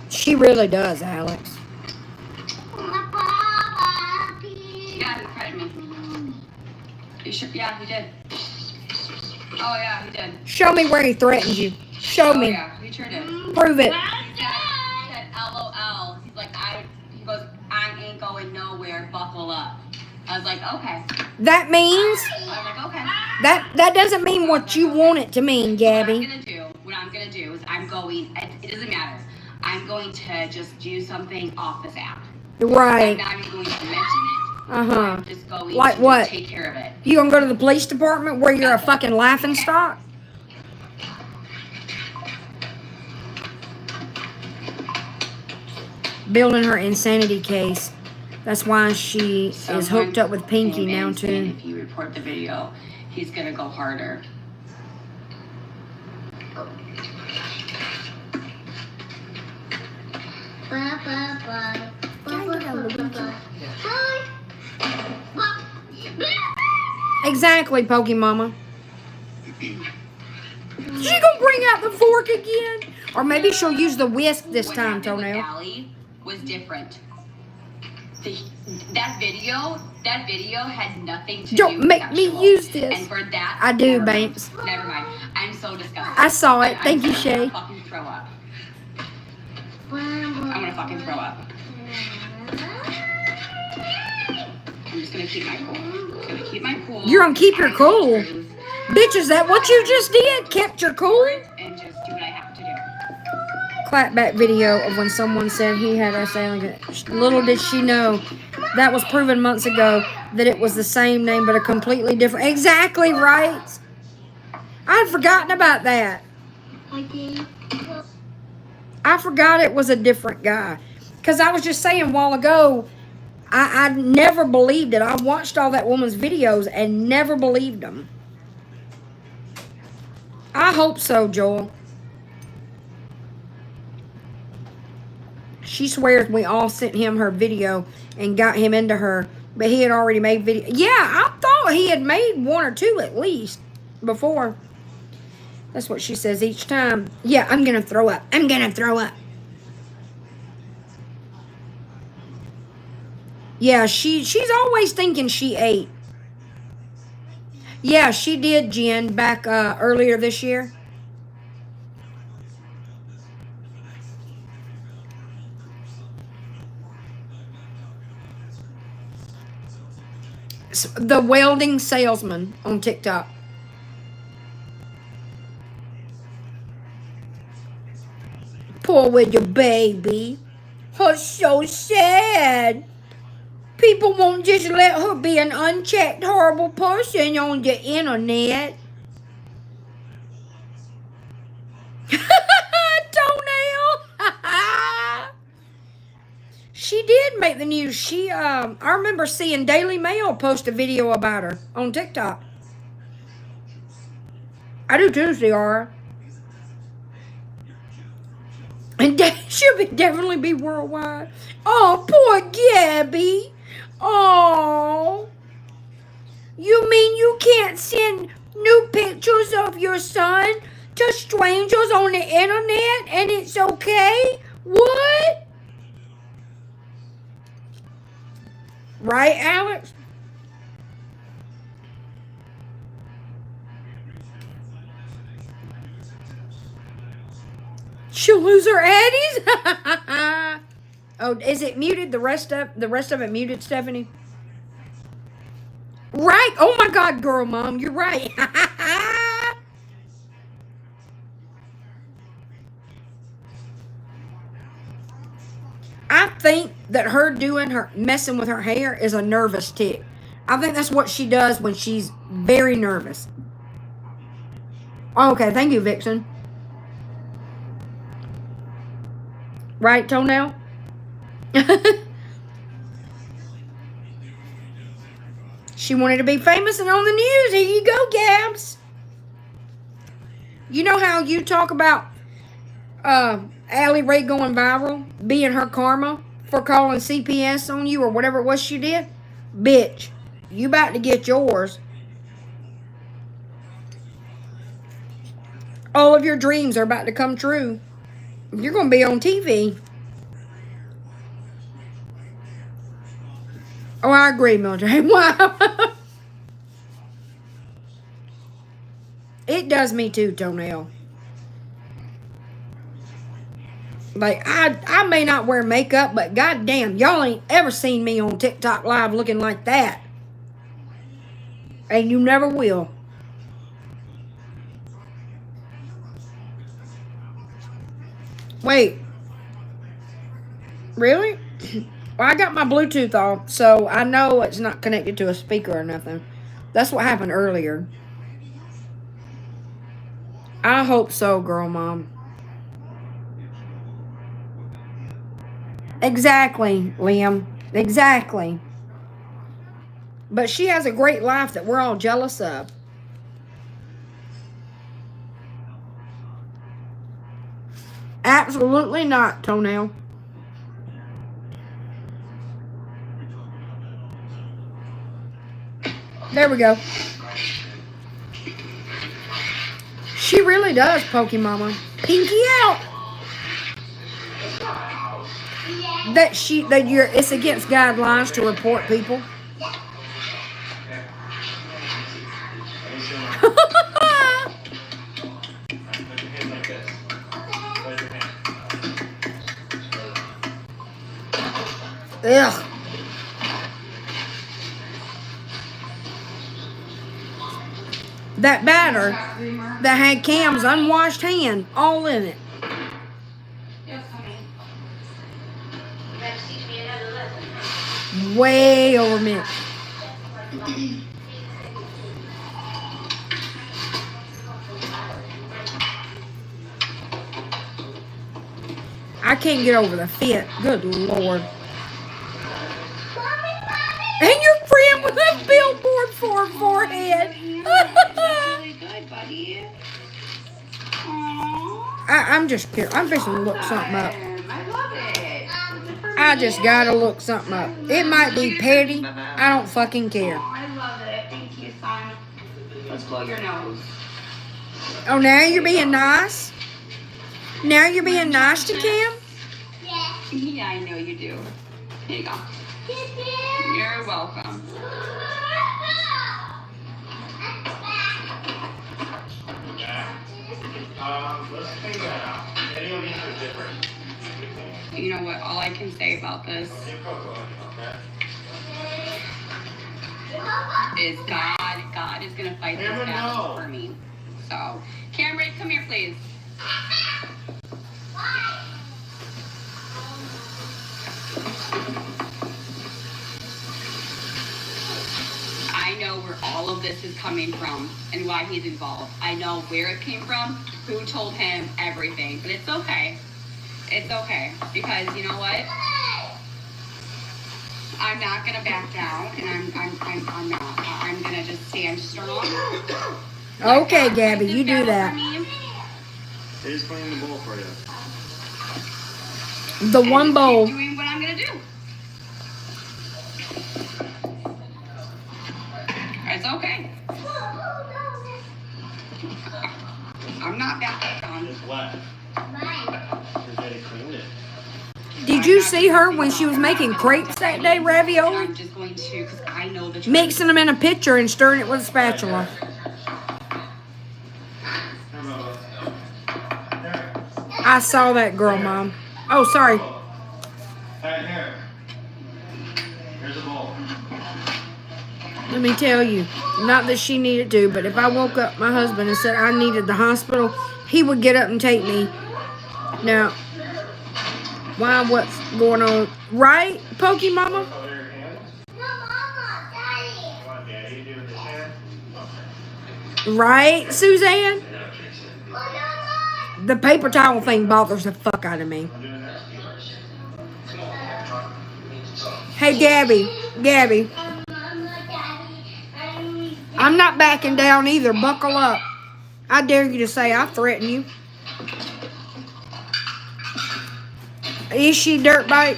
She really does, Alex. Yeah, he threatened me. You sure? Yeah, he did. Oh, yeah, he did. Show me where he threatened you. Show me. Oh, yeah, he sure did. Prove it. He said LOL. He's like, he goes, I ain't going nowhere. Buckle up. I was like, okay. That means I was like, okay. that doesn't mean what you want it to mean, Gabby. What I'm gonna do is I'm going. It doesn't matter. I'm going to just do something off this app. Right. I'm not even going to mention it. I'm just going like to what? Take care of it. You gonna go to the police department where you're a fucking laughing stock? Building her insanity case. That's why she is hooked up with Pinky now too. If you report the video, he's gonna go harder. Exactly, Pokey Mama. She gonna bring out the fork again? Or maybe she'll use the whisk this time, Toenail. Allie was different. That video had nothing to do Don't with make sexual. me use this. And for that, I do, Banks. Never mind. I'm so disgusted. I saw it. Thank you, Shay. I'm gonna fucking throw up. I'm gonna fucking throw up. I'm just gonna keep my cool. I'm gonna keep my cool. You're gonna keep your cool. Bitch, is that what you just did? Kept your cool? And just do what I have to do. Clapback video of when someone said he had us alien. Little did she know that was proven months ago that it was the same name but a completely different. Exactly right. I'd forgotten about that. I forgot it was a different guy. Because I was just saying a while ago, I never believed it. I watched all that woman's videos and never believed them. I hope so, Joel. She swears we all sent him her video and got him into her, but he had already made video. Yeah, I thought he had made one or two at least before. That's what she says each time. Yeah, I'm gonna throw up. I'm gonna throw up. Yeah, she's always thinking she ate. Yeah, she did, Jen, back earlier this year. The welding salesman on TikTok. Poor with your baby. Oh, so sad. People won't just let her be an unchecked, horrible person on the internet. Toenail. She did make the news. I remember seeing Daily Mail post a video about her on TikTok. I do too, Ciara. And she'll definitely be worldwide. Oh, poor Gabby. Oh. You mean you can't send new pictures of your son to strangers on the internet and it's okay? What? Right, Alex? She'll lose her Addies? Oh, is it muted? The rest of it muted, Stephanie? Right. Oh my God, girl, Mom, you're right. I think that her messing with her hair is a nervous tick. I think that's what she does when she's very nervous. Okay, thank you, Vixen. Right, Toenail? She wanted to be famous and on the news. Here you go, Gabs. You know how you talk about Allie Ray going viral, being her karma for calling CPS on you or whatever it was she did? Bitch, you about to get yours. All of your dreams are about to come true. You're going to be on TV. Oh, I agree, military. Wow. It does me too, Toenail. Like, I may not wear makeup, but goddamn, y'all ain't ever seen me on TikTok Live looking like that. And you never will. Wait. Really? Well, I got my Bluetooth off, so I know it's not connected to a speaker or nothing. That's what happened earlier. I hope so, girl mom. Exactly, Liam. Exactly. But she has a great life that we're all jealous of. Absolutely not, Toenail. There we go. She really does, Pokemama. Pinky out. It's against guidelines to report people. Ugh. That batter that had Cam's unwashed hand all in it. Way over mixed. I can't get over the fit. Good Lord. And your friend with a billboard for a forehead. Really good, buddy. I'm just kidding. I'm fixing to look something up. I love it. I just gotta look something up. It might be petty. I don't fucking care. I love it. Thank you, son. Let's blow your nose. Oh, now you're being nice? Now you're being nice to Cam? Yeah, I know you do. Here you go. You're welcome. Let's figure that out. Any of these are different. You know what? All I can say about this is God is gonna fight this battle for me. So, Cameron, come here, please. I know where all of this is coming from and why he's involved. I know where it came from, who told him, everything. But it's okay. It's okay. Because you know what? I'm not gonna back down, and I'm not. I'm gonna just stand strong. Okay, Gabby, you do that. They just cleaned the bowl for you. The one bowl. Keep doing what I'm gonna do. It's okay. I'm not backing down. It's wet. Your daddy cleaned it. Did you see her when she was making crepes that day, ravioli? I'm just going to, because I know the truth. Mixing them in a pitcher and stirring it with a spatula. I saw that girl, Mom. Oh, sorry. Right here. Here's a bowl. Let me tell you, not that she needed to, but if I woke up my husband and said I needed the hospital, he would get up and take me. Now, why, what's going on? Right, Pokey Mama? Right, Suzanne? The paper towel thing bothers the fuck out of me. Hey, Gabby. I'm not backing down either. Buckle up. I dare you to say I threaten you. Is she dirtbag?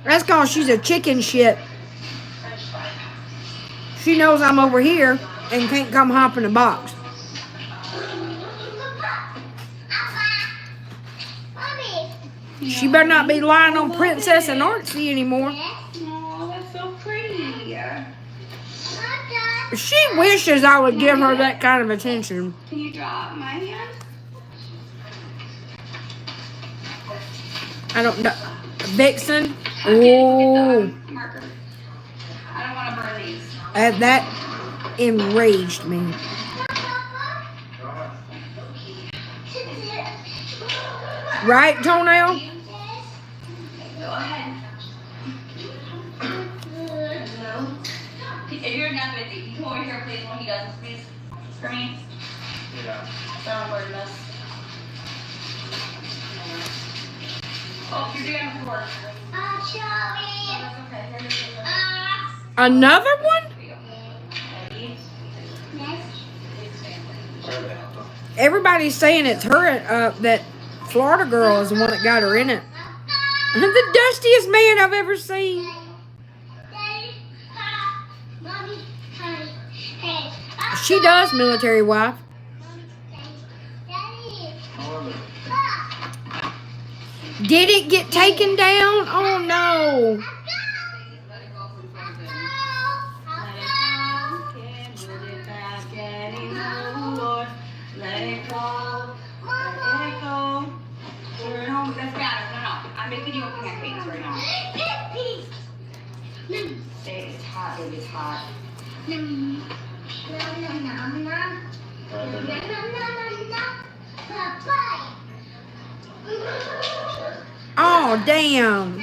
That's cause she's a chicken shit. She knows I'm over here and can't come hop in the box. She better not be lying on Princess and Artsy anymore. Oh, that's so pretty. She wishes I would give her that kind of attention. Can you drop my hand? I don't know. Vixen? Okay, Oh. marker. I don't want to burn these. That enraged me. Right, Toenail? Go ahead. If you're not busy, you come over here, please, when he does this, please. For me. Yeah. Don't burn this. Oh, you're doing it for work. That's okay. Here, this is Another one? Everybody's saying it's her, that Florida girl is the one that got her in it. The dustiest man I've ever seen. She does, military wife. Did it get taken down? Oh no. Let it go. Let it go. No, that's bad. No. I'm making you a pancakes right now. It's hot, baby. It's hot. Oh, damn.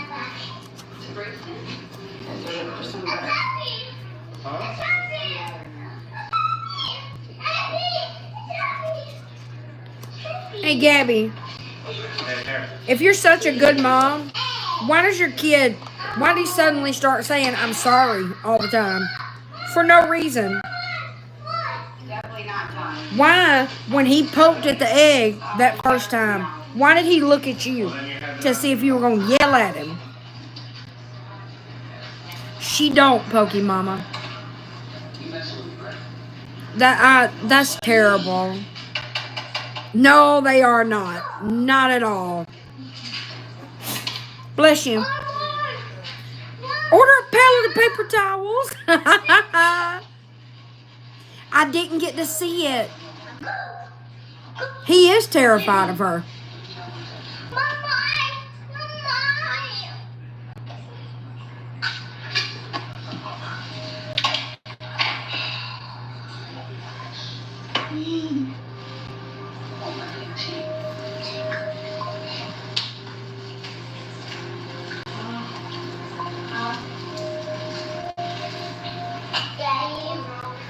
Hey, Gabby. If you're such a good mom, why does he suddenly start saying, I'm sorry all the time? For no reason. Definitely not done. Why, when he poked at the egg that first time, why did he look at you to see if you were going to yell at him? She don't, Pokey Mama. That's terrible. No, they are not. Not at all. Bless you. Order a pallet of paper towels. I didn't get to see it. He is terrified of her.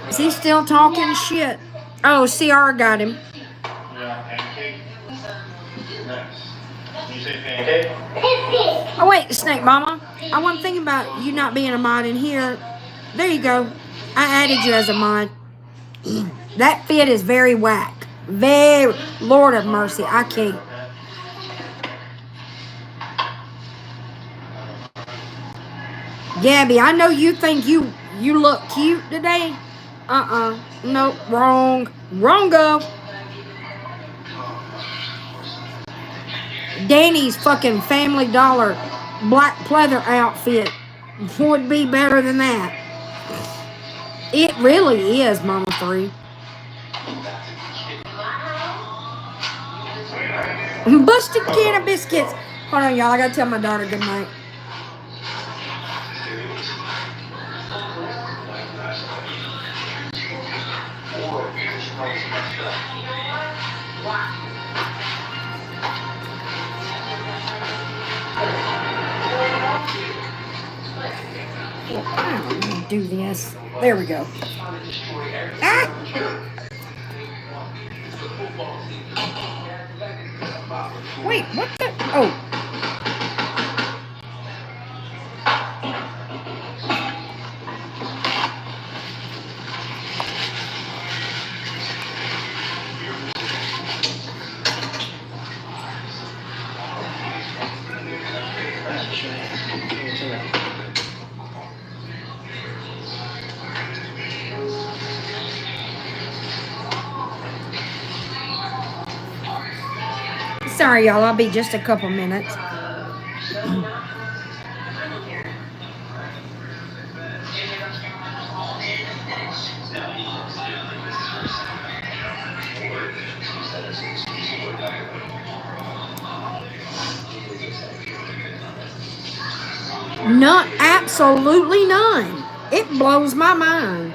Is he still talking shit? Oh, CR got him. Yeah, pancake. Next. You say pancake? Oh, wait, Snake Mama. I wasn't thinking about you not being a mod in here. There you go. I added you as a mod. That fit is very whack. Very. Lord of mercy. I can't. Gabby, I know you think you look cute today. Nope, wrong. Wrong-o. Danny's fucking Family Dollar black pleather outfit would be better than that. It really is, Mama 3. Busted can of biscuits. Hold on, y'all. I gotta tell my daughter good night. I don't want to do this. There we go. Ah! Wait, what the? Oh. Sorry, y'all. I'll be just a couple minutes. Absolutely none. It blows my mind.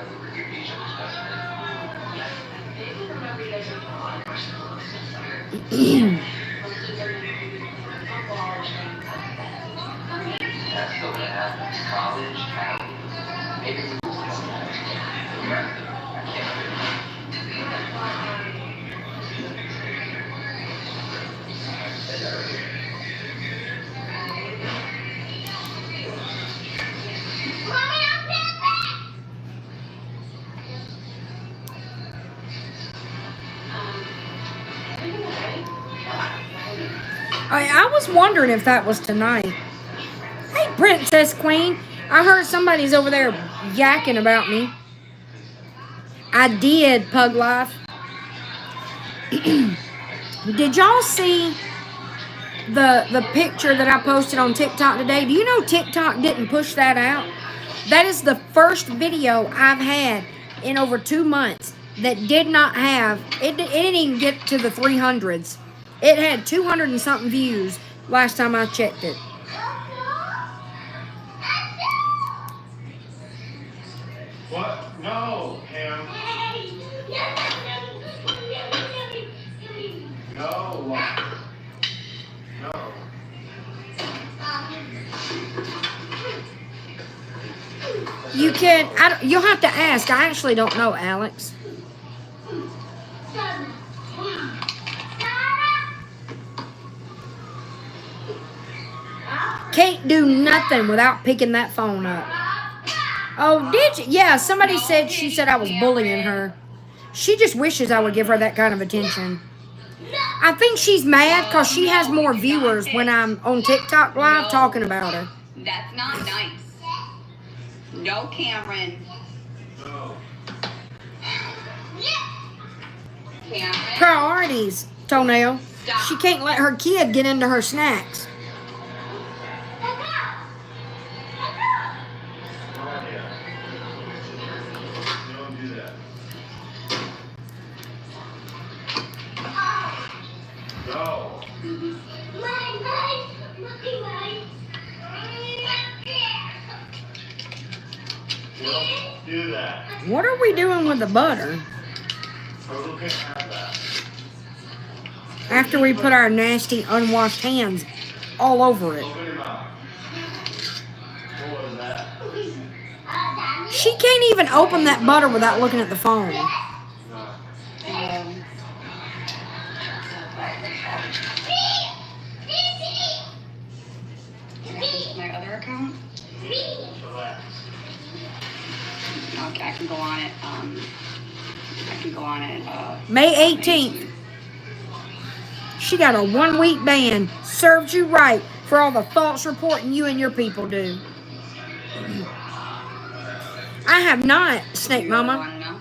I was wondering if that was tonight. Hey, Princess Queen. I heard somebody's over there yakking about me. I did, Pug Life. Did y'all see the picture that I posted on TikTok today? Do you know TikTok didn't push that out? That is the first video I've had in over 2 months that did not have, it didn't even get to the 300s. It had 200 and something views last time I checked it. What? No, Cam. No. No. You can, you'll have to ask. I actually don't know, Alex. Can't do nothing without picking that phone up. Oh, did you? Yeah, somebody said, she said I was bullying her. She just wishes I would give her that kind of attention. I think she's mad because she has more viewers when I'm on TikTok live talking about her. That's not nice. No, Cameron. No. Cameron. Priorities, Toenail. She can't let her kid get into her snacks. Don't do that. No. Don't do that. What are we doing with the butter? Total can't have that. After we put our nasty, unwashed hands all over it. Open your mouth. What was that? She can't even open that butter without looking at the phone. No. My other account? Relax. Okay, I can go on it. May 18th. She got a 1-week ban. Served you right for all the false reporting you and your people do. I have not, Snake Mama. Want to know?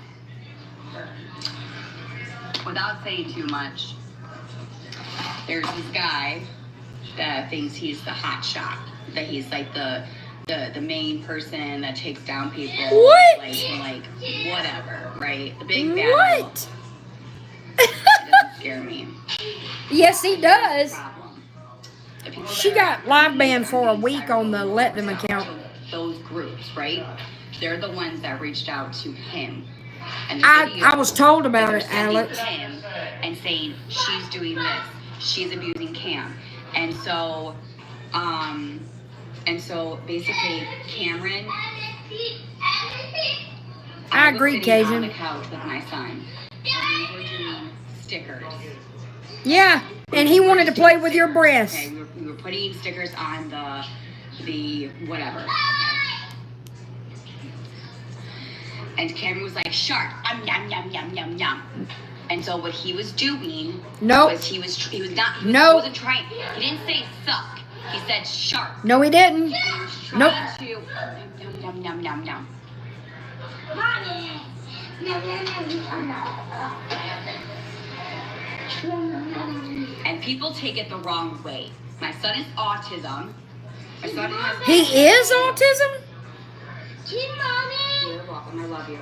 Without saying too much, there's this guy that thinks he's the hot shot. That he's like the main person that takes down people. What? Like whatever, right? The big bad. What? It doesn't scare me. Yes, he does. Problem. The people She that got live banned for a week on the Let Them account. Those groups, right? They're the ones that reached out to him. And I was told about it, sending Alex. him and saying she's doing this, she's abusing Cam, and so basically Cameron. I agree, was sitting on Cajun. the couch with my son. We were doing stickers. Yeah, and he wanted to play with your breasts. Okay, we were putting stickers on the whatever. Okay? And Cameron was like, shark, yum, yum, yum, yum, yum. And so what he was doing was he wasn't trying, he didn't say suck. He said shark. No, he didn't. And he was trying Nope. to yum, yum, yum, yum. And people take it the wrong way. My son is autism. My son has. He is autism? You're welcome. I love you.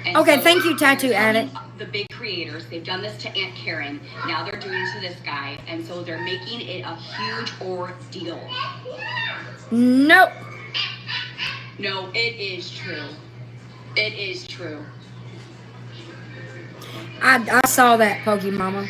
And Okay, so thank you, Tattoo they're Addict. telling The big creators, they've done this to Aunt Karen. Now they're doing it to this guy, and so they're making it a huge ordeal. Nope. No, it is true. It is true. I saw that, Pokey Mama.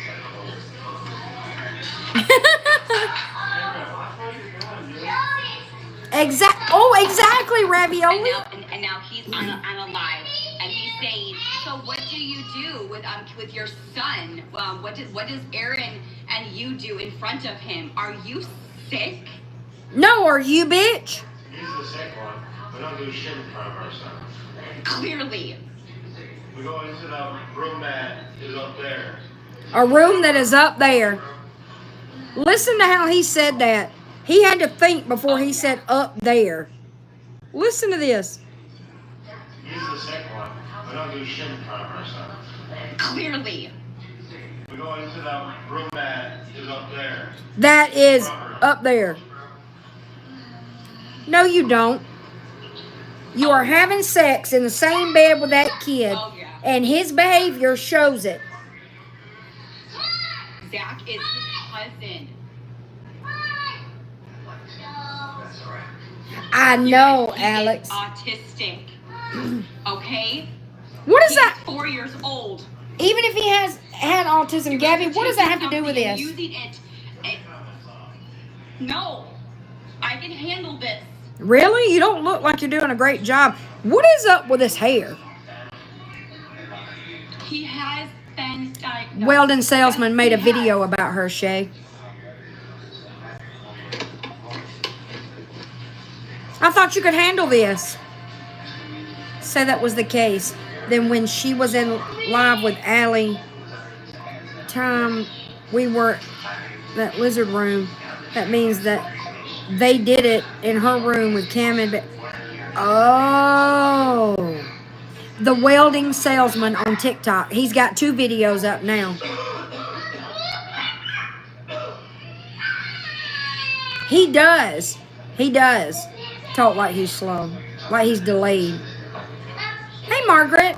Exactly, Ravioli. And now he's on a live, and he's saying, "So what do you do with your son? What does Aaron and you do in front of him? Are you sick?" No, are you, bitch? He's the sick one. We don't do shit in front of our son. Clearly. We go into the room that is up there. A room that is up there. Listen to how he said that. He had to think before he said up there. Listen to this. He's the sick one. We don't do shit in front of our son. Clearly. We go into the room that is up there. That is up there. No, you don't. You are having sex in the same bed with that kid, and his behavior shows it. Zach is his cousin. I know, Alex. Autistic. Okay? What is that? 4 years old. Even if he has had autism, Gabby, what does that have to do with this? Using it. No. I can handle this. Really? You don't look like you're doing a great job. What is up with his hair? He has been diagnosed. Weldon Salesman made a video about her, Shay. I thought you could handle this. Say that was the case. Then when she was in live with Allie, time we were that lizard room, that means that they did it in her room with Cam and... Oh. The welding salesman on TikTok. He's got 2 videos up now. He does. He does. Talk like he's slow. Like he's delayed. Hey, Margaret.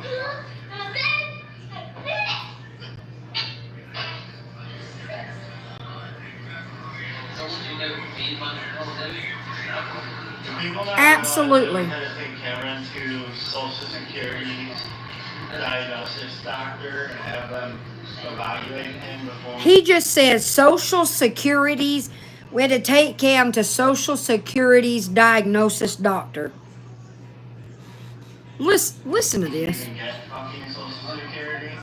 Absolutely. Cameron to Social Security's diagnosis doctor and have them evaluate him before. He just says Social Security's. We had to take Cam to Social Security's diagnosis doctor. Listen to this. You can get fucking Social Security.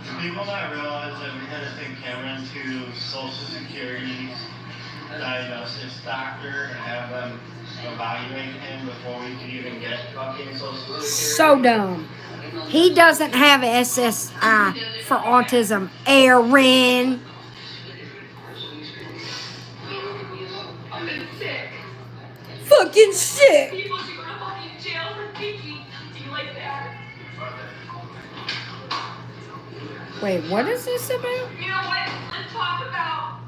Do people not realize that we had to take Cameron to Social Security's diagnosis doctor and have them evaluate him before we could even get fucking Social Security? So dumb. He doesn't have SSI for autism. Aaron. Fucking sick. People should go to fucking jail for thinking something like that. Wait, what is this about? You know what? Let's talk about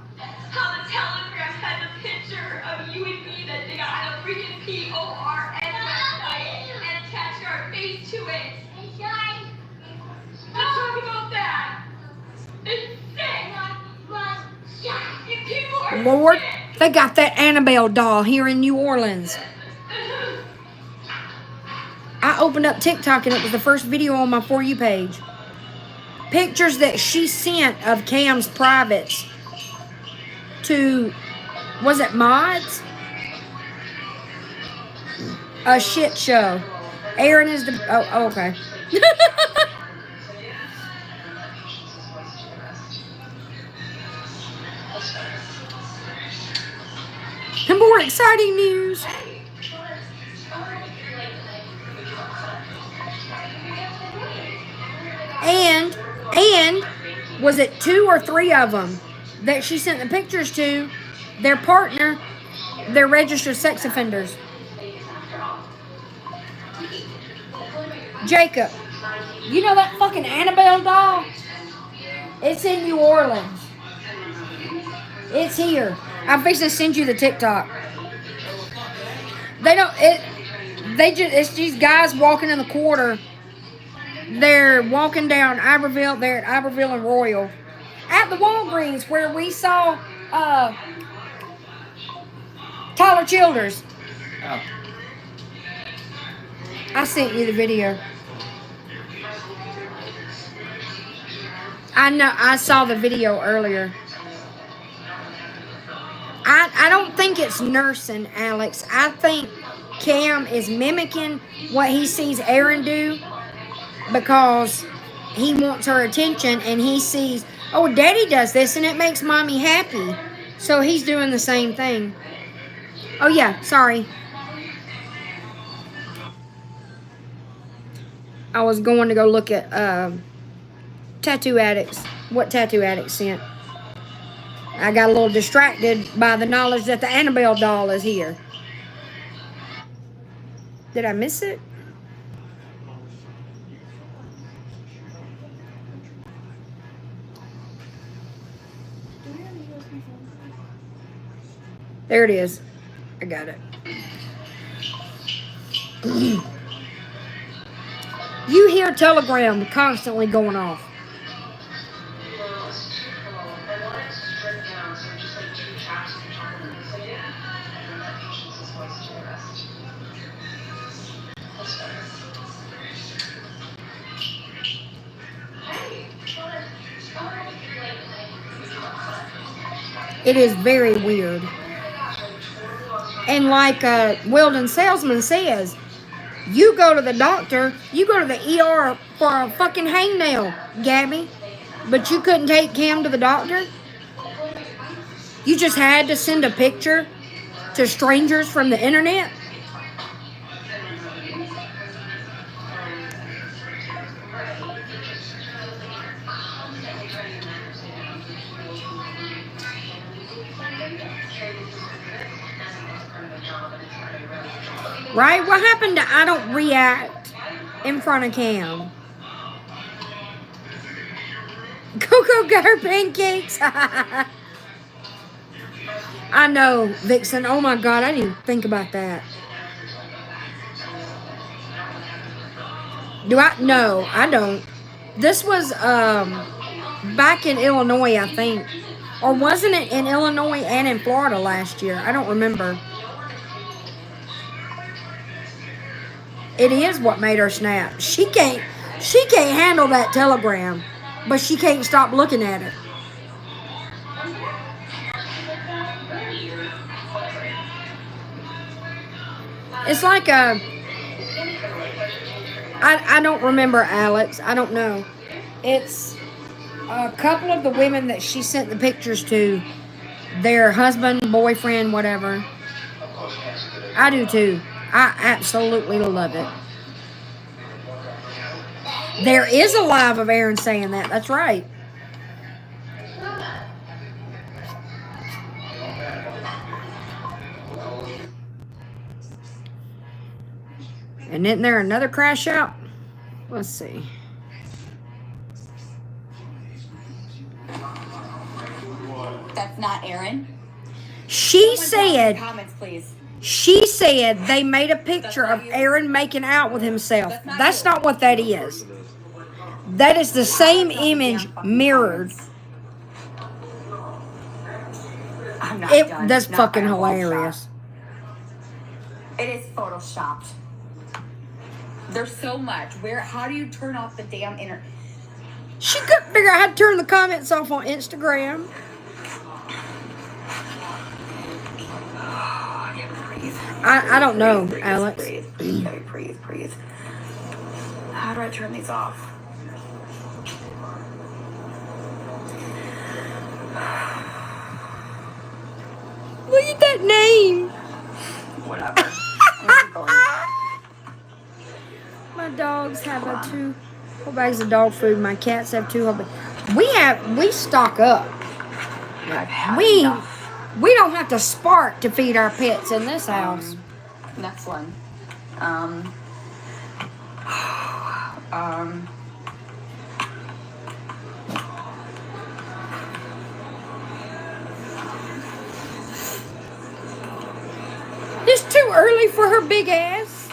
how the Telegram has a picture of you and me that they got a freaking PORN website and attached our face to it. Let's talk about that. It's sick. You people are Lord, sick. they got that Annabelle doll here in New Orleans. I opened up TikTok and it was the first video on my For You page. Pictures that she sent of Cam's privates to, was it Mods? A shit show. Aaron is the, oh okay. And more exciting news. And was it 2 or 3 of them that she sent the pictures to? Their partner, they're registered sex offenders. Jacob, you know that fucking Annabelle doll? It's in New Orleans. It's here. I'm fixing to send you the TikTok. It's these guys walking in the quarter. They're walking down Iberville. They're at Iberville and Royal. At the Walgreens where we saw Tyler Childers. Oh. I sent you the video. I know. I saw the video earlier. I don't think it's nursing, Alex. I think Cam is mimicking what he sees Aaron do because he wants her attention and he sees, oh, Daddy does this and it makes Mommy happy. So he's doing the same thing. Oh, yeah. Sorry. I was going to go look at Tattoo Addicts. What Tattoo Addicts sent. I got a little distracted by the knowledge that the Annabelle doll is here. Did I miss it? There it is. I got it. You hear Telegram constantly going off. It is very weird. And like Weldon Salesman says, you go to the doctor, you go to the ER for a fucking hangnail, Gabby. But you couldn't take Cam to the doctor? You just had to send a picture to strangers from the internet? Right? What happened to I don't react in front of Cam? Coco got her pancakes. I know, Vixen. Oh my God, I didn't even think about that. Do I? No, I don't. This was back in Illinois, I think. Or wasn't it in Illinois and in Florida last year? I don't remember. It is what made her snap. She can't handle that telegram, but she can't stop looking at it. It's like I don't remember, Alex. I don't know. It's a couple of the women that she sent the pictures to, their husband, boyfriend, whatever. I do too. I absolutely love it. There is a live of Aaron saying that. That's right. And isn't there another crash out? Let's see. That's not Aaron. She said. Comments, please. She said they made a picture of Aaron making out with himself. That's not what that is. That is the same image mirrored. I'm not done. That's Not fucking by a long hilarious. shot. It is photoshopped. There's so much. How do you turn off the damn internet? She couldn't figure out how to turn the comments off on Instagram. I don't know, Alex. Breathe. How do I turn these off? Look at that name. Whatever. My dogs have two whole bags of dog food. My cats have two whole bags. We stock up. We don't have to spark to feed our pets in this house. Next one. It's too early for her big ass.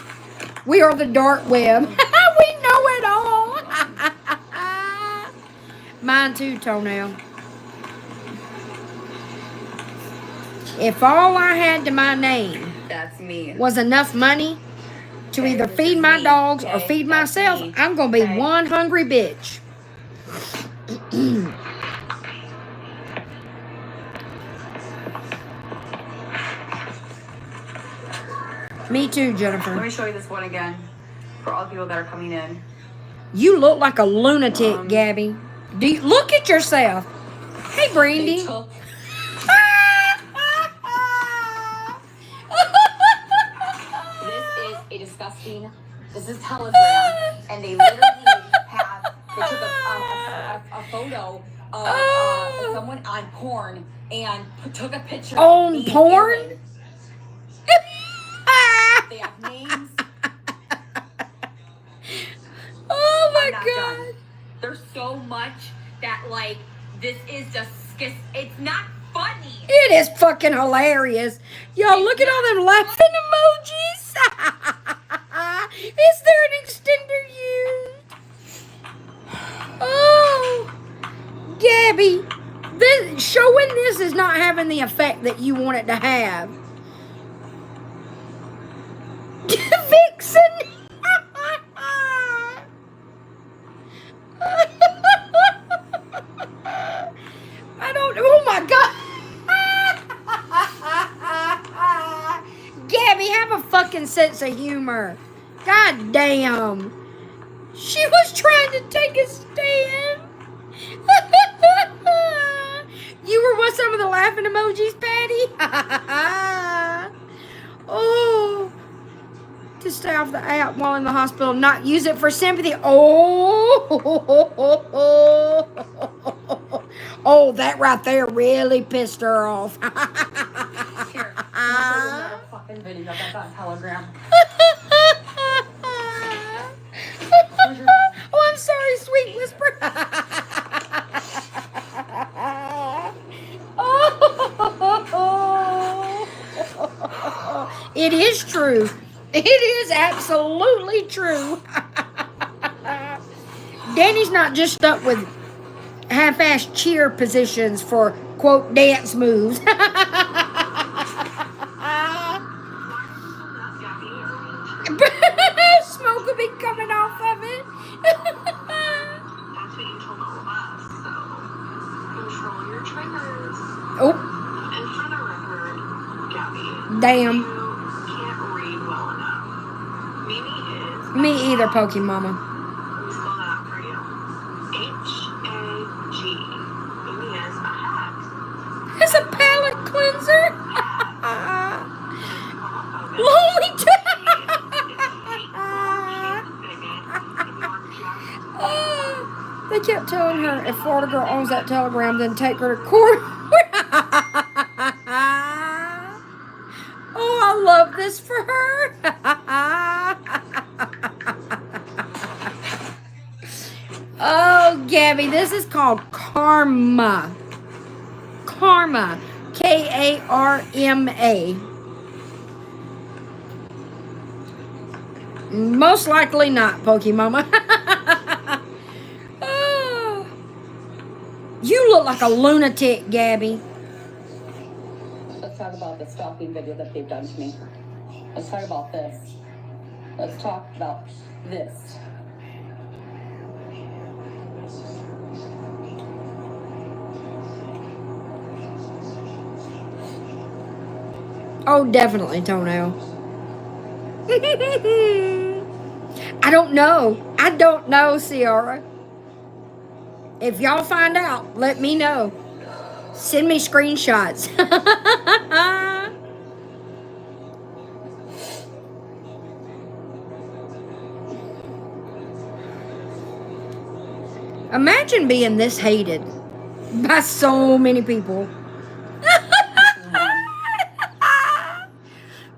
We are the dark web. We know it all. Mine too, Toenail. If all I had to my name That's me. was enough money to either feed my dogs or feed myself, I'm going to be one hungry bitch. Me too, Jennifer. Let me show you this one again for all the people that are coming in. You look like a lunatic, Gabby. Look at yourself. Hey, Brandy. This is a disgusting. This is Telegram, and they literally they took a photo of someone on porn and took a picture on of porn. They have names. Oh my God! Done. There's so much that this is just it's not funny. It is fucking hilarious. Y'all, look at all them laughing emojis. Is there an extender used? Oh, Gabby, showing this is not having the effect that you want it to have. Vixen. I don't. Oh my God. Gabby, have a fucking sense of humor. God damn. She was trying to take a stand. You were with some of the laughing emojis, Patty? Oh. To stay off the app while in the hospital, not use it for sympathy. Oh, that right there really pissed her off. Here, another fucking video that's on Telegram. Oh, I'm sorry, sweet whisper. It is true. It is absolutely true. Danny's not just stuck with half-ass cheer positions for, quote, dance moves. Smoke will be coming off of it. That's what you told all of us, so control your triggers. Oh. And for the record, Gabby, Damn. you can't read well enough. Mimi is... Me either, Pokey Mama. Let me spell that out for you. H-A-G. Mimi is a hack. It's a palate cleanser. Lonely They kept telling her if Florida girl owns that telegram, then take her to court. Oh, I love this for her. Oh, Gabby, this is called karma. Karma. K-A-R-M-A. Most likely not, Pokemama. Oh. You look like a lunatic, Gabby. Let's talk about the stalking video that they've done to me. Let's talk about this. Let's talk about this. Oh, definitely toenail. I don't know. I don't know, Ciara. If y'all find out, let me know. Send me screenshots. Imagine being this hated by so many people.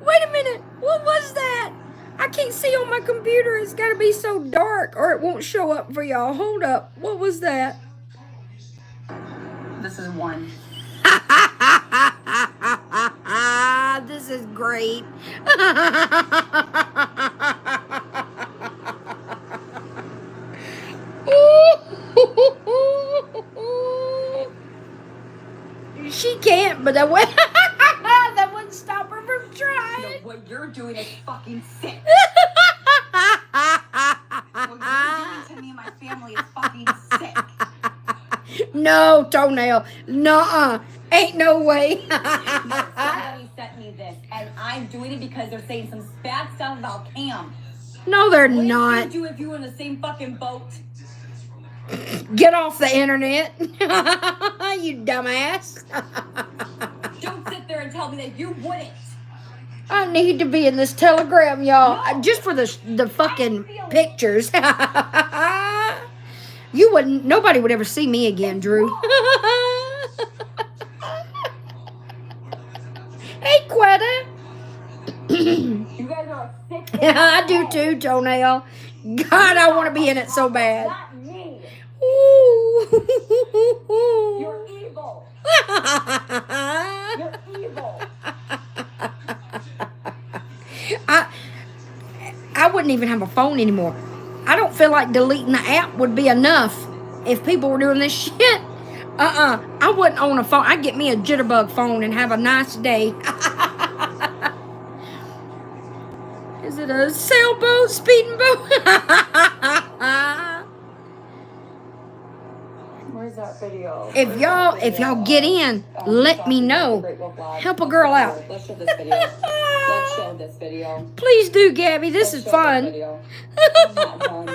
Wait a minute. What was that? I can't see on my computer. It's got to be so dark or it won't show up for y'all. Hold up. What was that? This is one. This is great. She can't, but that way. No, Toenail. Nuh-uh. Ain't no way. Somebody sent me this, and I'm doing it because they're saying some bad stuff about Cam. No, they're What not. did you do if you were in the same fucking boat? Get off the internet. You dumbass. Don't sit there and tell me that you wouldn't. I need to be in this telegram, y'all. No. Just for the fucking pictures. You wouldn't. Nobody would ever see me again, Drew. Hey, Quetta. You guys are a sick. I do too, Toenail. God, I want to be in it so bad. Not me. Ooh. You're evil. You're evil. I wouldn't even have a phone anymore. I don't feel like deleting the app would be enough if people were doing this shit. I wouldn't own a phone. I'd get me a jitterbug phone and have a nice day. Is it a sailboat, speeding boat? Where's that video? If y'all get in, let me know. Help a girl out. Let's show this video. Let's show this video. Please do, Gabby. This is fun. I'm not done.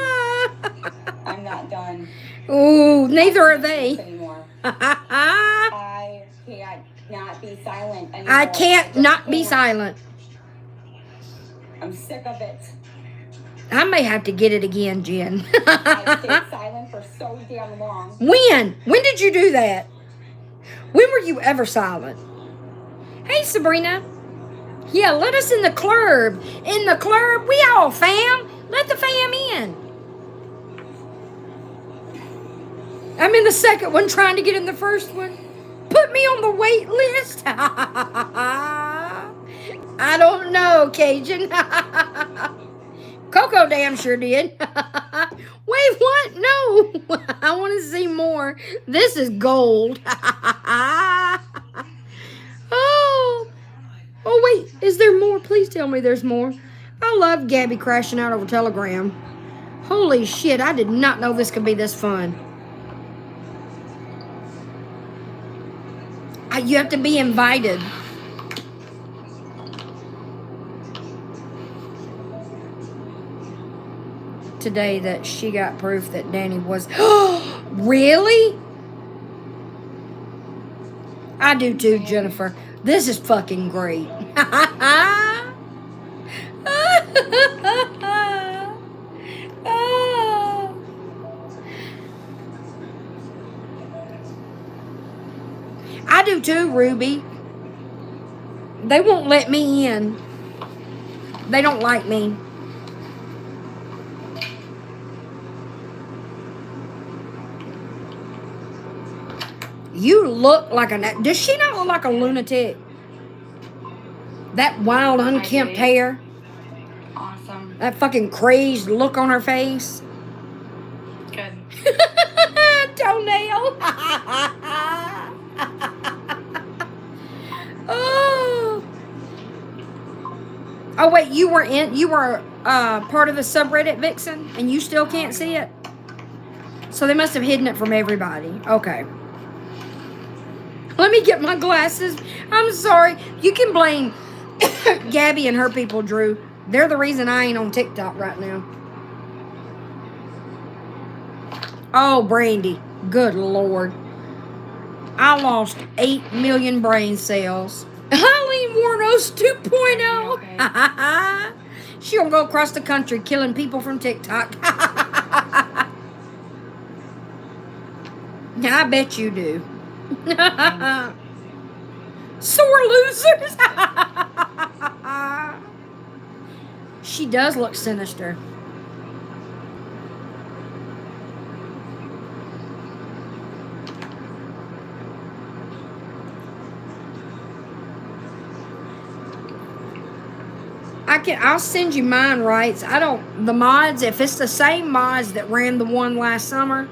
I'm not done. Ooh, neither are they. Anymore. I can't not be silent anymore. I can't not be silent. I'm sick of it. I may have to get it again, Jen. I've stayed silent for so damn long. When? When did you do that? When were you ever silent? Hey, Sabrina. Yeah, let us in the club. In the club, we all fam. Let the fam in. I'm in the second one trying to get in the first one. Put me on the wait list. I don't know, Cajun. Coco damn sure did. Wait, what? No. I want to see more. This is gold. Oh, wait. Is there more? Please tell me there's more. I love Gabby crashing out over Telegram. Holy shit. I did not know this could be this fun. You have to be invited. Today that she got proof that Danny was. Really? I do too, Jennifer. This is fucking great. I do too, Ruby. They won't let me in. They don't like me. You look like a... Does she not look like a lunatic? That wild, unkempt hair. Awesome. That fucking crazed look on her face. Good. Toenail. Oh, wait, you were part of the subreddit, Vixen, and you still can't see it? So they must have hidden it from everybody. Okay. Let me get my glasses. I'm sorry. You can blame Gabby and her people, Drew. They're the reason I ain't on TikTok right now. Oh, Brandy. Good Lord. I lost 8 million brain cells. Eileen Warnos 2.0. Okay. She gonna go across the country killing people from TikTok. I bet you do. Sore losers. She does look sinister. I'll send you mine, rights. The mods, if it's the same mods that ran the one last summer,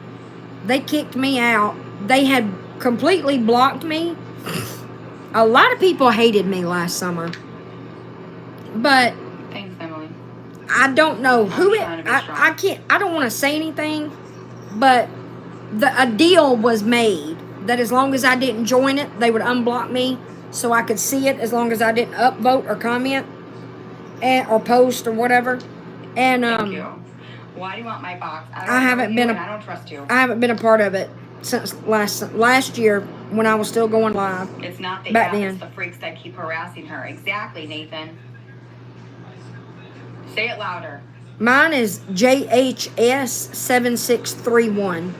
they kicked me out. They had completely blocked me. A lot of people hated me last summer. But Thanks, Emily. I don't know who it. I can't. I don't want to say anything, but a deal was made that as long as I didn't join it, they would unblock me so I could see it as long as I didn't upvote or comment or post or whatever. And Thank you. Why do you want my box? I haven't been I don't trust you. I haven't been a part of it since last year when I was still going live. It's not the back app, then. it's the freaks that keep harassing her. Exactly, Nathan. Say it louder. Mine is JHS7631.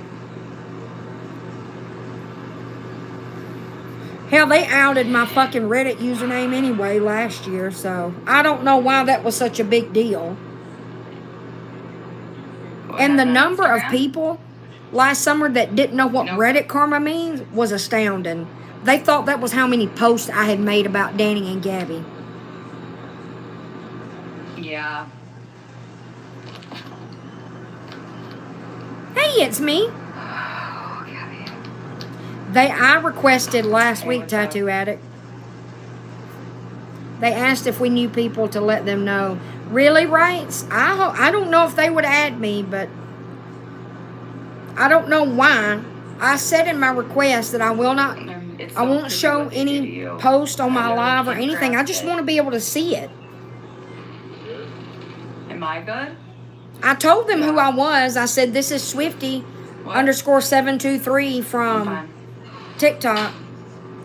Hell, they outed my fucking Reddit username anyway last year, so I don't know why that was such a big deal. And the number of people last summer that didn't know what Reddit karma means was astounding. They thought that was how many posts I had made about Danny and Gabby. Yeah. Hey, it's me. I requested last week, Tattoo Addict. They asked if we knew people to let them know. Really, Rights? I don't know if they would add me, but I don't know why. I said in my request that I will not. I won't show any post on my live or anything. I just want to be able to see it. Am I good? I told them who I was. I said, this is Swifty _723 from TikTok.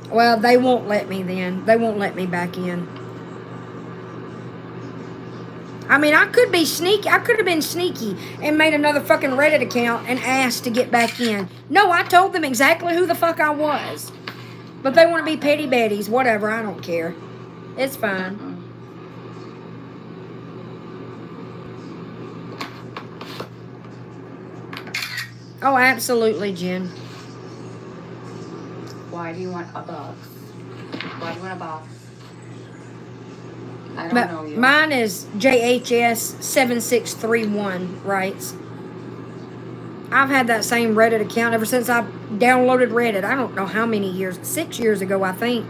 Well, they won't let me then. They won't let me back in. I mean, I could be sneaky. I could have been sneaky and made another fucking Reddit account and asked to get back in. No, I told them exactly who the fuck I was. But they want to be petty betties. Whatever, I don't care. It's fine. Oh, absolutely, Jen. Why do you want a box? Why do you want a box? I don't know you. Mine is JHS7631, Rights. I've had that same Reddit account ever since I downloaded Reddit. I don't know how many years. 6 years ago, I think.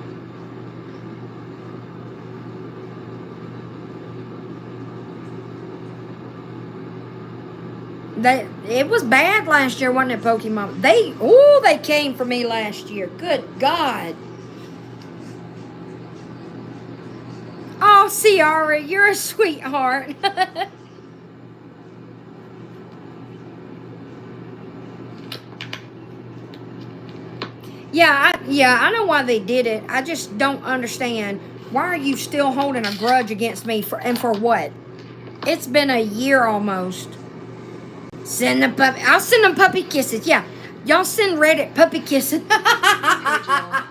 It was bad last year, wasn't it, Pokemon? They came for me last year. Good God. Oh, Ciara, you're a sweetheart. Yeah, I know why they did it. I just don't understand. Why are you still holding a grudge against me for what? It's been a year almost. Send the puppy. I'll send them puppy kisses. Yeah, y'all send Reddit puppy kisses. How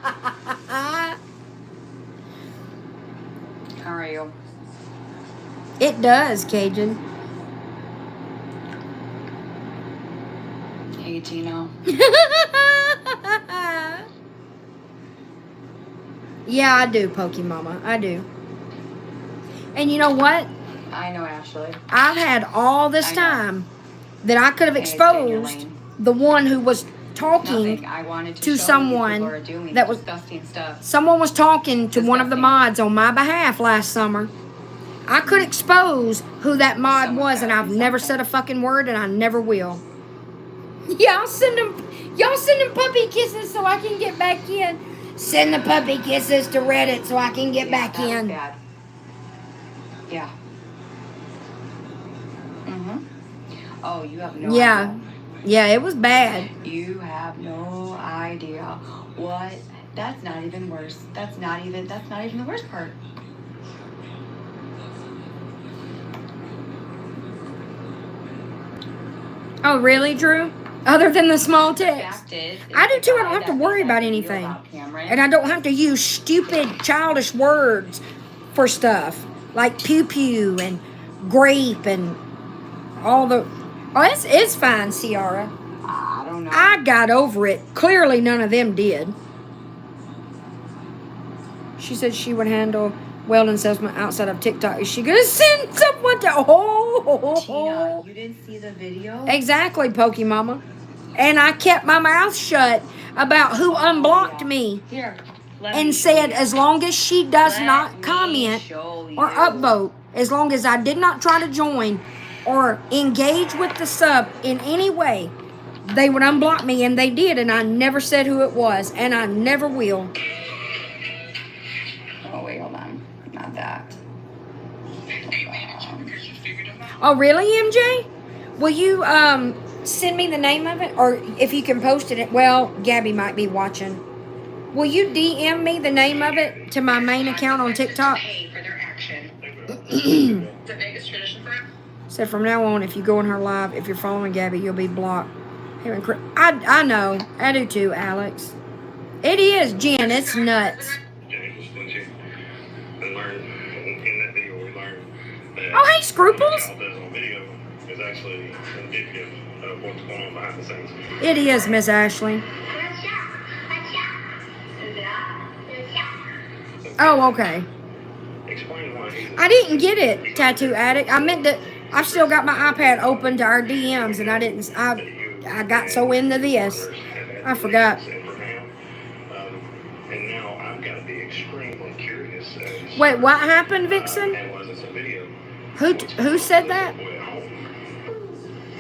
are you? It does, Cajun. Hey, Tino. Yeah, I do, Pokemama. I do. And you know what? I know, Ashley. I've had all this time that I could have exposed the one who was talking to someone that was disgusting stuff. Someone was talking to one of the mods on my behalf last summer. I could expose who that mod was, and I've never said a fucking word, and I never will. Yeah, I'll send them. Y'all send them puppy kisses so I can get back in. Send the puppy kisses to Reddit so I can get back in. Bad. Yeah. Oh, you have no idea. Yeah, it was bad. You have no idea. What? That's not even worse. That's not even the worst part. Oh, really, Drew? Other than the small text. I do too. I don't have to worry about anything. And I don't have to use stupid, childish words for stuff. Like pew-pew and grape and all the... Oh, it's fine, Ciara. I don't know. I got over it. Clearly, none of them did. She said she would handle welding salesman outside of TikTok. Is she gonna send someone to? Tina, you didn't see the video? Exactly, Pokemama. And I kept my mouth shut about who unblocked me. Here, and said as long as she does not comment or upvote, as long as I did not try to join or engage with the sub in any way, they would unblock me, and they did, and I never said who it was, and I never will. Oh, wait, hold on. Not that. Oh, really, MJ? Will you send me the name of it? Or if you can post it, well, Gabby might be watching. Will you DM me the name of it to my main account on TikTok? So from now on, if you go in her live, if you're following Gabby, you'll be blocked. I know. I do too, Alex. It is, Jen. It's nuts. Oh, hey, Scruples. It is, Miss Ashley. Oh, okay. I didn't get it, Tattoo Addict. I meant to. I've still got my iPad open to our DMs, and I didn't. I got so into this, I forgot. Wait, what happened, Vixen? Who said that?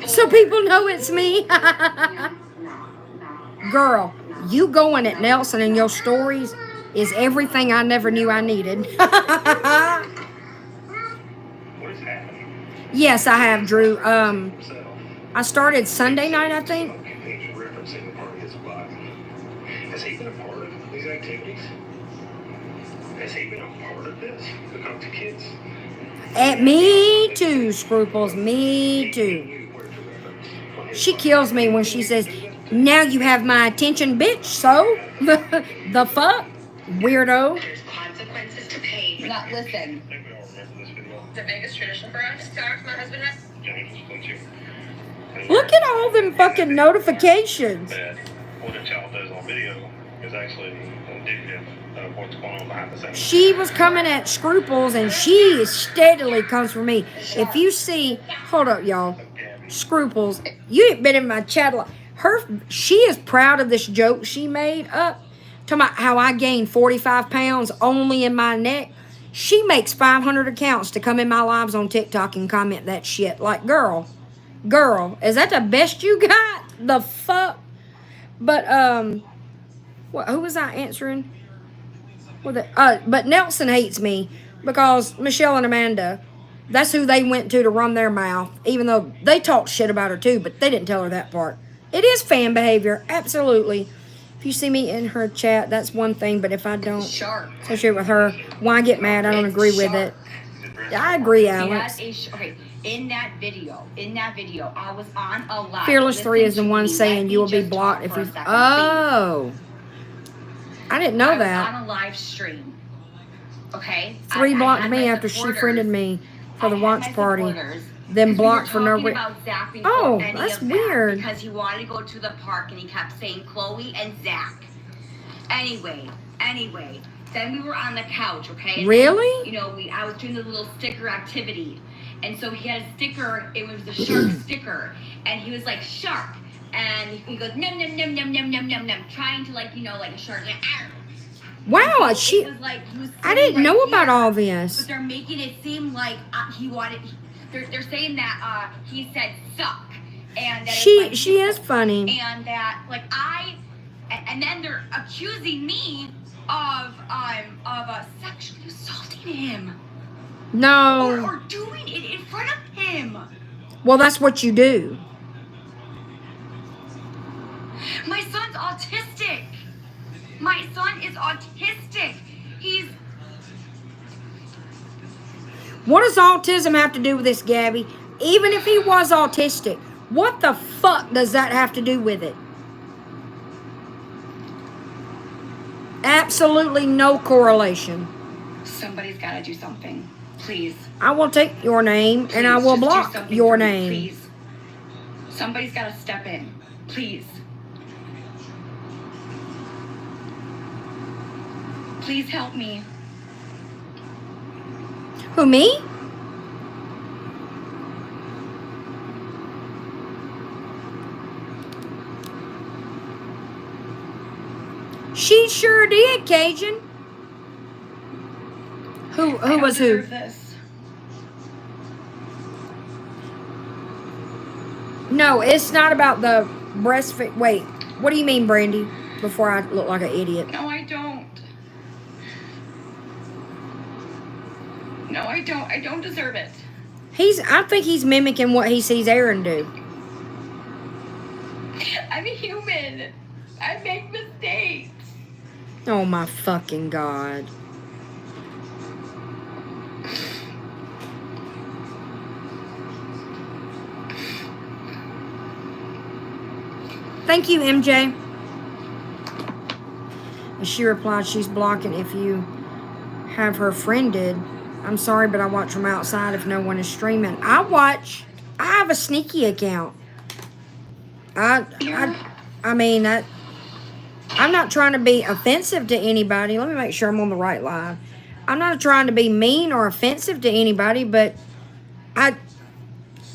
So people know it's me. Girl, you going at Nelson and your stories is everything I never knew I needed. Yes, I have, Drew. I started Sunday night, I think. Has he been a part of these activities? Has he been a part of this? Because the kids. Me too, Scruples. Me too. She kills me when she says, "Now you have my attention, bitch." So, the fuck, weirdo. There's consequences to pay. Not listen. The biggest tradition for us. Sorry, my husband has. Look at all them fucking notifications. What a child does on video is actually indicative of what's going on behind the scenes. She was coming at Scruples, and she steadily comes for me. If you see, hold up, y'all. Scruples, you ain't been in my chat. She is proud of this joke she made up. Talking about how I gained 45 pounds only in my neck. She makes 500 accounts to come in my lives on TikTok and comment that shit. Like, girl, is that the best you got? The fuck? But, who was I answering? But Nelson hates me because Michelle and Amanda, that's who they went to run their mouth, even though they talked shit about her too, but they didn't tell her that part. It is fan behavior, absolutely. If you see me in her chat, that's one thing, but if I don't associate with her, why get mad? I don't agree with it. I agree, Alex. Okay, in that video, I was on a live. Fearless 3 is the one saying you will be blocked if you. Oh. I didn't know that. On a live stream. Okay. 3 blocked me after she friended me for the watch party. Then blocked for no reason. Oh, that's weird. Because he wanted to go to the park and he kept saying Chloe and Zach. Anyway. Then we were on the couch, okay? And really? Then, I was doing the little sticker activity. And so he had a sticker, it was the shark sticker. And he was like, shark. And he goes, num, num, num, num, num, num, num, num. Trying to like a shark. Like, wow, I didn't know about all this. But they're making it seem like he wanted... They're saying that he said suck, and that she is funny, and that and then they're accusing me of sexually assaulting him. No, or doing it in front of him. Well, that's what you do. My son's autistic. My son is autistic. What does autism have to do with this, Gabby? Even if he was autistic, what the fuck does that have to do with it? Absolutely no correlation. Somebody's got to do something. Please. I will take your name and I will block your name. Please. Somebody's got to step in. Please. Please help me. Who, me? She sure did, Cajun. Who was who? This. No, it's not about the breastfeed. Wait, what do you mean, Brandy? Before I look like an idiot. No, I don't. No, I don't. I don't deserve it. I think he's mimicking what he sees Aaron do. I'm a human. I make mistakes. Oh my fucking God. Thank you, MJ. And she replied, she's blocking if you have her friended. I'm sorry, but I watch from outside if no one is streaming. I have a sneaky account. I'm not trying to be offensive to anybody. Let me make sure I'm on the right line. I'm not trying to be mean or offensive to anybody, but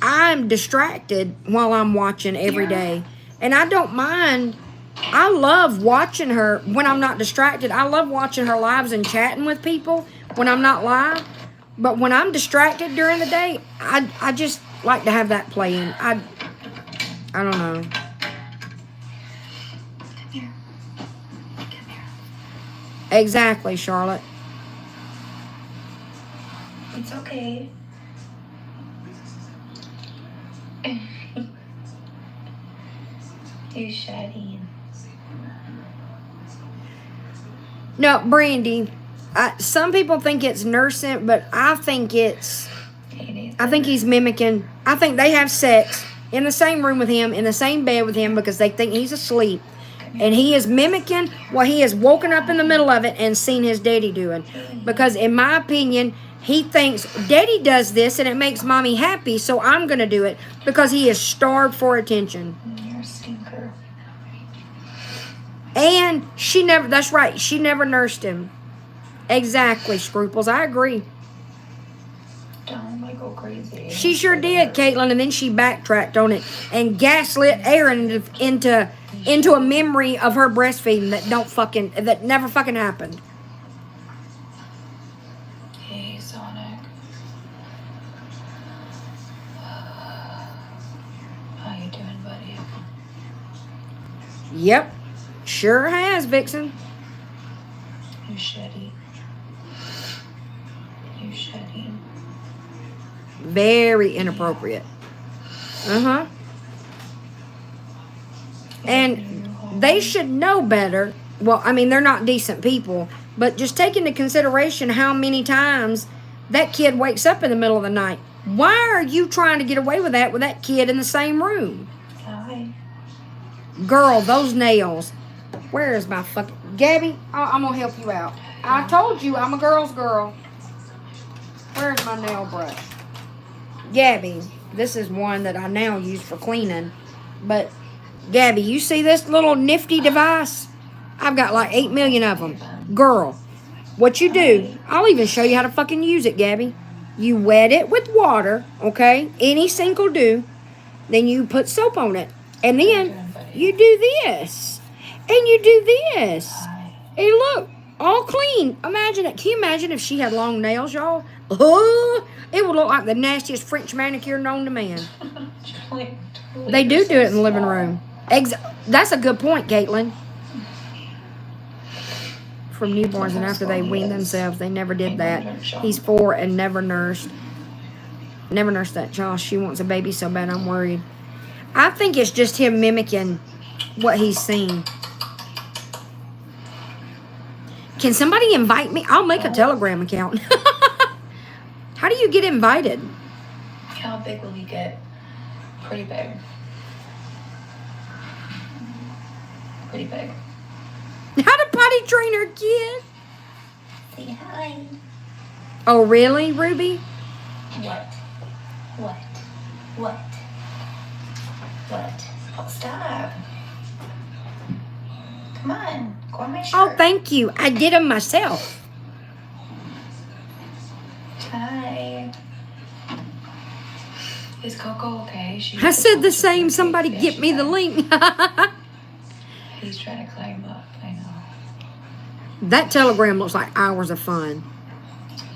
I'm distracted while I'm watching every day. And I don't mind. I love watching her when I'm not distracted. I love watching her lives and chatting with people when I'm not live. But when I'm distracted during the day, I just like to have that playing. I don't know. Come here. Come here. Exactly, Charlotte. It's okay. You're shedding. No, Brandy. Some people think it's nursing, but I think he's mimicking. I think they have sex in the same room with him, in the same bed with him, because they think he's asleep. And he is mimicking what he has woken up in the middle of it and seen his daddy doing. Because in my opinion, he thinks daddy does this and it makes mommy happy, so I'm going to do it, because he is starved for attention. You're a stinker. And that's right, she never nursed him. Exactly, Scruples, I agree. Don't go crazy. She sure did, Caitlin, and then she backtracked on it and gaslit Aaron into a memory of her breastfeeding that never fucking happened. Hey, Sonic. How you doing, buddy? Yep, sure has, Vixen. You shitty. You shitty. Very inappropriate. And they should know better. Well, I mean, they're not decent people, but just take into consideration how many times that kid wakes up in the middle of the night. Why are you trying to get away with that kid in the same room? Hi. Girl, those nails. Where is my fucking... Gabby, I'm going to help you out. I told you I'm a girl's girl. Where's my nail brush? Gabby, this is one that I now use for cleaning. But, Gabby, you see this little nifty device? I've got like 8 million of them. Girl, what you do, I'll even show you how to fucking use it, Gabby. You wet it with water, okay? Any sink will do. Then you put soap on it. And then you do this. And you do this. And look, all clean. Imagine it. Can you imagine if she had long nails, y'all? Oh, it would look like the nastiest French manicure known to man. They do it in the living room. That's a good point, Caitlin. From newborns and after they wean themselves, they never did that. He's 4 and never nursed. Never nursed that child. She wants a baby so bad, I'm worried. I think it's just him mimicking what he's seen. Can somebody invite me? I'll make a Telegram account. How do you get invited? How big will you get? Pretty big. Pretty big. How to potty train her kid? Say hi. Oh, really, Ruby? What? Oh, stop. Come on. Go on my shirt. Oh, thank you. I did them myself. Hi. Is Coco okay? I said the same. Somebody get me the link. He's trying to climb up. I know. That Telegram looks like hours of fun.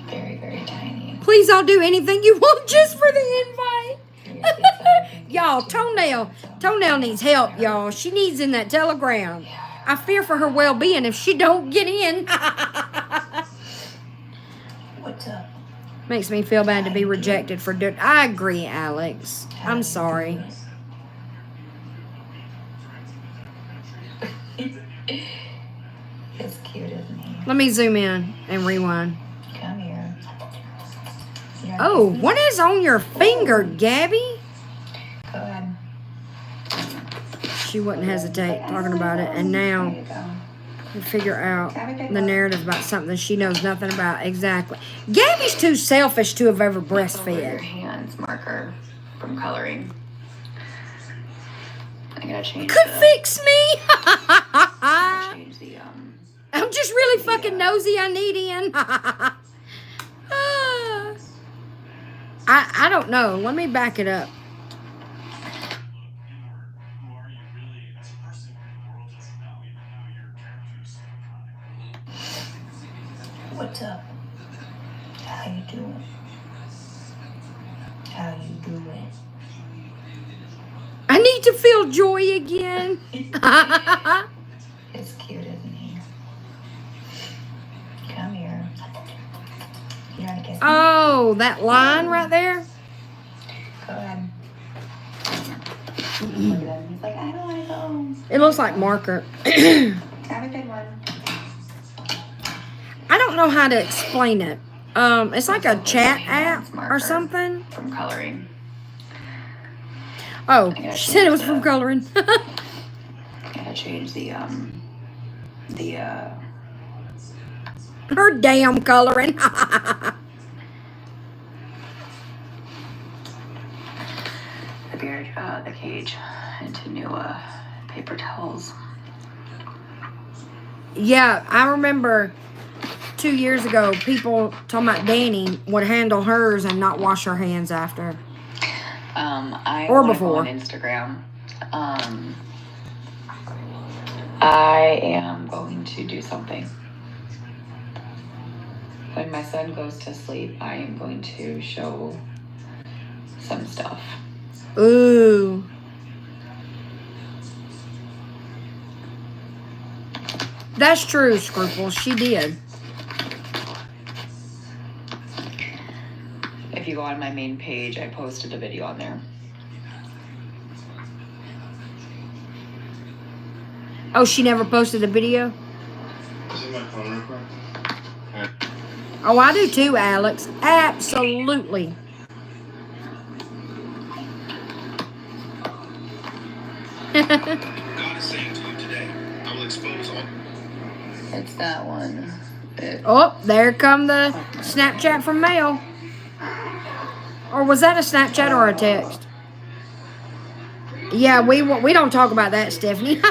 Very, very tiny. Please, I'll do anything you want just for the invite. Y'all, Toenail needs help, y'all. She needs in that telegram. I fear for her well-being if she don't get in. What's up? Makes me feel bad to be rejected for doing. I agree, Alex. I'm sorry. It's cute, isn't he? Let me zoom in and rewind. Come here. Oh, what is on your finger, Gabby? Go ahead. She wouldn't hesitate talking about it, and now to figure out the narrative about something she knows nothing about. Exactly. Gabby's too selfish to have ever Your breastfed. hands marker from coloring. I gotta change Could the, fix me. change the I'm just really fucking nosy. I need in. I don't know. Let me back it up. What's up? How you doing? How you doing? I need to feel joy again. It's cute, isn't he? Come here. You want to kiss me? Oh, that line right there. Go ahead. Look at him. He's like, I don't want to go. It looks like marker. Have a good one. I don't know how to explain it. It's like a chat app or something. From coloring. Oh, she said it was from coloring. Gotta change the Her damn coloring. the cage into new paper towels. Yeah, I remember 2 years ago, people talking about Danny would handle hers and not wash her hands after. I Or wanna go before. on Instagram. I am going to do something. When my son goes to sleep, I am going to show some stuff. Ooh. That's true, Scruples. She did. If you go on my main page, I posted a video on there. Oh, she never posted a video? Is it my phone real quick? Oh, I do too, Alex. Absolutely. God is saying to you today, I will expose all. It's that one. Oh, there come the Snapchat from Mel. Or was that a Snapchat or a text? Yeah, we don't talk about that, Stephanie.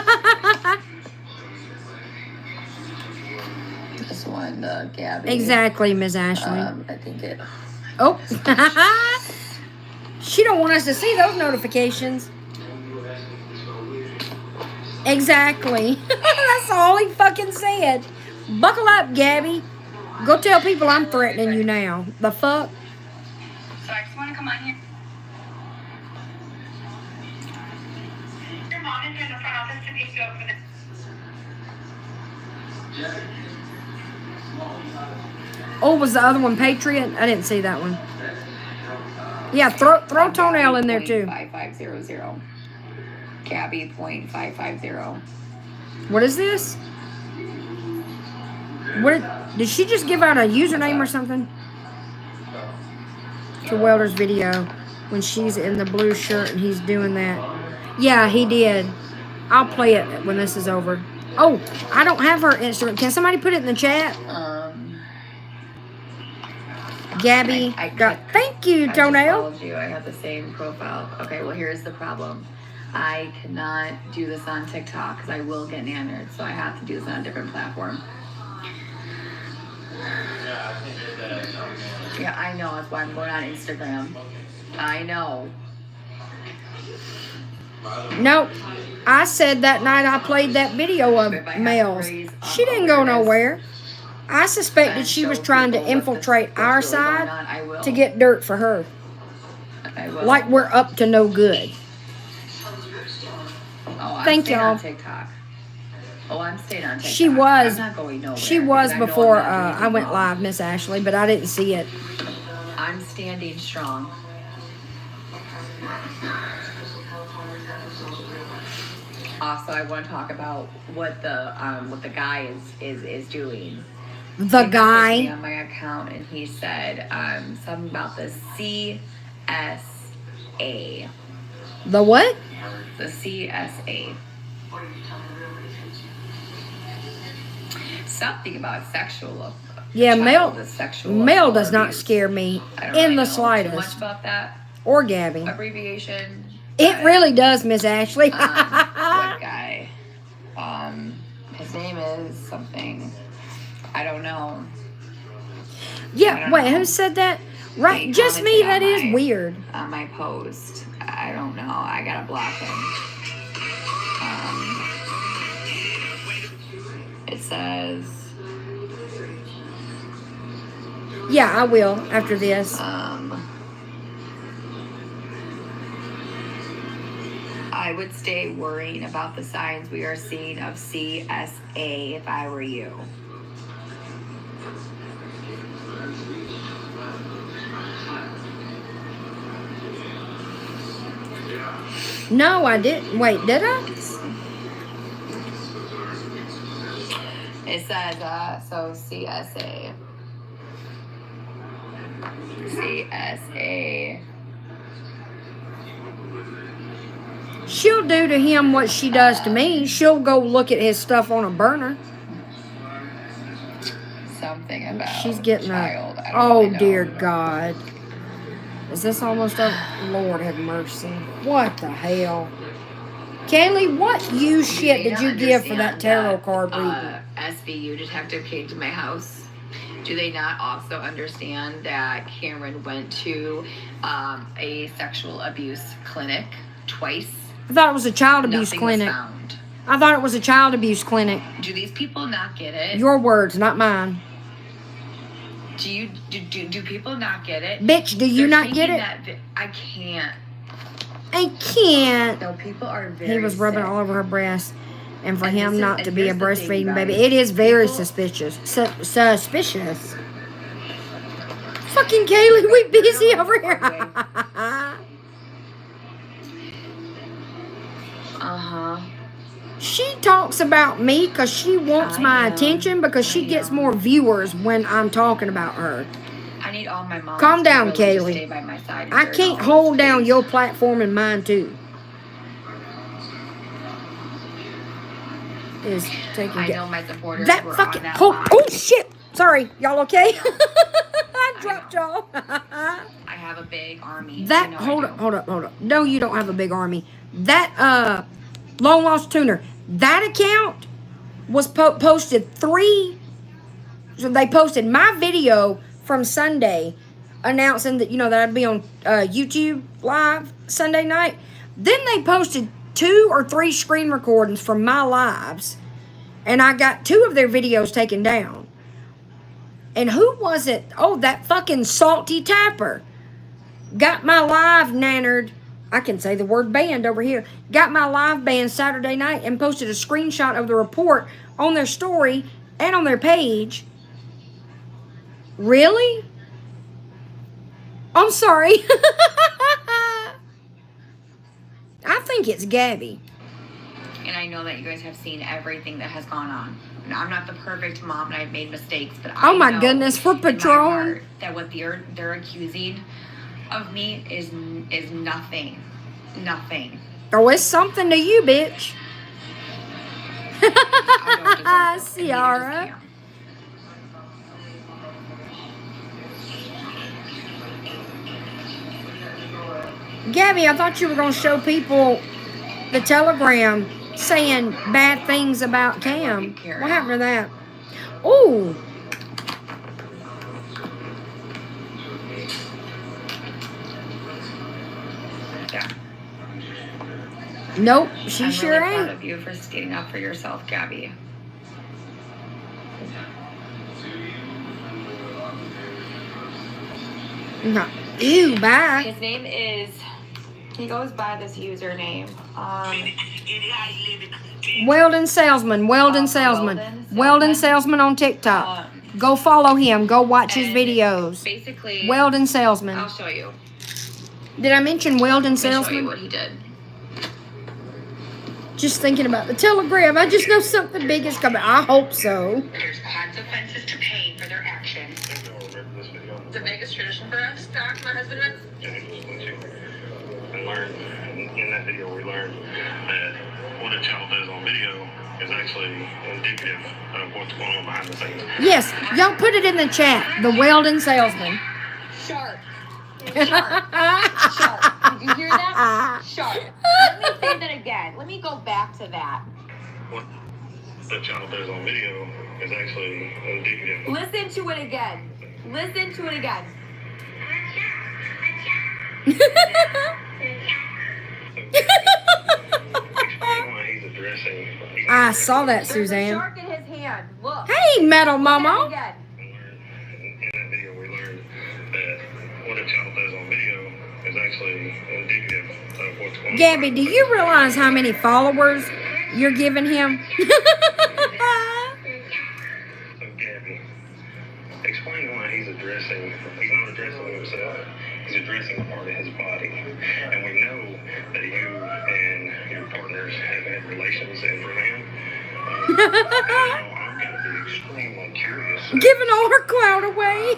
This one, Gabby. Exactly, Ms. Ashley. I think it. Oh. She don't want us to see those notifications. Exactly. That's all he fucking said. Buckle up, Gabby. Go tell people I'm threatening you now. The fuck? So I just want to come on here. Your mom is in the front office to pick you up for this. Oh, was the other one Patriot? I didn't see that one. Yeah, throw Toenail in there too. 5500. Gabby .550. What is this? What did she just give out a username or something? To Welder's video when she's in the blue shirt and he's doing that. Yeah, he did. I'll play it when this is over. Oh, I don't have her Instagram. Can somebody put it in the chat? Gabby. Thank you, I Toenail. just followed you. I have the same profile. Okay, well, here's the problem. I cannot do this on TikTok because I will get enamored, so I have to do this on a different platform. Yeah, I know. That's why I'm going on Instagram. I know. Nope. I said that night I played that video of Mel's. She didn't go nowhere. I suspected she was trying to infiltrate our really side going on, I will. to get dirt for her. I will. Like we're up to no good. Oh, I'm Thank staying y'all. on TikTok. Oh, I'm staying on TikTok. She was. I'm not going nowhere. She was because I know before I'm not doing I anything went wrong. live, Miss Ashley, but I didn't see it. I'm standing strong. Also, I want to talk about what the guy is doing. The He guy. messaged me on my account, and he said something about the CSA. The what? The CSA. Something about sexual. Yeah, male does not abuse. scare me I don't in really the know too slightest. much about that Or Gabby. abbreviation. It really does, Miss Ashley. What guy? His name is something. I don't know. Yeah, wait, who said that? Right, He just me. commented That is weird. On my post. I don't know. I gotta block him. It says. Yeah, I will after this. I would stay worrying about the signs we are seeing of CSA if I were you. No, I didn't. Wait, did I? It says, so CSA. CSA. She'll do to him what she does to me. She'll go look at his stuff on a burner. Something about She's getting child. a. Oh, dear God. Is this almost over? Lord have mercy. What the hell? Kaylee, what shit did you give for that tarot card reading? SVU detective came to my house. Do they not also understand that Cameron went to a sexual abuse clinic twice? I thought it was a child abuse clinic. Was found. I thought it was a child abuse clinic. Do these people not get it? Your words, not mine. Do people not get it? Bitch, do you not get it? I can't. I can't. No, people are very He was rubbing sick. all over her breast. And for And him this is- not to and be a here's the thing, breastfeeding guys. baby. It is very People- suspicious. Suspicious. Fucking Kaylee, we busy over here. She talks about me because she wants my attention because she gets more viewers when I'm talking about her. I need all my moms Calm down, to really just Kaylee. stay by my side I during can't all hold this down crazy. your platform and mine too. Is taking I know my supporters that were fucking on that hold. line. Oh shit! Sorry, y'all okay? I dropped y'all. I have a big army. That I know hold I do. up. No, you don't have a big army. That long lost tuner. That account was posted 3. So they posted my video from Sunday, announcing that that I'd be on YouTube live Sunday night. Then they posted 2 or 3 screen recordings from my lives, and I got 2 of their videos taken down. And who was it? Oh, that fucking Salty Tapper got my live nannered. I can say the word banned over here. Got my live banned Saturday night and posted a screenshot of the report on their story and on their page. Really? I'm sorry. I think it's Gabby. And I know that you guys have seen everything that has gone on. And I'm not the perfect mom, and I've made mistakes, but Oh I my know goodness, for in my Patron. heart that what they're accusing of me is nothing. Nothing. Oh, it's something to you, bitch. I don't deserve this, and neither does Ciara. Cam. Gabby, I thought you were going to show people the telegram saying bad things about Cam. What happened to that? Ooh. Yeah. Nope, she I'm sure really proud ain't. of you for standing up for yourself, Gabby. No. Ew, bye. His name is He goes by this username. Weldon Salesman. Weldon Salesman. Weldon Salesman on TikTok. Go follow him. Go watch his videos. Basically, Weldon Salesman. I'll show you. Did I mention Weldon Let me show you Salesman? what he did. Just thinking about the telegram. I just know something big is coming. I hope so. There's consequences to pay for their actions. It's a Vegas tradition for us. Doc, my husband went. And learned in that video, we learned that what a child does on video is actually indicative of what's going on behind the scenes. Yes, y'all put it in the chat. The Weldon Salesman. Sharp. Sharp. Did you hear that? Sharp. Let me say that again. Let me go back to that. What the child does on video is actually indicative. Listen to it again. Listen to it again. I saw that, There's a Suzanne. shark in his hand. Look. Hey, Metal Mama. Again. In that video, we learned that what a child does on video is actually indicative of what's going on. Gabby, do you realize how many followers you're giving him? So, Gabby, explain why he's not addressing himself. He's addressing a part of his body. And we know that you and your partners have had relations in Japan. I'm going to be extremely curious. Giving all her clout away.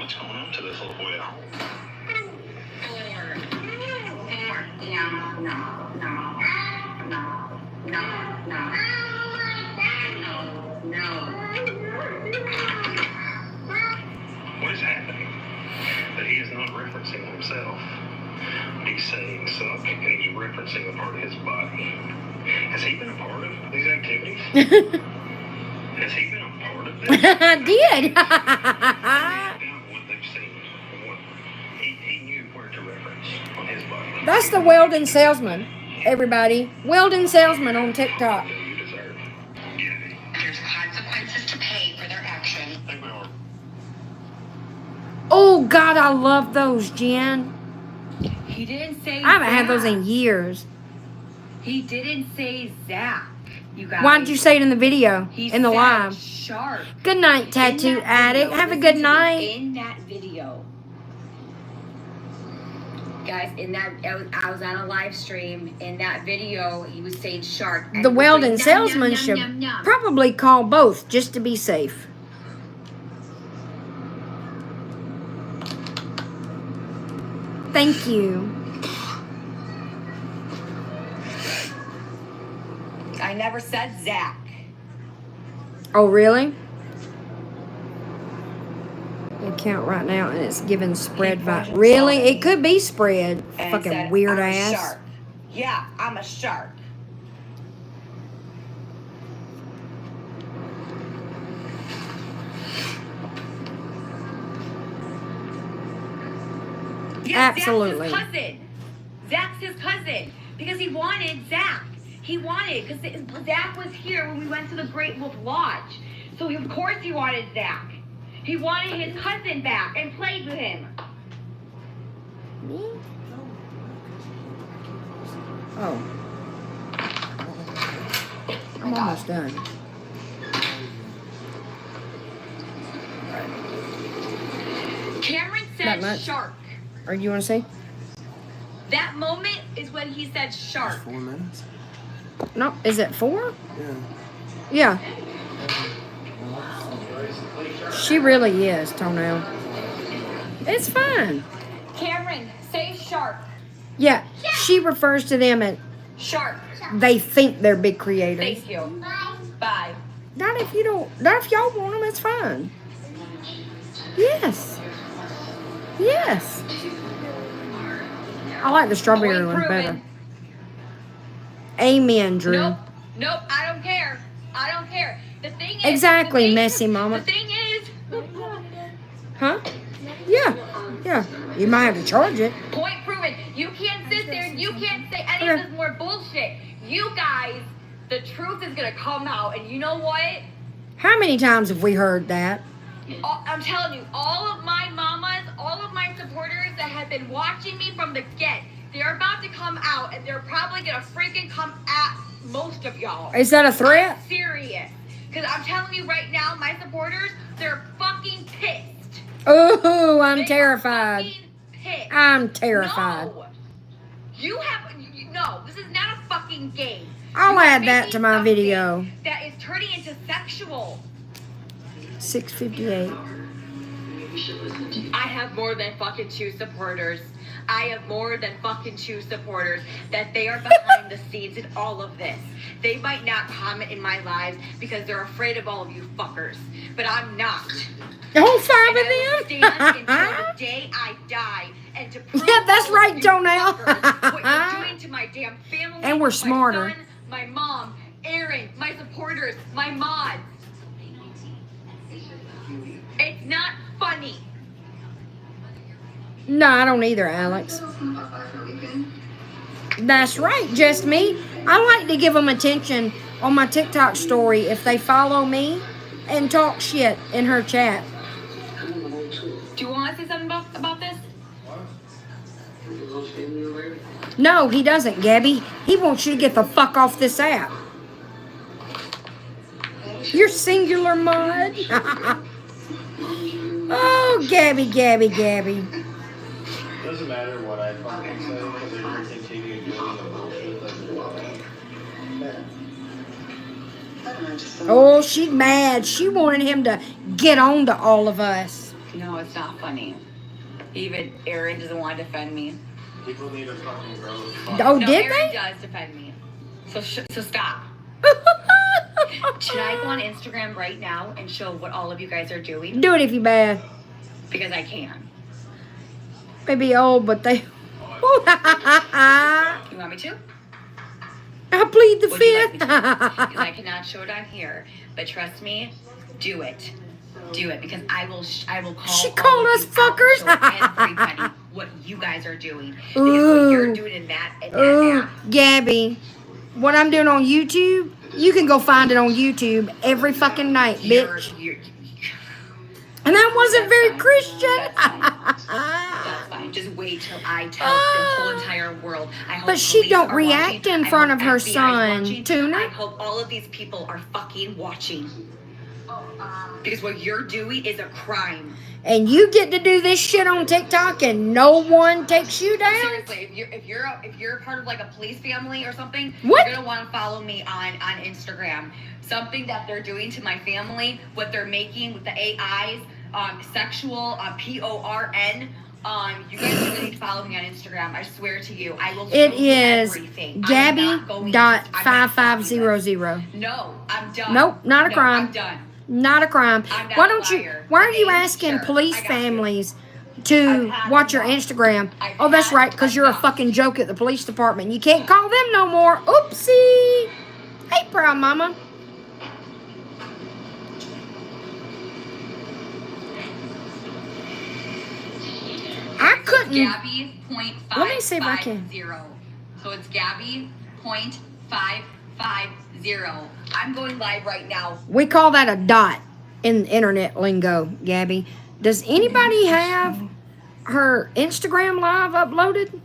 What's going on to this little boy at home? What is happening? That he is not referencing himself. He's saying something, and he's referencing a part of his body. Has he been a part of these activities? Has he been a part of this? I did. What they've seen, what he knew where to reference on his body. That's the Weldon Salesman, everybody. Weldon Salesman on TikTok. You deserve. There's consequences to pay for their actions. I think we are. Oh, God, I love those, Jen. He didn't say I haven't had those Zach. in years. He didn't say Zach. You guys. Why did you say it in the video, He in the said live? Sharp. Good night, Tattoo Addict. Have a good night. In that video, guys, I was on a live stream. In that video, he was saying shark. and The he was Weldon saying, "Nom, Salesman nom, should nom, nom, nom." probably call both just to be safe. Thank you. I never said Zach. Oh, really? Account right now, and it's giving spread vibe. Really? It could be spread. And Fucking said, weird "I'm a ass. shark." Yeah, I'm a shark. Yeah, Absolutely. Zach's his cousin. Zach's his cousin because he wanted Zach. He wanted because Zach was here when we went to the Great Wolf Lodge, so of course he wanted Zach. He wanted his cousin back and played with him. Me? Oh. I'm almost done. Cameron Not said much. shark. Or you want to say? That moment is when he said shark. 4 minutes? No. Is it 4? Yeah. Yeah. She really is, Toenail. It's fine. Cameron, say shark. Yeah. She refers to them as Shark. they think they're big creators. Thank you. Bye. Not if you don't. Not if y'all want them. It's fine. Yes. Yes. I like the strawberry Point one proven. better. Amen, Drew. Nope, I don't care. I don't care. The thing is... Exactly, the thing- messy mama. The thing is... Huh? Yeah. Yeah. You might have to charge it. Point proven. You can't sit there and you can't say any of Okay. this more bullshit. You guys, the truth is going to come out. And you know what? How many times have we heard that? I'm telling you, all of my mamas, all of my supporters that have been watching me from the get. They're about to come out, and they're probably gonna freaking come at most of y'all. Is that a threat? I'm serious. Because I'm telling you right now, my supporters, they're fucking pissed. Ooh, I'm They terrified. are fucking pissed. I'm terrified. No. No, this is not a fucking game. I'll You are add that making to my something video. That is turning into sexual. 6:58. I have more than fucking 2 supporters. I have more than fucking 2 supporters that they are behind the scenes in all of this. They might not comment in my lives because they're afraid of all of you fuckers. But I'm not. Don't fight And I will with stand them. until the day I die. And to prove Yeah, that's all of right, you Toenail. fuckers what you're doing to my damn family. And we're smarter. My son, my mom, Aaron, my supporters, my mods. It's not funny. No, I don't either, Alex. That's right, just me. I like to give them attention on my TikTok story if they follow me and talk shit in her chat. Do you want to say something about this? No, he doesn't, Gabby. He wants you to get the fuck off this app. You're singular mod. Oh, Gabby. Doesn't matter what I fucking say because they're going to continue doing the bullshit that's going on. Oh, she's mad. She wanted him to get on to all of us. No, it's not funny. Even Aaron doesn't want to defend me. People need to fucking grow the fuck. Oh, No, did Aaron they? does defend me. So stop. Should I go on Instagram right now and show what all of you guys are doing? Do it if you bad. Because I can. May be old, but they... You want me to? I plead the Would you like fifth. me to? Because I cannot show it on here. But trust me, do it. Do it because I will call. She all called of us you out and fuckers. show everybody what you guys are doing. Because Ooh. what you're doing in that Ooh, app. Gabby, what I'm doing on YouTube, you can go find it on YouTube every fucking night, bitch. And that wasn't very Christian. That's fine. Just wait till I tell the whole entire world. I hope But she police don't are react watching. in I front hope of her FBI is son, watching. Tuna. I hope all of these people are fucking watching. Because what you're doing is a crime. And you get to do this shit on TikTok and no one takes you down? Seriously, if you're part of like a police family or something, What? you're gonna want to follow me on Instagram. Something that they're doing to my family, what they're making with the AIs, sexual, PORN. You guys really need to follow me on Instagram. I swear to you, I will show It you is everything. Gabby.5550. No, I'm done. Nope, not a No, crime. I'm done. Not a crime. I'm not Why a don't you? liar. Why are you Okay? asking Sure, police I got you. families to watch your Instagram? Oh, that's right, because you're a fucking joke at the police department. You can't call them no more. Oopsie. Hey, proud mama. I couldn't. Gabby Let me see if I can. 0. So it's Gabby 0.550. I'm going live right now. We call that a dot in internet lingo, Gabby. Does anybody have her Instagram live uploaded?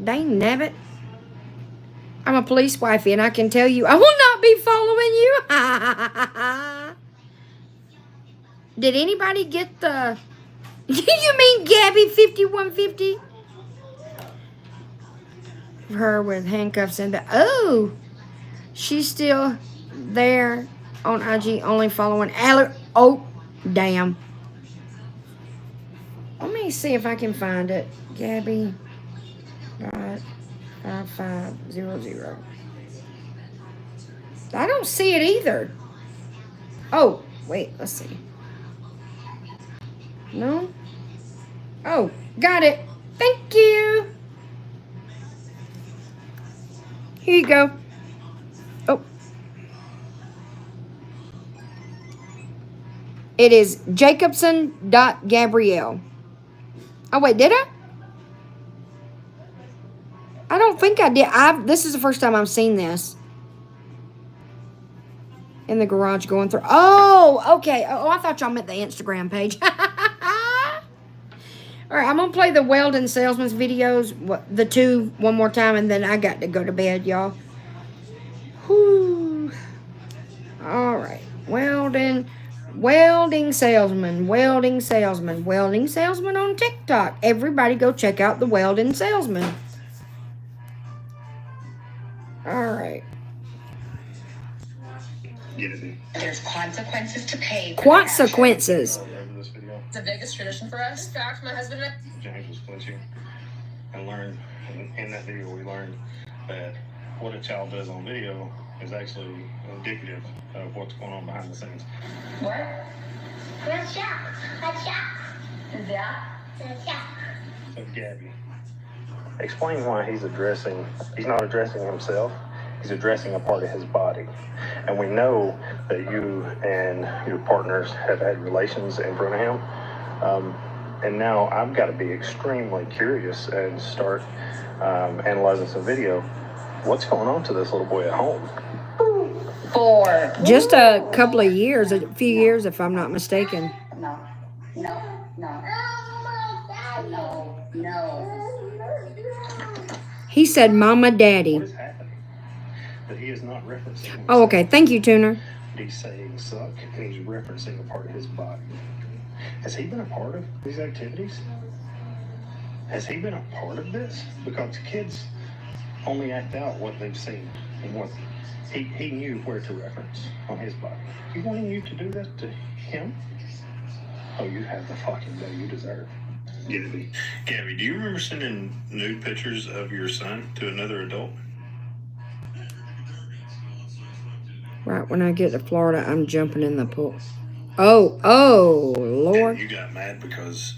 Dang nabbit. I'm a police wifey and I can tell you I will not be following you. Did anybody get the... You mean Gabby 5150? Her with handcuffs and the... Oh! She's still there on IG, only following Alex. Oh, damn. Let me see if I can find it. Gabby. 5500. I don't see it either. Oh, wait, let's see. No? Oh, got it. Thank you. Here you go. Oh. It is Jacobson.Gabrielle. Oh, wait, did I? I don't think I did. This is the first time I've seen this. in the garage going through. Oh, okay. Oh, I thought y'all meant the Instagram page. All right, I'm going to play the Weldon Salesman's videos, the two, one more time, and then I got to go to bed, y'all. Whew. All right. Welding salesman on TikTok. Everybody go check out the Weldon Salesman. All right. There's consequences to pay. Consequences. It's a Vegas tradition for us. In fact, my husband and James was flinching and learned in that video. We learned that what a child does on video is actually indicative of what's going on behind the scenes. what? Where's Jack? What's Jack? Is that? So Gabby, explain why he's not addressing himself. He's addressing a part of his body. And we know that you and your partners have had relations in front of him. And now I've got to be extremely curious and start analyzing some video. What's going on to this little boy at home? 4. Just a couple of years, a few years, if I'm not mistaken. No. He said, Mama, Daddy. What is happening? That he is not referencing himself. Oh, okay. Thank you, Tuner. He's saying suck, and he's referencing a part of his body. Has he been a part of these activities? Has he been a part of this? Because kids only act out what they've seen and what he knew where to reference on his body. You wanting you to do that to him? Oh, you have the fucking day you deserve. Gabby, do you remember sending nude pictures of your son to another adult? Right when I get to Florida, I'm jumping in the pool. Oh, Lord. And you got mad because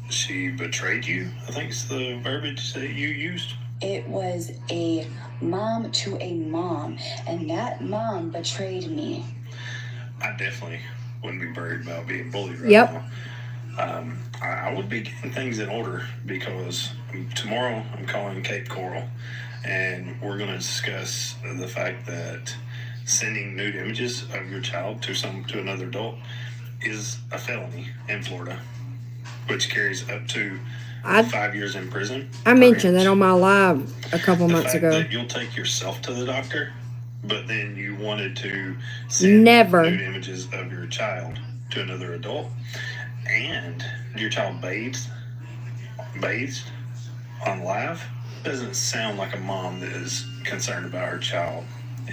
she betrayed you, I think it's the verbiage that you used. It was a mom to a mom, and that mom betrayed me. I definitely wouldn't be worried about being bullied right Yep. now. I would be getting things in order because tomorrow I'm calling Cape Coral, and we're going to discuss the fact that sending nude images of your child to another adult is a felony in Florida, which carries up to 5 years in prison. I mentioned that on my live a couple The months fact ago. that you'll take yourself to the doctor, but then you wanted to send Never. nude images of your child to another adult, and your child bathed on live, doesn't sound like a mom that is concerned about her child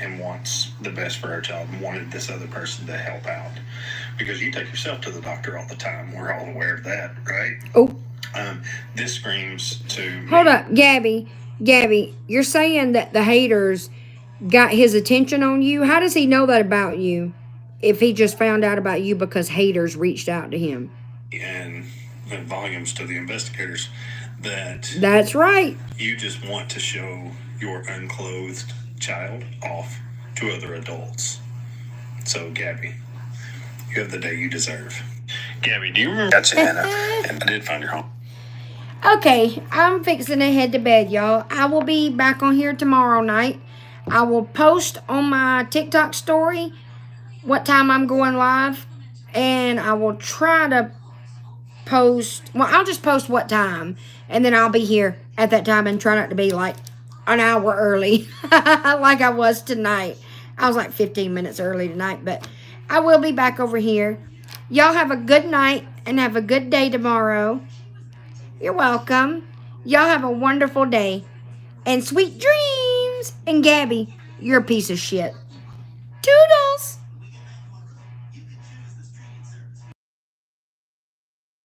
and wants the best for her child and wanted this other person to help out. Because you take yourself to the doctor all the time. We're all aware of that, right? Oh. This screams to me. Hold up, Gabby, you're saying that the haters got his attention on you? How does he know that about you if he just found out about you because haters reached out to him? And volumes to the investigators that That's right. you just want to show your unclothed child off to other adults. So, Gabby, you have the day you deserve. Gabby, do you remember? That's Anna, and I did find her home. Okay, I'm fixing to head to bed, y'all. I will be back on here tomorrow night. I will post on my TikTok story what time I'm going live, and I will try to post, well, I'll just post what time, and then I'll be here at that time and try not to be like an hour early like I was tonight. I was like 15 minutes early tonight, but I will be back over here. Y'all have a good night and have a good day tomorrow. You're welcome. Y'all have a wonderful day and sweet dreams. And Gabby, you're a piece of shit.